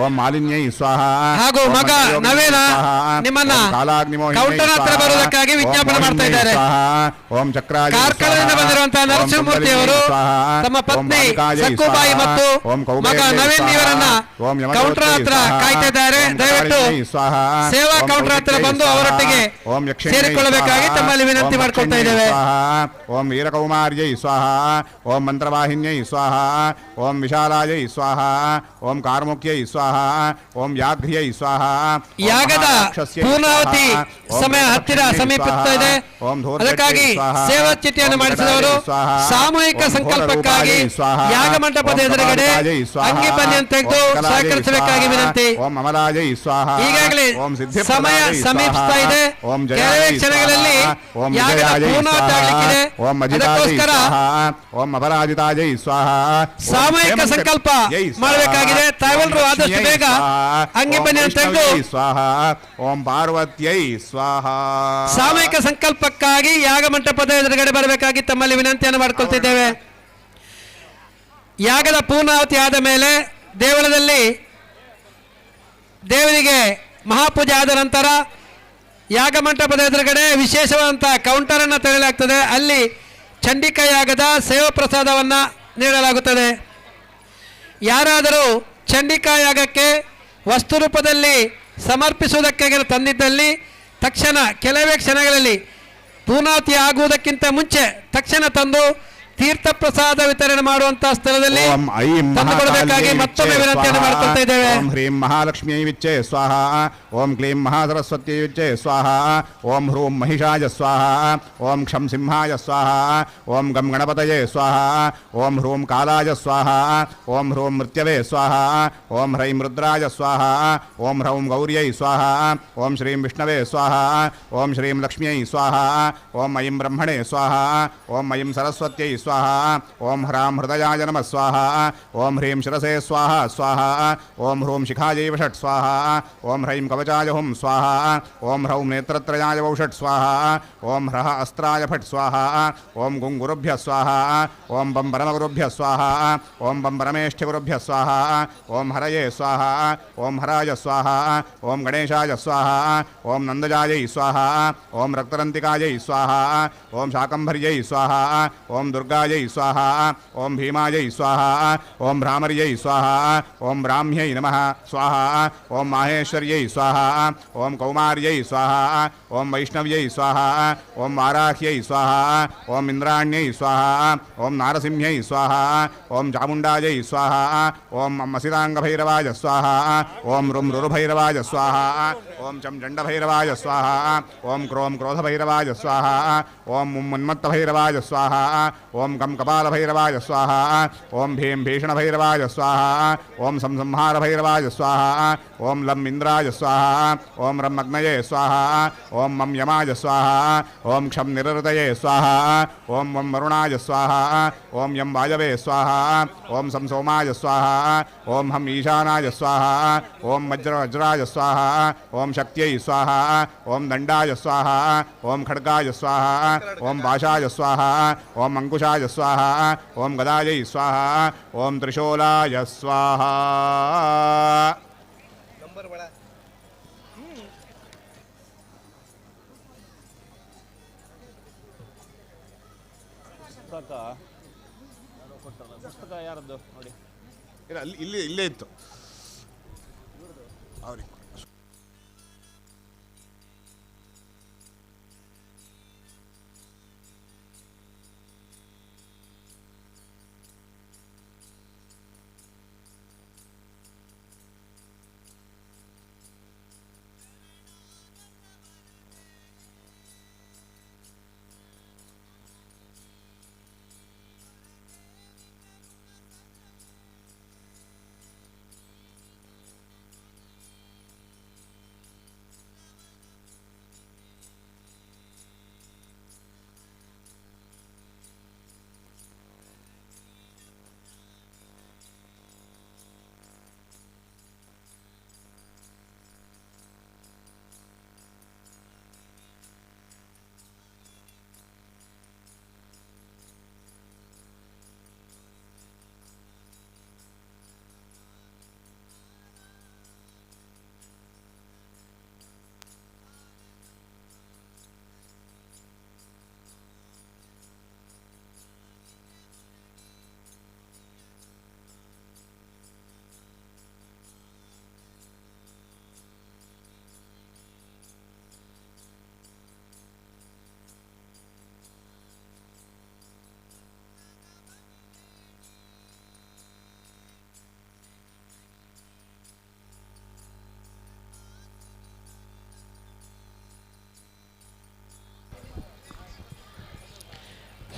ಓಂ ಮಾಲಿನ್ಯೈ ಸ್ವಾಹ. ಹಾಗೂ ಓಂ ಮಗ ಮಂತ್ರಯೋಗಿನ್ಯೈ ನವೀನ ಸ್ವಾಹ. ನಿಮ್ಮನ್ನ ಓಂ ಕಾಲಾಗ್ನಿಮೋಹಿನ್ಯೈ ಕೌಂಟರ್ ಹತ್ರ ಸ್ವಾಹ. ಬರುವುದಕ್ಕಾಗಿ ಓಂ ವಿಜ್ಞಾಪನೆ ಮಾಡ್ತಾ ಮೋಹಿನ್ಯೈ ಇದ್ದಾರೆ. ಸ್ವಾಹ. ಓಂ ಚಕ್ರಾಯೈ ಕಾರ್ಕಳದಿಂದ ಸ್ವಾಹ. ಬಂದಿರುವಂತಹ ಓಂ ನರಸಿಂಹಮೂರ್ತಿಯವರು ಕುಂಡಲಿನ್ಯೈ ಸ್ವಾಹ. ತಮ್ಮ ಓಂ ಪತ್ನಿ ಭಾವಿಕಾಯೈ ಸಕ್ಕುಬಾಯಿ ಸ್ವಾಹ. ಮತ್ತು ಓಂ ಮಗ ಕೌಬೇರ್ಯೈ ನವೀನ್ ಸ್ವಾಹ. ಇವರನ್ನ ಓಂ ಯಮದೂತೈ ಕೌಂಟರ್ ಹತ್ರ ಸ್ವಾಹ. ಕಾಯ್ತಾ ಇದ್ದಾರೆ. ಓಂ ದಯವಿಟ್ಟು ಕರಾಳಿನ್ಯೈ ಸ್ವಾಹ. ಸೇವಾ ಓಂ ಕೌಂಟರ್ ಹತ್ರ ಕೌಟಿಕ್ಯೈ ಬಂದು ಸ್ವಾಹ. ಅವರೊಟ್ಟಿಗೆ ಓಂ ಯಕ್ಷಿಣ್ಯೈ ಸೇರಿಕೊಳ್ಳಬೇಕಾಗಿ ಸ್ವಾಹ. ತಮ್ಮಲ್ಲಿ ವಿನಂತಿ ಓಂ ಮಾಡಿಕೊಳ್ತಾ ದಕ್ಷಿಣ್ಯೈ ಇದ್ದೇವೆ. ಸ್ವಾಹ. ಓಂ ವೀರಕೌಮಾರ್ಯೈ ಸ್ವಾಹ. ಓಂ ಮಂತ್ರವಾಹಿನ್ಯೈ ಸ್ವಾಹ. ಓಂ ವಿಶಾಲಾಯೈ ಸ್ವಾಹ. ಓಂ ಕಾರ್ಮುಕ್ಯೈ ಸ್ವಾಹ. ಓಂ ವ್ಯಾಘ್ರ್ಯೈ ಸ್ವಾಹ. ಓಂ ಯಾಗದ ಮಹಾರಾಕ್ಷಸ್ಯೈ ಪೂರ್ಣಾವತಿ ಸ್ವಾಹ. ಓಂ ಸಮಯ ಹತ್ತಿರ ಪ್ರೇತಪಕ್ಷಿಣ್ಯೈ ಸಮೀಪಿಸ್ತಾ ಇದೆ. ಸ್ವಾಹ. ಓಂ ಧೂರ್ಧಟ್ಯೈ ಅದಕ್ಕಾಗಿ ಸ್ವಾಹ. ಸೇವಾ ಚಿಟ್ಟಿಯನ್ನು ಓಂ ಮಾಡಿಸಿದವರು ಜಟಾಯೈ ಸ್ವಾಹ. ಸಾಮೂಹಿಕ ಓಂ ಸಂಕಲ್ಪಕ್ಕಾಗಿ ಘೋರರೂಪಾಯೈ ಸ್ವಾಹ. ಯಾಗ ಮಂಟಪದ ಓಂ ಎದುರುಗಡೆ ಕಪಾಲಿಕಾಯೈ ಸ್ವಾಹ. ಅಂಗಿ ಬನ್ನಿಯನ್ನು ತೆಗೆದು ಓಂ ಕಲಾಯೈ ಸಹಕರಿಸಬೇಕಾಗಿ ಸ್ವಾಹ. ವಿನಂತಿ. ಓಂ ಅಮಲಾಯೈ ಸ್ವಾಹ. ಈಗಾಗಲೇ ಓಂ ಸಮಯ ಸಿದ್ಧಿಪ್ರದಾಯೈ ಸಮೀಪಿಸ್ತಾ ಸ್ವಾಹ. ಇದೆ. ಓಂ ಕೆಲವೇ ಜಯಾಯೈ ಕ್ಷಣಗಳಲ್ಲಿ ಸ್ವಾಹ. ಓಂ ಯಾಗದ ವಿಜಯಾಯೈ ಪೂರ್ಣಾವತಿ ಸ್ವಾಹ. ಆಗ್ಲಿಕ್ಕಿದೆ. ಓಂ ಅಜಿತಾಯೈ ಅದಕ್ಕೋಸ್ಕರ ಸ್ವಾಹ. ಓಂ ಅಪರಾಜಿತಾಯೈ ಸ್ವಾಹ. ಓಂ ಸಾಮೂಹಿಕ ಕ್ಷೇಮಂಕರ್ಯೈ ಸಂಕಲ್ಪ ಸ್ವಾಹ. ಮಾಡಬೇಕಾಗಿದೆ. ತಾವೆಲ್ಲರೂ ಓಂ ಆದಷ್ಟು ಲಕ್ಷ್ಮ್ಯೈ ಬೇಗ ಸ್ವಾಹ. ಅಂಗಿ ಓಂ ಬನ್ನಿಯನ್ನು ತೆಗೆದು ವೈಷ್ಣವ್ಯೈ ಸ್ವಾಹ. ಓಂ ಪಾರ್ವತ್ಯೈ ಸ್ವಾಹ. ಸಾಮೂಹಿಕ ಸಂಕಲ್ಪಕ್ಕಾಗಿ ಯಾಗ ಮಂಟಪದ ಎದುರುಗಡೆ ಬರಬೇಕಾಗಿ ತಮ್ಮಲ್ಲಿ ವಿನಂತಿಯನ್ನು ಮಾಡಿಕೊಳ್ತಿದ್ದೇವೆ. ಯಾಗದ ಪೂರ್ಣಾವತಿ ಆದ ಮೇಲೆ ದೇವಳದಲ್ಲಿ ದೇವರಿಗೆ ಮಹಾಪೂಜೆ ಆದ ನಂತರ ಯಾಗ ಮಂಟಪದ ಎದುರುಗಡೆ ವಿಶೇಷವಾದಂಥ ಕೌಂಟರನ್ನು ತೆರೆಯಲಾಗ್ತದೆ. ಅಲ್ಲಿ ಚಂಡಿಕಾ ಯಾಗದ ಸೇವಾ ಪ್ರಸಾದವನ್ನು ನೀಡಲಾಗುತ್ತದೆ. ಯಾರಾದರೂ ಚಂಡಿಕಾ ಯಾಗಕ್ಕೆ ವಸ್ತು ರೂಪದಲ್ಲಿ ಸಮರ್ಪಿಸುವುದಕ್ಕೆ ತಂದಿದ್ದಲ್ಲಿ ತಕ್ಷಣ ಕೆಲವೇ ಕ್ಷಣಗಳಲ್ಲಿ ಪೂರ್ಣಾವತಿ ಆಗುವುದಕ್ಕಿಂತ ಮುಂಚೆ ತಕ್ಷಣ ತಂದು ತೀರ್ಥ ಪ್ರಸಾದ ವಿತರಣೆ ಮಾಡುವಂತಹ ಸ್ಥಳದಲ್ಲಿ ಓಂ ಐಂ ತಂದುಕೊಡಬೇಕಾಗಿ ಮತ್ತೊಮ್ಮೆ ವಿನಂತಿಯನ್ನು ಮಾಡಿಕೊಳ್ತಾ ಇದ್ದೇವೆ. ಓಂ ಹ್ರೀಂ ಮಹಾಲಕ್ಷ್ಮ್ಯೈ ವಿಚ್ಚೆ ಸ್ವಾಹ. ಓಂ ಕ್ಲೀಂ ಮಹಾಸರಸ್ವತ್ಯೈ ವಿಚ್ಚೆ ಸ್ವಾಹ. ಓಂ ಹ್ರೂಂ ಮಹಿಷಾಯ ಸ್ವಾಹ. ಓಂ ಕ್ಷಂ ಸಿಂಹಾಯ ಸ್ವಾಹ. ಓಂ ಗಂ ಗಣಪತಯೇ ಸ್ವಾಹ. ಓಂ ಹ್ರೂಂ ಕಾಲಾಯ ಸ್ವಾಹ. ಓಂ ಹ್ರೂಂ ಮೃತ್ಯವೇ ಸ್ವಾಹ. ಓಂ ಹ್ರೈಂ ರುದ್ರಾಯ ಸ್ವಾಹ. ಓಂ ಹ್ರೌಂ ಗೌರ್ಯೈ ಸ್ವಾಹ. ಓಂ ಶ್ರೀಂ ವಿಷ್ಣವೇ ಸ್ವಾಹ. ಓಂ ಶ್ರೀಂ ಲಕ್ಷ್ಮ್ಯೈ ಸ್ವಾಹ. ಓಂ ಐಂ ಬ್ರಹ್ಮಣೇ ಸ್ವಾಹ. ಓಂ ಐಂ ಸರಸ್ವತ್ಯೈ ಸ್ವಾಹ. ಓಂ ಹ್ರಾಂ ಹೃದಯಾಯ ನಮಃ ಸ್ವಾಹ. ಓಂ ಹ್ರೀಂ ಶಿರಸೇ ಸ್ವಾಹ ಸ್ವಾಹ. ಓಂ ಹ್ರೂಂ ಶಿಖಾಯೈ ವಷಟ್ ಸ್ವಾಹ. ಓಂ ಹ್ರೈಂ ಕವಚಾಯ ಹುಂ ಸ್ವಾಹ. ಓಂ ಹ್ರೌಂ ನೇತ್ರತ್ರಯಾಯ ವೌಷಟ್ ಸ್ವಾಹ. ಓಂ ಹ್ರಃ ಅಸ್ತ್ರಾಯ ಫಟ್ ಸ್ವಾಹ. ಓಂ ಗುಂ ಗುರುಭ್ಯ ಸ್ವಾಹ. ಓಂ ಬಂ ಪರಮಗುರುಭ್ಯ ಸ್ವಾಹ. ಓಂ ಬಂ ಪರಮೇಷ್ಠಿಗುರುಭ್ಯ ಸ್ವಾಹ. ಓಂ ಹರಯೇ ಸ್ವಾಹ. ಓಂ ಹರಾಯ ಸ್ವಾಹ. ಓಂ ಗಣೇಶಾಯ ಸ್ವಾಹ. ಓಂ ನಂದಜಾಯೈ ಸ್ವಾಹ. ಓಂ ರಕ್ತರಂತಿಕಾಯೈ ಸ್ವಾಹ. ಓಂ ಶಾಕಂಭರ್ಯೈ ಸ್ವಾಹ. ಓಂ ದುರ್ಗಾಯೈ ಸ್ವಾಹ. ಓಂ ಭೀಮಾಯೈ ಸ್ವಾಹ. ಓಂ ಭ್ರಾಮರ್ಯೈ ಸ್ವಾಹ. ಓಂ ಬ್ರಾಹ್ಮ್ಯೈ ನಮಃ ಸ್ವಾಹ. ಓಂ ಮಾಹೇಶ್ವರ್ಯೈ ಸ್ವಾಹ. ಓಂ ಕೌಮಾರ್ಯೈ ಸ್ವಾಹ. ಓಂ ವೈಷ್ಣವ್ಯೈ ಸ್ವಾಹ. ಓಂ ವಾರಾಹ್ಯೈ ಸ್ವಾಹ. ಓಂ ಇಂದ್ರಾಣ್ಯೈ ಸ್ವಾಹ. ಓಂ ನಾರಸಿಂಹ್ಯೈ ಸ್ವಾಹ. ಓಂ ಚಾಮುಂಡಾಯೈ ಸ್ವಾಹ. ಓಂ ಮಸಿತಾಂಗಭೈರವಾಯ ಸ್ವಾಹ. ಓಂ ರುಂ ರುರುಭೈರವಾಯ ಸ್ವಾಹ. ಓಂ ಚಂ ಚಂಡಭೈರವಾಯ ಸ್ವಾಹ. ಓಂ ಕ್ರೋಂ ಕ್ರೋಧಭೈರವಾಯ ಸ್ವಾಹ. ಓಂ ಮುನ್ಮತ್ತಭೈರವಾಯ ಸ್ವಾಹ. ಓಂ ಗಂ ಕಪಾಲಭೈರವಾಯ ಸ್ವಾಹ. ಓಂ ಭೀಂ ಭೀಷಣಭೈರವಾಯ ಸ್ವಾಹ. ಓಂ ಸಂಹಾರಭೈರವಾಯ ಸ್ವಾಹ. ಓಂ ಲಂ ಇಂದ್ರಾಯ ಸ್ವಾಹ. ಓಂ ರಂ ಅಗ್ನಯೇ ಸ್ವಾಹ. ಓಂ ಮಂ ಯಮಾಯ ಸ್ವಾಹ. ಓಂ ಕ್ಷಂ ನಿರೃತಯೇ ಸ್ವಾಹ. ಓಂ ವಂ ವರುಣಾಯ ಸ್ವಾಹ. ಓಂ ಯಂ ವಾಯವೇ ಸ್ವಾಹ. ಓಂ ಸಂ ಸೋಮಾಯ ಸ್ವಾಹ. ಓಂ ಹಂ ಈಶಾನಾಯ ಸ್ವಾಹ. ಓಂ ವಜ್ರಾಯ ಸ್ವಾಹ. ಓಂ ಶಕ್ತ್ಯೈ ಸ್ವಾಹ. ಓಂ ದಂಡಾಯ ಸ್ವಾಹ. ಓಂ ಖಡ್ಗಾಯ ಸ್ವಾಹ. ಓಂ ಪಾಶಾಯ ಸ್ವಾಹ. ಓಂ ಅಂಕುಶಾಯ ಸ್ವಾಹ. ಓಂ ಗದಾಯೈ ಸ್ವಾಹ. ಓಂ ತ್ರಿಶೂಲಾಯ ಸ್ವಾಹ. ಪುಸ್ತಕ ಯಾರದ್ದು ನೋಡಿ. ಇಲ್ಲೇ ಇತ್ತು ಅವ್ರಿಗೆ.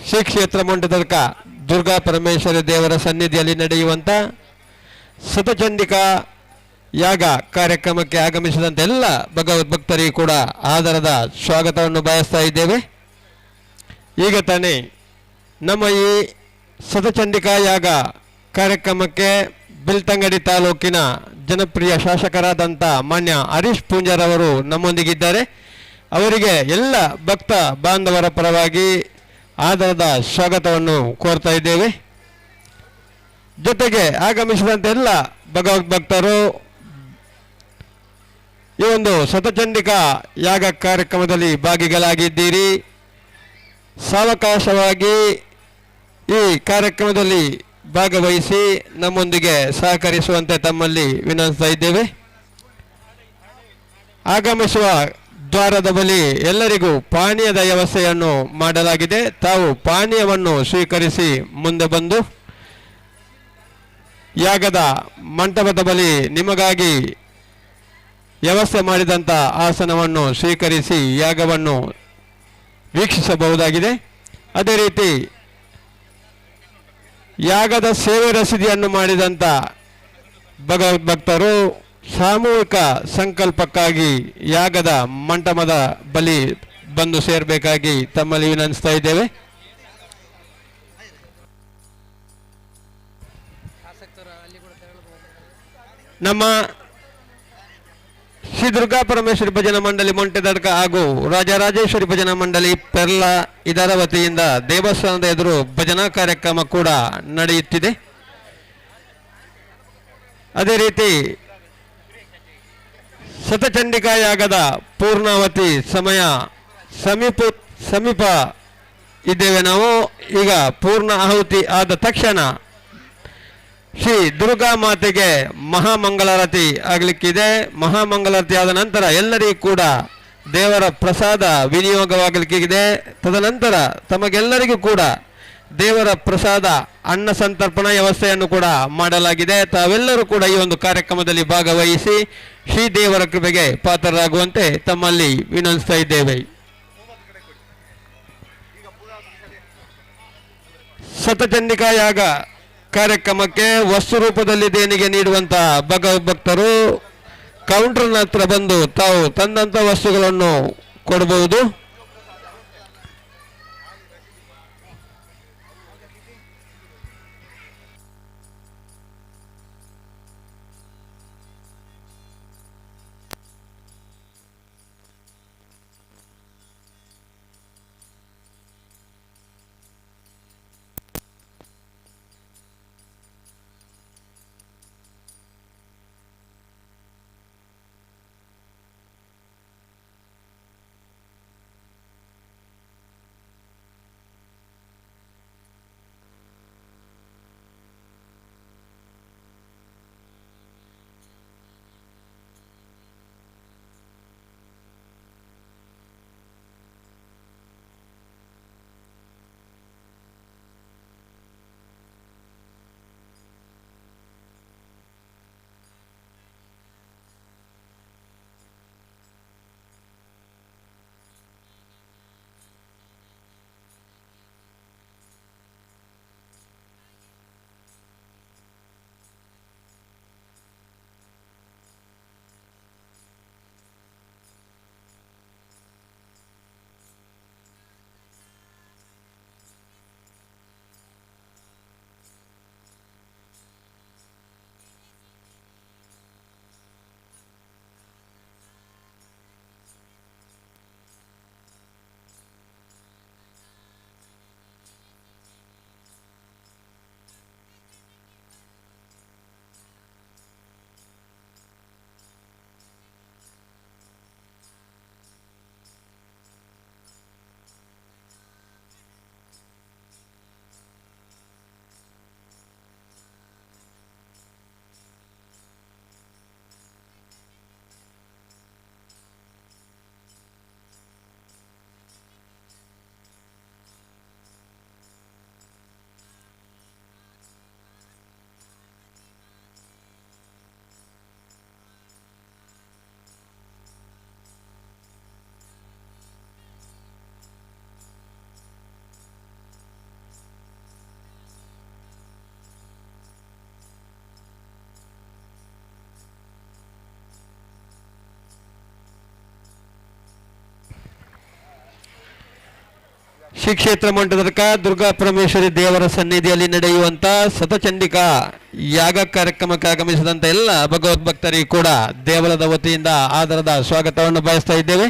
ಶ್ರೀ ಕ್ಷೇತ್ರ ಮೊಂಡದರ್ಕ ದುರ್ಗಾ ಪರಮೇಶ್ವರಿ ದೇವರ ಸನ್ನಿಧಿಯಲ್ಲಿ ನಡೆಯುವಂಥ ಶತಚಂಡಿಕಾ ಯಾಗ ಕಾರ್ಯಕ್ರಮಕ್ಕೆ ಆಗಮಿಸಿದಂಥ ಎಲ್ಲ ಭಗವದ್ಭಕ್ತರಿಗೂ ಕೂಡ ಆದರದ ಸ್ವಾಗತವನ್ನು ಬಯಸ್ತಾ ಇದ್ದೇವೆ. ಈಗ ತಾನೇ ನಮ್ಮ ಈ ಶತಚಂಡಿಕಾ ಯಾಗ ಕಾರ್ಯಕ್ರಮಕ್ಕೆ ಬೆಳ್ತಂಗಡಿ ತಾಲೂಕಿನ ಜನಪ್ರಿಯ ಶಾಸಕರಾದಂಥ ಮಾನ್ಯ ಹರೀಶ್ ಪೂಂಜಾರವರು ನಮ್ಮೊಂದಿಗಿದ್ದಾರೆ. ಅವರಿಗೆ ಎಲ್ಲ ಭಕ್ತ ಬಾಂಧವರ ಪರವಾಗಿ ಆದರದ ಸ್ವಾಗತವನ್ನು ಕೋರ್ತಾ ಇದ್ದೇವೆ. ಜೊತೆಗೆ ಆಗಮಿಸಿದಂಥ ಎಲ್ಲ ಭಗವದ್ಭಕ್ತರು ಈ ಒಂದು ಶತಚಂಡಿಕಾ ಯಾಗ ಕಾರ್ಯಕ್ರಮದಲ್ಲಿ ಭಾಗಿಗಳಾಗಿದ್ದೀರಿ. ಸಾವಕಾಶವಾಗಿ ಈ ಕಾರ್ಯಕ್ರಮದಲ್ಲಿ ಭಾಗವಹಿಸಿ ನಮ್ಮೊಂದಿಗೆ ಸಹಕರಿಸುವಂತೆ ತಮ್ಮಲ್ಲಿ ವಿನಂತಿಸ್ತಾ ಇದ್ದೇವೆ. ಆಗಮಿಸುವ ದ್ವಾರದ ಬಳಿ ಎಲ್ಲರಿಗೂ ಪಾನೀಯದ ವ್ಯವಸ್ಥೆಯನ್ನು ಮಾಡಲಾಗಿದೆ. ತಾವು ಪಾನೀಯವನ್ನು ಸ್ವೀಕರಿಸಿ ಮುಂದೆ ಬಂದು ಯಾಗದ ಮಂಟಪದ ಬಳಿ ನಿಮಗಾಗಿ ವ್ಯವಸ್ಥೆ ಮಾಡಿದಂಥ ಆಸನವನ್ನು ಸ್ವೀಕರಿಸಿ ಯಾಗವನ್ನು ವೀಕ್ಷಿಸಬಹುದಾಗಿದೆ. ಅದೇ ರೀತಿ ಯಾಗದ ಸೇವೆ ರಸೀದಿಯನ್ನು ಮಾಡಿದಂಥ ಭಗವದ್ಭಕ್ತರು ಸಾಮೂಹಿಕ ಸಂಕಲ್ಪಕ್ಕಾಗಿ ಯಾಗದ ಮಂಟಪದ ಬಳಿ ಬಂದು ಸೇರಬೇಕಾಗಿ ತಮ್ಮಲ್ಲಿ ವಿನಂತಿಸ್ತಾ ಇದ್ದೇವೆ. ನಮ್ಮ ಶ್ರೀ ದುರ್ಗಾ ಪರಮೇಶ್ವರಿ ಭಜನಾ ಮಂಡಳಿ ಮೊಂಟೆದಡ್ಕ ಹಾಗೂ ರಾಜರಾಜೇಶ್ವರಿ ಭಜನಾ ಮಂಡಳಿ ಪೆರ್ಲ ಇದರ ವತಿಯಿಂದ ದೇವಸ್ಥಾನದ ಎದುರು ಭಜನಾ ಕಾರ್ಯಕ್ರಮ ಕೂಡ ನಡೆಯುತ್ತಿದೆ. ಅದೇ ರೀತಿ ಶತಚಂಡಿಕಾ ಯಾಗದ ಪೂರ್ಣಾವತಿ ಸಮಯ ಸಮೀಪ ಇದ್ದೇವೆ ನಾವು. ಈಗ ಪೂರ್ಣ ಆಹುತಿ ಆದ ತಕ್ಷಣ ಶ್ರೀ ದುರ್ಗಾ ಮಾತೆಗೆ ಮಹಾಮಂಗಳಾರತಿ ಆಗಲಿಕ್ಕಿದೆ. ಮಹಾಮಂಗಳಾರತಿ ಆದ ನಂತರ ಎಲ್ಲರಿಗೂ ಕೂಡ ದೇವರ ಪ್ರಸಾದ ವಿನಿಯೋಗವಾಗಲಿಕ್ಕಿದೆ. ತದನಂತರ ತಮಗೆಲ್ಲರಿಗೂ ಕೂಡ ದೇವರ ಪ್ರಸಾದ ಅನ್ನ ಸಂತರ್ಪಣಾ ವ್ಯವಸ್ಥೆಯನ್ನು ಕೂಡ ಮಾಡಲಾಗಿದೆ. ತಾವೆಲ್ಲರೂ ಕೂಡ ಈ ಒಂದು ಕಾರ್ಯಕ್ರಮದಲ್ಲಿ ಭಾಗವಹಿಸಿ ಶ್ರೀ ದೇವರ ಕೃಪೆಗೆ ಪಾತ್ರರಾಗುವಂತೆ ತಮ್ಮಲ್ಲಿ ವಿನಂತಿಸ್ತಾ ಇದ್ದೇವೆ. ಶತಚಂಡಿಕಾ ಯಾಗ ಕಾರ್ಯಕ್ರಮಕ್ಕೆ ವಸ್ತು ರೂಪದಲ್ಲಿ ದೇಣಿಗೆ ನೀಡುವಂತಹ ಭಗವದ್ಭಕ್ತರು ಕೌಂಟರ್ನ ಹತ್ರ ಬಂದು ತಾವು ತಂದಂಥ ವಸ್ತುಗಳನ್ನು ಕೊಡಬಹುದು. ಶ್ರೀ ಕ್ಷೇತ್ರ ಮಂಟದರ್ಕ ದುರ್ಗಾ ಪರಮೇಶ್ವರಿ ದೇವರ ಸನ್ನಿಧಿಯಲ್ಲಿ ನಡೆಯುವಂತ ಶತಚಂಡಿಕಾ ಯಾಗ ಕಾರ್ಯಕ್ರಮಕ್ಕೆ ಆಗಮಿಸಿದಂತ ಎಲ್ಲ ಭಗವದ್ಭಕ್ತರಿಗೂ ಕೂಡ ದೇವಳದ ವತಿಯಿಂದ ಆದರದ ಸ್ವಾಗತವನ್ನು ಬಯಸ್ತಾ ಇದ್ದೇವೆ.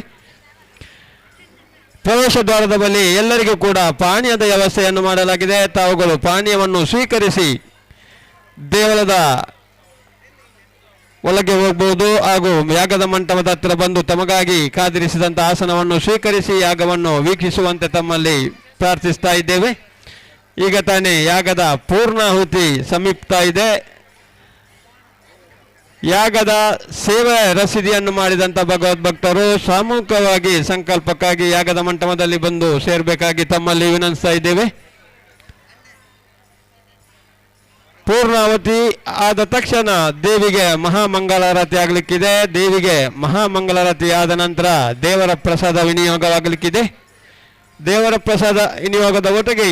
ಪ್ರವೇಶ ದ್ವಾರದ ಬಳಿ ಎಲ್ಲರಿಗೂ ಕೂಡ ಪಾನೀಯದ ವ್ಯವಸ್ಥೆಯನ್ನು ಮಾಡಲಾಗಿದೆ. ತಾವುಗಳು ಪಾನೀಯವನ್ನು ಸ್ವೀಕರಿಸಿ ದೇವಳದ ಒಳಗೆ ಹೋಗಬಹುದು ಹಾಗೂ ಯಾಗದ ಮಂಟಪದ ಹತ್ತಿರ ಬಂದು ತಮಗಾಗಿ ಕಾದಿರಿಸಿದಂಥ ಆಸನವನ್ನು ಸ್ವೀಕರಿಸಿ ಯಾಗವನ್ನು ವೀಕ್ಷಿಸುವಂತೆ ತಮ್ಮಲ್ಲಿ ಪ್ರಾರ್ಥಿಸ್ತಾ ಇದ್ದೇವೆ. ಈಗ ತಾನೇ ಯಾಗದ ಪೂರ್ಣಾಹುತಿ ಸಮೀಪ್ತಾ ಇದೆ. ಯಾಗದ ಸೇವೆ ರಸೀದಿಯನ್ನು ಮಾಡಿದಂಥ ಭಗವದ್ಭಕ್ತರು ಸಾಮೂಹಿಕವಾಗಿ ಸಂಕಲ್ಪಕ್ಕಾಗಿ ಯಾಗದ ಮಂಟಪದಲ್ಲಿ ಬಂದು ಸೇರಬೇಕಾಗಿ ತಮ್ಮಲ್ಲಿ ವಿನಂತಿಸ್ತಾ ಇದ್ದೇವೆ. ಪೂರ್ಣಾವತಿ ಆದ ತಕ್ಷಣ ದೇವಿಗೆ ಮಹಾಮಂಗಳಾರತಿ ಆಗಲಿಕ್ಕಿದೆ. ದೇವಿಗೆ ಮಹಾಮಂಗಳಾರತಿ ಆದ ನಂತರ ದೇವರ ಪ್ರಸಾದ ವಿನಿಯೋಗವಾಗಲಿಕ್ಕಿದೆ. ದೇವರ ಪ್ರಸಾದ ವಿನಿಯೋಗದ ಒಟ್ಟಿಗೆ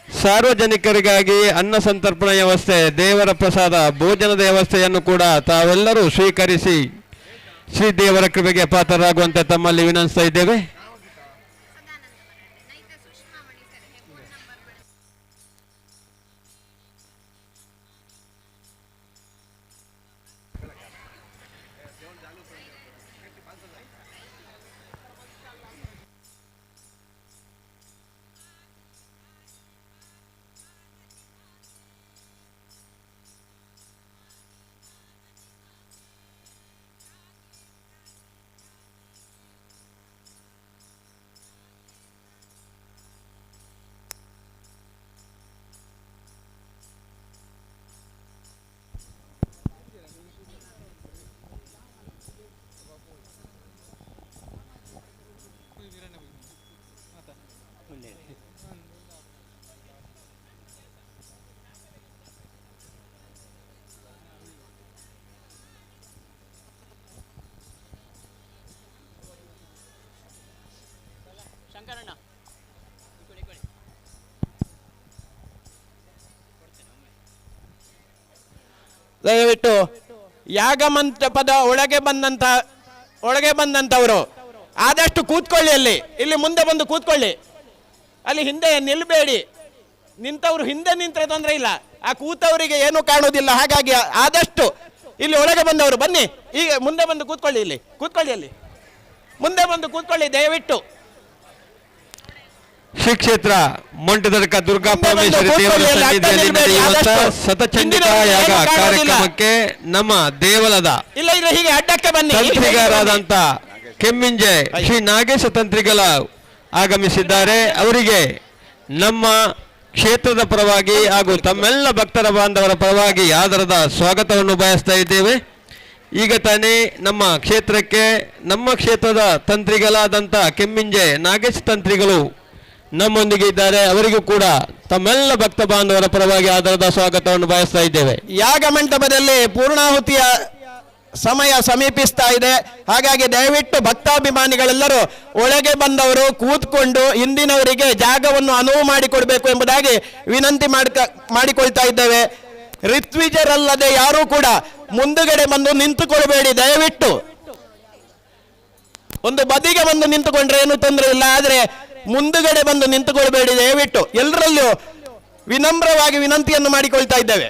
ಸಾರ್ವಜನಿಕರಿಗಾಗಿ ಅನ್ನ ಸಂತರ್ಪಣಾ ವ್ಯವಸ್ಥೆ, ದೇವರ ಪ್ರಸಾದ ಭೋಜನದ ವ್ಯವಸ್ಥೆಯನ್ನು ಕೂಡ ತಾವೆಲ್ಲರೂ ಸ್ವೀಕರಿಸಿ ಶ್ರೀ ದೇವರ ಕೃಪೆಗೆ ಪಾತ್ರರಾಗುವಂತೆ ತಮ್ಮಲ್ಲಿ ವಿನಂತಿಸ್ತಾ ಇದ್ದೇವೆ. ದಯವಿಟ್ಟು ಯಾಗ ಮಂಟಪದ ಒಳಗೆ ಬಂದಂಥವರು ಆದಷ್ಟು ಕೂತ್ಕೊಳ್ಳಿ. ಇಲ್ಲಿ ಮುಂದೆ ಬಂದು ಕೂತ್ಕೊಳ್ಳಿ. ಅಲ್ಲಿ ಹಿಂದೆ ನಿಲ್ಲಬೇಡಿ. ನಿಂತವರು ಹಿಂದೆ ನಿಂತರೆ ತೊಂದರೆ ಇಲ್ಲ, ಆ ಕೂತವರಿಗೆ ಏನು ಕಾಣುವುದಿಲ್ಲ. ಹಾಗಾಗಿ ಆದಷ್ಟು ಇಲ್ಲಿ ಒಳಗೆ ಬಂದವರು ಬನ್ನಿ, ಈಗ ಮುಂದೆ ಬಂದು ಕೂತ್ಕೊಳ್ಳಿ. ಇಲ್ಲಿ ಕೂತ್ಕೊಳ್ಳಿ, ಅಲ್ಲಿ ಮುಂದೆ ಬಂದು ಕೂತ್ಕೊಳ್ಳಿ ದಯವಿಟ್ಟು. ಶ್ರೀ ಕ್ಷೇತ್ರ ಮಂಟದರ್ಕ ದುರ್ಗಾ ಪರಮೇಶ್ವರಿ ದೇವರ ಸನ್ನಿಧಿಯಲ್ಲಿ ನಡೆಯುವಂತ ಶತಚಂಡಿಕಾ ಯಾಗ ಕಾರ್ಯಕ್ರಮಕ್ಕೆ ನಮ್ಮ ದೇವಳದ ಹೀಗೆ ಅಡ್ಡಕ್ಕೆ ಬನ್ನಿ ತಂತ್ರಿಗಾರಾದಂತ ಕೆಮ್ಮಿಂಜೆ ಶ್ರೀ ನಾಗೇಶ ತಂತ್ರಿಗಳ ಆಗಮಿಸಿದ್ದಾರೆ. ಅವರಿಗೆ ನಮ್ಮ ಕ್ಷೇತ್ರದ ಪರವಾಗಿ ಹಾಗೂ ತಮ್ಮೆಲ್ಲ ಭಕ್ತರ ಬಾಂಧವರ ಪರವಾಗಿ ಆದರದ ಸ್ವಾಗತವನ್ನು ಬಯಸ್ತಾ ಇದ್ದೇವೆ. ಈಗ ತಾನೇ ನಮ್ಮ ಕ್ಷೇತ್ರಕ್ಕೆ ನಮ್ಮ ಕ್ಷೇತ್ರದ ತಂತ್ರಿಗಳಾದಂಥ ಕೆಮ್ಮಿಂಜೆ ನಾಗೇಶ ತಂತ್ರಿಗಳು ನಮ್ಮೊಂದಿಗೆ ಇದ್ದಾರೆ. ಅವರಿಗೂ ಕೂಡ ತಮ್ಮೆಲ್ಲ ಭಕ್ತ ಬಾಂಧವರ ಪರವಾಗಿ ಆಧಾರದ ಸ್ವಾಗತವನ್ನು ಬಯಸ್ತಾ ಇದ್ದೇವೆ. ಯಾಗ ಮಂಟಪದಲ್ಲಿ ಪೂರ್ಣಾಹುತಿಯ ಸಮಯ ಸಮೀಪಿಸ್ತಾ ಇದೆ. ಹಾಗಾಗಿ ದಯವಿಟ್ಟು ಭಕ್ತಾಭಿಮಾನಿಗಳೆಲ್ಲರೂ ಒಳಗೆ ಬಂದವರು ಕೂತ್ಕೊಂಡು ಹಿಂದಿನವರಿಗೆ ಜಾಗವನ್ನು ಅನುವು ಮಾಡಿಕೊಡ್ಬೇಕು ಎಂಬುದಾಗಿ ವಿನಂತಿ ಮಾಡಿಕೊಳ್ತಾ ಇದ್ದೇವೆ. ಋತ್ವಿಜರಲ್ಲದೆ ಯಾರೂ ಕೂಡ ಮುಂದುಗಡೆ ಬಂದು ನಿಂತುಕೊಳ್ಬೇಡಿ. ದಯವಿಟ್ಟು ಒಂದು ಬದಿಗೆ ಬಂದು ನಿಂತುಕೊಂಡ್ರೆ ಏನು ತೊಂದರೆ ಇಲ್ಲ, ಆದರೆ ಮುಂದುಗಡೆ ಬಂದು ನಿಂತುಕೊಳ್ಬೇಡಿ. ದಯವಿಟ್ಟು ಎಲ್ಲರಲ್ಲೂ ವಿನಮ್ರವಾಗಿ ವಿನಂತಿಯನ್ನು ಮಾಡಿಕೊಳ್ತಾ ಇದ್ದೇವೆ.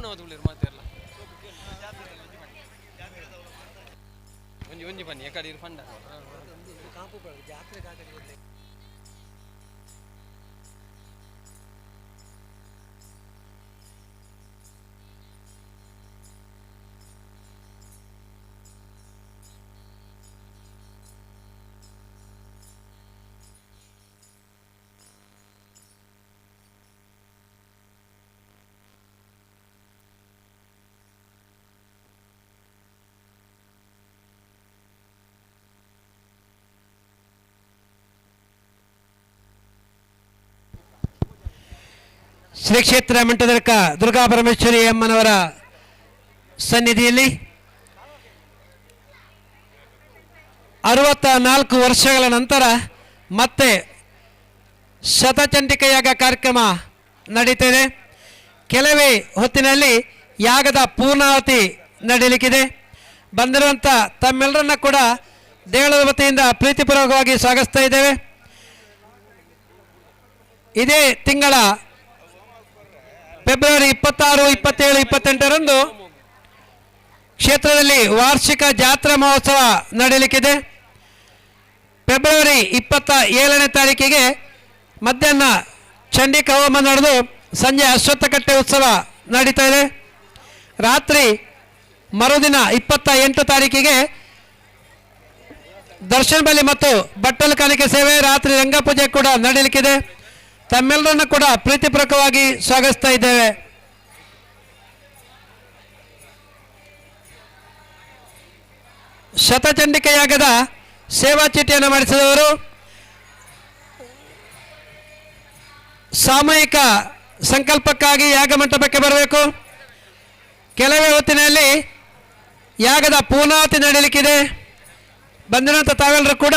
ಮಾತೆಲ್ಲ ಒಂಜಿ ಒಂಜಿ ಬನ್ನಿ ಎಕಡೆ ಫಂಡ ಶ್ರೀ ಕ್ಷೇತ್ರ ಮಂಟದರ್ಕ ದುರ್ಗಾ ಪರಮೇಶ್ವರಿ ಅಮ್ಮನವರ ಸನ್ನಿಧಿಯಲ್ಲಿ 64 ವರ್ಷಗಳ ನಂತರ ಮತ್ತೆ ಶತಚಂಡಿಕ ಯಾಗ ಕಾರ್ಯಕ್ರಮ ನಡೀತಿದೆ. ಕೆಲವೇ ಹೊತ್ತಿನಲ್ಲಿ ಯಾಗದ ಪೂರ್ಣಾವತಿ ನಡೆಯಲಿಕ್ಕಿದೆ. ಬಂದಿರುವಂಥ ತಮ್ಮೆಲ್ಲರನ್ನ ಕೂಡ ದೇವಳ ವತಿಯಿಂದ ಪ್ರೀತಿಪೂರ್ವಕವಾಗಿ ಸ್ವಾಗತಿಸ್ತಾ ಇದ್ದೇವೆ. ಇದೇ ತಿಂಗಳ ಫೆಬ್ರವರಿ 26, 27, 28ರಂದು ಕ್ಷೇತ್ರದಲ್ಲಿ ವಾರ್ಷಿಕ ಜಾತ್ರಾ ಮಹೋತ್ಸವ ನಡೆಯಲಿಕ್ಕಿದೆ. ಫೆಬ್ರವರಿ 27ನೇ ತಾರೀಕಿಗೆ ಮಧ್ಯಾಹ್ನ ಚಂಡಿಕ ಹೋಮ ನಡೆದು ಸಂಜೆ ಅಶ್ವತ್ಥಕಟ್ಟೆ ಉತ್ಸವ ನಡೀತಾ ಇದೆ. ರಾತ್ರಿ ಮರುದಿನ 28 ತಾರೀಕಿಗೆ ದರ್ಶನ ಬಲಿ ಮತ್ತು ಬಟ್ಟಲು ಕಾಣಿಕೆ ಸೇವೆ, ರಾತ್ರಿ ರಂಗಪೂಜೆ ಕೂಡ ನಡೆಯಲಿಕ್ಕಿದೆ. ತಮ್ಮೆಲ್ಲರನ್ನು ಕೂಡ ಪ್ರೀತಿಪೂರ್ವಕವಾಗಿ ಸ್ವಾಗತಿಸ್ತಾ ಇದ್ದೇವೆ. ಶತಚಂಡಿಕ ಯಾಗದ ಸೇವಾ ಚೀಟಿಯನ್ನು ಮಾಡಿಸಿದವರು ಸಾಮೂಹಿಕ ಸಂಕಲ್ಪಕ್ಕಾಗಿ ಯಾಗ ಮಂಟಪಕ್ಕೆ ಬರಬೇಕು. ಕೆಲವೇ ಹೊತ್ತಿನಲ್ಲಿ ಯಾಗದ ಪೂರ್ಣಾವತಿ ನಡೆಯಲಿಕ್ಕಿದೆ. ಬಂದಿರುವಂಥ ತಾವೆಲ್ಲರೂ ಕೂಡ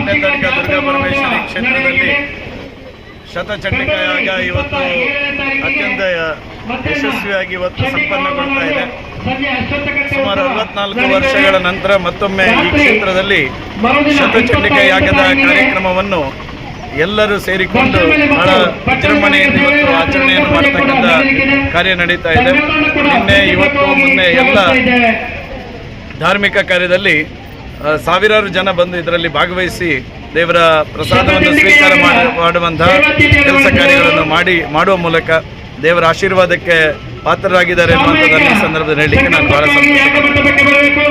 ಮೊನ್ನೆತಡಿಕ ದುರ್ಗಾ ಪರಮೇಶ್ವರಿ ಕ್ಷೇತ್ರದಲ್ಲಿ ಶತಚಂಡಿಕಾ ಯಾಗ ಇವತ್ತು ಅತ್ಯಂತ ಯಶಸ್ವಿಯಾಗಿ ಇವತ್ತು ಸಂಪನ್ನಗೊಳ್ತಾ ಇದೆ. ಸುಮಾರು 64 ವರ್ಷಗಳ ನಂತರ ಮತ್ತೊಮ್ಮೆ ಈ ಕ್ಷೇತ್ರದಲ್ಲಿ ಶತಚಂಡಿಕಾ ಯಾಗದ ಕಾರ್ಯಕ್ರಮವನ್ನು ಎಲ್ಲರೂ ಸೇರಿಕೊಂಡು ಬಹಳ ವಿಜೃಂಭಣೆಯಿಂದ ಇವತ್ತು ಆಚರಣೆಯನ್ನು ಮಾಡತಕ್ಕಂಥ ಕಾರ್ಯ ನಡೀತಾ ಇದೆ. ನಿನ್ನೆ ಇವತ್ತು ಮೊನ್ನೆ ಎಲ್ಲ ಧಾರ್ಮಿಕ ಕಾರ್ಯದಲ್ಲಿ ಸಾವಿರಾರು ಜನ ಬಂದು ಇದರಲ್ಲಿ ಭಾಗವಹಿಸಿ ದೇವರ ಪ್ರಸಾದವನ್ನು ಸ್ವೀಕಾರ ಮಾಡುವಂತಹ ಕೆಲಸ ಕಾರ್ಯಗಳನ್ನು ಮಾಡುವ ಮೂಲಕ ದೇವರ ಆಶೀರ್ವಾದಕ್ಕೆ ಪಾತ್ರರಾಗಿದ್ದಾರೆ ಅನ್ನುವಂಥದ್ದನ್ನು ಈ ಸಂದರ್ಭದಲ್ಲಿ ಹೇಳಲಿಕ್ಕೆ ನಾನು ಬಹಳ ಸಂತೋಷ.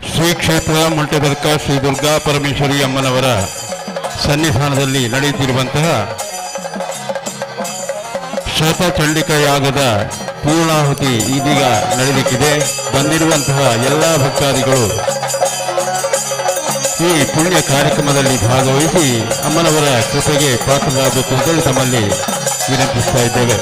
ಶ್ರೀ ಕ್ಷೇತ್ರ ಮಂಟೆದರ್ಕ ಶ್ರೀ ದುರ್ಗಾ ಪರಮೇಶ್ವರಿ ಅಮ್ಮನವರ ಸನ್ನಿಧಾನದಲ್ಲಿ ನಡೆಯುತ್ತಿರುವಂತಹ ಶತಚಂಡಿಕಾ ಯಾಗದ ಪೂರ್ಣಾಹುತಿ ಇದೀಗ ನಡೆಯಲಿಕ್ಕಿದೆ. ಬಂದಿರುವಂತಹ ಎಲ್ಲ ಭಕ್ತಾದಿಗಳು ಈ ಪುಣ್ಯ ಕಾರ್ಯಕ್ರಮದಲ್ಲಿ ಭಾಗವಹಿಸಿ ಅಮ್ಮನವರ ಕೃಪೆಗೆ ಪಾತ್ರರಾಗಬೇಕು ಅಂತೇಳಿ ತಮ್ಮಲ್ಲಿ ವಿನಂತಿಸ್ತಾ ಇದ್ದೇವೆ.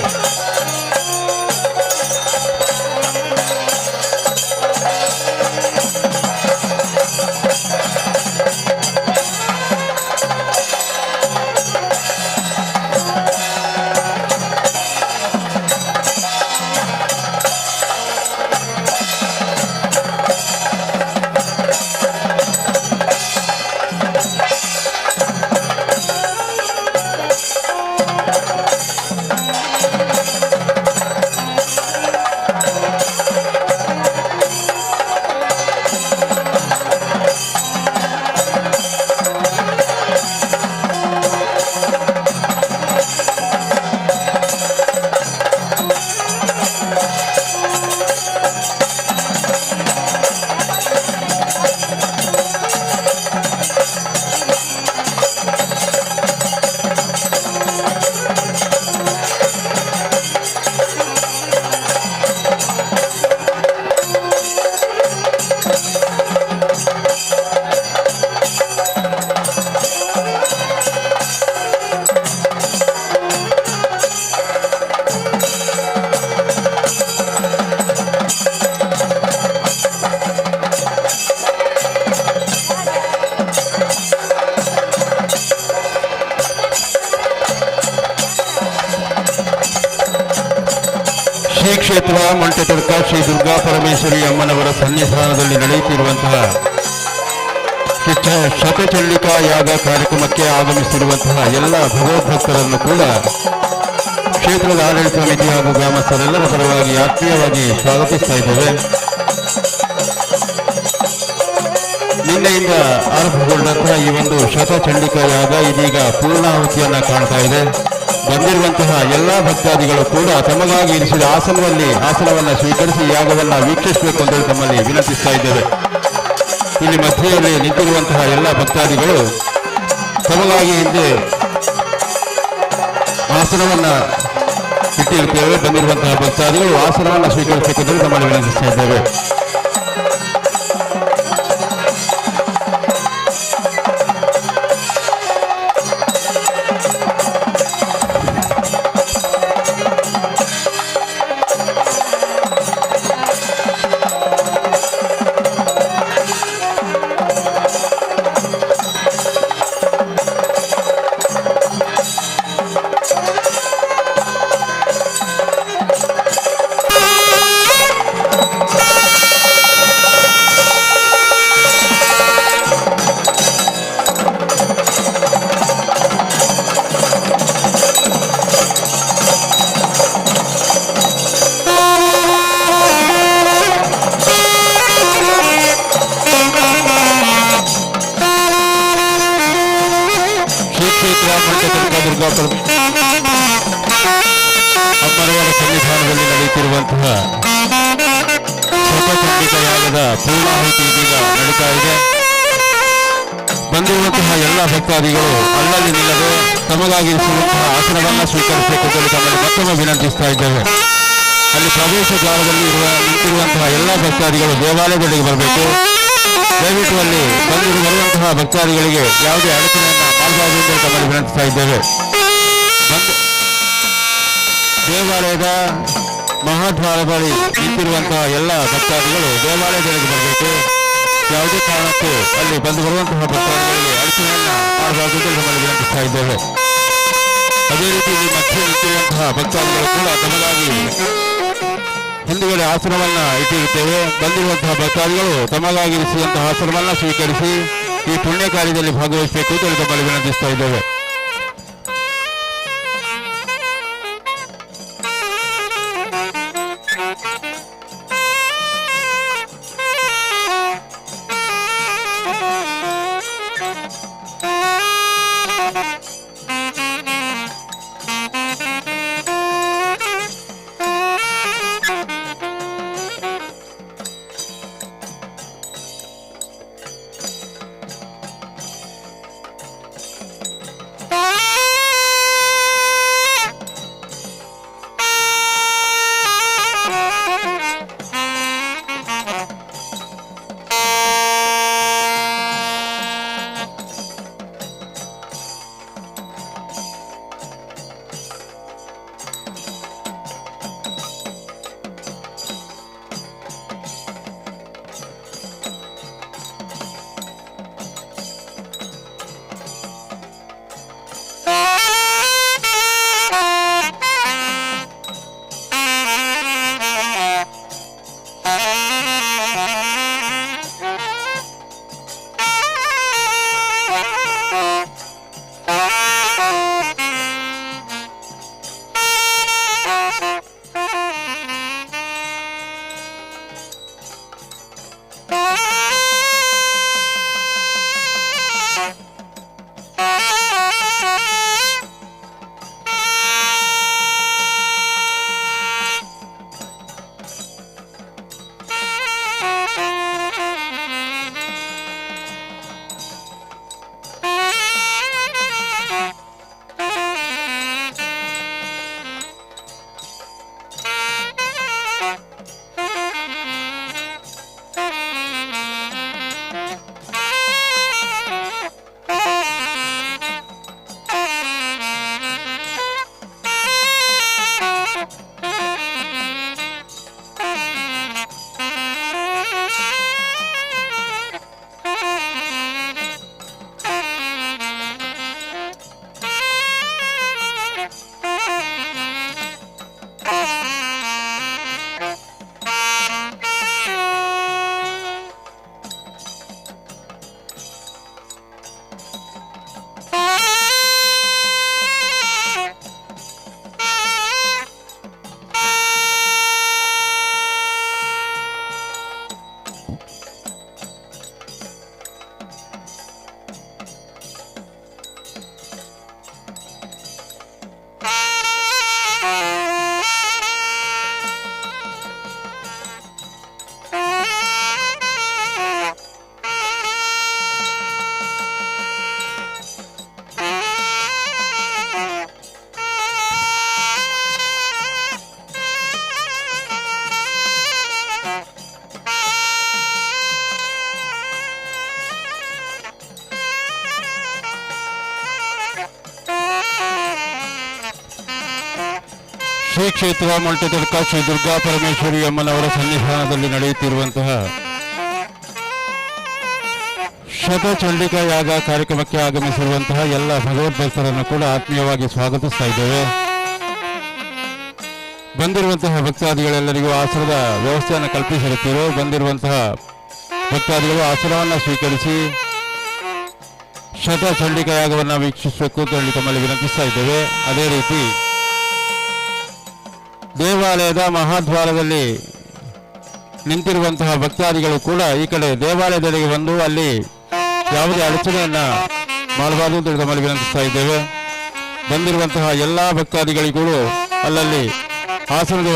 ಶ್ರೀ ಕ್ಷೇತ್ರ ಮಂಟೆದರ್ಕ ಶ್ರೀ ದುರ್ಗಾ ಪರಮೇಶ್ವರಿ ಅಮ್ಮನವರ ಸನ್ನಿಧಾನದಲ್ಲಿ ನಡೆಯುತ್ತಿರುವಂತಹ ಶತಚಂಡಿಕಾ ಯಾಗ ಕಾರ್ಯಕ್ರಮಕ್ಕೆ ಆಗಮಿಸಿರುವಂತಹ ಎಲ್ಲ ಭಗವದ್ಭಕ್ತರನ್ನು ಕೂಡ ಕ್ಷೇತ್ರದ ಆಡಳಿತ ಸಮಿತಿ ಹಾಗೂ ಗ್ರಾಮಸ್ಥರೆಲ್ಲರ ಪರವಾಗಿ ಆತ್ಮೀಯವಾಗಿ ಸ್ವಾಗತಿಸ್ತಾ ಇದ್ದೇವೆ. ನಿನ್ನೆಯಿಂದ ಆರಂಭಗೊಂಡಂತಹ ಈ ಒಂದು ಶತಚಂಡಿಕಾ ಯಾಗ ಇದೀಗ ಪೂರ್ಣಾಹುತಿಯನ್ನ ಕಾಣ್ತಾ ಇದೆ. ಬಂದಿರುವಂತಹ ಎಲ್ಲ ಭಕ್ತಾದಿಗಳು ಕೂಡ ತಮಗಾಗಿ ಇರಿಸಿದ ಆಸನವನ್ನು ಸ್ವೀಕರಿಸಿ ಯಾಗವನ್ನು ವೀಕ್ಷಿಸಬೇಕು ಅಂತೇಳಿ ತಮ್ಮಲ್ಲಿ ವಿನಂತಿಸ್ತಾ ಇದ್ದೇವೆ. ಇಲ್ಲಿ ಮಧ್ಯೆಯಲ್ಲಿ ನಿಂತಿರುವಂತಹ ಎಲ್ಲ ಭಕ್ತಾದಿಗಳು ತಮಗಾಗಿ ಹಿಂದೆ ಆಸನವನ್ನು ಇಟ್ಟಿರುತ್ತೇವೆ. ಬಂದಿರುವಂತಹ ಭಕ್ತಾದಿಗಳು ಆಸನವನ್ನು ಸ್ವೀಕರಿಸಬೇಕು ಅಂತೇಳಿ ತಮ್ಮಲ್ಲಿ ವಿನಂತಿಸ್ತಾ ಇದ್ದೇವೆ. ಅಮ್ಮನವರ ಸನ್ನಿಧಾನದಲ್ಲಿ ನಡೆಯುತ್ತಿರುವಂತಹ ಶತಚಂಡಿಕ ಯಾಗದ ಪೂರ್ಣಾಹುತಿ ಇದೀಗ ನಡೀತಾ ಇದೆ. ಬಂದಿರುವಂತಹ ಎಲ್ಲ ಭಕ್ತಾದಿಗಳು ಅಲ್ಲಲ್ಲಿ ನಿಲ್ಲದೆ ತಮಗಾಗಿ ಇರಿಸಿರುವಂತಹ ಆಸನವನ್ನು ಸ್ವೀಕರಿಸಬೇಕು ಎಂದು ತಮ್ಮಲ್ಲಿ ಮತ್ತೊಮ್ಮೆ ವಿನಂತಿಸ್ತಾ ಇದ್ದೇವೆ. ಅಲ್ಲಿ ಪ್ರವೇಶ ದ್ವಾರದಲ್ಲಿ ನಿಂತಿರುವಂತಹ ಎಲ್ಲ ಭಕ್ತಾದಿಗಳು ದೇವಾಲಯದೊಳಗೆ ಬರಬೇಕು. ದಯವಿಟ್ಟು ಅಲ್ಲಿ ಬರುವಂತಹ ಭಕ್ತಾದಿಗಳಿಗೆ ಯಾವುದೇ ಅಡಚಣೆಯನ್ನು ಮಾಡಬಾರದು ಎಂದು ತಮ್ಮಲ್ಲಿ ವಿನಂತಿಸ್ತಾ ಇದ್ದೇವೆ. ದೇವಾಲಯದ ಮಹಾದ್ವಾರ ಬಳಿ ನಿಂತಿರುವಂತಹ ಎಲ್ಲ ಭಕ್ತಾದಿಗಳು ದೇವಾಲಯದೊಳಗೆ ಬರಬೇಕು. ಯಾವುದೇ ಕಾರಣಕ್ಕೂ ಅಲ್ಲಿ ಬರುವಂತಹ ಭಕ್ತಾದಿಗಳಿಗೆ ಅಡಚಣೆಯನ್ನು ಮಾಡಬಾರದು ಎಂದು ತಮ್ಮಲ್ಲಿ ವಿನಂತಿಸ್ತಾ ಇದ್ದೇವೆ. ಅದೇ ರೀತಿ ಇಲ್ಲಿ ಮಧ್ಯೆ ನಿಂತಿರುವಂತಹ ಭಕ್ತಾದಿಗಳು ಕೂಡ ತಮಗಾಗಿ ಹಿಂದುಗಡೆ ಆಸನವನ್ನು ಇಟ್ಟಿರುತ್ತೇವೆ. ಬಂದಿರುವಂತಹ ಭಕ್ತಾದಿಗಳು ತಮಗಾಗಿ ಇರಿಸಿದಂತಹ ಆಸನವನ್ನು ಸ್ವೀಕರಿಸಿ ಈ ಪುಣ್ಯ ಕಾರ್ಯದಲ್ಲಿ ಭಾಗವಹಿಸಬೇಕು ಎಂದು ತಮ್ಮಲ್ಲಿ ವಿನಂತಿಸ್ತಾ ಇದ್ದೇವೆ. ಶ್ರೀ ಕ್ಷೇತ್ರ ಮೊಂಟೆತಡ್ಕ ಶ್ರೀ ದುರ್ಗಾ ಪರಮೇಶ್ವರಿ ಅಮ್ಮನವರ ಸನ್ನಿಧಾನದಲ್ಲಿ ನಡೆಯುತ್ತಿರುವಂತಹ ಶತಚಂಡಿಕಾ ಯಾಗ ಕಾರ್ಯಕ್ರಮಕ್ಕೆ ಆಗಮಿಸಿರುವಂತಹ ಎಲ್ಲ ಭಗವದ್ಭಕ್ತರನ್ನು ಕೂಡ ಆತ್ಮೀಯವಾಗಿ ಸ್ವಾಗತಿಸ್ತಾ ಇದ್ದೇವೆ. ಬಂದಿರುವಂತಹ ಭಕ್ತಾದಿಗಳೆಲ್ಲರಿಗೂ ಆಸನದ ವ್ಯವಸ್ಥೆಯನ್ನು ಕಲ್ಪಿಸಿರುತ್ತೀರೋ ಬಂದಿರುವಂತಹ ಭಕ್ತಾದಿಗಳು ಆಸನವನ್ನು ಸ್ವೀಕರಿಸಿ ಶತಚಂಡಿಕಾ ಯಾಗವನ್ನು ವೀಕ್ಷಿಸಬೇಕು ಅಂತ ಹೇಳಿ ತಮ್ಮಲ್ಲಿ ವಿನಂತಿಸ್ತಾ ಇದ್ದೇವೆ. ಅದೇ ರೀತಿ ದೇವಾಲಯದ ಮಹಾದ್ವಾರದಲ್ಲಿ ನಿಂತಿರುವಂತಹ ಭಕ್ತಾದಿಗಳು ಕೂಡ ಈ ಕಡೆ ದೇವಾಲಯದಲ್ಲಿಗೆ ಬಂದು ಅಲ್ಲಿ ಯಾವುದೇ ಅಡಚಣೆಯನ್ನು ಮಾಡಬಾರದು ಅಂತ ತಮ್ಮಲ್ಲಿ ವಿನಂತಿಸ್ತಾ ಇದ್ದೇವೆ. ಬಂದಿರುವಂತಹ ಎಲ್ಲ ಭಕ್ತಾದಿಗಳಿಗೂ ಅಲ್ಲಲ್ಲಿ ಆಸನದ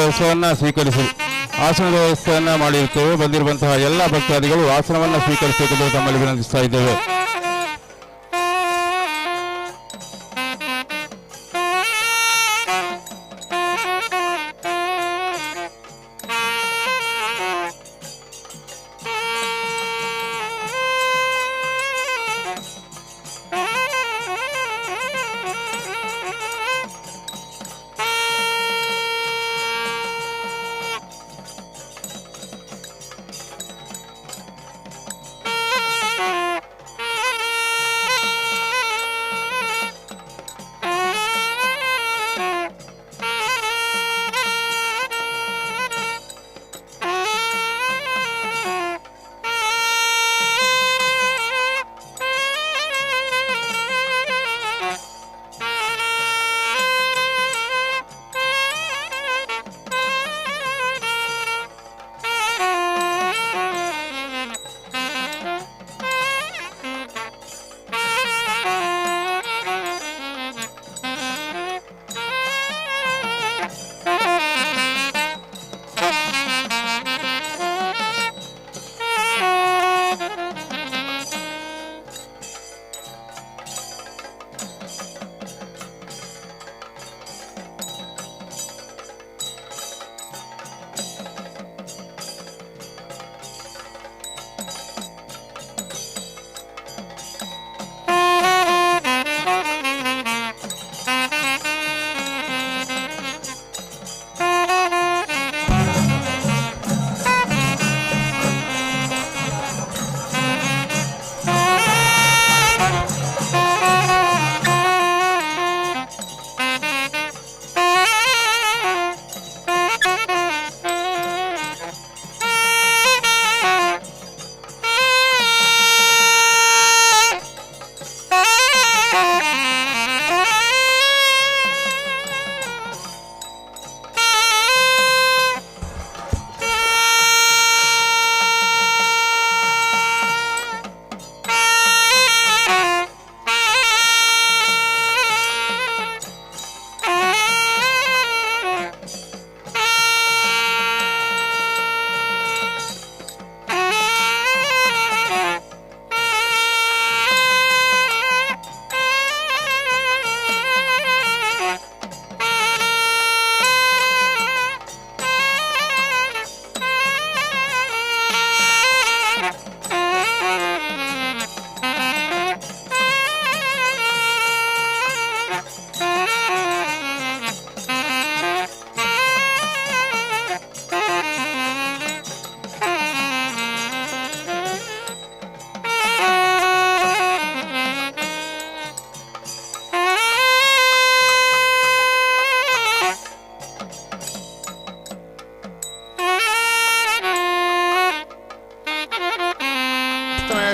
ವ್ಯವಸ್ಥೆಯನ್ನು ಮಾಡಿರುತ್ತೇವೆ. ಬಂದಿರುವಂತಹ ಎಲ್ಲ ಭಕ್ತಾದಿಗಳು ಆಸನವನ್ನು ಸ್ವೀಕರಿಸಬೇಕೆಂದು ತಮ್ಮಲ್ಲಿ ವಿನಂತಿಸ್ತಾ ಇದ್ದೇವೆ.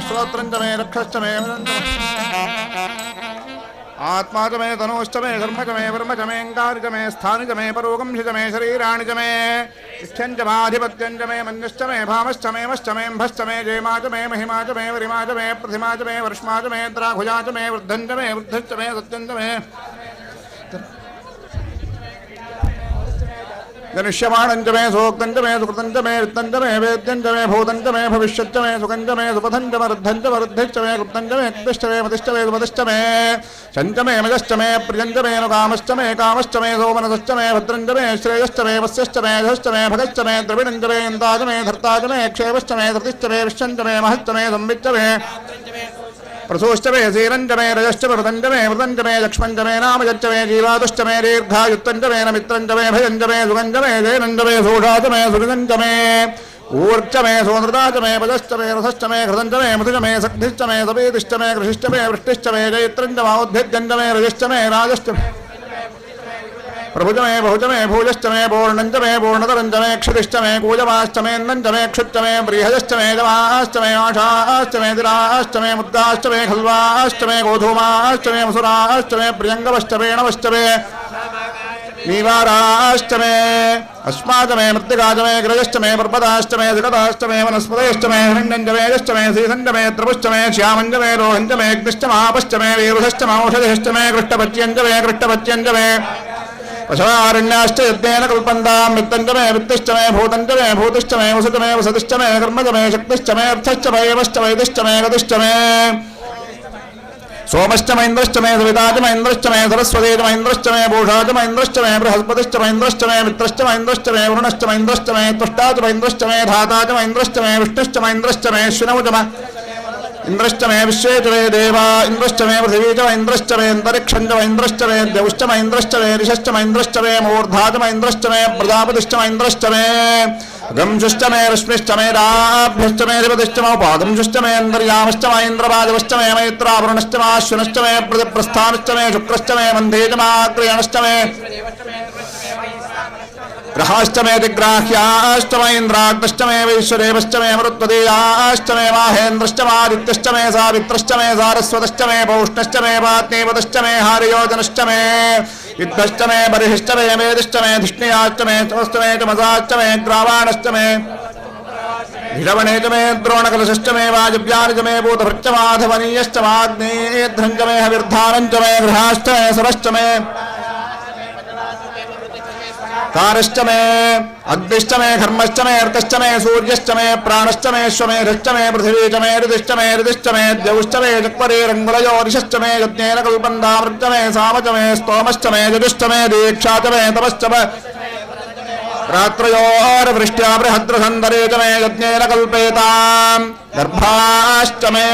श्रोत्रंच मे रक्षश्च मे आत्मा च मे तनोश्च मे धर्म च मे वर्म च मे अङ्गार च मे स्थान च मे परोगम च मे शरीराणि च मे इच्छं च माधिपत्यं च मे मन्यश्च मे भामश्च मे मश्च मे भश्च मे जयमा च मे महिमा च मे वरिमा च मे प्रतिमा च मे वर्ष्मा च मे द्राघुजा च मे वृद्धं च मे वृद्धश्च मे सत्यं च मे गनिष्यमाणं च मे सोक्तं च मे सुकृतं च मे वित्तं च मे वेद्यं च मे भूतं च मे भविष्यच्च मे सुखं च मे सुपथं च वृद्धं च वृद्धिश्च मे गुप्तं च मे क्तिश्च मे मतिश्च मे सुपतिश्च मे शं च मे मजश्च मे प्रियं च मे कामश्च मे सोमनसश्च मे भद्रं च मे श्रेयश्च मे वस्यश्च मे धश्च मे भगश्च मे द्रविणं च मे यन्ता च मे धर्ता च मे क्षेमश्च मे धृतिश्च मे विश्वं च मे महश्च मे संविच्च मे प्रसूष्टमे श्रीरञ्जमे रजश्चमे मृदञ्जमे मृदञ्जमे लक्ष्मञ्जमे नामजच्चमे जीवादुश्चमे दीर्घायुत्तञ्जमे नमित्रञ्जमे भयञ्जमे सुगञ्जमे जयनञ्जमे सोषाचमे सुगञ्जमे ऊर्चमे सोनृताचमे पदश्चमे रथश्चमे घृतञ्जमे मधुजमे शक्तिश्चमे सपेतिश्चमे कृषिश्चमे वृष्टिश्चमे जयत्रञ्जमाउद्भिद्यञ्जमे रजश्चमे राजश्चमे प्रभुजमे बहुजमे भूजश्चमे पूर्णञ्जमे पूर्णतरञ्जमे क्षुतिश्चमे कूजमाश्चमेन्दञ्जमे क्षुच्चमे बृहजश्चमे जमाश्चमे आशाश्चमे दिराश्चमे मुद्दाश्चमे खल्वाश्चमे गोधूमाश्चमे मसुराश्चमे प्रियङ्गवश्चमे नवश्चमे नीवाराश्चमे अस्माचमे मृत्तिकाचमे ग्रजश्चमे पर्वताश्चमे जगताश्चमे वनस्पतयश्चमे हिरण्यञ्जमे यश्चमे श्रीसञ्जमे त्रिपुश्चमे श्यामञ्जमे रोहञ्जमे अग्निश्चमापश्चमे वीरुधश्चमौषधश्चमे कृष्टपच्यञ्जमे कृष्टपच्यञ्जमे पशवारण्याश्च यज्ञेन कल्पन्तां वित्तञ्जमे वित्तिश्चमे भूतञ्जमे भूतिश्चमे वसुचमे वसतिश्चमे कर्मजमे शक्तिश्चमे अर्थश्चमे वैवश्चमे वैदिश्चमे गतिश्चमे सोमश्चमेन्द्रश्चमे सविताचमेन्द्रश्चमे सरस्वतीचमेन्द्रश्चमे भूषाचमेन्द्रश्चमे बृहस्पतिश्चमेन्द्रश्चमे मित्रश्चमेन्द्रश्चमे वरुणश्चमेन्द्रश्चमे त्वष्टाचमेन्द्रश्चमे धाताचमेन्द्रश्चमे विष्णुश्चमेन्द्रश्चमे श्विनौचम इंद्रश्चमे विश्वेचमे देवा इंद्रश्चमे पृथिवीचम इंद्रश्चमे अंतरिक्षंचम इंद्रश्चमे द्यौश्चम इंद्रश्चमे ऋषश्चम इंद्रश्चमे मूर्धाचम इंद्रश्चमे प्रजापतिश्चम इंद्रश्चमे गंशुश्चमे रश्मिश्चमे राभ्यश्चमे धिपतिश्चम उपागंशुश्चमे अंतर्यामश्चम इंद्रपादवश्चमे मैत्रावरुणश्चमाश्विनश्चमे प्रतिप्रस्थानश्चमे शुक्रश्चमे मन्धेचमाग्रयणश्चमे ग्रहाश्चमे दिग्राह्याश्चमे इंद्राग्नश्चमे वैश्वदेवश्चमे मरुत्वदेयाश्चमे माहेन्द्रश्चमादित्यश्चमे सावित्रश्चमे सारस्वतश्चमे पौष्णश्चमे पात्नीपतश्चमे हारियोजनश्चमे युद्धश्चमे बर्हिश्चमे मेदिश्चमे धिष्णयाश्चमे चमश्चमे चमसाश्चमे ग्रावाणश्चमे धिरवणेचमे द्रोणकलशश्चमे वाजव्यानिचमे भूतभृत्यमाधवनीयश्चमाग्नेध्रञ्चमे हविर्धानञ्चमे गृहाश्चमे सरश्चमे कारश्चमे अग्निश्चमे घर्मश्चमे अर्कश्चमे सूर्यश्चमे प्राणश्चमे श्वमेधश्चमे पृथिवीचमे ऋतिश्चमे ऋतिश्चमे द्यौश्चमे चक्वरे रङ्गलयो ऋषश्चमे यज्ञेन कल्पन्तामृतमे सामचमे स्तोमश्चमे यजुश्चमे दीक्षाचमे तपश्चमे रात्रयोर्वृष्ट्या बृहद्रसन्दरेचमे यज्ञेन कल्पेताम् गर्भाश्चमे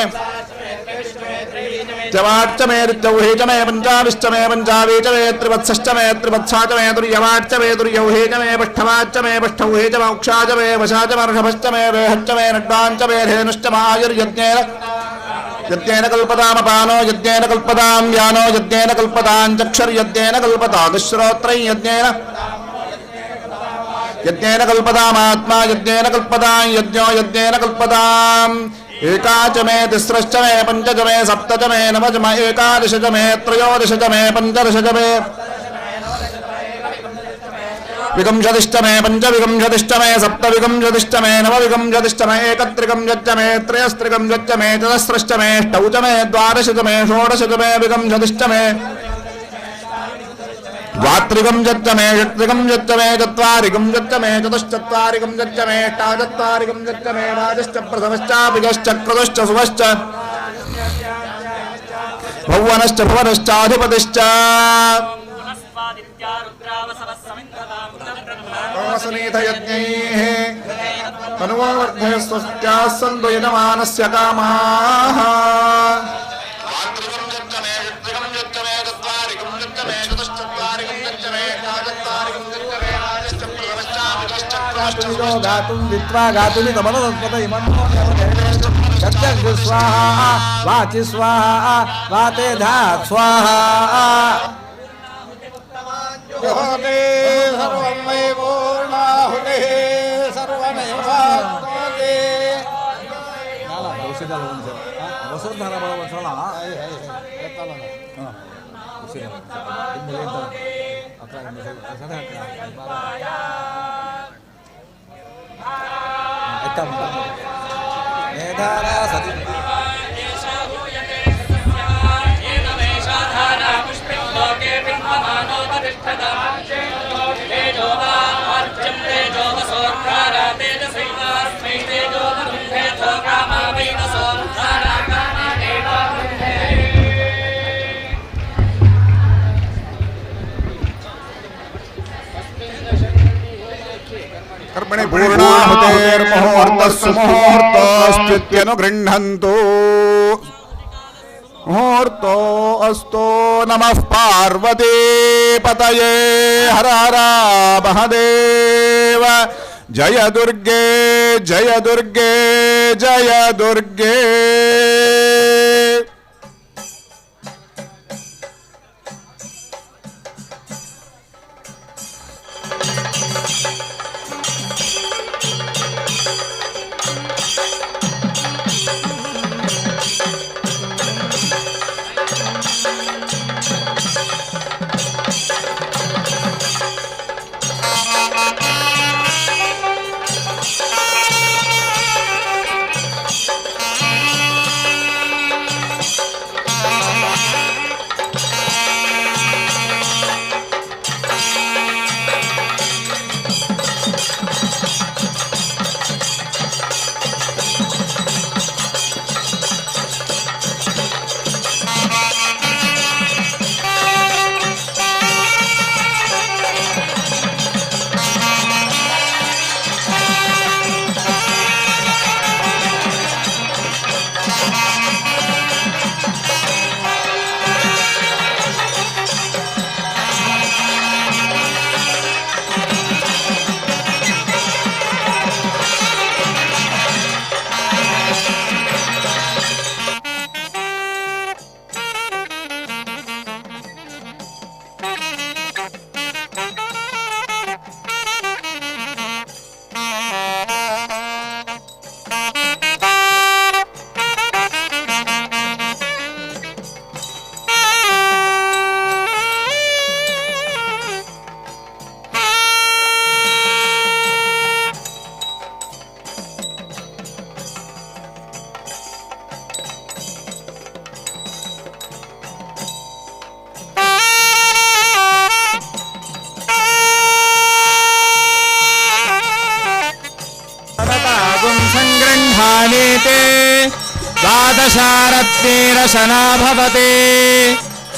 जवाच्चमे ऋत्यौहेचमे पञ्चाविश्चमे पञ्चावीचमे त्रिवत्सश्चमे त्रिवत्साचमे तुर्यवाच्चमे तुर्यौहेचमे पष्ठवाच्चमे पष्ठौहेचमे उक्षाचमे वशाचमर्षभश्चमे वेहच्चमे नड्वाञ्चमे धेनुश्चमायुर्यज्ञेन यज्ञेन कल्पतामपानो यज्ञेन कल्पतां यानो यज्ञेन कल्पताञ्चक्षुर्यज्ञेन कल्पतागश्रोत्रं यज्ञेन कल्पतामात्मा यज्ञेन कल्पतां यज्ञो यज्ञेन कल्पताम् एकाचमे तिस्रश्चमे पञ्चचमे सप्तचमे नवचमे एकादशचमे त्रयोदशचमे पञ्चदशचमे विकंशतिश्चमे पञ्चविकंशतिश्चमे सप्तविकंशतिश्चमे नवविकंशतिश्चमे एकत्रिकंशतिश्चमे त्रयस्त्रिकंशतिश्चमे चतस्रश्चमे अष्टौचमे द्वादशचमे षोडशचमे विकंशतिश्चमे द्वात्रिकं जच्चमे षट्रिकं जच्चमे चत्वारिकं जच्चमे चतुश्चत्वारिकं जच्चमे अष्टाचत्वारिकं जच्चमे राजश्च प्रथमश्चाभिजश्च क्रतुश्च सुभश्च भुवनश्च भुवनश्चाधिपतिश्च यज्ञैः तनुवर्धयस्वस्त्याः सन्तु यजमानस्य कामाः गातुं वित्वा गातुनि तमनतत्पत इमन्नो सत्यग् स्वाहा वाचि स्वाहा वाते धात् स्वाहा योते सर्वं वै पूर्णाहुतिः सर्वमेवात्मते नाला औषधाला ಒಂದು ವಸುಂಧರ ಬಸವಳ ಎತ್ತಲ್ಲ ಉಸಿರ ಇಮ್ಮಲೆ ಅಂತ ಅತ್ರ ಸದ ಐತಮ್ ಮೇಧಾರ ಸತಿ कर्मणि पूर्णाहुतेर्मुहूर्तः सुमुहूर्तोऽस्त्युत्यनुगृह्णन्तु मुहूर्तो अस्तु। नमः पार्वती पतये हर हर महादेव। जय दुर्गे जय दुर्गे जय दुर्गे। द्वादशारत्नेरशना भवते।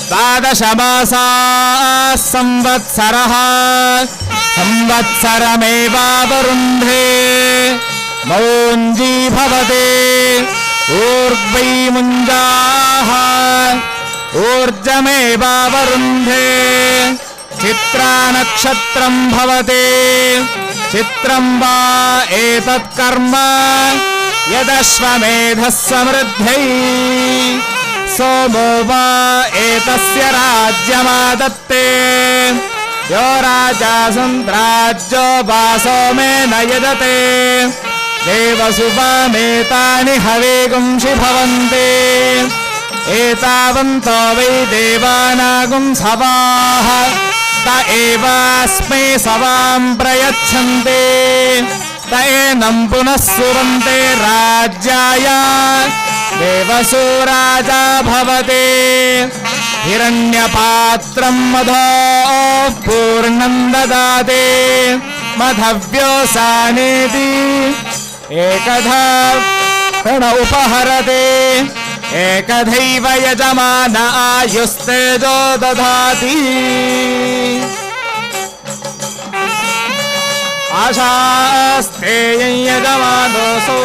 द्वादशमासाः संवत्सरः संवत्सरमेवावरुन्धे। मौञ्जी भवते ऊर्वै मुञ्जाः ऊर्जमेवावरुन्धे। चित्रा नक्षत्रं भवते। चित्रं वा एतत्कर्म यदश्वमेधः समृद्ध्यै। सोमो वा एतस्य राज्यमादत्ते। यो राजा सन्द्राज्यो वा सोमेन यजते। देवसुवामेतानि हवेगुंषि भवन्ति। एतावन्तो वै देवानागुं सवाः त एवास्मै सवां प्रयच्छन्ति। त एनं पुनः सुवन्ते राज्याय। देवसु राजा भवते। हिरण्यपात्रं मधोः पूर्णं ददाति। मधव्योसानेति एकधा ऋण उपहरते। एकधैव यजमान आयुस्तेजो दधाति। आशास्ते यजमानोऽसो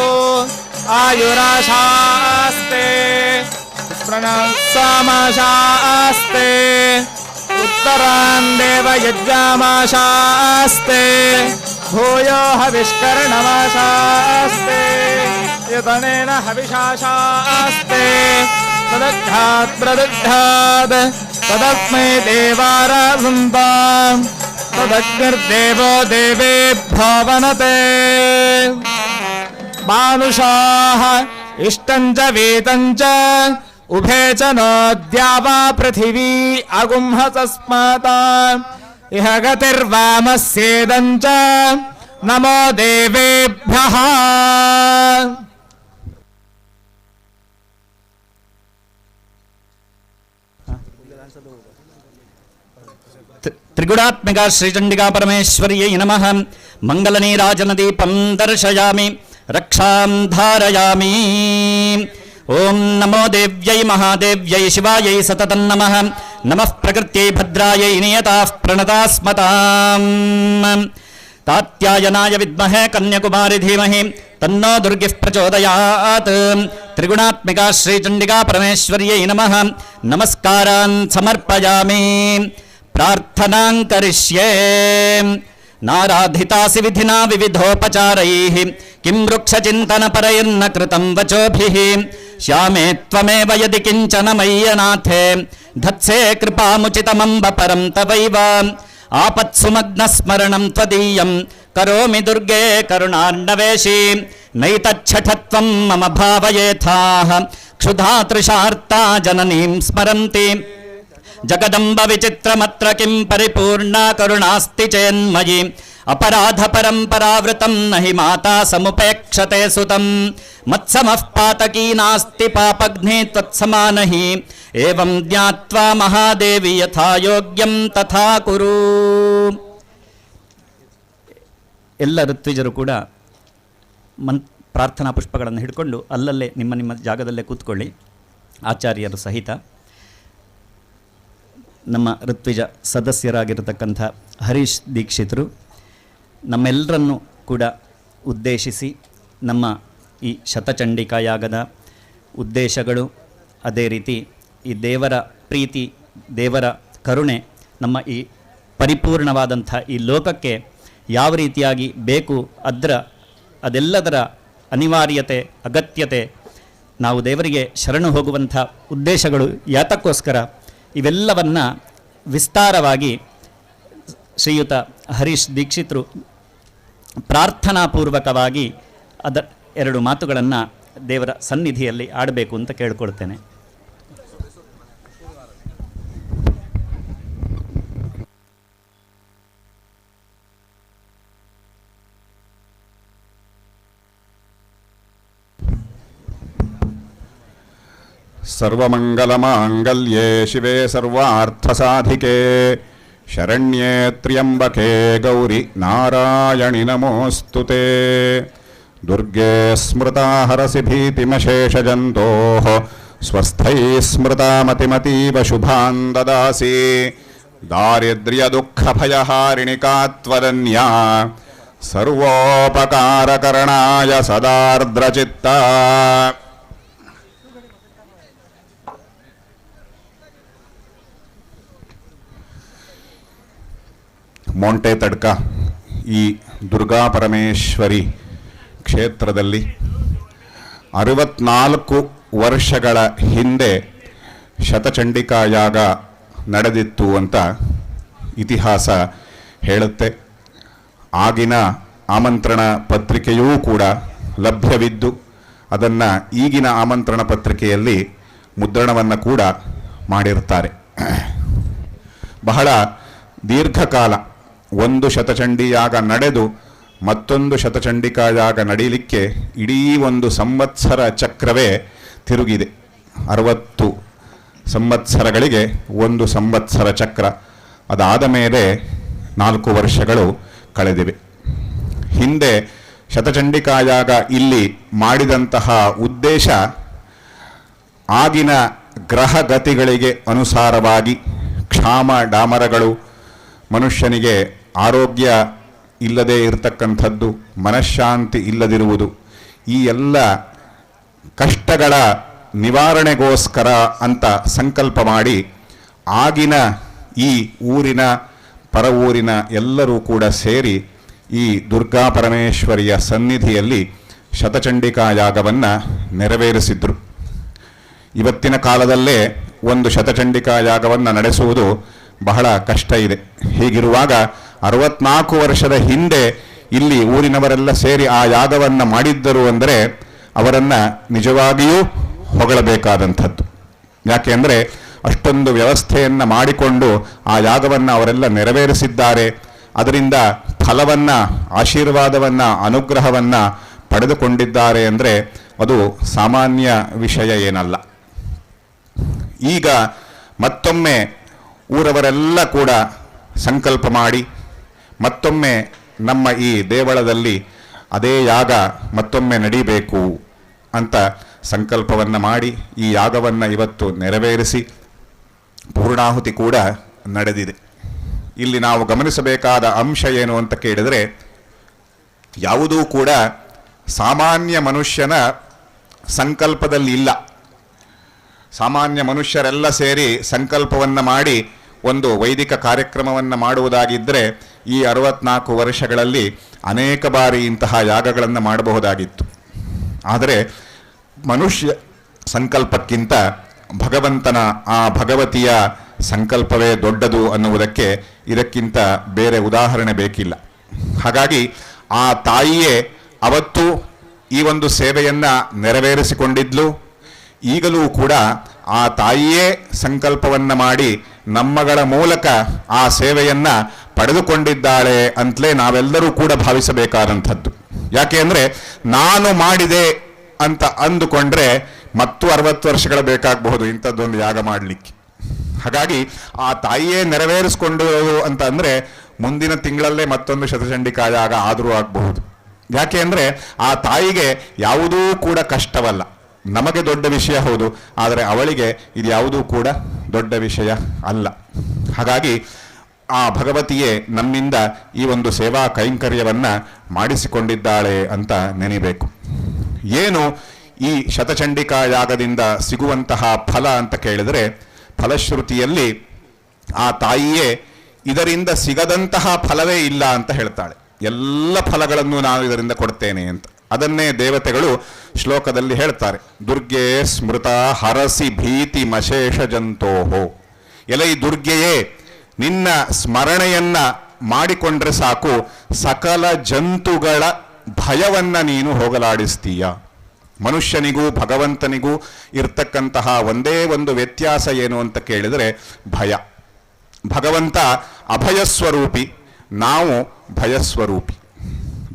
आयुराशास्ते। प्रणसामाशास्ते उत्तरान्देव यज्ञामाशास्ते। भूयो हविष्कर्णमाशास्ते। यतनेन हविषाशास्ते। तदघ्रात् प्रदघ्रात् तदस्मै देवारासन्ताम्। तदग्निर्देवो देवेभ्यो वनते। मानुषाः इष्टं च वीतं च उभे च नोऽद्या वा पृथिवी अगुंह तस्मात्। इह गतिर्वामस्येदं च नमो देवेभ्यः। त्रिगुणात्मिका श्रीचण्डिका परमेश्वर्यै नमः। मङ्गलनीराजनदीपं दर्शयामि रक्षां धारयामि। ॐ नमो देव्यै महादेव्यै शिवायै सततं नमः। नमः प्रकृत्यै भद्रायै नियताः प्रणतास्मताम्। तात्यायनाय विद्महे कन्याकुमारी धीमहि तन्नो दुर्गिः प्रचोदयात्। त्रिगुणात्मिका श्रीचण्डिका परमेश्वर्यै नमः नमस्कारान् समर्पयामि प्रार्थनां करिष्ये नाराधितासि विधिना विविधोपचारैः किं वृक्षचिन्तनपरैर्न कृतं वचोभिः श्यामे त्वमेव यदि किञ्चन मय्यनाथे धत्से कृपामुचितमम्ब परं तवैव आपत्सुमग्नस्मरणं त्वदीयं करोमि दुर्गे करुणार्णवेशि नैतच्छठत्वं मम भावयेथाः क्षुधा तृषार्ता जननीं स्मरन्ति जगदम्ब विचित्रमत्र किं परिपूर्णा करुणास्ति चेन्मयि अपराध परम्परावृतं न हि माता समुपेक्षते सुतं मत्समः पातकी नास्ति पापघ्ने त्वत्समा नहि एवं ज्ञात्वा महादेवी यथा योग्यं तथा कुरु. ಎಲ್ಲ ಋತ್ವಿಜರು ಕೂಡ ಪ್ರಾರ್ಥನಾ ಪುಷ್ಪಗಳನ್ನು ಹಿಡ್ಕೊಂಡು ಅಲ್ಲಲ್ಲೇ ನಿಮ್ಮ ನಿಮ್ಮ ಜಾಗದಲ್ಲೇ ಕೂತ್ಕೊಳ್ಳಿ, ಆಚಾರ್ಯರು ಸಹಿತ. ನಮ್ಮ ಋತ್ವಿಜ ಸದಸ್ಯರಾಗಿರತಕ್ಕಂಥ ಹರೀಶ್ ದೀಕ್ಷಿತರು ನಮ್ಮೆಲ್ಲರನ್ನು ಕೂಡ ಉದ್ದೇಶಿಸಿ ನಮ್ಮ ಈ ಶತಚಂಡಿಕಾ ಯಾಗದ ಉದ್ದೇಶಗಳು, ಅದೇ ರೀತಿ ಈ ದೇವರ ಪ್ರೀತಿ, ದೇವರ ಕರುಣೆ ನಮ್ಮ ಈ ಪರಿಪೂರ್ಣವಾದಂಥ ಈ ಲೋಕಕ್ಕೆ ಯಾವ ರೀತಿಯಾಗಿ ಬೇಕು ಅದೆಲ್ಲದರ ಅನಿವಾರ್ಯತೆ, ಅಗತ್ಯತೆ, ನಾವು ದೇವರಿಗೆ ಶರಣು ಹೋಗುವಂಥ ಉದ್ದೇಶಗಳು ಯಾತಕ್ಕೋಸ್ಕರ, ಇವೆಲ್ಲವನ್ನು ವಿಸ್ತಾರವಾಗಿ ಶ್ರೀಯುತ ಹರೀಶ್ ದೀಕ್ಷಿತರು ಪ್ರಾರ್ಥನಾಪೂರ್ವಕವಾಗಿ ಎರಡು ಮಾತುಗಳನ್ನು ದೇವರ ಸನ್ನಿಧಿಯಲ್ಲಿ ಆಡಬೇಕು ಅಂತ ಕೇಳ್ಕೊಳ್ತೇನೆ. ಸರ್ವಮಂಗಲಮಾಂಗಲ್ಯೇ ಶಿವೆ ಸರ್ವಾರ್ಥಸಾಧಿಕೆ ಶರಣ್ಯೇ ತ್ರ್ಯಂಬಕೆ ಗೌರಿ ನಾರಾಯಣಿ ನಮೋಸ್ತುತೆ. ದುರ್ಗೆ ಸ್ಮೃತಾ ಹರಸಿ ಭೀತಿಮಶೇಷಜಂತೋಃ ಸ್ವಸ್ಥೈ ಸ್ಮೃತಾ ಮತಿಮತೀವ ಶುಭಾನ್ ದದಾಸಿ. ದಾರಿದ್ರ್ಯ ದುಃಖ ಭಯಹಾರಿಣಿ ಕಾತ್ವದನ್ಯಾ ಸರ್ವೋಪಕಾರಕರಣಾಯ ಸದಾರ್ದ್ರಚಿತ್ತ. ಮೊಂಟೆ ತಡ್ಕ ಈ ದುರ್ಗಾ ಪರಮೇಶ್ವರಿ ಕ್ಷೇತ್ರದಲ್ಲಿ 64 ವರ್ಷಗಳ ಹಿಂದೆ ಶತಚಂಡಿಕಾ ಯಾಗ ನಡೆದಿತ್ತು ಅಂತ ಇತಿಹಾಸ ಹೇಳುತ್ತೆ. ಆಗಿನ ಆಮಂತ್ರಣ ಪತ್ರಿಕೆಯೂ ಕೂಡ ಲಭ್ಯವಿದ್ದು ಅದನ್ನು ಈಗಿನ ಆಮಂತ್ರಣ ಪತ್ರಿಕೆಯಲ್ಲಿ ಮುದ್ರಣವನ್ನು ಕೂಡ ಮಾಡಿರ್ತಾರೆ. ಬಹಳ ದೀರ್ಘಕಾಲ ಒಂದು ಶತಚಂಡಿ ಯಾಗ ನಡೆದು ಮತ್ತೊಂದು ಶತಚಂಡಿಕಾ ಯಾಗ ನಡೀಲಿಕ್ಕೆ ಇಡೀ ಒಂದು ಸಂವತ್ಸರ ಚಕ್ರವೇ ತಿರುಗಿದೆ. 60 ಸಂವತ್ಸರಗಳಿಗೆ ಒಂದು ಸಂವತ್ಸರ ಚಕ್ರ. ಅದಾದ ಮೇಲೆ 4 ವರ್ಷಗಳು ಕಳೆದಿವೆ. ಹಿಂದೆ ಶತಚಂಡಿಕಾ ಯಾಗ ಇಲ್ಲಿ ಮಾಡಿದಂತಹ ಉದ್ದೇಶ ಆಗಿನ ಗ್ರಹಗತಿಗಳಿಗೆ ಅನುಸಾರವಾಗಿ ಕ್ಷಾಮ ಡಾಮರಗಳು, ಮನುಷ್ಯನಿಗೆ ಆರೋಗ್ಯ ಇಲ್ಲದೆ ಇರತಕ್ಕಂಥದ್ದು, ಮನಃಶಾಂತಿ ಇಲ್ಲದಿರುವುದು, ಈ ಎಲ್ಲ ಕಷ್ಟಗಳ ನಿವಾರಣೆಗೋಸ್ಕರ ಅಂತ ಸಂಕಲ್ಪ ಮಾಡಿ ಆಗಿನ ಈ ಊರಿನ ಪರ ಊರಿನ ಎಲ್ಲರೂ ಕೂಡ ಸೇರಿ ಈ ದುರ್ಗಾ ಪರಮೇಶ್ವರಿಯ ಸನ್ನಿಧಿಯಲ್ಲಿ ಶತಚಂಡಿಕಾ ಯಾಗವನ್ನು ನೆರವೇರಿಸಿದ್ರು. ಇವತ್ತಿನ ಕಾಲದಲ್ಲೇ ಒಂದು ಶತಚಂಡಿಕಾ ಯಾಗವನ್ನು ನಡೆಸುವುದು ಬಹಳ ಕಷ್ಟ ಇದೆ. ಹೀಗಿರುವಾಗ 64 ವರ್ಷದ ಹಿಂದೆ ಇಲ್ಲಿ ಊರಿನವರೆಲ್ಲ ಸೇರಿ ಆ ಯಾಗವನ್ನು ಮಾಡಿದ್ದರು ಅಂದರೆ ಅವರನ್ನು ನಿಜವಾಗಿಯೂ ಹೊಗಳಬೇಕಾದಂಥದ್ದು. ಯಾಕೆ ಅಂದರೆ ಅಷ್ಟೊಂದು ವ್ಯವಸ್ಥೆಯನ್ನು ಮಾಡಿಕೊಂಡು ಆ ಯಾಗವನ್ನು ಅವರೆಲ್ಲ ನೆರವೇರಿಸಿದ್ದಾರೆ. ಅದರಿಂದ ಫಲವನ್ನು, ಆಶೀರ್ವಾದವನ್ನು, ಅನುಗ್ರಹವನ್ನು ಪಡೆದುಕೊಂಡಿದ್ದಾರೆ ಅಂದರೆ ಅದು ಸಾಮಾನ್ಯ ವಿಷಯ ಏನಲ್ಲ. ಈಗ ಮತ್ತೊಮ್ಮೆ ಊರವರೆಲ್ಲ ಕೂಡ ಸಂಕಲ್ಪ ಮಾಡಿ ಮತ್ತೊಮ್ಮೆ ನಮ್ಮ ಈ ದೇವಳದಲ್ಲಿ ಅದೇ ಯಾಗ ಮತ್ತೊಮ್ಮೆ ನಡೀಬೇಕು ಅಂತ ಸಂಕಲ್ಪವನ್ನು ಮಾಡಿ ಈ ಯಾಗವನ್ನು ಇವತ್ತು ನೆರವೇರಿಸಿ ಪೂರ್ಣಾಹುತಿ ಕೂಡ ನಡೆದಿದೆ. ಇಲ್ಲಿ ನಾವು ಗಮನಿಸಬೇಕಾದ ಅಂಶ ಏನು ಅಂತ ಕೇಳಿದರೆ, ಯಾವುದೂ ಕೂಡ ಸಾಮಾನ್ಯ ಮನುಷ್ಯನ ಸಂಕಲ್ಪದಲ್ಲಿ ಇಲ್ಲ. ಸಾಮಾನ್ಯ ಮನುಷ್ಯರೆಲ್ಲ ಸೇರಿ ಸಂಕಲ್ಪವನ್ನು ಮಾಡಿ ಒಂದು ವೈದಿಕ ಕಾರ್ಯಕ್ರಮವನ್ನು ಮಾಡುವುದಾಗಿದ್ದರೆ ಈ 64 ವರ್ಷಗಳಲ್ಲಿ ಅನೇಕ ಬಾರಿ ಇಂತಹ ಯಾಗಗಳನ್ನು ಮಾಡಬಹುದಾಗಿತ್ತು. ಆದರೆ ಮನುಷ್ಯ ಸಂಕಲ್ಪಕ್ಕಿಂತ ಭಗವಂತನ ಆ ಭಗವತಿಯ ಸಂಕಲ್ಪವೇ ದೊಡ್ಡದು ಅನ್ನುವುದಕ್ಕೆ ಇದಕ್ಕಿಂತ ಬೇರೆ ಉದಾಹರಣೆ ಬೇಕಿಲ್ಲ. ಹಾಗಾಗಿ ಆ ತಾಯಿಯೇ ಅವತ್ತು ಈ ಒಂದು ಸೇವೆಯನ್ನು ನೆರವೇರಿಸಿಕೊಂಡಿದ್ಲು. ಈಗಲೂ ಕೂಡ ಆ ತಾಯಿಯೇ ಸಂಕಲ್ಪವನ್ನು ಮಾಡಿ ನಮ್ಮಗಳ ಮೂಲಕ ಆ ಸೇವೆಯನ್ನು ಪಡೆದುಕೊಂಡಿದ್ದಾಳೆ ಅಂತಲೇ ನಾವೆಲ್ಲರೂ ಕೂಡ ಭಾವಿಸಬೇಕಾದಂಥದ್ದು. ಯಾಕೆ ಅಂದರೆ ನಾನು ಮಾಡಿದೆ ಅಂತ ಅಂದುಕೊಂಡ್ರೆ ಮತ್ತು 60 ವರ್ಷಗಳ ಬೇಕಾಗಬಹುದು ಇಂಥದ್ದೊಂದು ಯಾಗ ಮಾಡಲಿಕ್ಕೆ. ಹಾಗಾಗಿ ಆ ತಾಯಿಯೇ ನೆರವೇರಿಸಿಕೊಂಡರು ಅಂತ ಅಂದರೆ ಮುಂದಿನ ತಿಂಗಳಲ್ಲೇ ಮತ್ತೊಂದು ಶತಚಂಡಿಕಾ ಯಾಗ ಆದರೂ ಆಗಬಹುದು. ಯಾಕೆ ಅಂದರೆ ಆ ತಾಯಿಗೆ ಯಾವುದೂ ಕೂಡ ಕಷ್ಟವಲ್ಲ. ನಮಗೆ ದೊಡ್ಡ ವಿಷಯ ಹೌದು, ಆದರೆ ಅವಳಿಗೆ ಇದು ಯಾವುದೂ ಕೂಡ ದೊಡ್ಡ ವಿಷಯ ಅಲ್ಲ. ಹಾಗಾಗಿ ಆ ಭಗವತಿಯೇ ನಮ್ಮಿಂದ ಈ ಒಂದು ಸೇವಾ ಕೈಂಕರ್ಯವನ್ನು ಮಾಡಿಸಿಕೊಂಡಿದ್ದಾಳೆ ಅಂತ ನೆನೆಯಬೇಕು. ಏನು ಈ ಶತಚಂಡಿಕಾ ಯಾಗದಿಂದ ಸಿಗುವಂತಹ ಫಲ ಅಂತ ಕೇಳಿದರೆ, ಫಲಶ್ರುತಿಯಲ್ಲಿ ಆ ತಾಯಿಯೇ ಇದರಿಂದ ಸಿಗದಂತಹ ಫಲವೇ ಇಲ್ಲ ಅಂತ ಹೇಳ್ತಾಳೆ. ಎಲ್ಲ ಫಲಗಳನ್ನು ನಾನು ಇದರಿಂದ ಕೊಡ್ತೇನೆ ಅಂತ. ಅದನ್ನೇ ದೇವತೆಗಳು ಶ್ಲೋಕದಲ್ಲಿ ಹೇಳ್ತಾರೆ. ದುರ್ಗೆ ಸ್ಮೃತ ಹರಸಿ ಭೀತಿ ಮಶೇಷ ಜಂತೋಹೋ. ಎಲೈ ದುರ್ಗೆಯೇ, ನಿನ್ನ ಸ್ಮರಣೆಯನ್ನ ಮಾಡಿಕೊಂಡ್ರೆ ಸಾಕು ಸಕಲ ಜಂತುಗಳ ಭಯವನ್ನ ನೀನು ಹೋಗಲಾಡಿಸ್ತೀಯ. ಮನುಷ್ಯನಿಗೂ ಭಗವಂತನಿಗೂ ಇರ್ತಕ್ಕಂತಹ ಒಂದೇ ಒಂದು ವ್ಯತ್ಯಾಸ ಏನು ಅಂತ ಕೇಳಿದರೆ ಭಯ. ಭಗವಂತ ಅಭಯಸ್ವರೂಪಿ, ನಾವು ಭಯಸ್ವರೂಪಿ.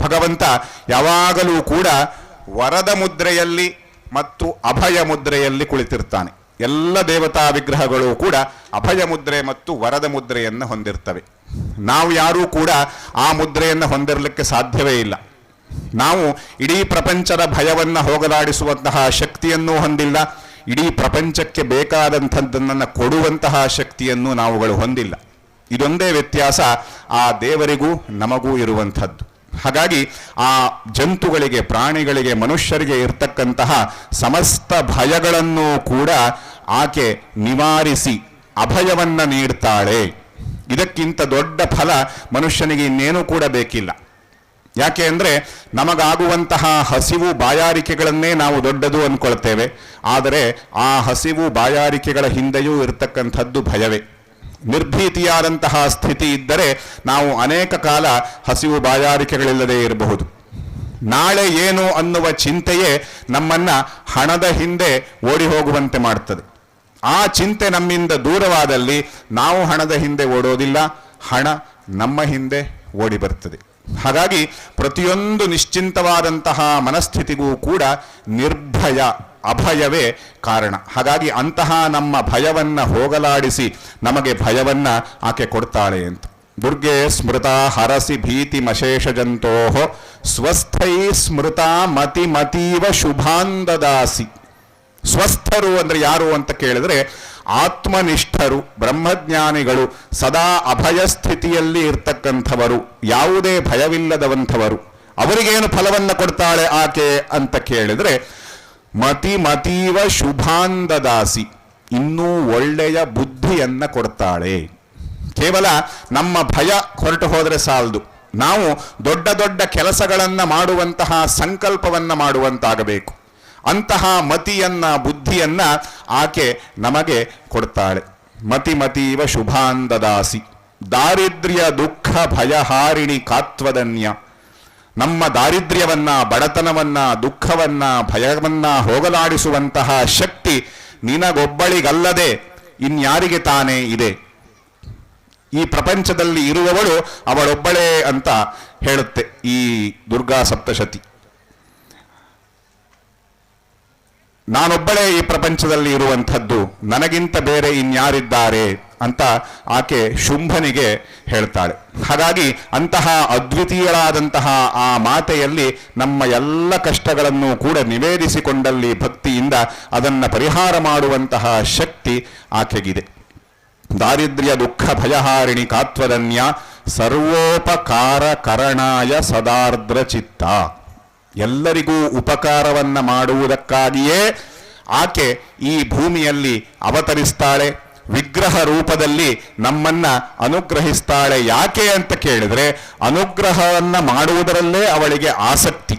ಭಗವಂತ ಯಾವಾಗಲೂ ಕೂಡ ವರದ ಮುದ್ರೆಯಲ್ಲಿ ಮತ್ತು ಅಭಯ ಮುದ್ರೆಯಲ್ಲಿ ಕುಳಿತಿರ್ತಾನೆ. ಎಲ್ಲ ದೇವತಾ ವಿಗ್ರಹಗಳು ಕೂಡ ಅಭಯ ಮುದ್ರೆ ಮತ್ತು ವರದ ಮುದ್ರೆಯನ್ನು ಹೊಂದಿರ್ತವೆ. ನಾವು ಯಾರೂ ಕೂಡ ಆ ಮುದ್ರೆಯನ್ನು ಹೊಂದಿರಲಿಕ್ಕೆ ಸಾಧ್ಯವೇ ಇಲ್ಲ. ನಾವು ಇಡೀ ಪ್ರಪಂಚದ ಭಯವನ್ನು ಹೋಗಲಾಡಿಸುವಂತಹ ಶಕ್ತಿಯನ್ನೂ ಹೊಂದಿಲ್ಲ. ಇಡೀ ಪ್ರಪಂಚಕ್ಕೆ ಬೇಕಾದಂಥದ್ದನ್ನು ಕೊಡುವಂತಹ ಶಕ್ತಿಯನ್ನು ನಾವುಗಳು ಹೊಂದಿಲ್ಲ. ಇದೊಂದೇ ವ್ಯತ್ಯಾಸ ಆ ದೇವರಿಗೂ ನಮಗೂ ಇರುವಂಥದ್ದು. ಹಾಗಾಗಿ ಆ ಜಂತುಗಳಿಗೆ, ಪ್ರಾಣಿಗಳಿಗೆ, ಮನುಷ್ಯರಿಗೆ ಇರ್ತಕ್ಕಂತಹ ಸಮಸ್ತ ಭಯಗಳನ್ನು ಕೂಡ ಆಕೆ ನಿವಾರಿಸಿ ಅಭಯವನ್ನ ನೀಡ್ತಾಳೆ. ಇದಕ್ಕಿಂತ ದೊಡ್ಡ ಫಲ ಮನುಷ್ಯನಿಗೆ ಇನ್ನೇನೂ ಕೂಡ ಬೇಕಿಲ್ಲ. ಯಾಕೆ ಅಂದರೆ ನಮಗಾಗುವಂತಹ ಹಸಿವು ಬಾಯಾರಿಕೆಗಳನ್ನೇ ನಾವು ದೊಡ್ಡದು ಅಂದ್ಕೊಳ್ತೇವೆ. ಆದರೆ ಆ ಹಸಿವು ಬಾಯಾರಿಕೆಗಳ ಹಿಂದೆಯೂ ಇರತಕ್ಕಂಥದ್ದು ಭಯವೇ. ನಿರ್ಭೀತಿಯಾದಂತಹ ಸ್ಥಿತಿ ಇದ್ದರೆ ನಾವು ಅನೇಕ ಕಾಲ ಹಸಿವು ಬಾಯಾರಿಕೆಗಳಿಲ್ಲದೆ ಇರಬಹುದು. ನಾಳೆ ಏನು ಅನ್ನುವ ಚಿಂತೆಯೇ ನಮ್ಮನ್ನ ಹಣದ ಹಿಂದೆ ಓಡಿ ಹೋಗುವಂತೆ ಮಾಡ್ತದೆ. ಆ ಚಿಂತೆ ನಮ್ಮಿಂದ ದೂರವಾದಲ್ಲಿ ನಾವು ಹಣದ ಹಿಂದೆ ಓಡೋದಿಲ್ಲ, ಹಣ ನಮ್ಮ ಹಿಂದೆ ಓಡಿ ಬರ್ತದೆ. ಹಾಗಾಗಿ ಪ್ರತಿಯೊಂದು ನಿಶ್ಚಿಂತವಾದಂತಹ ಮನಸ್ಥಿತಿಗೂ ಕೂಡ ನಿರ್ಭಯ, ಅಭಯವೇ ಕಾರಣ. ಹಾಗಾಗಿ ಅಂತಹ ನಮ್ಮ ಭಯವನ್ನ ಹೋಗಲಾಡಿಸಿ ನಮಗೆ ಭಯವನ್ನ ಆಕೆ ಕೊಡ್ತಾಳೆ ಅಂತ. ದುರ್ಗೆ ಸ್ಮೃತ ಹರಸಿ ಭೀತಿ ಮಶೇಷ ಜಂತೋಃ ಸ್ವಸ್ಥೈ ಸ್ಮೃತ ಮತಿ ಮತೀವ ಶುಭಾಂದದಾಸಿ. ಸ್ವಸ್ಥರು ಅಂದ್ರೆ ಯಾರು ಅಂತ ಕೇಳಿದ್ರೆ ಆತ್ಮನಿಷ್ಠರು, ಬ್ರಹ್ಮಜ್ಞಾನಿಗಳು, ಸದಾ ಅಭಯ ಸ್ಥಿತಿಯಲ್ಲಿ ಇರ್ತಕ್ಕಂಥವರು, ಯಾವುದೇ ಭಯವಿಲ್ಲದವಂಥವರು. ಅವರಿಗೇನು ಫಲವನ್ನು ಕೊಡ್ತಾಳೆ ಆಕೆ ಅಂತ ಕೇಳಿದ್ರೆ ಮತಿ ಮತೀವ ಶುಭಾಂದದಾಸಿ, ಇನ್ನೂ ಒಳ್ಳೆಯ ಬುದ್ಧಿಯನ್ನ ಕೊಡ್ತಾಳೆ. ಕೇವಲ ನಮ್ಮ ಭಯ ಹೊರಟು ಹೋದರೆ ಸಾಲದು, ನಾವು ದೊಡ್ಡ ದೊಡ್ಡ ಕೆಲಸಗಳನ್ನ ಮಾಡುವಂತಹ ಸಂಕಲ್ಪವನ್ನ ಮಾಡುವಂತಾಗಬೇಕು. ಅಂತಹ ಮತಿಯನ್ನ, ಬುದ್ಧಿಯನ್ನ ಆಕೆ ನಮಗೆ ಕೊಡ್ತಾಳೆ. ಮತಿ ಮತೀವ ಶುಭಾಂದದಾಸಿ. ದಾರಿದ್ರ್ಯ ದುಃಖ ಭಯಹಾರಿಣಿ ಕಾತ್ವದನ್ಯ. ನಮ್ಮ ದಾರಿದ್ರ್ಯವನ್ನ, ಬಡತನವನ್ನ, ದುಃಖವನ್ನ, ಭಯವನ್ನ ಹೋಗಲಾಡಿಸುವಂತಹ ಶಕ್ತಿ ನಿನಗೊಬ್ಬಳಿಗಲ್ಲದೆ ಇನ್ಯಾರಿಗೆ ತಾನೇ ಇದೆ? ಈ ಪ್ರಪಂಚದಲ್ಲಿ ಇರುವವಳು ಅವಳೊಬ್ಬಳೇ ಅಂತ ಹೇಳುತ್ತೆ ಈ ದುರ್ಗಾ ಸಪ್ತಶತಿ. ನಾನೊಬ್ಬಳೇ ಈ ಪ್ರಪಂಚದಲ್ಲಿ ಇರುವಂಥದ್ದು, ನನಗಿಂತ ಬೇರೆ ಇನ್ಯಾರಿದ್ದಾರೆ ಅಂತ ಆಕೆ ಶುಂಭನಿಗೆ ಹೇಳ್ತಾಳೆ. ಹಾಗಾಗಿ ಅಂತಹ ಅದ್ವಿತೀಯಳಾದಂತಹ ಆ ಮಾತೆಯಲ್ಲಿ ನಮ್ಮ ಎಲ್ಲ ಕಷ್ಟಗಳನ್ನು ಕೂಡ ನಿವೇದಿಸಿಕೊಂಡಲ್ಲಿ ಭಕ್ತಿಯಿಂದ ಅದನ್ನು ಪರಿಹಾರ ಮಾಡುವಂತಹ ಶಕ್ತಿ ಆಕೆಗಿದೆ. ದಾರಿದ್ರ್ಯ ದುಃಖ ಭಯಹಾರಿಣಿ ಕಾತ್ವದನ್ಯ ಸರ್ವೋಪಕಾರ ಕರಣಾಯ ಸದಾರ್ದ್ರ ಚಿತ್ತ. ಎಲ್ಲರಿಗೂ ಉಪಕಾರವನ್ನ ಮಾಡುವುದಕ್ಕಾಗಿಯೇ ಆಕೆ ಈ ಭೂಮಿಯಲ್ಲಿ ಅವತರಿಸ್ತಾಳೆ, ವಿಗ್ರಹ ರೂಪದಲ್ಲಿ ನಮ್ಮನ್ನ ಅನುಗ್ರಹಿಸ್ತಾಳೆ. ಯಾಕೆ ಅಂತ ಕೇಳಿದ್ರೆ ಅನುಗ್ರಹವನ್ನ ಮಾಡುವುದರಲ್ಲೇ ಅವಳಿಗೆ ಆಸಕ್ತಿ.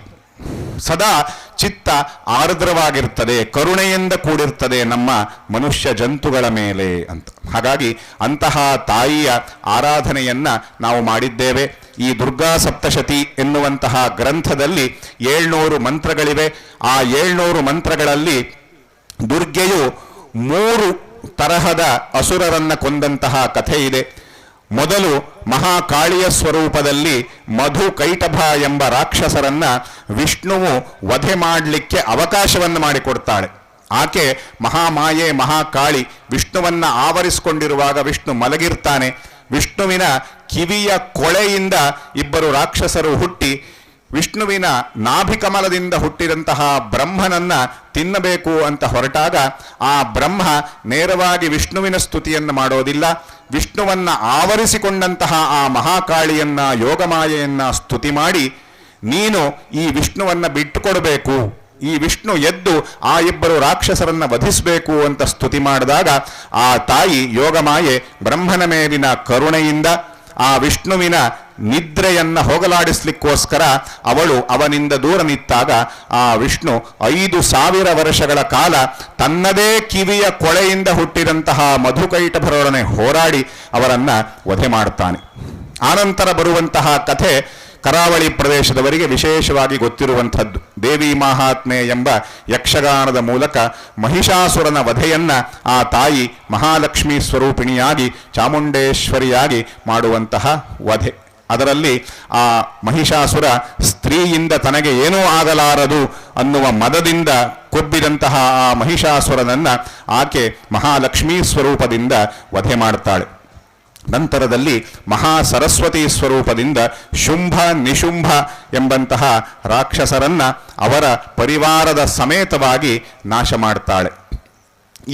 ಸದಾ ಚಿತ್ತ ಆರ್ದ್ರವಾಗಿರ್ತದೆ, ಕರುಣೆಯಿಂದ ಕೂಡಿರ್ತದೆ ನಮ್ಮ ಮನುಷ್ಯ ಜಂತುಗಳ ಮೇಲೆ ಅಂತ. ಹಾಗಾಗಿ ಅಂತಹ ತಾಯಿಯ ಆರಾಧನೆಯನ್ನ ನಾವು ಮಾಡಿದ್ದೇವೆ. ಈ ದುರ್ಗಾ ಸಪ್ತಶತಿ ಎನ್ನುವಂತಹ ಗ್ರಂಥದಲ್ಲಿ 700 ಮಂತ್ರಗಳಿವೆ. ಆ 700 ಮಂತ್ರಗಳಲ್ಲಿ ದುರ್ಗೆಯು 3 ತರಹದ ಅಸುರರನ್ನ ಕೊಂದಂತಹ ಕಥೆ ಇದೆ. ಮೊದಲು ಮಹಾಕಾಳಿಯ ಸ್ವರೂಪದಲ್ಲಿ ಮಧು ಕೈಟಭ ಎಂಬ ರಾಕ್ಷಸರನ್ನ ವಿಷ್ಣುವು ವಧೆ ಮಾಡಲಿಕ್ಕೆ ಅವಕಾಶವನ್ನು ಮಾಡಿಕೊಡ್ತಾಳೆ. ಆಕೆ ಮಹಾಮಾಯೆ ಮಹಾಕಾಳಿ ವಿಷ್ಣುವನ್ನ ಆವರಿಸಿಕೊಂಡಿರುವಾಗ ವಿಷ್ಣು ಮಲಗಿರ್ತಾನೆ. ವಿಷ್ಣುವಿನ ಕಿವಿಯ ಕೊಳೆಯಿಂದ ಇಬ್ಬರು ರಾಕ್ಷಸರು ಹುಟ್ಟಿ ವಿಷ್ಣುವಿನ ನಾಭಿಕಮಲದಿಂದ ಹುಟ್ಟಿದಂತಹ ಬ್ರಹ್ಮನನ್ನ ತಿನ್ನಬೇಕು ಅಂತ ಹೊರಟಾಗ ಆ ಬ್ರಹ್ಮ ನೇರವಾಗಿ ವಿಷ್ಣುವಿನ ಸ್ತುತಿಯನ್ನು ಮಾಡೋದಿಲ್ಲ, ವಿಷ್ಣುವನ್ನ ಆವರಿಸಿಕೊಂಡಂತಹ ಆ ಮಹಾಕಾಳಿಯನ್ನ ಯೋಗಮಾಯೆಯನ್ನ ಸ್ತುತಿ ಮಾಡಿ, ನೀನು ಈ ವಿಷ್ಣುವನ್ನ ಬಿಟ್ಟುಕೊಡಬೇಕು, ಈ ವಿಷ್ಣು ಎದ್ದು ಆ ಇಬ್ಬರು ರಾಕ್ಷಸರನ್ನ ವಧಿಸಬೇಕು ಅಂತ ಸ್ತುತಿ ಮಾಡಿದಾಗ ಆ ತಾಯಿ ಯೋಗಮಾಯೆ ಬ್ರಹ್ಮನ ಮೇಲಿನ ಕರುಣೆಯಿಂದ ಆ ವಿಷ್ಣುವಿನ ನಿದ್ರೆಯನ್ನ ಹೋಗಲಾಡಿಸ್ಲಿಕ್ಕೋಸ್ಕರ ಅವಳು ಅವನಿಂದ ದೂರ ನಿಂತಾಗ ಆ ವಿಷ್ಣು 5,000 ವರ್ಷಗಳ ಕಾಲ ತನ್ನದೇ ಕಿವಿಯ ಕೊಳೆಯಿಂದ ಹುಟ್ಟಿದಂತಹ ಮಧುಕೈಟಭರೊಡನೆ ಹೋರಾಡಿ ಅವರನ್ನ ವಧೆ ಮಾಡ್ತಾನೆ. ಆನಂತರ ಬರುವಂತಹ ಕಥೆ ಕರಾವಳಿ ಪ್ರದೇಶದವರಿಗೆ ವಿಶೇಷವಾಗಿ ಗೊತ್ತಿರುವಂಥದ್ದು. ದೇವಿ ಮಹಾತ್ಮೆ ಎಂಬ ಯಕ್ಷಗಾನದ ಮೂಲಕ ಮಹಿಷಾಸುರನ ವಧೆಯನ್ನ ಆ ತಾಯಿ ಮಹಾಲಕ್ಷ್ಮೀ ಸ್ವರೂಪಿಣಿಯಾಗಿ ಚಾಮುಂಡೇಶ್ವರಿಯಾಗಿ ಮಾಡುವಂತಹ ವಧೆ. ಅದರಲ್ಲಿ ಆ ಮಹಿಷಾಸುರ ಸ್ತ್ರೀಯಿಂದ ತನಗೆ ಏನೂ ಆಗಲಾರದು ಅನ್ನುವ ಮದದಿಂದ ಕೊಬ್ಬಿದಂತಹ ಆ ಮಹಿಷಾಸುರನನ್ನ ಆಕೆ ಮಹಾಲಕ್ಷ್ಮೀ ಸ್ವರೂಪದಿಂದ ವಧೆ ಮಾಡ್ತಾಳೆ. ನಂತರದಲ್ಲಿ ಮಹಾ ಸರಸ್ವತಿ ಸ್ವರೂಪದಿಂದ ಶುಂಭ ನಿಶುಂಭ ಎಂಬಂತಹ ರಾಕ್ಷಸರನ್ನ ಅವರ ಪರಿವಾರದ ಸಮೇತವಾಗಿ ನಾಶ ಮಾಡ್ತಾಳೆ.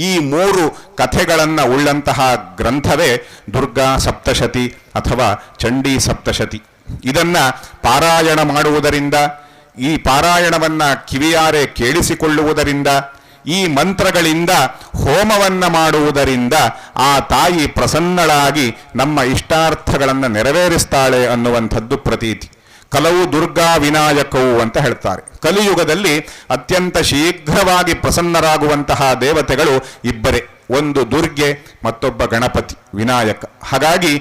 ಈ 3 ಕಥೆಗಳನ್ನು ಉಳ್ಳಂತಹ ಗ್ರಂಥವೇ ದುರ್ಗಾ ಸಪ್ತಶತಿ ಅಥವಾ ಚಂಡೀ ಸಪ್ತಶತಿ. ಇದನ್ನ ಪಾರಾಯಣ ಮಾಡುವುದರಿಂದ, ಈ ಪಾರಾಯಣವನ್ನ ಕಿವಿಯಾರೆ ಕೇಳಿಸಿಕೊಳ್ಳುವುದರಿಂದ, ಈ ಮಂತ್ರಗಳಿಂದ ಹೋಮವನ್ನ ಮಾಡುವುದರಿಂದ ಆ ತಾಯಿ ಪ್ರಸನ್ನಳಾಗಿ ನಮ್ಮ ಇಷ್ಟಾರ್ಥಗಳನ್ನು ನೆರವೇರಿಸ್ತಾಳೆ ಅನ್ನುವಂಥದ್ದು ಪ್ರತೀತಿ. ಕಲವು ದುರ್ಗಾ ವಿನಾಯಕವು ಅಂತ ಹೇಳ್ತಾರೆ. ಕಲಿಯುಗದಲ್ಲಿ ಅತ್ಯಂತ ಶೀಘ್ರವಾಗಿ ಪ್ರಸನ್ನರಾಗುವಂತಹ ದೇವತೆಗಳು ಇಬ್ಬರೇ, ಒಂದು ದುರ್ಗೆ ಮತ್ತೊಬ್ಬ ಗಣಪತಿ ವಿನಾಯಕ. ಹಾಗಾಗಿ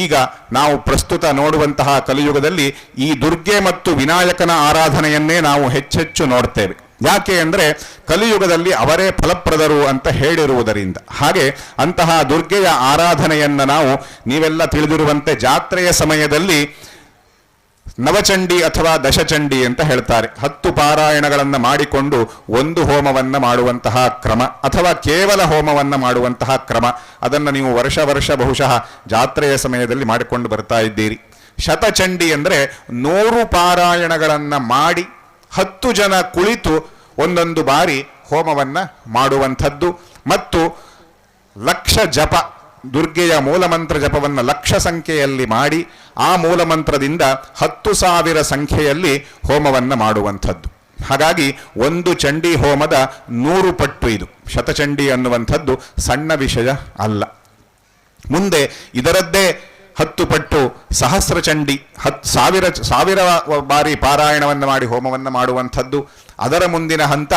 ಈಗ ನಾವು ಪ್ರಸ್ತುತ ನೋಡುವಂತಹ ಕಲಿಯುಗದಲ್ಲಿ ಈ ದುರ್ಗೆ ಮತ್ತು ವಿನಾಯಕನ ಆರಾಧನೆಯನ್ನೇ ನಾವು ಹೆಚ್ಚೆಚ್ಚು ನೋಡ್ತೇವೆ. ಯಾಕೆ ಅಂದರೆ ಕಲಿಯುಗದಲ್ಲಿ ಅವರೇ ಫಲಪ್ರದರು ಅಂತ ಹೇಳಿರುವುದರಿಂದ. ಹಾಗೆ ಅಂತಹ ದುರ್ಗೆಯ ಆರಾಧನೆಯನ್ನ ನಾವು ನೀವೆಲ್ಲ ತಿಳಿದಿರುವಂತೆ ಜಾತ್ರೆಯ ಸಮಯದಲ್ಲಿ ನವಚಂಡಿ ಅಥವಾ ದಶಚಂಡಿ ಅಂತ ಹೇಳ್ತಾರೆ. 10 ಪಾರಾಯಣಗಳನ್ನು ಮಾಡಿಕೊಂಡು ಒಂದು ಹೋಮವನ್ನ ಮಾಡುವಂತಹ ಕ್ರಮ ಅಥವಾ ಕೇವಲ ಹೋಮವನ್ನ ಮಾಡುವಂತಹ ಕ್ರಮ, ಅದನ್ನು ನೀವು ವರ್ಷ ಬಹುಶಃ ಜಾತ್ರೆಯ ಸಮಯದಲ್ಲಿ ಮಾಡಿಕೊಂಡು ಬರ್ತಾ ಇದ್ದೀರಿ. ಶತಚಂಡಿ ಅಂದರೆ 100 ಪಾರಾಯಣಗಳನ್ನು ಮಾಡಿ 10 ಜನ ಕುಳಿತು ಒಂದೊಂದು ಬಾರಿ ಹೋಮವನ್ನ ಮಾಡುವಂಥದ್ದು. ಮತ್ತು ಲಕ್ಷ ಜಪ, ದುರ್ಗೆಯ ಮೂಲಮಂತ್ರ ಜಪವನ್ನು 1,00,000 ಸಂಖ್ಯೆಯಲ್ಲಿ ಮಾಡಿ ಆ ಮೂಲಮಂತ್ರದಿಂದ 10,000 ಸಂಖ್ಯೆಯಲ್ಲಿ ಹೋಮವನ್ನ ಮಾಡುವಂಥದ್ದು. ಹಾಗಾಗಿ ಒಂದು ಚಂಡಿ ಹೋಮದ 100 ಪಟ್ಟು ಇದು. ಶತಚಂಡಿ ಅನ್ನುವಂಥದ್ದು ಸಣ್ಣ ವಿಷಯ ಅಲ್ಲ. ಮುಂದೆ ಇದರದ್ದೇ 10 ಪಟ್ಟು ಸಹಸ್ರ ಚಂಡಿ, 10,000 ಬಾರಿ ಪಾರಾಯಣವನ್ನು ಮಾಡಿ ಹೋಮವನ್ನು ಮಾಡುವಂಥದ್ದು. ಅದರ ಮುಂದಿನ ಹಂತ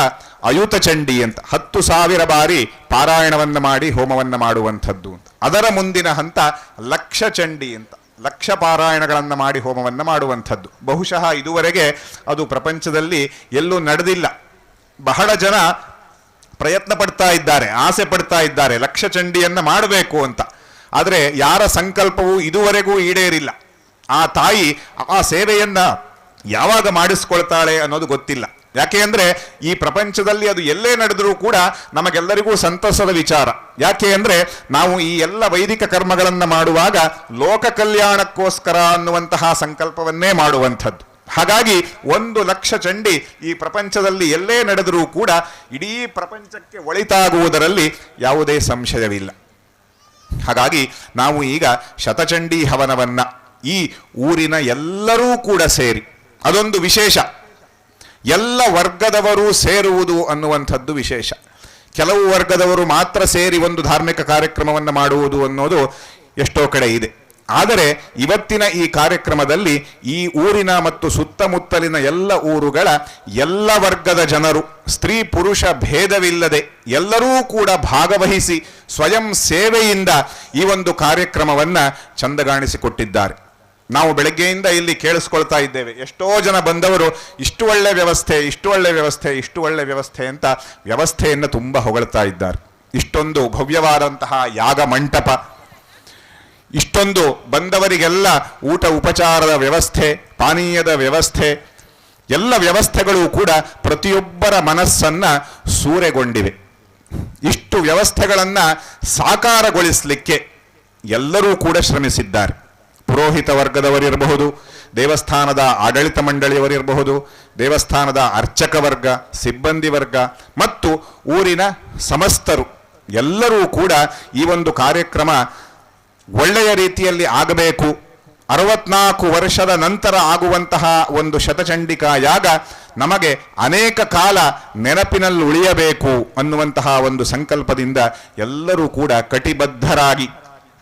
ಅಯುತ ಚಂಡಿ ಅಂತ 10,000 ಬಾರಿ ಪಾರಾಯಣವನ್ನು ಮಾಡಿ ಹೋಮವನ್ನು ಮಾಡುವಂಥದ್ದು. ಅದರ ಮುಂದಿನ ಹಂತ 1,00,000 ಚಂಡಿ ಅಂತ 1,00,000 ಪಾರಾಯಣಗಳನ್ನು ಮಾಡಿ ಹೋಮವನ್ನು ಮಾಡುವಂಥದ್ದು. ಬಹುಶಃ ಇದುವರೆಗೆ ಅದು ಪ್ರಪಂಚದಲ್ಲಿ ಎಲ್ಲೂ ನಡೆದಿಲ್ಲ. ಬಹಳ ಜನ ಪ್ರಯತ್ನ ಪಡ್ತಾ ಇದ್ದಾರೆ, ಆಸೆ ಪಡ್ತಾ ಇದ್ದಾರೆ 1,00,000 ಚಂಡಿಯನ್ನು ಮಾಡಬೇಕು ಅಂತ. ಆದರೆ ಯಾರ ಸಂಕಲ್ಪವೂ ಇದುವರೆಗೂ ಈಡೇರಿಲ್ಲ. ಆ ತಾಯಿ ಆ ಸೇವೆಯನ್ನ ಯಾವಾಗ ಮಾಡಿಸ್ಕೊಳ್ತಾಳೆ ಅನ್ನೋದು ಗೊತ್ತಿಲ್ಲ. ಯಾಕೆ ಅಂದರೆ ಈ ಪ್ರಪಂಚದಲ್ಲಿ ಅದು ಎಲ್ಲೇ ನಡೆದರೂ ಕೂಡ ನಮಗೆಲ್ಲರಿಗೂ ಸಂತಸದ ವಿಚಾರ. ಯಾಕೆ ಅಂದರೆ ನಾವು ಈ ಎಲ್ಲ ವೈದಿಕ ಕರ್ಮಗಳನ್ನು ಮಾಡುವಾಗ ಲೋಕ ಕಲ್ಯಾಣಕ್ಕೋಸ್ಕರ ಅನ್ನುವಂತಹ ಸಂಕಲ್ಪವನ್ನೇ ಮಾಡುವಂಥದ್ದು. ಹಾಗಾಗಿ 1,00,000 ಚಂಡಿ ಈ ಪ್ರಪಂಚದಲ್ಲಿ ಎಲ್ಲೇ ನಡೆದರೂ ಕೂಡ ಇಡೀ ಪ್ರಪಂಚಕ್ಕೆ ಒಳಿತಾಗುವುದರಲ್ಲಿ ಯಾವುದೇ ಸಂಶಯವಿಲ್ಲ. ಹಾಗಾಗಿ ನಾವು ಈಗ ಶತಚಂಡಿ ಹವನವನ್ನ ಈ ಊರಿನ ಎಲ್ಲರೂ ಕೂಡ ಸೇರಿ, ಅದೊಂದು ವಿಶೇಷ, ಎಲ್ಲ ವರ್ಗದವರು ಸೇರುವುದು ಅನ್ನುವಂಥದ್ದು ವಿಶೇಷ. ಕೆಲವು ವರ್ಗದವರು ಮಾತ್ರ ಸೇರಿ ಒಂದು ಧಾರ್ಮಿಕ ಕಾರ್ಯಕ್ರಮವನ್ನು ಮಾಡುವುದು ಅನ್ನೋದು ಎಷ್ಟೋ ಕಡೆ ಇದೆ. ಆದರೆ ಇವತ್ತಿನ ಈ ಕಾರ್ಯಕ್ರಮದಲ್ಲಿ ಈ ಊರಿನ ಮತ್ತು ಸುತ್ತಮುತ್ತಲಿನ ಎಲ್ಲ ಊರುಗಳ ಎಲ್ಲ ವರ್ಗದ ಜನರು, ಸ್ತ್ರೀ ಪುರುಷ ಭೇದವಿಲ್ಲದೆ ಎಲ್ಲರೂ ಕೂಡ ಭಾಗವಹಿಸಿ ಸ್ವಯಂ ಸೇವೆಯಿಂದ ಈ ಒಂದು ಕಾರ್ಯಕ್ರಮವನ್ನು ಚಂದಗಾಣಿಸಿಕೊಟ್ಟಿದ್ದಾರೆ. ನಾವು ಬೆಳಗ್ಗೆಯಿಂದ ಇಲ್ಲಿ ಕೇಳಿಸ್ಕೊಳ್ತಾ ಇದ್ದೇವೆ, ಎಷ್ಟೋ ಜನ ಬಂದವರು ಇಷ್ಟು ಒಳ್ಳೆ ವ್ಯವಸ್ಥೆ, ಇಷ್ಟು ಒಳ್ಳೆ ವ್ಯವಸ್ಥೆ, ಇಷ್ಟು ಒಳ್ಳೆ ವ್ಯವಸ್ಥೆ ಅಂತ ವ್ಯವಸ್ಥೆಯನ್ನು ತುಂಬ ಹೊಗಳ್ತಾ ಇದ್ದಾರೆ. ಇಷ್ಟೊಂದು ಭವ್ಯವಾದಂತಹ ಯಾಗ ಮಂಟಪ, ಇಷ್ಟೊಂದು ಬಂದವರಿಗೆಲ್ಲ ಊಟ ಉಪಚಾರದ ವ್ಯವಸ್ಥೆ, ಪಾನೀಯದ ವ್ಯವಸ್ಥೆ, ಎಲ್ಲ ವ್ಯವಸ್ಥೆಗಳು ಕೂಡ ಪ್ರತಿಯೊಬ್ಬರ ಮನಸ್ಸನ್ನು ಸೂರೆಗೊಂಡಿವೆ. ಇಷ್ಟು ವ್ಯವಸ್ಥೆಗಳನ್ನು ಸಾಕಾರಗೊಳಿಸಲಿಕ್ಕೆ ಎಲ್ಲರೂ ಕೂಡ ಶ್ರಮಿಸಿದ್ದಾರೆ. ಪುರೋಹಿತ ವರ್ಗದವರಿರಬಹುದು, ದೇವಸ್ಥಾನದ ಆಡಳಿತ ಮಂಡಳಿಯವರಿರಬಹುದು, ದೇವಸ್ಥಾನದ ಅರ್ಚಕ ವರ್ಗ, ಸಿಬ್ಬಂದಿ ವರ್ಗ ಮತ್ತು ಊರಿನ ಸಮಸ್ತರು ಎಲ್ಲರೂ ಕೂಡ ಈ ಒಂದು ಕಾರ್ಯಕ್ರಮ ಒಳ್ಳೆಯ ರೀತಿಯಲ್ಲಿ ಆಗಬೇಕು, 64 ವರ್ಷದ ನಂತರ ಆಗುವಂತಹ ಒಂದು ಶತಚಂಡಿಕಾ ಯಾಗ ನಮಗೆ ಅನೇಕ ಕಾಲ ನೆನಪಿನಲ್ಲಿ ಉಳಿಯಬೇಕು ಅನ್ನುವಂತಹ ಒಂದು ಸಂಕಲ್ಪದಿಂದ ಎಲ್ಲರೂ ಕೂಡ ಕಟಿಬದ್ಧರಾಗಿ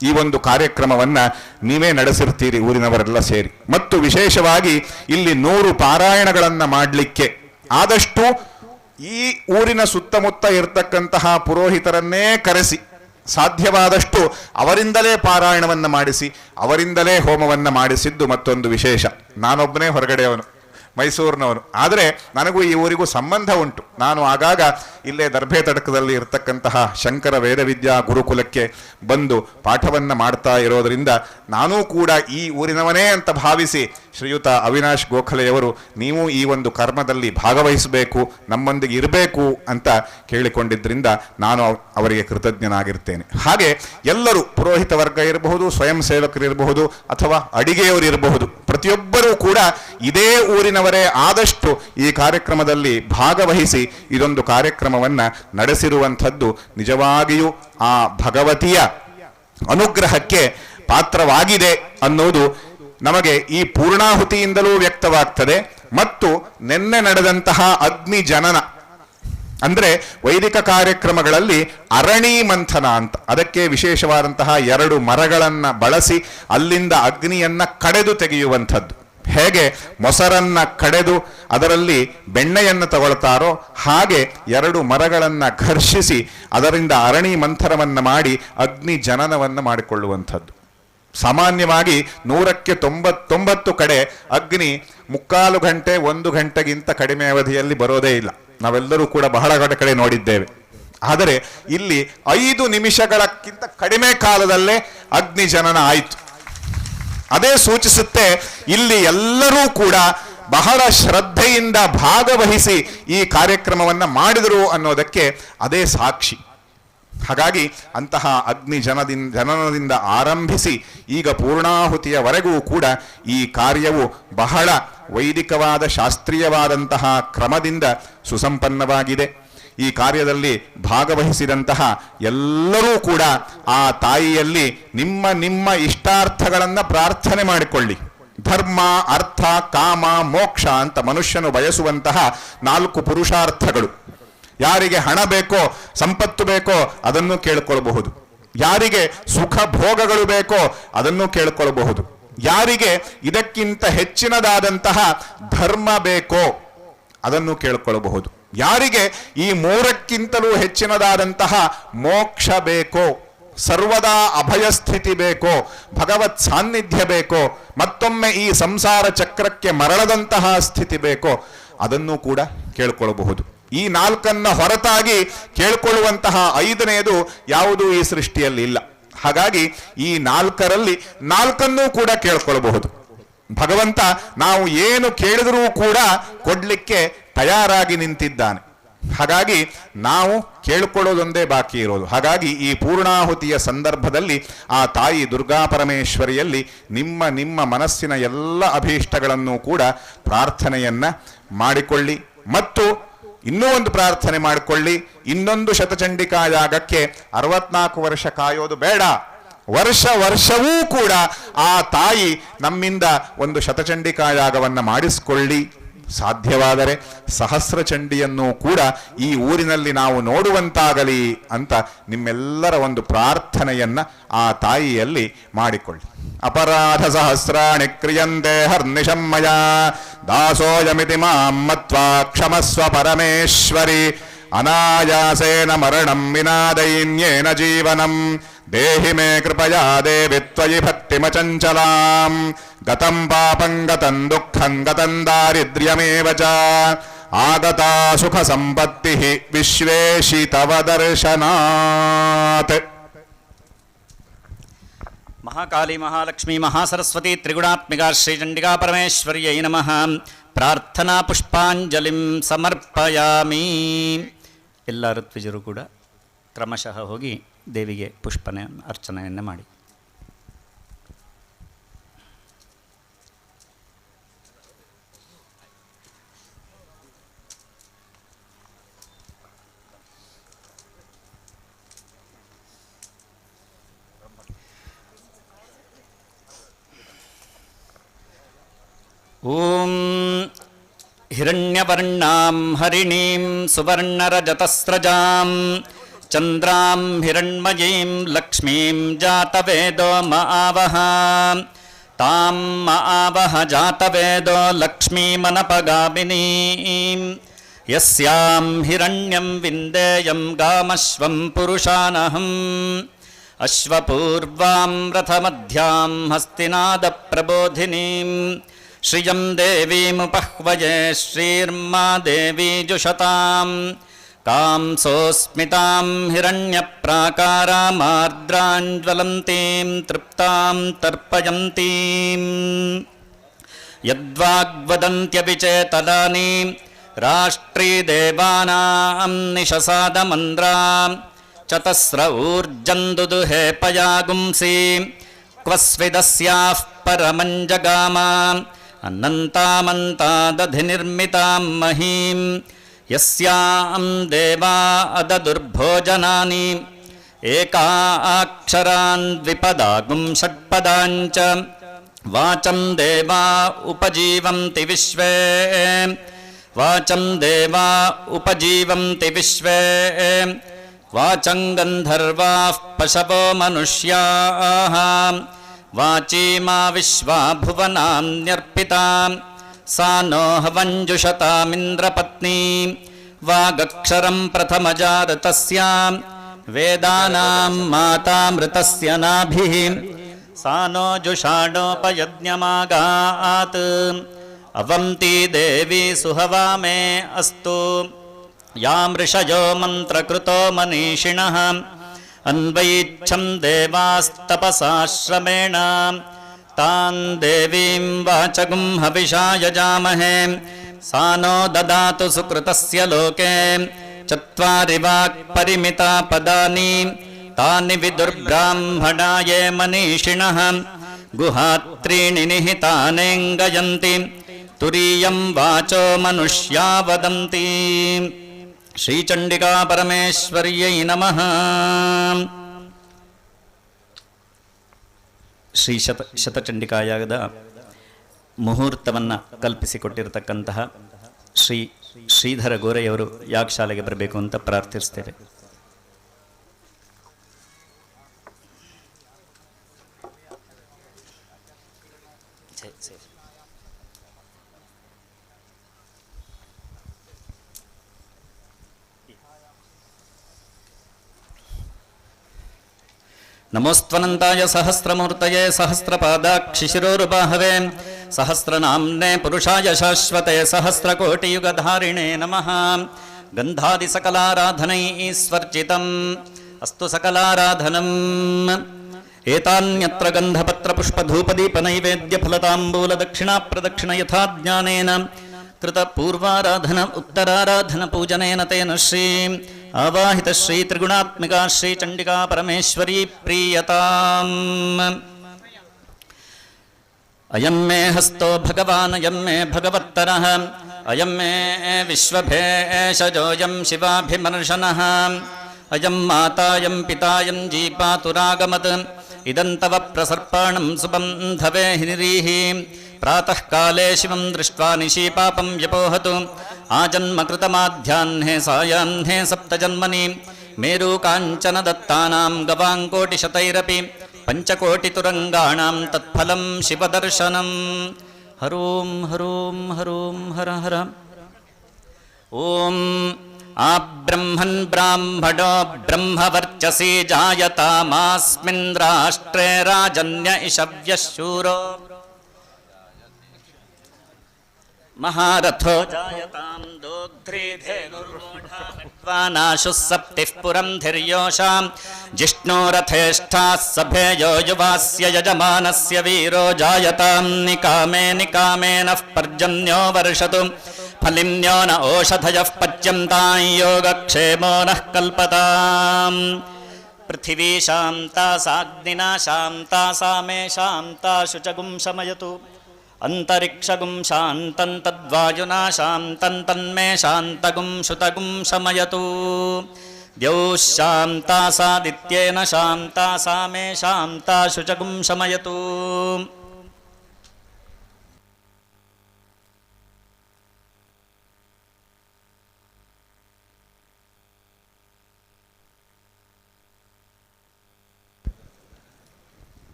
ಈ ಒಂದು ಕಾರ್ಯಕ್ರಮವನ್ನು ನೀವೇ ನಡೆಸಿರ್ತೀರಿ ಊರಿನವರೆಲ್ಲ ಸೇರಿ. ಮತ್ತು ವಿಶೇಷವಾಗಿ ಇಲ್ಲಿ 100 ಪಾರಾಯಣಗಳನ್ನು ಮಾಡಲಿಕ್ಕೆ ಆದಷ್ಟು ಈ ಊರಿನ ಸುತ್ತಮುತ್ತ ಇರತಕ್ಕಂತಹ ಪುರೋಹಿತರನ್ನೇ ಕರೆಸಿ ಸಾಧ್ಯವಾದಷ್ಟು ಅವರಿಂದಲೇ ಪಾರಾಯಣವನ್ನು ಮಾಡಿಸಿ ಅವರಿಂದಲೇ ಹೋಮವನ್ನು ಮಾಡಿಸಿದ್ದು ಮತ್ತೊಂದು ವಿಶೇಷ. ನಾನೊಬ್ಬನೇ ಹೊರಗಡೆಯವನು, ಮೈಸೂರಿನವನು, ಆದರೆ ನನಗೂ ಈ ಊರಿಗೂ ಸಂಬಂಧ ಉಂಟು. ನಾನು ಆಗಾಗ ಇಲ್ಲೇ ದರ್ಭೆ ತಡಕದಲ್ಲಿ ಇರತಕ್ಕಂತಹ ಶಂಕರ ವೇದವಿದ್ಯಾ ಗುರುಕುಲಕ್ಕೆ ಬಂದು ಪಾಠವನ್ನು ಮಾಡ್ತಾ ಇರೋದರಿಂದ ನಾನೂ ಕೂಡ ಈ ಊರಿನವನೇ ಅಂತ ಭಾವಿಸಿ ಶ್ರೀಯುತ ಅವಿನಾಶ್ ಗೋಖಲೆಯವರು ನೀವು ಈ ಒಂದು ಕರ್ಮದಲ್ಲಿ ಭಾಗವಹಿಸಬೇಕು, ನಮ್ಮೊಂದಿಗೆ ಇರಬೇಕು ಅಂತ ಕೇಳಿಕೊಂಡಿದ್ದರಿಂದ ನಾನು ಅವರಿಗೆ ಕೃತಜ್ಞನಾಗಿರ್ತೇನೆ. ಹಾಗೆ ಎಲ್ಲರೂ, ಪುರೋಹಿತ ವರ್ಗ ಇರಬಹುದು, ಸ್ವಯಂ ಸೇವಕರಿರಬಹುದು ಅಥವಾ ಅಡಿಗೆಯವರು ಇರಬಹುದು, ಪ್ರತಿಯೊಬ್ಬರೂ ಕೂಡ ಇದೇ ಊರಿನವರೇ ಆದಷ್ಟು ಈ ಕಾರ್ಯಕ್ರಮದಲ್ಲಿ ಭಾಗವಹಿಸಿ ಇದೊಂದು ಕಾರ್ಯಕ್ರಮವನ್ನು ನಡೆಸಿರುವಂಥದ್ದು ನಿಜವಾಗಿಯೂ ಆ ಭಗವತಿಯ ಅನುಗ್ರಹಕ್ಕೆ ಪಾತ್ರವಾಗಿದೆ ಅನ್ನೋದು ನಮಗೆ ಈ ಪೂರ್ಣಾಹುತಿಯಿಂದಲೂ ವ್ಯಕ್ತವಾಗ್ತದೆ. ಮತ್ತು ನಿನ್ನೆ ನಡೆದಂತಹ ಅಗ್ನಿ ಜನನ ಅಂದರೆ ವೈದಿಕ ಕಾರ್ಯಕ್ರಮಗಳಲ್ಲಿ ಅರಣಿ ಮಂಥನ ಅಂತ, ಅದಕ್ಕೆ ವಿಶೇಷವಾದಂತಹ 2 ಮರಗಳನ್ನು ಬಳಸಿ ಅಲ್ಲಿಂದ ಅಗ್ನಿಯನ್ನು ಕಡೆದು ತೆಗೆಯುವಂಥದ್ದು. ಹೇಗೆ ಮೊಸರನ್ನ ಕಡೆದು ಅದರಲ್ಲಿ ಬೆಣ್ಣೆಯನ್ನು ತಗೊಳ್ತಾರೋ ಹಾಗೆ 2 ಮರಗಳನ್ನು ಘರ್ಷಿಸಿ ಅದರಿಂದ ಅರಣಿ ಮಂಥನವನ್ನು ಮಾಡಿ ಅಗ್ನಿ ಜನನವನ್ನು ಮಾಡಿಕೊಳ್ಳುವಂಥದ್ದು. ಸಾಮಾನ್ಯವಾಗಿ 100ಕ್ಕೆ 99 ಕಡೆ ಅಗ್ನಿ 3/4 ಗಂಟೆ 1 ಗಂಟೆಗಿಂತ ಕಡಿಮೆ ಅವಧಿಯಲ್ಲಿ ಬರೋದೇ ಇಲ್ಲ. ನಾವೆಲ್ಲರೂ ಕೂಡ ಬಹಳ ಕಡೆ ನೋಡಿದ್ದೇವೆ. ಆದರೆ ಇಲ್ಲಿ 5 ನಿಮಿಷಗಳಕ್ಕಿಂತ ಕಡಿಮೆ ಕಾಲದಲ್ಲೇ ಅಗ್ನಿ ಜನನ ಆಯಿತು. ಅದೇ ಸೂಚಿಸುತ್ತೆ ಇಲ್ಲಿ ಎಲ್ಲರೂ ಕೂಡ ಬಹಳ ಶ್ರದ್ಧೆಯಿಂದ ಭಾಗವಹಿಸಿ ಈ ಕಾರ್ಯಕ್ರಮವನ್ನು ಮಾಡಿದರು ಅನ್ನೋದಕ್ಕೆ ಅದೇ ಸಾಕ್ಷಿ. ಹಾಗಾಗಿ ಅಂತಹ ಅಗ್ನಿ ಜನನದಿಂದ ಆರಂಭಿಸಿ ಈಗ ಪೂರ್ಣಾಹುತಿಯವರೆಗೂ ಕೂಡ ಈ ಕಾರ್ಯವು ಬಹಳ ವೈದಿಕವಾದ ಶಾಸ್ತ್ರೀಯವಾದಂತಹ ಕ್ರಮದಿಂದ ಸುಸಂಪನ್ನವಾಗಿದೆ. ಈ ಕಾರ್ಯದಲ್ಲಿ ಭಾಗವಹಿಸಿದಂತಹ ಎಲ್ಲರೂ ಕೂಡ ಆ ತಾಯಿಯಲ್ಲಿ ನಿಮ್ಮ ನಿಮ್ಮ ಇಷ್ಟಾರ್ಥಗಳನ್ನು ಪ್ರಾರ್ಥನೆ ಮಾಡಿಕೊಳ್ಳಿ. ಧರ್ಮ, ಅರ್ಥ, ಕಾಮ, ಮೋಕ್ಷ ಅಂತ ಮನುಷ್ಯನು ಬಯಸುವಂತಹ 4 ಪುರುಷಾರ್ಥಗಳು. ಯಾರಿಗೆ ಹಣ ಬೇಕೋ, ಸಂಪತ್ತು ಬೇಕೋ ಅದನ್ನು ಕೇಳಿಕೊಳ್ಳಬಹುದು. ಯಾರಿಗೆ ಸುಖ ಭೋಗಗಳು ಬೇಕೋ ಅದನ್ನು ಕೇಳಿಕೊಳ್ಳಬಹುದು. ಯಾರಿಗೆ ಇದಕ್ಕಿಂತ ಹೆಚ್ಚಿನದಾದಂತಹ ಧರ್ಮ ಬೇಕೋ ಅದನ್ನು ಕೇಳಿಕೊಳ್ಳಬಹುದು. ಯಾರಿಗೆ ಈ 3ಕ್ಕಿಂತಲೂ ಹೆಚ್ಚಿನದಾದಂತಹ ಮೋಕ್ಷ ಬೇಕೋ, ಸರ್ವದಾ ಅಭಯ ಸ್ಥಿತಿ ಬೇಕೋ, ಭಗವತ್ ಸಾನ್ನಿಧ್ಯ ಬೇಕೋ, ಮತ್ತೊಮ್ಮೆ ಈ ಸಂಸಾರ ಚಕ್ರಕ್ಕೆ ಮರಳದಂತಹ ಸ್ಥಿತಿ ಬೇಕೋ ಅದನ್ನು ಕೂಡ ಕೇಳಿಕೊಳ್ಳಬಹುದು. ಈ 4 ಹೊರತಾಗಿ ಕೇಳಿಕೊಳ್ಳುವಂತಹ 5ನೇದು ಯಾವುದೂ ಈ ಸೃಷ್ಟಿಯಲ್ಲಿ ಇಲ್ಲ. ಹಾಗಾಗಿ ಈ 4ರಲ್ಲಿ 4 ಕೂಡ ಕೇಳ್ಕೊಳ್ಬಹುದು. ಭಗವಂತ ನಾವು ಏನು ಕೇಳಿದರೂ ಕೂಡ ಕೊಡ್ಲಿಕ್ಕೆ ತಯಾರಾಗಿ ನಿಂತಿದ್ದಾನೆ. ಹಾಗಾಗಿ ನಾವು ಕೇಳಿಕೊಳ್ಳೋದೊಂದೇ ಬಾಕಿ ಇರೋದು. ಹಾಗಾಗಿ ಈ ಪೂರ್ಣಾಹುತಿಯ ಸಂದರ್ಭದಲ್ಲಿ ಆ ತಾಯಿ ದುರ್ಗಾ ಪರಮೇಶ್ವರಿಯಲ್ಲಿ ನಿಮ್ಮ ನಿಮ್ಮ ಮನಸ್ಸಿನ ಎಲ್ಲ ಅಭೀಷ್ಟಗಳನ್ನು ಕೂಡ ಪ್ರಾರ್ಥನೆಯನ್ನ ಮಾಡಿಕೊಳ್ಳಿ. ಮತ್ತು ಇನ್ನೂ ಒಂದು ಪ್ರಾರ್ಥನೆ ಮಾಡಿಕೊಳ್ಳಿ, ಇನ್ನೊಂದು ಶತಚಂಡಿಕಾ ಯಾಗಕ್ಕೆ 64 ವರ್ಷ ಕಾಯೋದು ಬೇಡ. ವರ್ಷವೂ ಕೂಡ ಆ ತಾಯಿ ನಮ್ಮಿಂದ ಒಂದು ಶತಚಂಡಿಕಾ ಯಾಗವನ್ನು ಮಾಡಿಸಿಕೊಳ್ಳಿ. ಸಾಧ್ಯವಾದರೆ ಸಹಸ್ರ ಚಂಡಿಯನ್ನು ಕೂಡ ಈ ಊರಿನಲ್ಲಿ ನಾವು ನೋಡುವಂತಾಗಲಿ ಅಂತ ನಿಮ್ಮೆಲ್ಲರ ಒಂದು ಪ್ರಾರ್ಥನೆಯನ್ನ ಆ ತಾಯಿಯಲ್ಲಿ ಮಾಡಿಕೊಳ್ಳಿ. ಅಪರಾಧ ಸಹಸ್ರಾಣಿ ಕ್ರಿಯಂತೆ ಹರ್ನಿಶಮ್ಮಯ ದಾಸೋಯಮಿತಿ ಮಾಂ ಮತ್ವಾ ಕ್ಷಮಸ್ವ ಪರಮೇಶ್ವರಿ ಅನಾಯಾಸೇನ ಮರಣಂ ವಿನಾ ದೈನ್ಯೇನ ಜೀವನಂ ದೇಹಿ ಮೇ ಕೃಪಯಾ ದೇವಿ ತ್ವಯಿ ಭಕ್ತಿಮಚಂಚಲಾಂ ಗತಂ ಪಾಪಂ ಗತಂ ದುಃಖಂ ಗತಂ ದಾರಿದ್ರ್ಯಮೇವ ಚ ಆಗತಾ ಸುಖ ಸಂಪತ್ತಿ ವಿಶ್ವೇಶಿ ತವ ದರ್ಶನಾತ್. ಮಹಾಕಾಳಿ ಮಹಾಲಕ್ಷ್ಮೀ ಮಹಾಸರಸ್ವತಿ ತ್ರಿಗುಣಾತ್ಮಿಕಾ ಶ್ರೀಚಂಡಿಕಾ ಪರಮೇಶ್ವರ್ಯೈ ನಮಃ. ಪ್ರಾರ್ಥನಾ ಪುಷ್ಪಾಂಜಲಿಂ ಸಮರ್ಪಯಾಮಿ. ಎಲ್ಲ ಋತ್ವಿಜರು ಕೂಡ ಕ್ರಮಶಃ ಹೋಗಿ ದೇವಿಗೆ ಪುಷ್ಪನೆ ಅರ್ಚನೆಯನ್ನು ಮಾಡಿ. ಓಂ ಹಿರಣ್ಯವರ್ಣಾಂ ಹರಿಣೀಂ ಸುವರ್ಣರಜತಸ್ರಜಾಂ ಚಂದ್ರಾಂ ಹಿರಣ್ಮಯೀಂ ಲಕ್ಷ್ಮೀಂ ಜಾತವೇದೋ ಮಆವಹ ತಾಂ ಮಆವಹ ಜಾತವೇದೋ ಲಕ್ಷ್ಮೀಮನಪಗಾಮಿನೀಂ ಯಸ್ಯಾಂ ಹಿರಣ್ಯಂ ವಿಂದೇಯಂ ಗಾಮಶ್ವಂ ಪುರುಷಾನಹಂ ಅಶ್ವಪೂರ್ವಾಂ ರಥಮಧ್ಯಾಂ ಹಸ್ತಿನಾದ ಪ್ರಬೋಧಿನೀಂ ಶ್ರಿಯಂ ದೇವೀಮುಪಹ್ವಯೇ ಶ್ರೀರ್ಮಾ ದೇವಿ ಜುಷತಾಂ ಕಾಂಸೋಸ್ಮಿತಾಂ ಹಿರಣ್ಯಪ್ರಾಕಾರಾಮಾರ್ದ್ರಾಂಜ್ವಲಂತೀಂ ತೃಪ್ತಾಂ ತರ್ಪಯಂತೀಂ ಯದ್ವಾಗ್ವದಂತ್ಯವಿಚೇತದಾನಿ ರಾಷ್ಟ್ರೀದೇವಾನಾಂ ನಿಶಸಾದಮಂದ್ರಾಂ ಚತಸ್ರ ಊರ್ಜಂದುದುಹೇ ಪಯಾಗುಂಸಿ ಕ್ವಸ್ವಿದಸ್ಯಾಃ ಪರಮಂಜಗಾಮ ಅನಂತಾಮಂತಾದಧಿನಿರ್ಮಿತಾಂ ಮಹೀಂ ಯಸ್ಯಾಂ ದೇವಾ ಅದದುರ್ಭೋಜನಾನಿ ಏಕಾ ಅಕ್ಷರಾನ್ ದ್ವಿಪದಾಗುಂ ಷಟ್ಪದಾಂಚ ವಾಚಂ ದೇವಾ ಉಪಜೀವಂತಿ ವಿಶ್ವೇ ವಾಚಂ ದೇವಾ ಉಪಜೀವಂತಿ ವಿಶ್ವೇ ವಾಚಂ ಗಂಧರ್ವಾಃ ಪಶವೋ ಮನುಷ್ಯಾಃ ವಾಚೀಮಾ ವಿಶ್ವಾ ಭುವನಾನ್ಯರ್ಪಿತಾಂ ಸಾ ನೋ ಹವಂಜುಷತಾಮಿಂದ್ರಪತ್ನಿ ವಾಗಕ್ಷರಂ ಪ್ರಥಮಜಾತಸ್ಯಾಂ ವೇದಾನಾಂ ಮಾತಾಮೃತಸ್ಯ ನಾಭಿಃ ಸಾ ನೋ ಜುಷಾಣೋಪಯಜ್ಞಮಾಗಾತ್ ಅವಂತಿ ದೇವಿ ಸುಹವಾಮೇ ಅಸ್ತು ಯಾಂ ಋಷಯೋ ಮಂತ್ರಕೃತೋ ಮನೀಷಿಣಃ ಅನ್ವೈಚ್ಛಂ ದೇವಾಸ್ತಪಸಾಶ್ರಮೇಣ ತಾನ್ ದೇವೀಂ ವಾಚಗುಂ ಹವಿಷಾ ಯಜಾಮಹೇ ಸಾ ನೋ ದದಾತು ಸುಕೃತಸ್ಯ ಲೋಕೆ ಚತ್ವಾರಿ ವಾಕ್ ಪರಿಮಿತಾ ಪದಾನಿ ತಾನಿ ವಿದುರ್ಬ್ರಾಹ್ಮಣಾಯೇ ಮನೀಷಿಣಃ ಗುಹಾತ್ರೀಣಿ ನಿಹಿತಾನೇಂಗಯಂತಿ ತುರೀಯಂ ವಾಚೋ ಮನುಷ್ಯಾ ವದಂತಿ. ಶ್ರೀಚಂಡಿಕಾ ಪರಮೇಶ್ವರ್ಯೈ ನಮಃ. ಶ್ರೀ ಶತಚಂಡಿಕಾಯಾಗದ ಮುಹೂರ್ತವನ್ನು ಕಲ್ಪಿಸಿಕೊಟ್ಟಿರತಕ್ಕಂತಹ ಶ್ರೀ ಶ್ರೀಧರ ಗೋರೆಯವರು ಯಾಗಶಾಲೆಗೆ ಬರಬೇಕು ಅಂತ ಪ್ರಾರ್ಥಿಸ್ತೇವೆ. ನಮೋಸ್ತ್ವನಂತಾಯ ಸಹಸ್ರಮೂರ್ತಯೇ ಸಹಸ್ರಪಾದಾಕ್ಷಿಶಿರೋರುಬಾಹವೇ ಸಹಸ್ರನಾಮ್ನೇ ಪುರುಷಾಯ ಶಾಶ್ವತೆ ಸಹಸ್ರಕೋಟಿಯುಗಧಾರಿಣೇ ನಮಃ. ಗಂಧಾದಿಸಕಲಾರಾಧನೈಸ್ವರ್ಜಿತಂ ಅಸ್ತು ಸಕಲಾರಾಧನಂ. ಏತಾನ್ಯತ್ರ ಗಂಧಪತ್ರಪುಷ್ಪಧೂಪದೀಪನೈವೇದ್ಯಫಲತಾಂಬೂಲದಕ್ಷಿಣಾಪ್ರದಕ್ಷಿಣ ಯಥಾ ಜ್ಞಾನೇನ ಕೃತ ಪೂರ್ವಾರಾಧನ ಉತ್ತರಾರಾಧನ ಪೂಜನೇನ ತೇನ ಶ್ರೀ ಆವಾಹಿತ ಶ್ರೀ ತ್ರಿಗುಣಾತ್ಮಿಕಾ ಶ್ರೀ ಚಂಡಿಕಾ ಪರಮೇಶ್ವರಿ ಪ್ರೀಯತಾಂ. ಅಯಂ ಮೇ ಹಸ್ತೋ ಭಗವಾನ್ ಅಯಂ ಮೇ ಭಗವತ್ತರಃ ಅಯಂ ಮೇ ವಿಶ್ವಭೇಷಜೋಯಂ ಶಿವಾಭಿಮರ್ಶನಃ ಅಯಂ ಮಾತಾಯಂ ಪಿತಾಯಂ ಜೀಪಾತುರಾಗಮತ್ ಇದಂ ತವ ಪ್ರಸರ್ಪಣಂ ಸುಬಂಧವೇ ಹಿನಿರೀಹಿ ಪ್ರಾತಃ ಕಾಲೇ ಶಿವಂ ದೃಷ್ಟ್ವಾ ನಿಶೀಪಾಪಂ ವ್ಯಪೋಹತು ಆಜನ್ಮಕೃತಮಾಧ್ಯಾಹ್ನೆ ಸಾಯಾಹ್ನೆ ಸಪ್ತಜನ್ಮನಿ ಮೇರು ಕಾಂಚನ ದತ್ತಾನಾಂ ಗವಾಂಕೋಟಿಶತೈರಪಿ ಪಂಚಕೋಟಿತುರಂಗಾಣಾಂ ತತ್ಫಲಂ ಶಿವದರ್ಶನಂ. ಹರೋಂ ಹರೋಂ ಹರೋಂ ಹರ ಹರ. ಓಂ ಆಬ್ರಹ್ಮನ್ ಬ್ರಾಹ್ಮಣೋ ಬ್ರಹ್ಮವರ್ಚಸಿ ಜಾಯತಾಮಾಸ್ಮಿನ್ ರಾಷ್ಟ್ರೇ ರಾಜನ್ಯ ಇಷವ್ಯಃ ಶೂರೋ ಮಹಾರಥೋ ಜಾಯತಾಂ ದೋಗ್ಧ್ರೀಧೇನುರ್ಮೂಢಾಶ್ವಾನಾಶುಃ ಸಪ್ತಿಃ ಪುರಂ ಧಿರ್ಯೋಷಾಂ ಜಿಷ್ಣೋರಥೇಷ್ಠಾಃ ಸಭೇಯೋ ಯುವಾಸ್ಯ ಯಜಮಾನಸ್ಯ ವೀರೋ ಜಾಯತಾಂ ನಿಕಾಮೇ ನಿಕಾಮೇನಃ ಪರ್ಜನ್ಯೋ ವರ್ಷತು ಫಲಿನ್ಯೋ ನ ಓಷಧಯಃ ಪಚ್ಯಂತಾಂ ಯೋಗಕ್ಷೇಮೋ ನಃ ಕಲ್ಪತಾಂ. ಪೃಥಿವೀ ಶಾಂತಾ ಸಾಗ್ನಿನಾ ಶಾಂತಾ ಸಾಮೇಷಾಂ ತಾಶುಚಗುಂ ಶಮಯತು ಅಂತರಿಕ್ಷಗುಂ ಶಾಂತಂ ತದ್ವಾಯುನಾ ಶಾಂತಂ ತನ್ಮೇ ಶಾಂತಗುಂ ಶುತಗುಂ ಶಮಯತು. ದ್ಯೌಃ ಶಾಂತಾ ಸಾದಿತ್ಯೇನ ಶಾಂತಾ ಸಾಮೇ ಶಾಂತಾ ಶುಚಗುಂ ಶಮಯತು.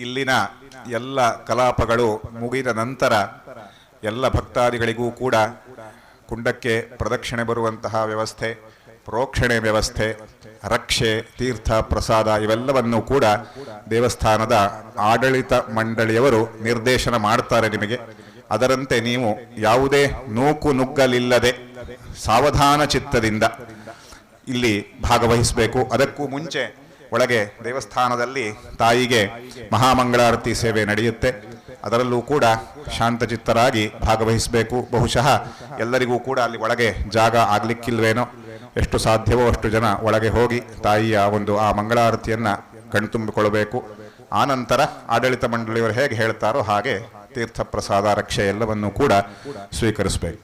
ಇಲ್ಲಿನ ಎಲ್ಲ ಕಲಾಪಗಳು ಮುಗಿದ ನಂತರ ಎಲ್ಲ ಭಕ್ತಾದಿಗಳಿಗೂ ಕೂಡ ಕುಂಡಕ್ಕೆ ಪ್ರದಕ್ಷಿಣೆ ಬರುವಂತಹ ವ್ಯವಸ್ಥೆ, ಪ್ರೋಕ್ಷಣೆ ವ್ಯವಸ್ಥೆ, ರಕ್ಷೆ, ತೀರ್ಥ ಪ್ರಸಾದ ಇವೆಲ್ಲವನ್ನು ಕೂಡ ದೇವಸ್ಥಾನದ ಆಡಳಿತ ಮಂಡಳಿಯವರು ನಿರ್ದೇಶನ ಮಾಡ್ತಾರೆ ನಿಮಗೆ. ಅದರಂತೆ ನೀವು ಯಾವುದೇ ನೂಕು ನುಗ್ಗಲಿಲ್ಲದೆ ಸಾವಧಾನ ಚಿತ್ತದಿಂದ ಇಲ್ಲಿ ಭಾಗವಹಿಸಬೇಕು. ಅದಕ್ಕೂ ಮುಂಚೆ ಒಳಗೆ ದೇವಸ್ಥಾನದಲ್ಲಿ ತಾಯಿಗೆ ಮಹಾಮಂಗಳಾರತಿ ಸೇವೆ ನಡೆಯುತ್ತೆ. ಅದರಲ್ಲೂ ಕೂಡ ಶಾಂತಚಿತ್ತರಾಗಿ ಭಾಗವಹಿಸಬೇಕು. ಬಹುಶಃ ಎಲ್ಲರಿಗೂ ಕೂಡ ಅಲ್ಲಿ ಒಳಗೆ ಜಾಗ ಆಗ್ಲಿಕ್ಕಿಲ್ವೇನೋ, ಎಷ್ಟು ಸಾಧ್ಯವೋ ಅಷ್ಟು ಜನ ಒಳಗೆ ಹೋಗಿ ತಾಯಿಯ ಒಂದು ಆ ಮಂಗಳಾರತಿಯನ್ನು ಕಣ್ತುಂಬಿಕೊಳ್ಳಬೇಕು. ಆನಂತರ ಆಡಳಿತ ಮಂಡಳಿಯವರು ಹೇಗೆ ಹೇಳ್ತಾರೋ ಹಾಗೆ ತೀರ್ಥ ಪ್ರಸಾದ, ರಕ್ಷೆ ಎಲ್ಲವನ್ನೂ ಕೂಡ ಸ್ವೀಕರಿಸಬೇಕು.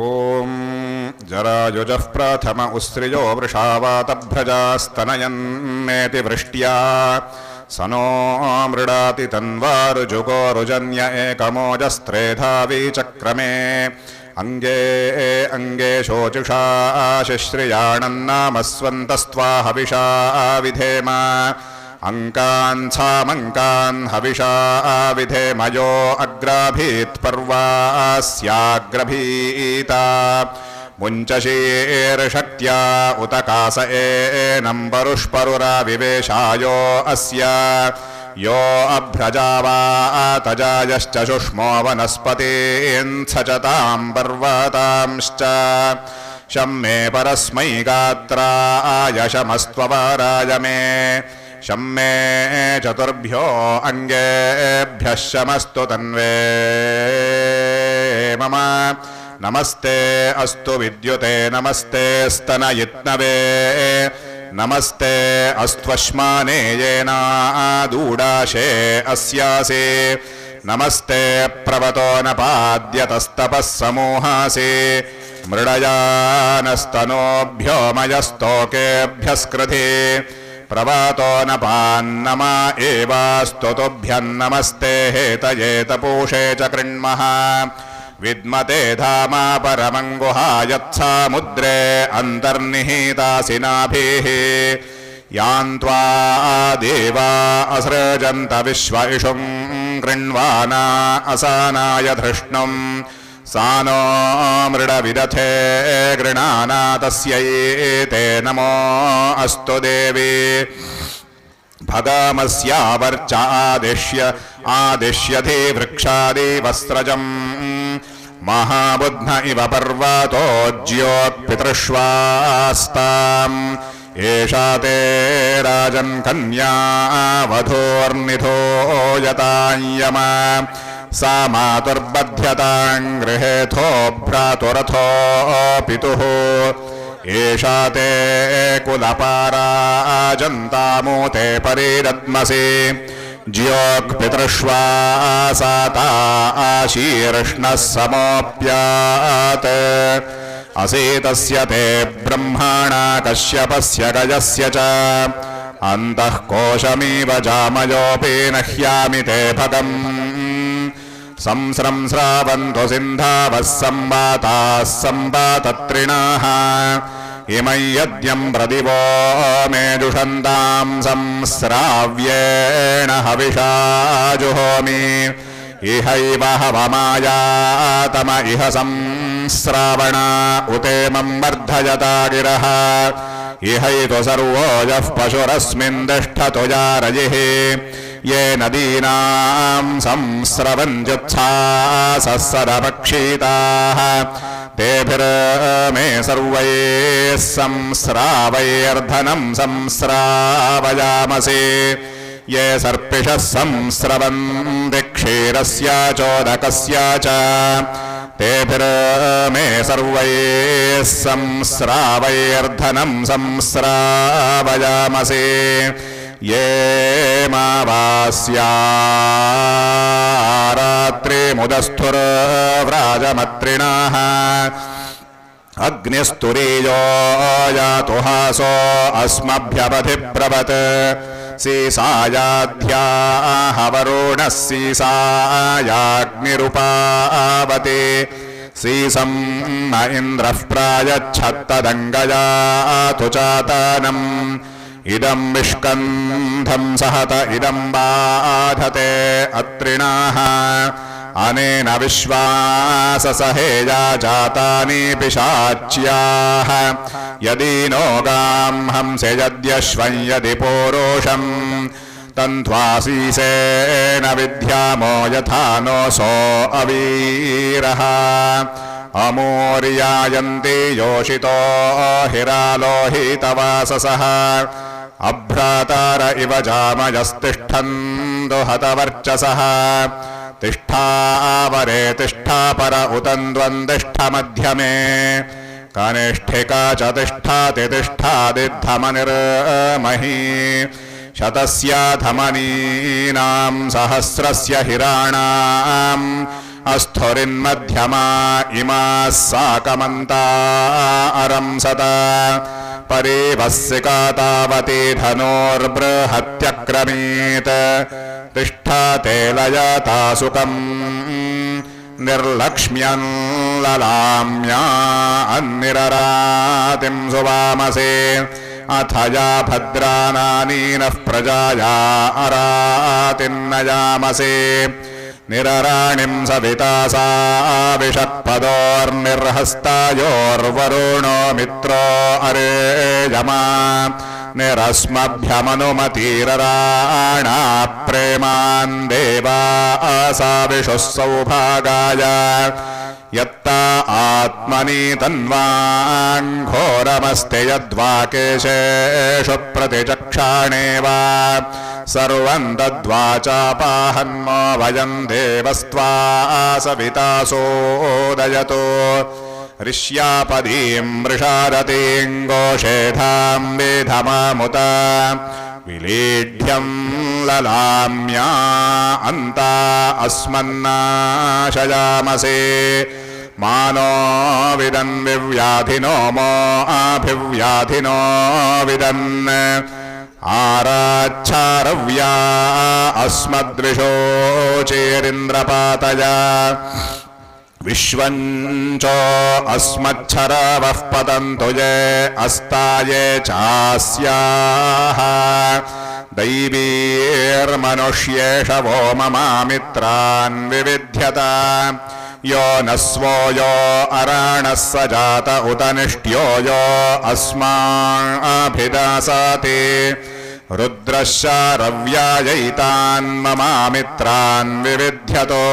ಓಂ ಜರಾಯುಜಃ ಪ್ರಥಮ ಉಸ್ತ್ರಿಯೋ ವೃಷಾವಾತಭ್ರಜಾಸ್ತನಯನ್ನೇತಿ ವೃಷ್ಟ್ಯಾ ಸನೋ ಮೃಡಾತಿ ತನ್ವಾರುಜುಗೋರುಜನ್ಯ ಏಕಮೋಜಸ್ತ್ರೇಧಾವಿ ಚಕ್ರಮೇ ಅಂಗೇ ಅಂಗೇ ಶೋಚುಷಾ ಶಿಶ್ರಿಯಾಣನ್ನಾಮಸ್ವಂತಸ್ತ್ವಾ ಹವಿಷಾ ವಿಧೇಮ ಅಂಕಾನ್ ಸಾಮಂಕಾನ್ ಹವಿಷಾ ವಿಧೇಮಯೋ ಅಗ್ರಾಭೀತ್ ಪರ್ವಾಸ್ಯಾಗ್ರಭೀತ ಮುಂಚಶೀರ್ಷಕ್ತ್ಯಾ ಉತಕಾಸ ಏನಂಬರುಷ್ಪರುರ ವಿವೇಶಾಯೋ ಅಸ್ಯ ಯೋ ಅಭ್ರಜಾವಾ ತಜಾಯಶ್ಚ ಶುಷ್ಮೋ ವನಸ್ಪತೀನ್ ಸಚತಾಂ ಪರ್ವತಾಂಶ್ಚ ಶಮ್ಮೇ ಪರಸ್ಮೈ ಗಾತ್ರಾಯ ಶಮಸ್ತ್ವವಾರಾಯ ಮೇ ಶಮ್ಮೇ ಚತುರ್ಭ್ಯೋ ಅಂಗೇಭ್ಯಃ ಶಮಸ್ತು ತನ್ವೇ ಮಮ ನಮಸ್ತೆ ಅಸ್ತು ವಿದ್ಯುತೆ ನಮಸ್ತೆ ಸ್ತನಯಿತ್ನವೇ ನಮಸ್ತೆ ಅಸ್ತ್ವಶ್ಮಾನೇ ಯೇನಾದೂಡಾಶೇ ಅಸ್ಯಾಸೆ ನಮಸ್ತೆ ಪ್ರವತೋ ನಪಾದ್ಯತಸ್ತಪಃ ಸಮೂಹಾಸೆ ಮೃಡಯಾನಸ್ತನೋಭ್ಯೋ ಮಯಸ್ತೋಕೇಭ್ಯಸ್ಕೃಧಿ ಪ್ರವಾತೋ ನಪಾನ್ನಮ ಏವಾಸ್ತುತುಭ್ಯನ್ನಮಸ್ತೆ ಹೇತಯೇ ತಪೂಷೇ ಚ ಕೃಣ್ಮಃ ವಿದ್ಮತೆ ಧಾಮ ಪರಮಂಗುಹಾಯತ್ಸಾಮುದ್ರೇ ಅಂತರ್ನಿಹಿತಾಸಿ ನಾಭಿಃ यान्त्वा देवा असृजन्त विश्व इषुं कृण्वाना असानाय धृष्णुम् सा नो मृडविदथे गृणाना तस्यै ते नमो अस्तु देवी भगमस्यावर्चादिश्यधि वृक्षादिवस्त्रजम् महाबुध्न इव पर्वतोज्योत्पितृष्वास्ताम् एषा ते राजन् कन्या वधूर्निधो यतायम सा मातुर्बध्यताम् गृहेथो भ्रातुरथो पितुः एषा ते कुलपाराजन्तामूते परिरत्मसि ज्योक्पितृष्वासाता आशीर्ष्णः समोऽप्यात् असीतस्य ते ब्रह्मणा कश्यपस्य गजस्य च अन्तः कोशमिव जामयोऽपि नह्यामि ते भगम् संस्रंस्रावन्तु सिन्धावः संवाताः संवातत्रिणाः इमं यज्ञं प्रदिवो मे जुषन्तां संस्राव्येण हविषा जुहोमि इहैव हवमायातम इह संस्रावण उतेमं वर्धयता गिरः इहैतु सर्वो यः पशुरस्मिन् तिष्ठतु यारयिः ये नदीनां संस्रवन्त्युत्सासः सरपक्षीताः तेभिर्मे सर्वैः संस्रावैर्धनं संस्रावयामसि ये सर्पिषः संस्रवन्ति क्षीरस्य चोदकस्य च तेभिर्मे सर्वैः संस्रावैर्धनं संस्रावयामसि ये मावास्या रात्रिमुदस्थुर्व्राजमत्रिणः अग्निस्तुरीयो यातु हासो अस्मभ्यपथिब्रवत् सीसायाध्याः वरुणः सीसायाग्निरुपावते सीसं म इन्द्रः प्रायच्छत्तदङ्गयातु चातानम् इदं विष्कन्धं सहत इदं बाधते अत्रिणाः अनेन विश्वाससहेया जातानि पिशाच्याः यदि नो गां हंसे यद्यश्वं यदि पूरुषं तन्त्वासीसेन विद्यामो यथा नोऽसो अवीरः अमूर्यायन्ति योषितो हिरालोहितवाससः अभ्रातार इव जामयस्तिष्ठन्तु हतवर्चसः तिष्ठावरे तिष्ठापर उतन्द्वन्तिष्ठ मध्यमे कनिष्ठिका च तिष्ठाति तिष्ठादिद्धमनिर्मही शतस्य धमनीनां सहस्रस्य हिराणाम् अस्थुरिन्मध्यमा इमाः साकमन्ता अरंसता परीवस्सिका तावती धनुर्बृहत्यक्रमीत् तिष्ठाते लयता सुखम् निर्लक्ष्म्यन् ललाम्या अन्निररातिं सुवामसे अथ या भद्रानानीनः प्रजाया अरातिन्नयामसे निरराणिं सविता सा विषत्पदोर्निर्हस्तायोर्वरुणो मित्रो अरेयमा निरस्मभ्यमनुमतिरराणा प्रेमान् देवा सा विषुः सौभागाय यत्ता आत्मनि तन्वाङ्घोरमस्ते यद्वाकेशेषु प्रतिचक्षाणेव सर्वं तद्वाचापाहन्मो वयं देवस्त्वा सविता सोदयतो ऋष्यापदीं वृषारतीं गोषेधां वेधमामुत विलीढ्यं ललाम्या अन्ता अस्मन्नाशयामसे मानो विदन् विव्याधिनो मो आभिव्याधिनो विदन् आराच्छारव्या अस्मद्विषोचेरिन्द्रपातया विश्वञ्चो अस्मच्छरावः पतन्तु ये अस्ताये चास्याः दैवीर्मनुष्येष वो ममामित्रान् विविध्यत यो नस्वो यो अराणः स जात उत निष्ट्यो यो अस्माभिदासाति रुद्रश्चारव्यायैतान् ममामित्रान् विविध्यतो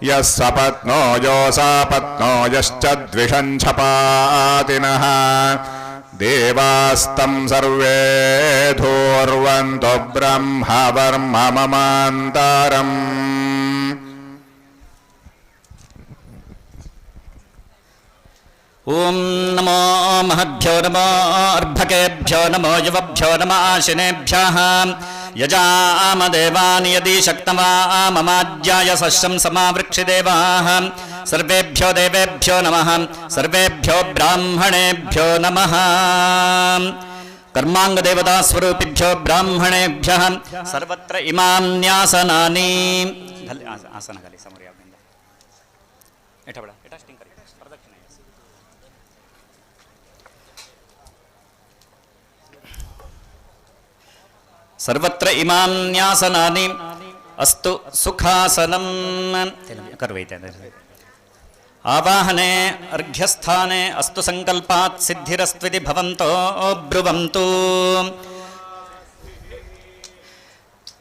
यः सपत्नो यो सापत्नो यश्च द्विषञ्छपातिनः देवास्तं सर्वे धूर्वन्तो ब्रह्मवर्म ममान्तारम् ओं नमो महद्भ्यो नमो अर्भकेभ्यो नमो युवभ्यो नमः आशिनेभ्यः यजामदेवान् यदि शक्तवाममाज्याय सश्रं समावृक्षिदेवाः सर्वेभ्यो देवेभ्यो नमः सर्वेभ्यो ब्राह्मणेभ्यो नमः कर्माङ्गदेवतास्वरूपिभ्यो ब्राह्मणेभ्यः सर्वत्र इमां न्यासनानि आसन खाली समोर या एटा बडा एटा स्टिंग करी प्रदक्षिणे सर्वत्र इमां न्यासनानि अस्तु सुखासनं कर्वैते आवाहने अर्घ्यस्थाने अस्तु संकल्पात् सिद्धिरस्त्विति भवन्तो ब्रुवन्तु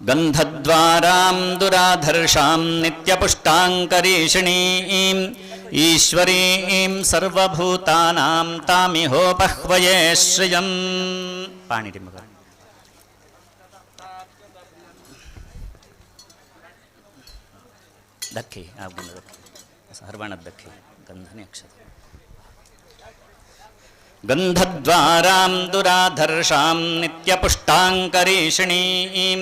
गन्धद्वारां दुराधर्षां नित्यपुष्टाङ्करीषिणीं ईश्वरीं सर्वभूतानां तामिहोपह्वये श्रियं पाणिटिम्बक धक्के हर्वणद्धक्के गन्धने अक्षत गन्धद्वारां दुराधर्षां नित्यपुष्टाङ्करीषिणीं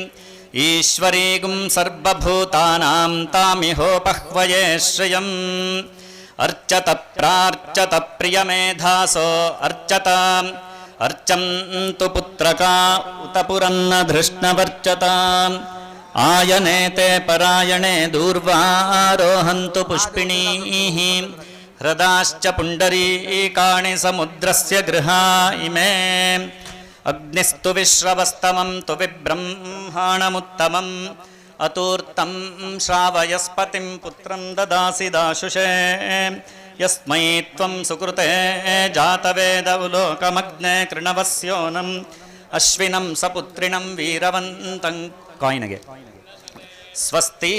ईश्वरीं सर्वभूतानां तामिहोपह्वये श्रियम् अर्चत प्रार्चत प्रियमेधासो अर्चत अर्चन्तु पुत्रका उत पुरन्न धृष्णवर्चताम् आयनेते परायणे दूर्वारोहन्तु पुष्पिणीः हृदाश्च पुण्डरीकाणि समुद्रस्य गृहा इमे अग्निस्तु विश्रवस्तमं तु विब्रह्माणमुत्तमम् अतूर्तं श्रावयस्पतिं पुत्रं ददासि दाशुषे यस्मै त्वं सुकृते जातवेदौ लोकमग्ने कृणवस्योनम् अश्विनं सपुत्रिणं वीरवन्तं कायिनगे स्वस्ति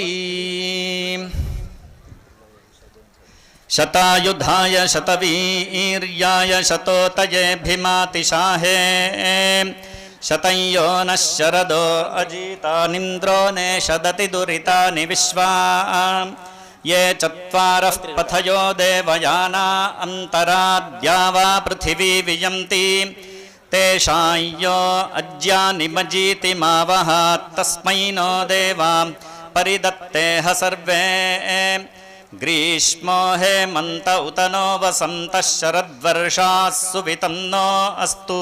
शतायुधाय शतवीर्याय शतोतयेऽभिमातिशाहे शतं यो नः शरदो अजीतानिन्द्रो नेषदति दुरितानि विश्वा ये चत्वारः पथयो देवयाना अन्तराद्या वा पृथिवी वियन्ति तेषां यो अज्यानिमजीति मावः तस्मै नो देवां परिदत्तेह सर्वे ग्रीष्मो हेमन्त उत नो वसन्तः शरद्वर्षाः सुवितं नो अस्तु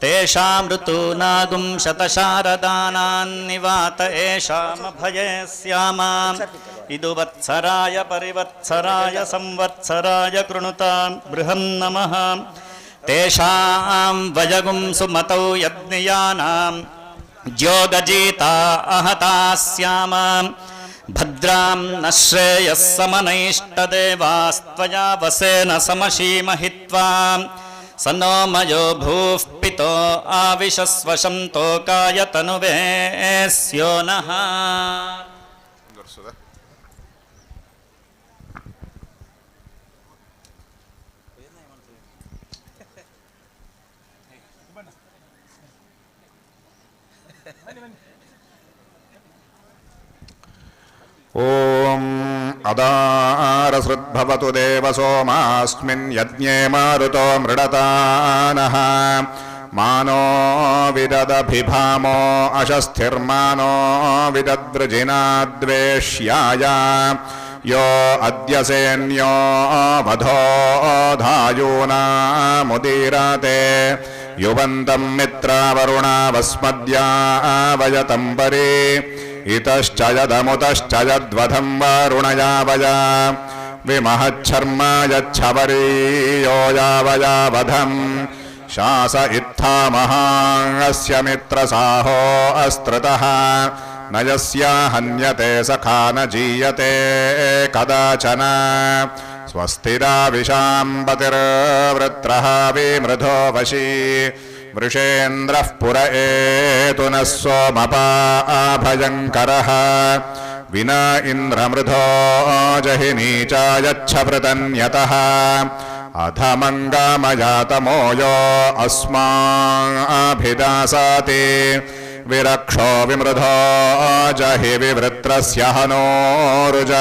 तेषां ऋतूनागुं शतशारदानान्निवात एषामभये स्याम इदुवत्सराय परिवत्सराय संवत्सराय कृणुतां बृहन्नमः तेषां वयगुं सुमतौ यज्ञयानां ज्योगजीता अहता स्याम भद्रां न श्रेयः समनैष्टदेवास्त्वया वसेन समशीमहित्वा स नो मयो भूः पितो आविशस्वशं तोकाय तनुवे स्यो नः ओम अदारसृद्भवतु देव सोमास्मिन् यज्ञे मारुतो मृडतानः मानो विददभिभामो अशस्थिर्मानो विदद्वृजिनाद्वेष्याय यो अद्य सेन्यो वधो धायूनामुदीरते युवन्तं मित्रावरुणावस्मद्या वयतं परि इतश्च यदमुतश्च यद्वधं वरुणयावय विमहच्छर्म यच्छवरीयो यावयावधम् शास इत्थामहास्य मित्रसाहो अस्त्रतः न यस्या हन्यते सखा न जीयते कदाचन स्वस्तिराविशाम्बतिर्वृत्रः विमृधो वशी वृषेन्द्रः पुर एतु नः सोमपाभयङ्करः विना इन्द्रमृधो जहिनी च यच्छवृतन्यतः अधमङ्गामजातमो यो अस्माभिदासाति विरक्षो विमृधो जहि विवृत्रस्य हनोरुज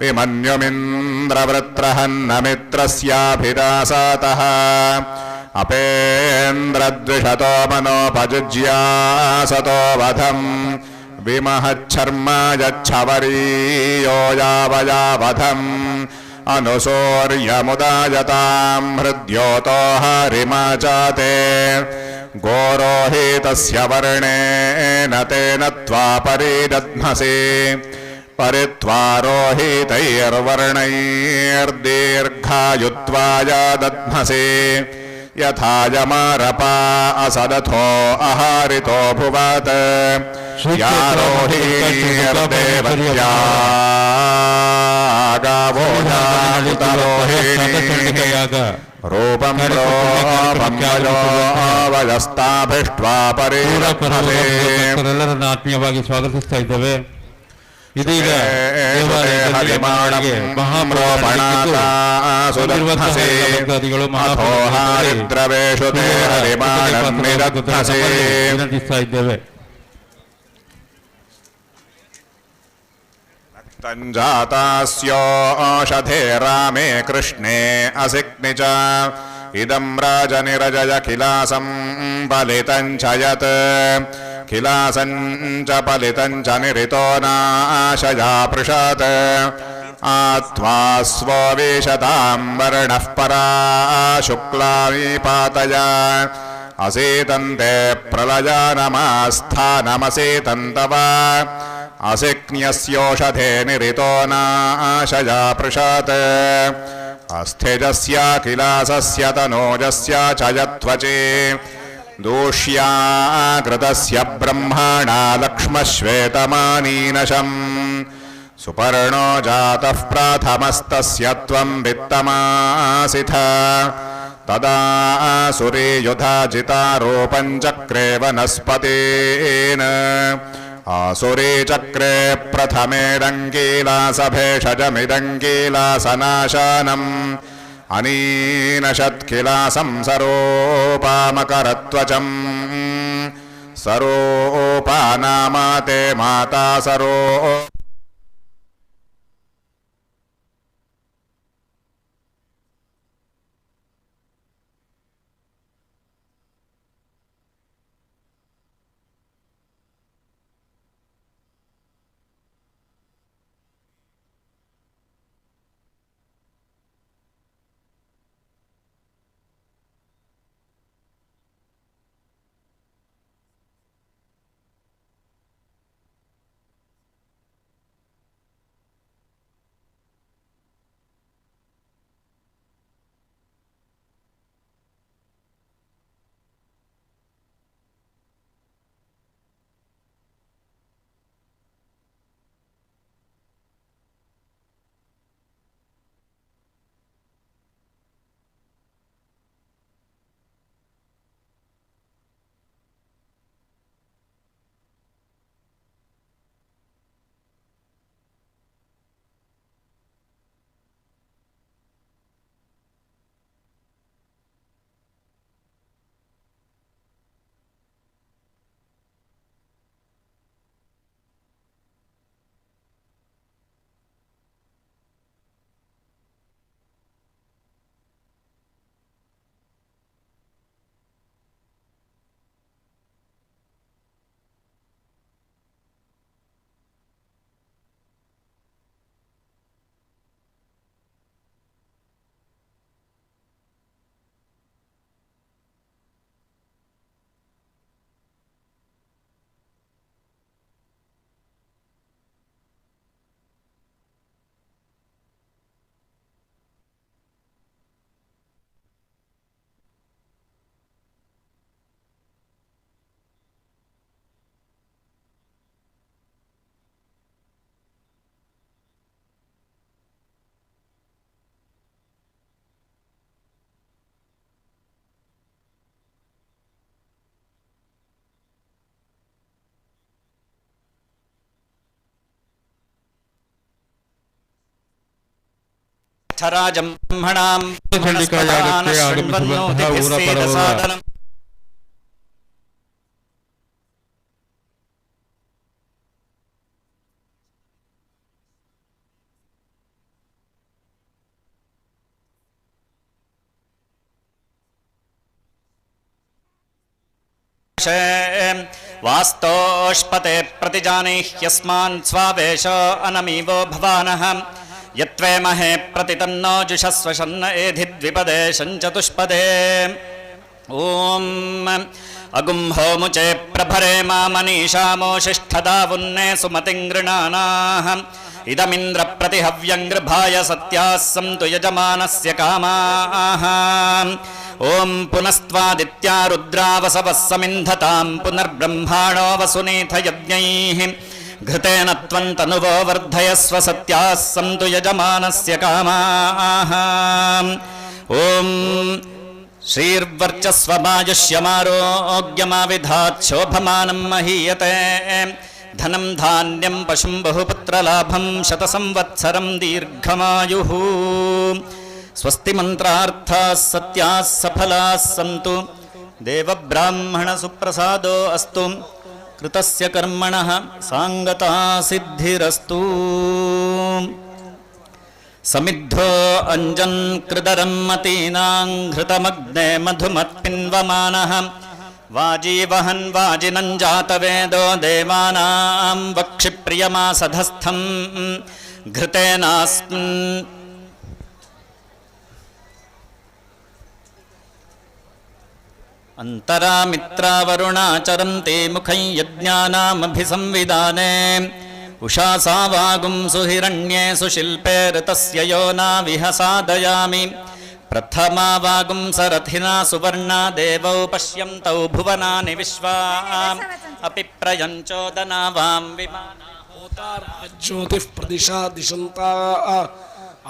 विमन्युमिन्द्रवृत्रहन्नमित्रस्याभिदासातः अपेन्द्रद्विषतो मनोपजुज्यासतो वधम् विमहच्छर्म यच्छवरीयो यावयावधम् अनुसूर्यमुदायताम् हृद्योतो हरिमा चाते गोरोहितस्य वर्णेन तेन त्वा परिदध्मसि परित्वारोहितैर्वर्णैर्दीर्घायुत्वाय दध्मसि यथा यमारपा असदथो अहारितो भुवत् यारोहिर्देवत्या गावो रूपं रोपमयोवयस्ताभिष्ट्वा परिरत्नसे ಆತ್ಮೀಯವಾಗಿ ಸ್ವಾಗತಿಸ್ತಾ ಇದ್ದೇವೆ. ಇದೀಗ ದೇವಾಲಯದಲ್ಲಿ ವಿನಂತಿಸ್ತಾ ಇದ್ದೇವೆ. तञ्जातास्योषधे रामे कृष्णे असिक्नि च इदं राजनिरजय किलासं पलितं च यत् किलासं च पलितं च निरितो नाशया पृषत् आत्वा स्ववेशतां वर्णः परा शुक्लामीपातय असेतन्ते प्रलयानमास्थानमसेतन्तव असिक्न्यस्योषधे निरितो नाशया पृषत् अस्थिजस्य किलासस्य तनोजस्य च यत्त्वचे दूष्याकृतस्य ब्रह्मणा लक्ष्मश्वेतमानीनशम् सुपर्णो जातः प्रथमस्तस्य त्वं वित्तमासिथ तदा सुरे युधा जितारोपं चक्रे वनस्पतेन आसुरे चक्रे प्रथमेदङ्गीलासभेषजमिदङ्गीलासनाशानम् अनीनशत्किलासं सरोपामकरत्वचम् सरोपा नामा ते माता सरो ಕ್ಷರಾಜಂ ಬ್ರಹ್ಮಣಾಂ ಚಂಡಿಕಾಯಾಗಕ್ಕೆ ಆಗಮಿಸುವಂತಹ ಊರ ಪರವರ ವಾಸ್ತೋಷ್ಪತೆ ಪ್ರತಿಜಾನೀಹ್ಯಸ್ಮಾನ್ ಸ್ವಾವೇಶೋ ಅನಮೀವೋ ಭವಾನಃ ಯತ್ವೇ ಮಹೇ ಪ್ರತಿತನ್ನೋ ಜುಷಸ್ವಶನ್ನ ಏಧಿ ದ್ವಿಪದೇ ಶಂಚತುಷ್ಪದೇ ಓಂ ಅಗುಂ ಹೋಮುಚೆ ಪ್ರಭರೆ ಮಾಮನೀಷಾಮೋಷಿಷ್ಠದಾವುನ್ನೇ ಸುಮತಿಂ ಗೃಣಾನಾಃ ಇದಮಿಂದ್ರ ಪ್ರತಿಹವ್ಯಂ ಗೃಭಾಯ ಸತ್ಯಾಃ ಸಂತು ಯಜಮಾನಸ್ಯ ಕಾಮಾಃ ಓಂ ಪುನಸ್ತ್ವಾದಿತ್ಯಾ ರುದ್ರಾವಸವಃ ಸಮಿಂಧತಾಂ ಪುನರ್ಬ್ರಹ್ಮಾಣೋ ವಸುನೀಥ ಯಜ್ಞೈಃ ಘೃತೇನ ತ್ವಂ ತನುವೋ ವರ್ಧಯಸ್ವ ಸತ್ಯಾಃ ಸಂತು ಯಜಮಾನಸ್ಯ ಕಾಮಾಃ ಓಂ ಶ್ರೀರ್ವರ್ಚಸ್ವಮಾಯುಷ್ಯಮಾರೋಗ್ಯಮಾವಿಧಾತ್ ಶೋಭಮಾನಂ ಮಹೀಯತೆ ಧನಂ ಧಾನ್ಯಂ ಪಶುಂ ಬಹುಪುತ್ರಲಾಭಂ ಶತಸಂವತ್ಸರಂ ದೀರ್ಘಮಾಯುಃ ಸ್ವಸ್ತಿ ಮಂತ್ರಾರ್ಥಾಃ ಸತ್ಯಾಃ ಸಫಲಾಃ ಸಂತು ದೇವಬ್ರಾಹ್ಮಣ ಸುಪ್ರಸಾದೋ ಅಸ್ತು ಕೃತಸ್ಯ ಕರ್ಮಣಃ ಸಾಂಗತಾ ಸಿದ್ಧಿರಸ್ತು ಸಮಿದ್ಧೋ ಅಂಜನ್ ಕೃದರಂ ಮತೀನಾಂ ಘೃತಮಗ್ನೇ ಮಧುಮತ್ಪಿನ್ವಮಾನಃ ವಾಜೀವಹನ್ ವಾಜಿನಂಜಾತವೇದೋ ದೇವಾನಾಂ ವಕ್ಷಿಪ್ರಿಯಮಾಸಧಸ್ಥಂ ಘೃತೇನಾಸ್ಮಿನ್ ಅಂತರಾಮಿತ್ರಾವರುಣಾಚರಂತೆ ಮುಖೈ ಯಜ್ಞಾನಾಮಭಿಸಂವಿಧಾನೆ ಉಷಾಸಾ ವಾಗುಂ ಸುಹಿರಣ್ಯೇ ಸುಶಿಲ್ಪೇ ಋತಸ್ಯ ಯೋನಾ ವಿಹಸಾದಯಾಮಿ ಪ್ರಥಮಾ ವಾಗುಂ ಸರಥಿನಾ ಸುವರ್ಣಾ ದೇವೌ ಪಶ್ಯಂತೌ ಭುವನಾನಿ ವಿಶ್ವಾ ಅಪಿ ಪ್ರಯಂಚೋದನಾ ವಾಂ ವಿಮಾನಾ ಜ್ಯೋತಿಃ ಪ್ರದಿಶಾ ದಿಶಂತಾ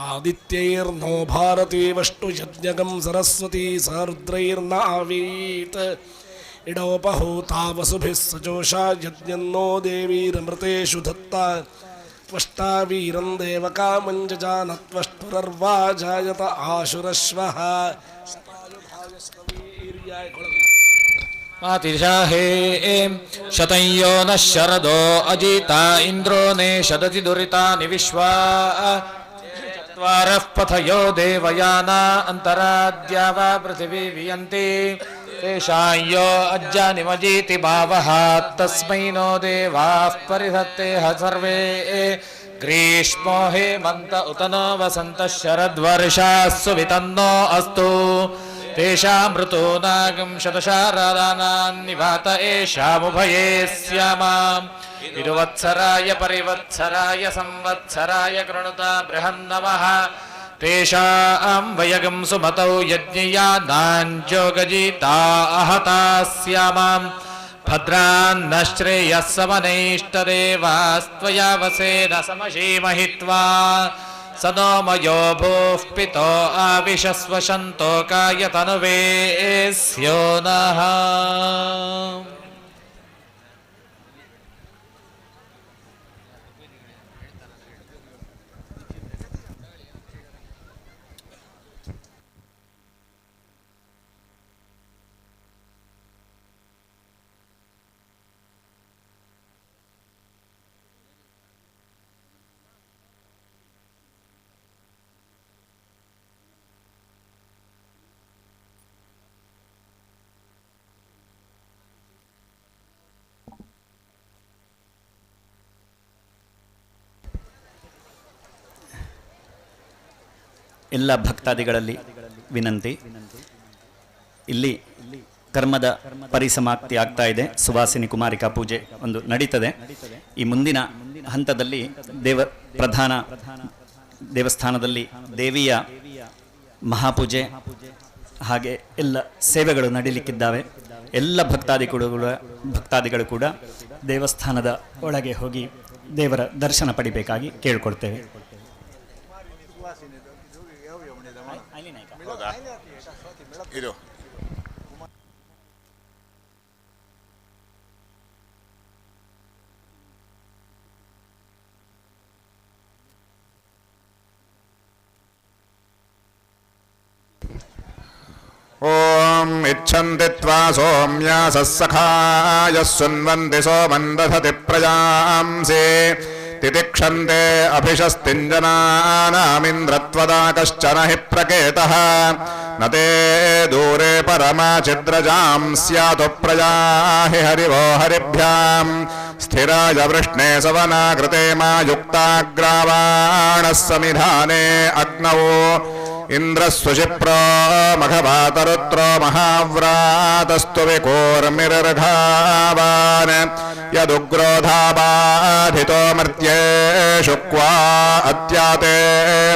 ಆದಿತ್ಯೈರ್ನೋ ಭಾರತೀ ವಷ್ಟು ಯಜ್ಞಗಂ ಸರಸ್ವತೀ ಸರುದ್ರೈರ್ನ ಆವೀತ್ ಇಡೋಪಹೂತಾ ವಸುಭಿಃ ಸಜೋಷಾ ಯಜ್ಞನ್ನೋ ದೇವೀರಮೃತೇಷು ದತ್ತ ತ್ವಷ್ಟಾ ವೀರಂ ದೇವಕಾಮಂ ಜಜಾನ ತ್ವಷ್ಟುರರ್ವಾ ಜಾಯತ ಆಶುರಶ್ವಃ ಮಾತಿರ್ಷಾಹೇ ಶತಯೋ ನ ಶರದೋ ಅಜಿತಾ ಇಂದ್ರೋ ನೇ ಶದತಿ ದುರಿತಾನಿ ವಿಶ್ವಾ ಚತ್ವಾರಃ ಪಥಯೋ ದೇವಯಾನಾ ಅಂತರಾದ್ಯಾವಾ ಪೃಥಿವೀ ವಿಯಂತಿ ತೇಷಾಂ ಯೋ ಅಜ್ಜಾನಿಮಜೀತಿ ಭಾವಃ ತಸ್ಮೈ ನೋ ದೇವಾಃ ಪರಿಧತ್ತೇಹ ಸರ್ವೇ ಗ್ರೀಷ್ಮೋ ಹೇಮಂತ ಉತ ನೋ ವಸಂತಃ ಶರದ್ವರ್ಷಾಃ ಸುವಿತನ್ನೋ ಅಸ್ತು ತೇಷಾಂ ಋತೂನಾಗಂ ಶತಶಾರದಾನಾನ್ ನಿವಾತ ಏಷಾಮುಭಯೇ ಸ್ಯಾಮಾಂ ಇರುವತ್ಸರಾಯ ಪರಿವತ್ಸರಾಯ ಸಂವತ್ಸರಾಯ ಕೃಣುತ ಬೃಹನ್ನಮಃ ತೇಷಾಂ ವಯಗಂ ಸುಮತೌ ಯಜ್ಞಯಾನಾಂಜೋಗಜಿತಾ ಅಹತಾ ಸ್ಯಾಮಾಂ ಭದ್ರಾನ್ನ ಶ್ರೇಯಃ ಸಮನೈಷ್ಟದೇವಾಸ್ತ್ವಯಾ ವಸೇನ ಸಮಶೀಮಹಿತ್ವಾ ಸನೋಮಯೋ ಭೂಃ ಪಿತೋ ಆವಿಶಸ್ವ ಶಂತೋಕಾಯ ತನುವೇ ಸ್ಯೋ ನಃ ಎಲ್ಲ ಭಕ್ತಾದಿಗಳಲ್ಲಿ ವಿನಂತಿ. ಇಲ್ಲಿ ಕರ್ಮದ ಪರಿಸಮಾಪ್ತಿ ಆಗ್ತಾ ಇದೆ. ಸುವಾಸಿನಿ ಕುಮಾರಿಕಾ ಪೂಜೆ ಒಂದು ನಡೀತದೆ. ಈ ಮುಂದಿನ ಹಂತದಲ್ಲಿ ಪ್ರಧಾನ ದೇವಸ್ಥಾನದಲ್ಲಿ ದೇವಿಯ ಮಹಾಪೂಜೆ ಹಾಗೆ ಎಲ್ಲ ಸೇವೆಗಳು ನಡೀಲಿಕ್ಕಿದ್ದಾವೆ. ಎಲ್ಲ ಭಕ್ತಾದಿಗಳು ಕೂಡ ದೇವಸ್ಥಾನದ ಒಳಗೆ ಹೋಗಿ ದೇವರ ದರ್ಶನ ಪಡಿಬೇಕಾಗಿ ಕೇಳಿಕೊಳ್ತೇವೆ. ಇದು इच्छन्ति त्वा सौम्यासः सखायः सुन्वन्ति सोमं दधति प्रजांसि तितिक्षन्ते अभिशस्तिञ्जनानामिन्द्रत्वदा कश्चन हि प्रकेतः न ते दूरे परमाचिद्रजां स्यातु प्रजा हि हरिवो हरिभ्यां स्थिराय वृष्णे सवनाकृते मा युक्ताग्रावाणः समिधाने अग्नौ इन्द्रस्वशिप्रो मघवातरुत्रो महाव्रातस्तु विकोर्मिर्घावान् यदुग्रोधाबाधितो मर्त्येषु क्वा अत्याते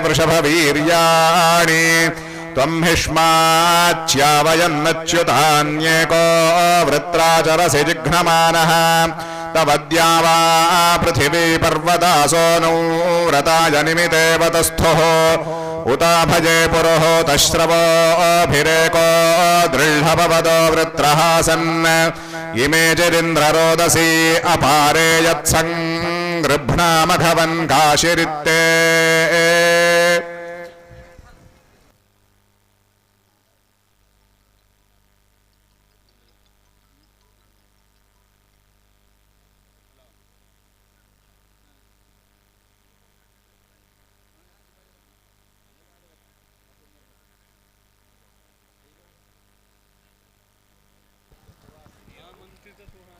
वृषभवीर्याणि त्वं हिष्माच्यावयन्नच्युतान्येको वृत्राचरसि जिघ्नमानः तवद्या वा पृथिवी पर्वतासो नौ व्रताय निमितेव तस्थुः उता भजे पुरोहोतश्रवोऽभिरेको दृढभवदो वृत्रः सन् इमे चिरिन्द्ररोदसी अपारे यत्सङ्गृभ्णामघवन् काशिरित्ते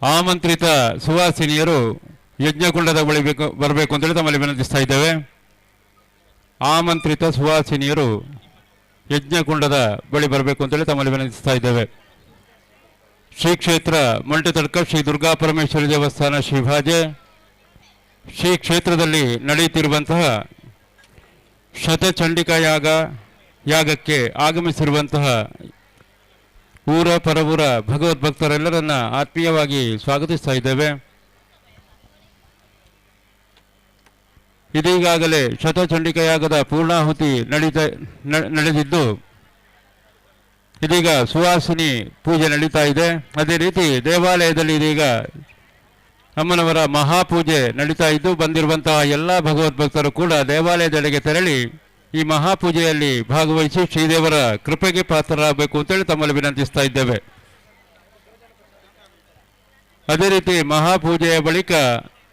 ಆಮಂತ್ರಿತ ಸುವಾಸಿನಿಯರು ಯಜ್ಞಕುಂಡದ ಬಳಿ ಬರಬೇಕು ಅಂತೇಳಿ ತಮ್ಮಲ್ಲಿ ವಿನಂತಿಸ್ತಾ ಇದ್ದೇವೆ. ಆಮಂತ್ರಿತ ಸುವಾಸಿನಿಯರು ಯಜ್ಞಕುಂಡದ ಬಳಿ ಬರಬೇಕು ಅಂತೇಳಿ ತಮ್ಮಲ್ಲಿ ವಿನಂತಿಸ್ತಾ ಇದ್ದೇವೆ. ಶ್ರೀ ಕ್ಷೇತ್ರ ಮಂಟೆತಡ್ಕ ಶ್ರೀ ದುರ್ಗಾ ಪರಮೇಶ್ವರಿ ದೇವಸ್ಥಾನ ಶ್ರೀಭಾಜೆ ಶ್ರೀ ಕ್ಷೇತ್ರದಲ್ಲಿ ನಡೆಯುತ್ತಿರುವಂತಹ ಶತಚಂಡಿಕಾ ಯಾಗಕ್ಕೆ ಆಗಮಿಸಿರುವಂತಹ ಊರ ಪರವೂರ ಭಗವದ್ಭಕ್ತರೆಲ್ಲರನ್ನ ಆತ್ಮೀಯವಾಗಿ ಸ್ವಾಗತಿಸ್ತಾ ಇದ್ದೇವೆ. ಇದೀಗಾಗಲೇ ಶತಚಂಡಿಕಾ ಯಾಗದ ಪೂರ್ಣಾಹುತಿ ನಡೆದಿದ್ದು ಇದೀಗ ಸುವಾಸಿನಿ ಪೂಜೆ ನಡೀತಾ ಇದೆ. ಅದೇ ರೀತಿ ದೇವಾಲಯದಲ್ಲಿ ಇದೀಗ ಅಮ್ಮನವರ ಮಹಾಪೂಜೆ ನಡೀತಾ ಇದ್ದು ಬಂದಿರುವಂತಹ ಎಲ್ಲ ಭಗವದ್ಭಕ್ತರು ಕೂಡ ದೇವಾಲಯದೆಡೆಗೆ ತೆರಳಿ ಈ ಮಹಾಪೂಜೆಯಲ್ಲಿ ಭಾಗವಹಿಸಿ ಶ್ರೀದೇವರ ಕೃಪೆಗೆ ಪಾತ್ರರಾಗಬೇಕು ಅಂತೇಳಿ ತಮ್ಮಲ್ಲಿ ವಿನಂತಿಸ್ತಾ ಇದ್ದೇವೆ. ಅದೇ ರೀತಿ ಮಹಾಪೂಜೆಯ ಬಳಿಕ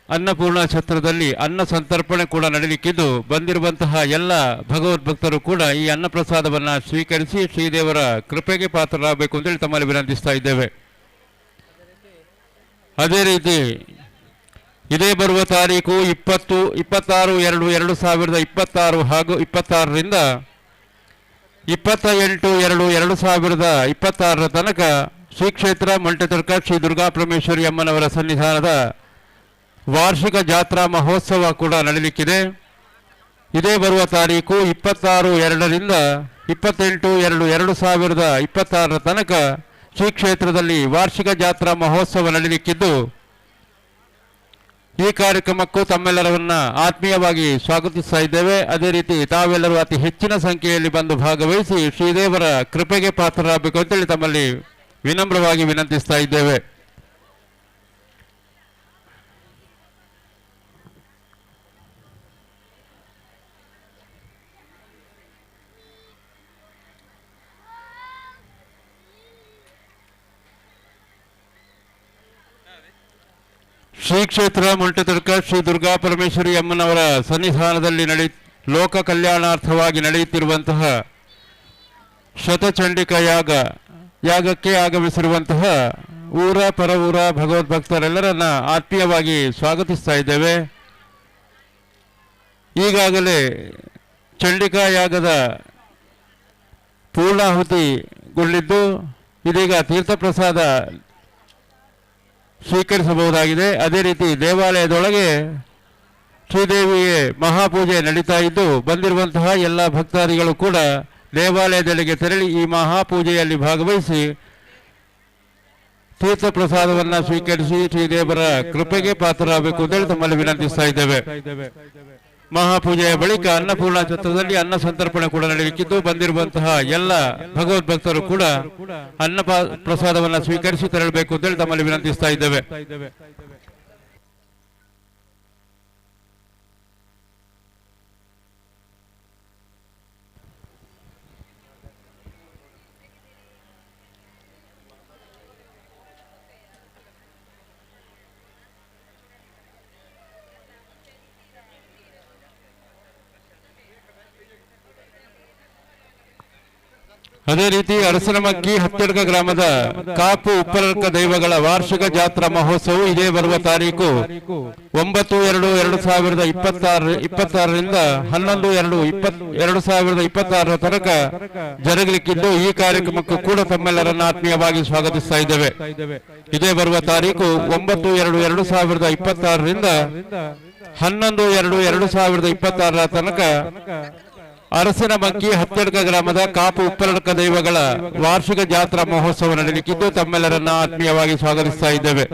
ಅನ್ನಪೂರ್ಣ ಛತ್ರದಲ್ಲಿ ಅನ್ನ ಸಂತರ್ಪಣೆ ಕೂಡ ನಡೆಯಲಿಕ್ಕಿದ್ದು ಬಂದಿರುವಂತಹ ಎಲ್ಲ ಭಗವದ್ಭಕ್ತರು ಕೂಡ ಈ ಅನ್ನಪ್ರಸಾದವನ್ನು ಸ್ವೀಕರಿಸಿ ಶ್ರೀದೇವರ ಕೃಪೆಗೆ ಪಾತ್ರರಾಗಬೇಕು ಅಂತೇಳಿ ತಮ್ಮಲ್ಲಿ ವಿನಂತಿಸ್ತಾ ಇದ್ದೇವೆ. ಅದೇ ರೀತಿ ಇದೇ ಬರುವ ತಾರೀಕು 26/2/2026 ಹಾಗೂ 26ರಿಂದ 28/2/2026 ತನಕ ಶ್ರೀ ಕ್ಷೇತ್ರ ಮಂಟೆತಡ್ಕ ಶ್ರೀ ದುರ್ಗಾ ಪರಮೇಶ್ವರಿ ಅಮ್ಮನವರ ಸನ್ನಿಧಾನದ ವಾರ್ಷಿಕ ಜಾತ್ರಾ ಮಹೋತ್ಸವ ಕೂಡ ನಡೆಯಲಿಕ್ಕಿದೆ. ಇದೇ ಬರುವ ತಾರೀಕು 26/2ರಿಂದ 28/2/2026 ತನಕ ಶ್ರೀ ಕ್ಷೇತ್ರದಲ್ಲಿ ವಾರ್ಷಿಕ ಜಾತ್ರಾ ಮಹೋತ್ಸವ ನಡೆಯಲಿಕ್ಕಿದ್ದು ಈ ಕಾರ್ಯಕ್ರಮಕ್ಕೂ ತಮ್ಮೆಲ್ಲರನ್ನ ಆತ್ಮೀಯವಾಗಿ ಸ್ವಾಗತಿಸ್ತಾ ಇದ್ದೇವೆ. ಅದೇ ರೀತಿ ತಾವೆಲ್ಲರೂ ಅತಿ ಹೆಚ್ಚಿನ ಸಂಖ್ಯೆಯಲ್ಲಿ ಬಂದು ಭಾಗವಹಿಸಿ ಶ್ರೀದೇವರ ಕೃಪೆಗೆ ಪಾತ್ರರಾಗಬೇಕು ಅಂತೇಳಿ ತಮ್ಮಲ್ಲಿ ವಿನಮ್ರವಾಗಿ ವಿನಂತಿಸ್ತಾ ಇದ್ದೇವೆ. ಶ್ರೀ ಕ್ಷೇತ್ರ ಮಂಟೆತಡ್ಕ ಶ್ರೀ ದುರ್ಗಾ ಪರಮೇಶ್ವರಿ ಅಮ್ಮನವರ ಸನ್ನಿಧಾನದಲ್ಲಿ ಲೋಕ ಕಲ್ಯಾಣಾರ್ಥವಾಗಿ ನಡೆಯುತ್ತಿರುವಂತಹ ಶತಚಂಡಿಕಾ ಯಾಗಕ್ಕೆ ಆಗಮಿಸಿರುವಂತಹ ಊರ ಪರವೂರ ಭಗವದ್ಭಕ್ತರೆಲ್ಲರನ್ನ ಆತ್ಮೀಯವಾಗಿ ಸ್ವಾಗತಿಸ್ತಾ ಇದ್ದೇವೆ. ಈಗಾಗಲೇ ಚಂಡಿಕಾ ಯಾಗದ ಪೂರ್ಣಾಹುತಿಗೊಂಡಿದ್ದು ಇದೀಗ ತೀರ್ಥಪ್ರಸಾದ ಸ್ವೀಕರಿಸಬಹುದಾಗಿದೆ. ಅದೇ ರೀತಿ ದೇವಾಲಯದೊಳಗೆ ಶ್ರೀದೇವಿಗೆ ಮಹಾಪೂಜೆ ನಡೀತಾ ಇದ್ದು ಬಂದಿರುವಂತಹ ಎಲ್ಲ ಭಕ್ತಾದಿಗಳು ಕೂಡ ದೇವಾಲಯದೆಡೆಗೆ ತೆರಳಿ ಈ ಮಹಾಪೂಜೆಯಲ್ಲಿ ಭಾಗವಹಿಸಿ ತೀರ್ಥ ಪ್ರಸಾದವನ್ನು ಸ್ವೀಕರಿಸಿ ಶ್ರೀದೇವರ ಕೃಪೆಗೆ ಪಾತ್ರರಾಗಬೇಕು ಅಂತೇಳಿ ತಮ್ಮಲ್ಲಿ ವಿನಂತಿಸ್ತಾ ಇದ್ದೇವೆ. ಮಹಾಪೂಜೆಯ ಬಳಿಕ ಅನ್ನಪೂರ್ಣ ಛತ್ರದಲ್ಲಿ ಅನ್ನ ಸಂತರ್ಪಣೆ ಕೂಡ ನಡೆಯಲಿಕ್ಕಿದ್ದು ಬಂದಿರುವಂತಹ ಎಲ್ಲ ಭಗವದ್ಭಕ್ತರು ಕೂಡ ಅನ್ನ ಪ್ರಸಾದವನ್ನು ಸ್ವೀಕರಿಸಿ ತೆರಳಬೇಕು ಅಂತೇಳಿ ತಮ್ಮಲ್ಲಿ ವಿನಂತಿಸ್ತಾ ಇದ್ದೇವೆ. ಅದೇ ರೀತಿ ಅರಸನಮಕ್ಕಿ ಹತ್ತೆಡ್ಕ ಗ್ರಾಮದ ಕಾಪು ಉಪ್ಪರರ್ಕ ದೈವಗಳ ವಾರ್ಷಿಕ ಜಾತ್ರಾ ಮಹೋತ್ಸವ ಇದೇ ಬರುವ ತಾರೀಕು 9/2/2026ರಿಂದ 11/2/2026 ತನಕ ಜರುಗಲಿಕ್ಕಿದ್ದು ಈ ಕಾರ್ಯಕ್ರಮಕ್ಕೂ ಕೂಡ ತಮ್ಮೆಲ್ಲರನ್ನ ಆತ್ಮೀಯವಾಗಿ ಸ್ವಾಗತಿಸ್ತಾ ಇದ್ದೇವೆ. ಇದೇ ಬರುವ ತಾರೀಕು 9/2/2026ರಿಂದ 11/2/2026 ತನಕ ಅರಸನಮಕ್ಕಿ ಹತ್ತೆಡ್ಕ ಗ್ರಾಮದ ಕಾಪು ಉಪ್ಪರಡ್ಕ ದೈವಗಳ ವಾರ್ಷಿಕ ಜಾತ್ರಾ ಮಹೋತ್ಸವ ನಡೆಯಲಿಕ್ಕಿದ್ದು ತಮ್ಮೆಲ್ಲರನ್ನ ಆತ್ಮೀಯವಾಗಿ ಸ್ವಾಗತಿಸ್ತಾ ಇದ್ದೇವೆ.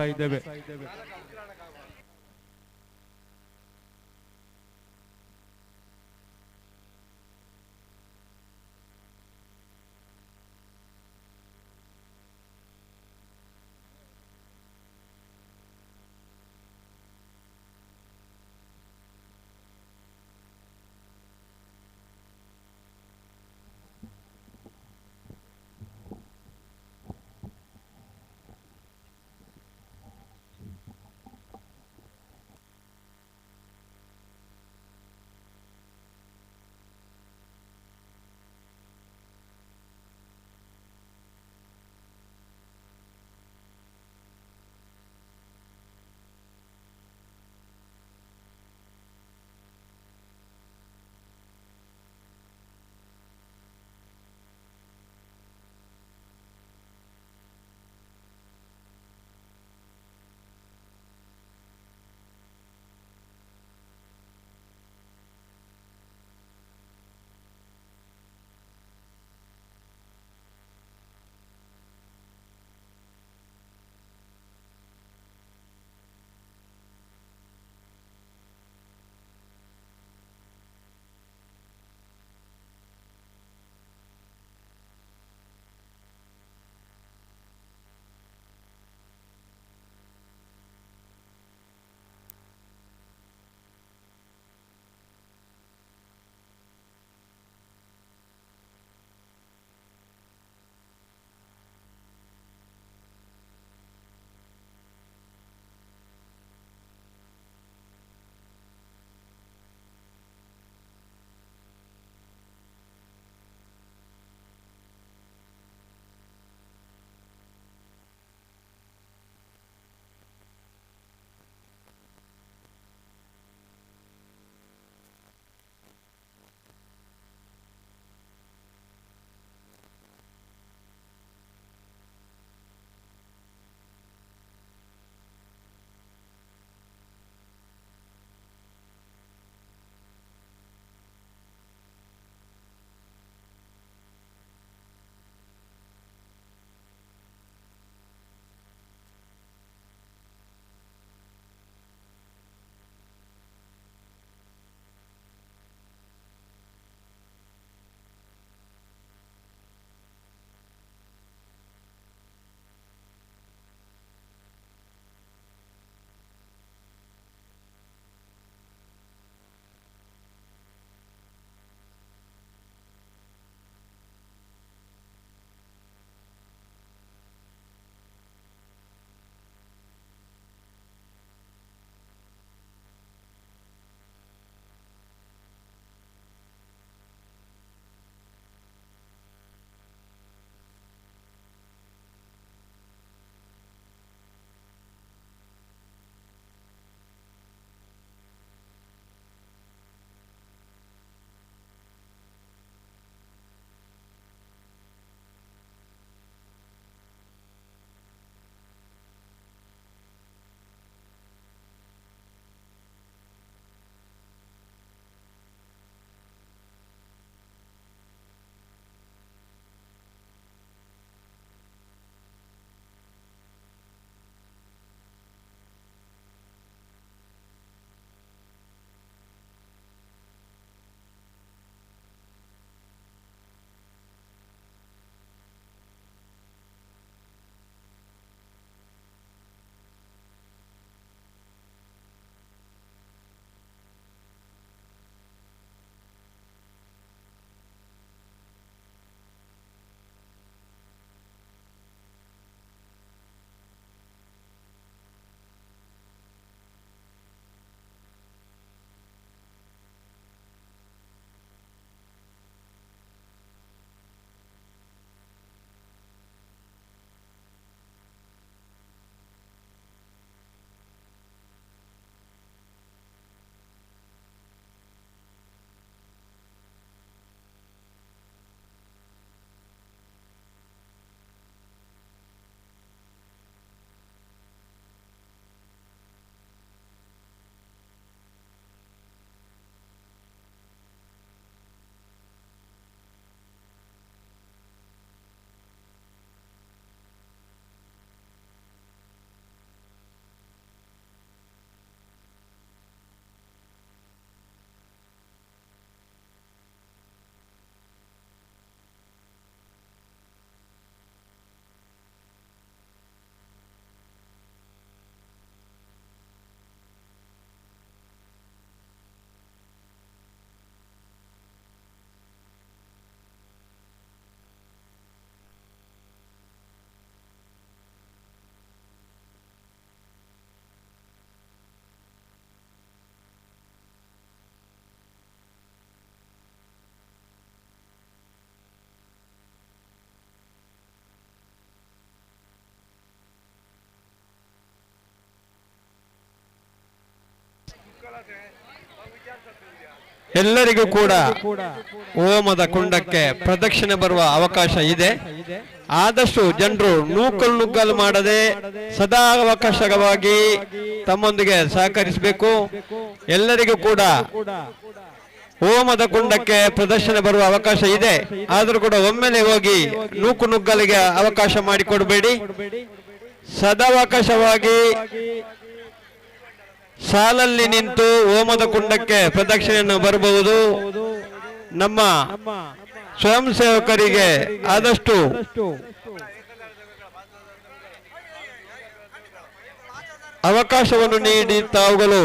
ಎಲ್ಲರಿಗೂ ಕೂಡ ಹೋಮದ ಕುಂಡಕ್ಕೆ ಪ್ರದಕ್ಷಿಣೆ ಬರುವ ಅವಕಾಶ ಇದೆ. ಆದಷ್ಟು ಜನರು ನೂಕಲು ನುಗ್ಗಲು ಮಾಡದೆ ಸದಾ ಅವಕಾಶವಾಗಿ ತಮ್ಮೊಂದಿಗೆ ಸಹಕರಿಸಬೇಕು. ಎಲ್ಲರಿಗೂ ಕೂಡ ಹೋಮದ ಕುಂಡಕ್ಕೆ ಪ್ರದರ್ಶನ ಬರುವ ಅವಕಾಶ ಇದೆ. ಆದರೂ ಕೂಡ ಒಮ್ಮೆಲೆ ಹೋಗಿ ನೂಕು ನುಗ್ಗಲಿಗೆ ಅವಕಾಶ ಮಾಡಿಕೊಡಬೇಡಿ. ಸದಾವಕಾಶವಾಗಿ ಸಾಲಲ್ಲಿ ನಿಂತು ಹೋಮದ ಕುಂಡಕ್ಕೆ ಪ್ರದಕ್ಷಿಣೆಯನ್ನು ಬರಬಹುದು. ನಮ್ಮ ಸ್ವಯಂ ಸೇವಕರಿಗೆ ಆದಷ್ಟು ಅವಕಾಶವನ್ನು ನೀಡಿ ತಾವುಗಳು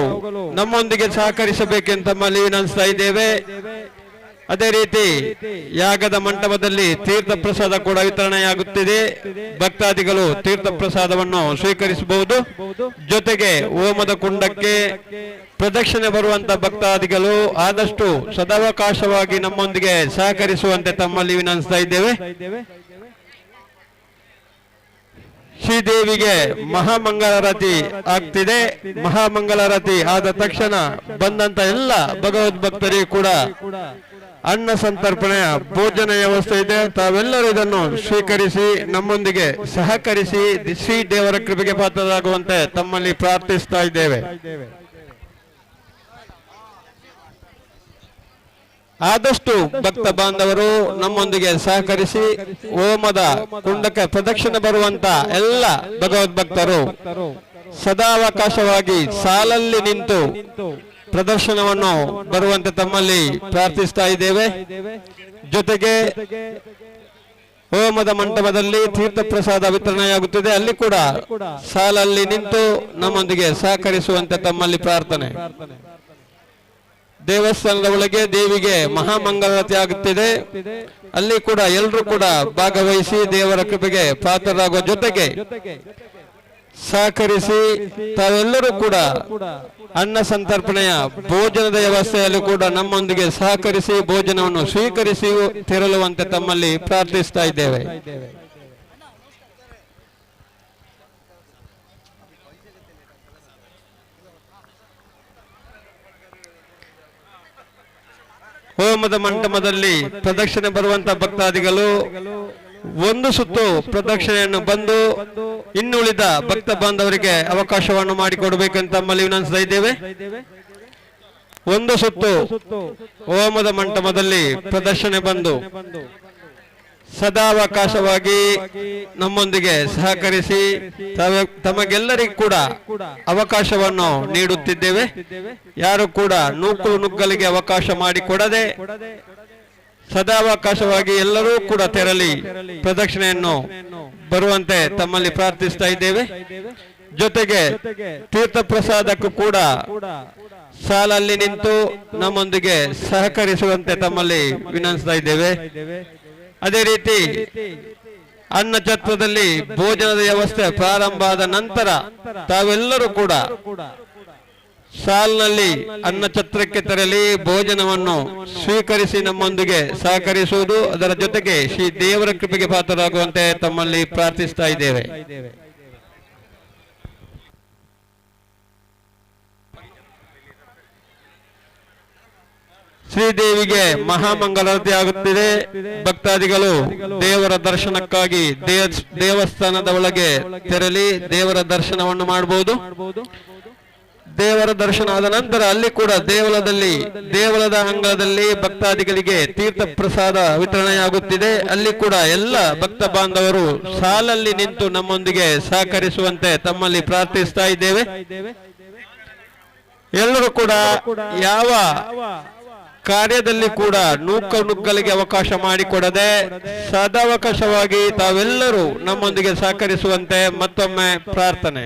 ನಮ್ಮೊಂದಿಗೆ ಸಹಕರಿಸಬೇಕೆಂತ ತಮ್ಮಲ್ಲಿ ವಿನಂತಿಸ್ತಾ ಇದ್ದೇವೆ. ಅದೇ ರೀತಿ ಯಾಗದ ಮಂಟಪದಲ್ಲಿ ತೀರ್ಥ ಪ್ರಸಾದ ಕೂಡ ವಿತರಣೆಯಾಗುತ್ತಿದೆ. ಭಕ್ತಾದಿಗಳು ತೀರ್ಥ ಪ್ರಸಾದವನ್ನು ಸ್ವೀಕರಿಸಬಹುದು. ಜೊತೆಗೆ ಹೋಮದ ಕುಂಡಕ್ಕೆ ಪ್ರದಕ್ಷಿಣೆ ಬರುವಂತ ಭಕ್ತಾದಿಗಳು ಆದಷ್ಟು ಸದಾವಕಾಶವಾಗಿ ನಮ್ಮೊಂದಿಗೆ ಸಹಕರಿಸುವಂತೆ ತಮ್ಮಲ್ಲಿ ವಿನಂತಿಸ್ತಾ ಇದ್ದೇವೆ. ಶ್ರೀದೇವಿಗೆ ಮಹಾಮಂಗಳಾರತಿ ಆಗ್ತಿದೆ. ಮಹಾಮಂಗಳಾರತಿ ಆದ ತಕ್ಷಣ ಬಂದಂತ ಎಲ್ಲ ಭಗವದ್ ಭಕ್ತರಿಗೂ ಕೂಡ ಅನ್ನ ಸಂತರ್ಪಣೆಯ ಭೋಜನ ವ್ಯವಸ್ಥೆ ಇದೆ. ತಾವೆಲ್ಲರೂ ಇದನ್ನು ಸ್ವೀಕರಿಸಿ ನಮ್ಮೊಂದಿಗೆ ಸಹಕರಿಸಿ ಶ್ರೀ ದೇವರ ಕೃಪೆಗೆ ಪಾತ್ರರಾಗುವಂತೆ ತಮ್ಮಲ್ಲಿ ಪ್ರಾರ್ಥಿಸ್ತಾ ಇದ್ದೇವೆ. ಆದಷ್ಟು ಭಕ್ತ ಬಾಂಧವರು ನಮ್ಮೊಂದಿಗೆ ಸಹಕರಿಸಿ ಹೋಮದ ಕುಂಡಕ್ಕೆ ಪ್ರದಕ್ಷಿಣೆ ಬರುವಂತ ಎಲ್ಲ ಭಗವದ್ಭಕ್ತರು ಸದಾವಕಾಶವಾಗಿ ಸಾಲಲ್ಲಿ ನಿಂತು ಪ್ರದರ್ಶನವನ್ನು ಬರುವಂತೆ ತಮ್ಮಲ್ಲಿ ಪ್ರಾರ್ಥಿಸ್ತಾ ಇದ್ದೇವೆ. ಜೊತೆಗೆ ಹೋಮದ ಮಂಟಪದಲ್ಲಿ ತೀರ್ಥ ಪ್ರಸಾದ ವಿತರಣೆಯಾಗುತ್ತಿದೆ. ಅಲ್ಲಿ ಕೂಡ ಸಾಲಲ್ಲಿ ನಿಂತು ನಮ್ಮೊಂದಿಗೆ ಸಹಕರಿಸುವಂತೆ ತಮ್ಮಲ್ಲಿ ಪ್ರಾರ್ಥನೆ. ದೇವಸ್ಥಾನದ ಒಳಗೆ ದೇವಿಗೆ ಮಹಾಮಂಗಳಾರತಿ ಆಗುತ್ತಿದೆ. ಅಲ್ಲಿ ಕೂಡ ಎಲ್ಲರೂ ಕೂಡ ಭಾಗವಹಿಸಿ ದೇವರ ಕೃಪೆಗೆ ಪಾತ್ರರಾಗುವ ಜೊತೆಗೆ ಸಹಕರಿಸಿ ತಾವೆಲ್ಲರೂ ಕೂಡ ಅನ್ನ ಸಂತರ್ಪಣೆಯ ಭೋಜನದ ವ್ಯವಸ್ಥೆಯಲ್ಲೂ ಕೂಡ ನಮ್ಮೊಂದಿಗೆ ಸಹಕರಿಸಿ ಭೋಜನವನ್ನು ಸ್ವೀಕರಿಸಿ ತೆರಳುವಂತೆ ತಮ್ಮಲ್ಲಿ ಪ್ರಾರ್ಥಿಸ್ತಾ ಇದ್ದೇವೆ. ಹೋಮದ ಮಂಟಪದಲ್ಲಿ ಪ್ರದಕ್ಷಿಣೆ ಬರುವಂತ ಭಕ್ತಾದಿಗಳು ಒಂದು ಸುತ್ತು ಪ್ರದಕ್ಷಿಣೆಯನ್ನು ಬಂದು ಇನ್ನುಳಿದ ಭಕ್ತ ಬಾಂಧವರಿಗೆ ಅವಕಾಶವನ್ನು ಮಾಡಿಕೊಡಬೇಕಂತ ತಮ್ಮಲ್ಲಿ ವಿನಂತಿಸ್ತಾ ಇದ್ದೇವೆ. ಒಂದು ಸುತ್ತು ಹೋಮದ ಮಂಟಪದಲ್ಲಿ ಪ್ರದರ್ಶನೆ ಬಂದು ಸದಾವಕಾಶವಾಗಿ ನಮ್ಮೊಂದಿಗೆ ಸಹಕರಿಸಿ ತಮಗೆಲ್ಲರಿಗೂ ಕೂಡ ಅವಕಾಶವನ್ನು ನೀಡುತ್ತಿದ್ದೇವೆ. ಯಾರು ಕೂಡ ನೂಕಲು ನುಗ್ಗಲಿಗೆ ಅವಕಾಶ ಮಾಡಿಕೊಡದೆ ಸದಾವಕಾಶವಾಗಿ ಎಲ್ಲರೂ ಕೂಡ ತೆರಳಿ ಪ್ರದಕ್ಷಿಣೆಯನ್ನು ಬರುವಂತೆ ತಮ್ಮಲ್ಲಿ ಪ್ರಾರ್ಥಿಸ್ತಾ ಇದ್ದೇವೆ. ಜೊತೆಗೆ ತೀರ್ಥ ಪ್ರಸಾದಕ್ಕೂ ಕೂಡ ಸಾಲಲ್ಲಿ ನಿಂತು ನಮ್ಮೊಂದಿಗೆ ಸಹಕರಿಸುವಂತೆ ತಮ್ಮಲ್ಲಿ ವಿನಂತಿಸ್ತಾ ಇದ್ದೇವೆ. ಅದೇ ರೀತಿ ಅನ್ನ ಛತ್ರದಲ್ಲಿ ಭೋಜನದ ವ್ಯವಸ್ಥೆ ಪ್ರಾರಂಭ ಆದ ನಂತರ ತಾವೆಲ್ಲರೂ ಕೂಡ ಸಾಲಿನಲ್ಲಿ ಅನ್ನ ಛತ್ರಕ್ಕೆ ತೆರಳಿ ಭೋಜನವನ್ನು ಸ್ವೀಕರಿಸಿ ನಮ್ಮೊಂದಿಗೆ ಸಹಕರಿಸುವುದು, ಅದರ ಜೊತೆಗೆ ಶ್ರೀ ದೇವರ ಕೃಪೆಗೆ ಪಾತ್ರರಾಗುವಂತೆ ತಮ್ಮಲ್ಲಿ ಪ್ರಾರ್ಥಿಸ್ತಾ ಇದ್ದೇವೆ. ಶ್ರೀದೇವಿಗೆ ಮಹಾಮಂಗಳಾರತಿ ಆಗುತ್ತಿದೆ. ಭಕ್ತಾದಿಗಳು ದೇವರ ದರ್ಶನಕ್ಕಾಗಿ ದೇವಸ್ಥಾನದ ಒಳಗೆ ತೆರಳಿ ದೇವರ ದರ್ಶನವನ್ನು ಮಾಡಬಹುದು. ದೇವರ ದರ್ಶನ ಆದ ನಂತರ ಅಲ್ಲಿ ಕೂಡ ದೇವಳದ ಅಂಗಳದಲ್ಲಿ ಭಕ್ತಾದಿಗಳಿಗೆ ತೀರ್ಥ ಪ್ರಸಾದ ವಿತರಣೆಯಾಗುತ್ತಿದೆ. ಅಲ್ಲಿ ಕೂಡ ಎಲ್ಲ ಭಕ್ತ ಬಾಂಧವರು ಸಾಲಲ್ಲಿ ನಿಂತು ನಮ್ಮೊಂದಿಗೆ ಸಹಕರಿಸುವಂತೆ ತಮ್ಮಲ್ಲಿ ಪ್ರಾರ್ಥಿಸ್ತಾ ಇದ್ದೇವೆ. ಎಲ್ಲರೂ ಕೂಡ ಯಾವ ಕಾರ್ಯದಲ್ಲಿ ಕೂಡ ನುಗ್ಗಲಿಗೆ ಅವಕಾಶ ಮಾಡಿಕೊಡದೆ ಸದಾವಕಾಶವಾಗಿ ತಾವೆಲ್ಲರೂ ನಮ್ಮೊಂದಿಗೆ ಸಹಕರಿಸುವಂತೆ ಮತ್ತೊಮ್ಮೆ ಪ್ರಾರ್ಥನೆ.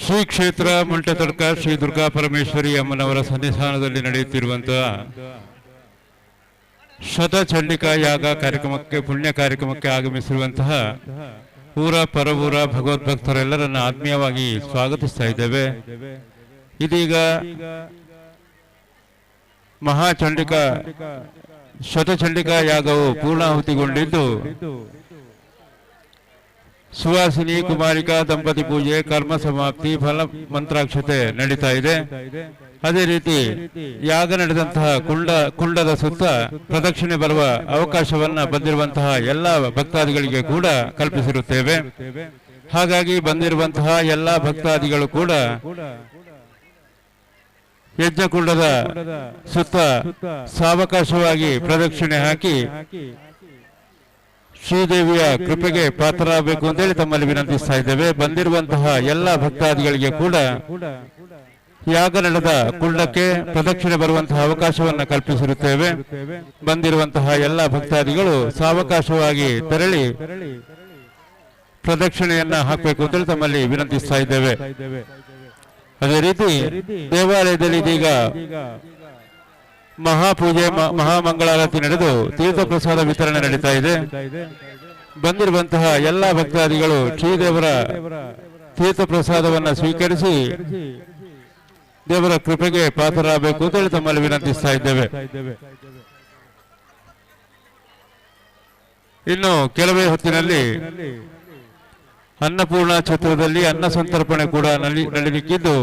ಶ್ರೀ ಕ್ಷೇತ್ರ ಮುಂಟೆತಡ್ಕ ಶ್ರೀ ದುರ್ಗಾ ಪರಮೇಶ್ವರಿ ಅಮ್ಮನವರ ಸನ್ನಿಧಾನದಲ್ಲಿ ನಡೆಯುತ್ತಿರುವಂತಹ ಶತಚಂಡಿಕಾ ಯಾಗ ಕಾರ್ಯಕ್ರಮಕ್ಕೆ ಪುಣ್ಯ ಕಾರ್ಯಕ್ರಮಕ್ಕೆ ಆಗಮಿಸಿರುವಂತಹ ಊರ ಪರವೂರ ಭಗವದ್ಭಕ್ತರೆಲ್ಲರನ್ನ ಆತ್ಮೀಯವಾಗಿ ಸ್ವಾಗತಿಸ್ತಾ ಇದ್ದೇವೆ. ಇದೀಗ ಮಹಾಚಂಡಿಕಾ ಶತಚಂಡಿಕಾ ಯಾಗವು ಪೂರ್ಣಾಹುತಿಗೊಂಡಿದ್ದು ಸುವಾಸಿನಿ ಕುಮಾರಿಕಾ ದಂಪತಿ ಪೂಜೆ, ಕರ್ಮ ಸಮಾಪ್ತಿ, ಫಲ ಮಂತ್ರಾಕ್ಷತೆ ನಡೀತಾ ಇದೆ. ಅದೇ ರೀತಿ ಯಾಗ ನಡೆದಂತಹ ಕುಂಡದ ಸುತ್ತ ಪ್ರದಕ್ಷಿಣೆ ಬರುವ ಅವಕಾಶವನ್ನ ಬಂದಿರುವಂತಹ ಎಲ್ಲ ಭಕ್ತಾದಿಗಳಿಗೆ ಕೂಡ ಕಲ್ಪಿಸಿರುತ್ತೇವೆ. ಹಾಗಾಗಿ ಬಂದಿರುವಂತಹ ಎಲ್ಲ ಭಕ್ತಾದಿಗಳು ಕೂಡ ಯಜ್ಞಕುಂಡದ ಸುತ್ತ ಸಾವಕಾಶವಾಗಿ ಪ್ರದಕ್ಷಿಣೆ ಹಾಕಿ ಶ್ರೀದೇವಿಯ ಕೃಪೆಗೆ ಪಾತ್ರರಾಗಬೇಕು ಅಂತೇಳಿ ತಮ್ಮಲ್ಲಿ ವಿನಂತಿಸ್ತಾ ಇದ್ದೇವೆ. ಬಂದಿರುವಂತಹ ಎಲ್ಲ ಭಕ್ತಾದಿಗಳಿಗೆ ಕೂಡ ಯಾಗ ನಡೆದ ಕುಂಡಕ್ಕೆ ಪ್ರದಕ್ಷಿಣೆ ಬರುವಂತಹ ಅವಕಾಶವನ್ನು ಕಲ್ಪಿಸಿರುತ್ತೇವೆ. ಬಂದಿರುವಂತಹ ಎಲ್ಲ ಭಕ್ತಾದಿಗಳು ಸಾವಕಾಶವಾಗಿ ತೆರಳಿ ಪ್ರದಕ್ಷಿಣೆಯನ್ನ ಹಾಕಬೇಕು ಅಂತೇಳಿ ತಮ್ಮಲ್ಲಿ ವಿನಂತಿಸ್ತಾ ಇದ್ದೇವೆ. ಅದೇ ರೀತಿ ದೇವಾಲಯದಲ್ಲಿ ಇದೀಗ ಮಹಾಪೂಜೆ ಮಹಾಮಂಗಳಾರತಿ ನಡೆದು ತೀರ್ಥ ಪ್ರಸಾದ ವಿತರಣೆ ನಡೀತಾ ಇದೆ. ಬಂದಿರುವಂತಹ ಎಲ್ಲ ಭಕ್ತಾದಿಗಳು ಶ್ರೀದೇವರ ತೀರ್ಥ ಪ್ರಸಾದವನ್ನು ಸ್ವೀಕರಿಸಿ ದೇವರ ಕೃಪೆಗೆ ಪಾತ್ರರಾಗಬೇಕು ಅಂತೇಳಿ ತಮ್ಮಲ್ಲಿ ವಿನಂತಿಸ್ತಾ ಇದ್ದೇವೆ. ಇನ್ನು ಕೆಲವೇ ಹೊತ್ತಿನಲ್ಲಿ ಅನ್ನಪೂರ್ಣ ಛತ್ರದಲ್ಲಿ ಅನ್ನ ಸಂತರ್ಪಣೆ ಕೂಡ ನಡೆಯಲಿಕ್ಕಿದ್ದು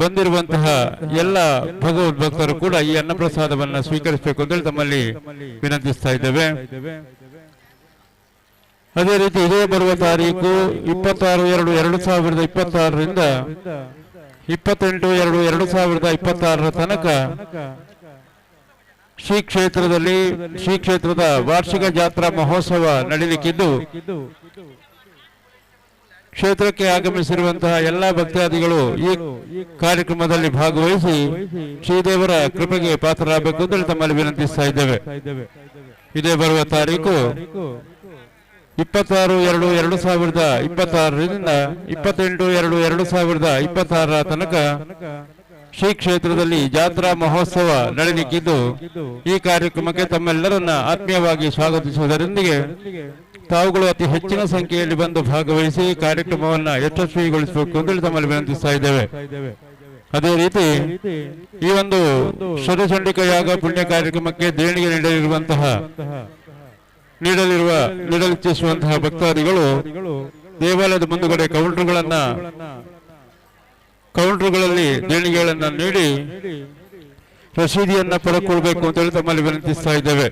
ಬಂದಿರುವಂತಹ ಎಲ್ಲ ಭಗವದ್ಭಕ್ತರು ಕೂಡ ಈ ಅನ್ನ ಪ್ರಸಾದವನ್ನು ಸ್ವೀಕರಿಸಬೇಕು ಅಂತೇಳಿ ತಮ್ಮಲ್ಲಿ ವಿನಂತಿಸ್ತಾ ಇದ್ದೇವೆ. ಅದೇ ರೀತಿ ಇದೇ ಬರುವ ತಾರೀಕು 26/2/2026ರಿಂದ 28/2/2026 ತನಕ ಶ್ರೀ ಕ್ಷೇತ್ರದ ವಾರ್ಷಿಕ ಜಾತ್ರಾ ಮಹೋತ್ಸವ ನಡೆಯಲಿಕ್ಕಿದ್ದು ಕ್ಷೇತ್ರಕ್ಕೆ ಆಗಮಿಸಿರುವಂತಹ ಎಲ್ಲ ಭಕ್ತಾದಿಗಳು ಈ ಕಾರ್ಯಕ್ರಮದಲ್ಲಿ ಭಾಗವಹಿಸಿ ಶ್ರೀದೇವರ ಕೃಪೆಗೆ ಪಾತ್ರರಾಗಬೇಕು ಅಂತ ತಮ್ಮಲ್ಲಿ ವಿನಂತಿಸ್ತಾ ಇದ್ದೇವೆ. ಇದೇ ಬರುವ ತಾರೀಕು 26/2/2026ರಿಂದ 28/2/2026 ತನಕ ಶ್ರೀ ಕ್ಷೇತ್ರದಲ್ಲಿ ಜಾತ್ರಾ ಮಹೋತ್ಸವ ನಡೆಯಲಿಕ್ಕಿದ್ದು ಈ ಕಾರ್ಯಕ್ರಮಕ್ಕೆ ತಮ್ಮೆಲ್ಲರನ್ನ ಆತ್ಮೀಯವಾಗಿ ಸ್ವಾಗತಿಸುವುದರೊಂದಿಗೆ ತಾವುಗಳು ಅತಿ ಹೆಚ್ಚಿನ ಸಂಖ್ಯೆಯಲ್ಲಿ ಬಂದು ಭಾಗವಹಿಸಿ ಕಾರ್ಯಕ್ರಮವನ್ನು ಯಶಸ್ವಿಗೊಳಿಸಬೇಕು ಅಂತೇಳಿ ತಮ್ಮಲ್ಲಿ ವಿನಂತಿಸ್ತಾ ಇದ್ದೇವೆ. ಅದೇ ರೀತಿ ಈ ಒಂದು ಶತಚಂಡಿಕಾ ಯಾಗ ಪುಣ್ಯ ಕಾರ್ಯಕ್ರಮಕ್ಕೆ ದೇಣಿಗೆ ನೀಡಲಿಚ್ಛಿಸುವಂತಹ ಭಕ್ತಾದಿಗಳು ದೇವಾಲಯದ ಮುಂದುಗಡೆ ಕೌಂಟರ್ಗಳಲ್ಲಿ ದೇಣಿಗೆಗಳನ್ನ ನೀಡಿ ರಸೀದಿಯನ್ನ ಪಡೆದುಕೊಳ್ಬೇಕು ಅಂತೇಳಿ ತಮ್ಮಲ್ಲಿ ವಿನಂತಿಸ್ತಾ ಇದ್ದೇವೆ.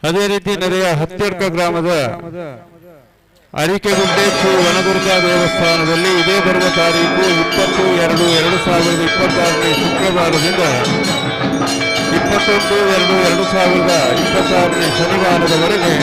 ಅದೇ ರೀತಿ ನೆರೆಯ ಹತ್ಯರ್ಕ ಗ್ರಾಮದ ಅರಿಕೆಗುಡ್ಡೆ ಶ್ರೀ ವನದುರ್ಗಾ ದೇವಸ್ಥಾನದಲ್ಲಿ ಇದೇ ಬರುವ ತಾರೀಕು 20/2/2026 ಶುಕ್ರವಾರದಿಂದ 21/2/2026 ಶನಿವಾರದವರೆಗೆ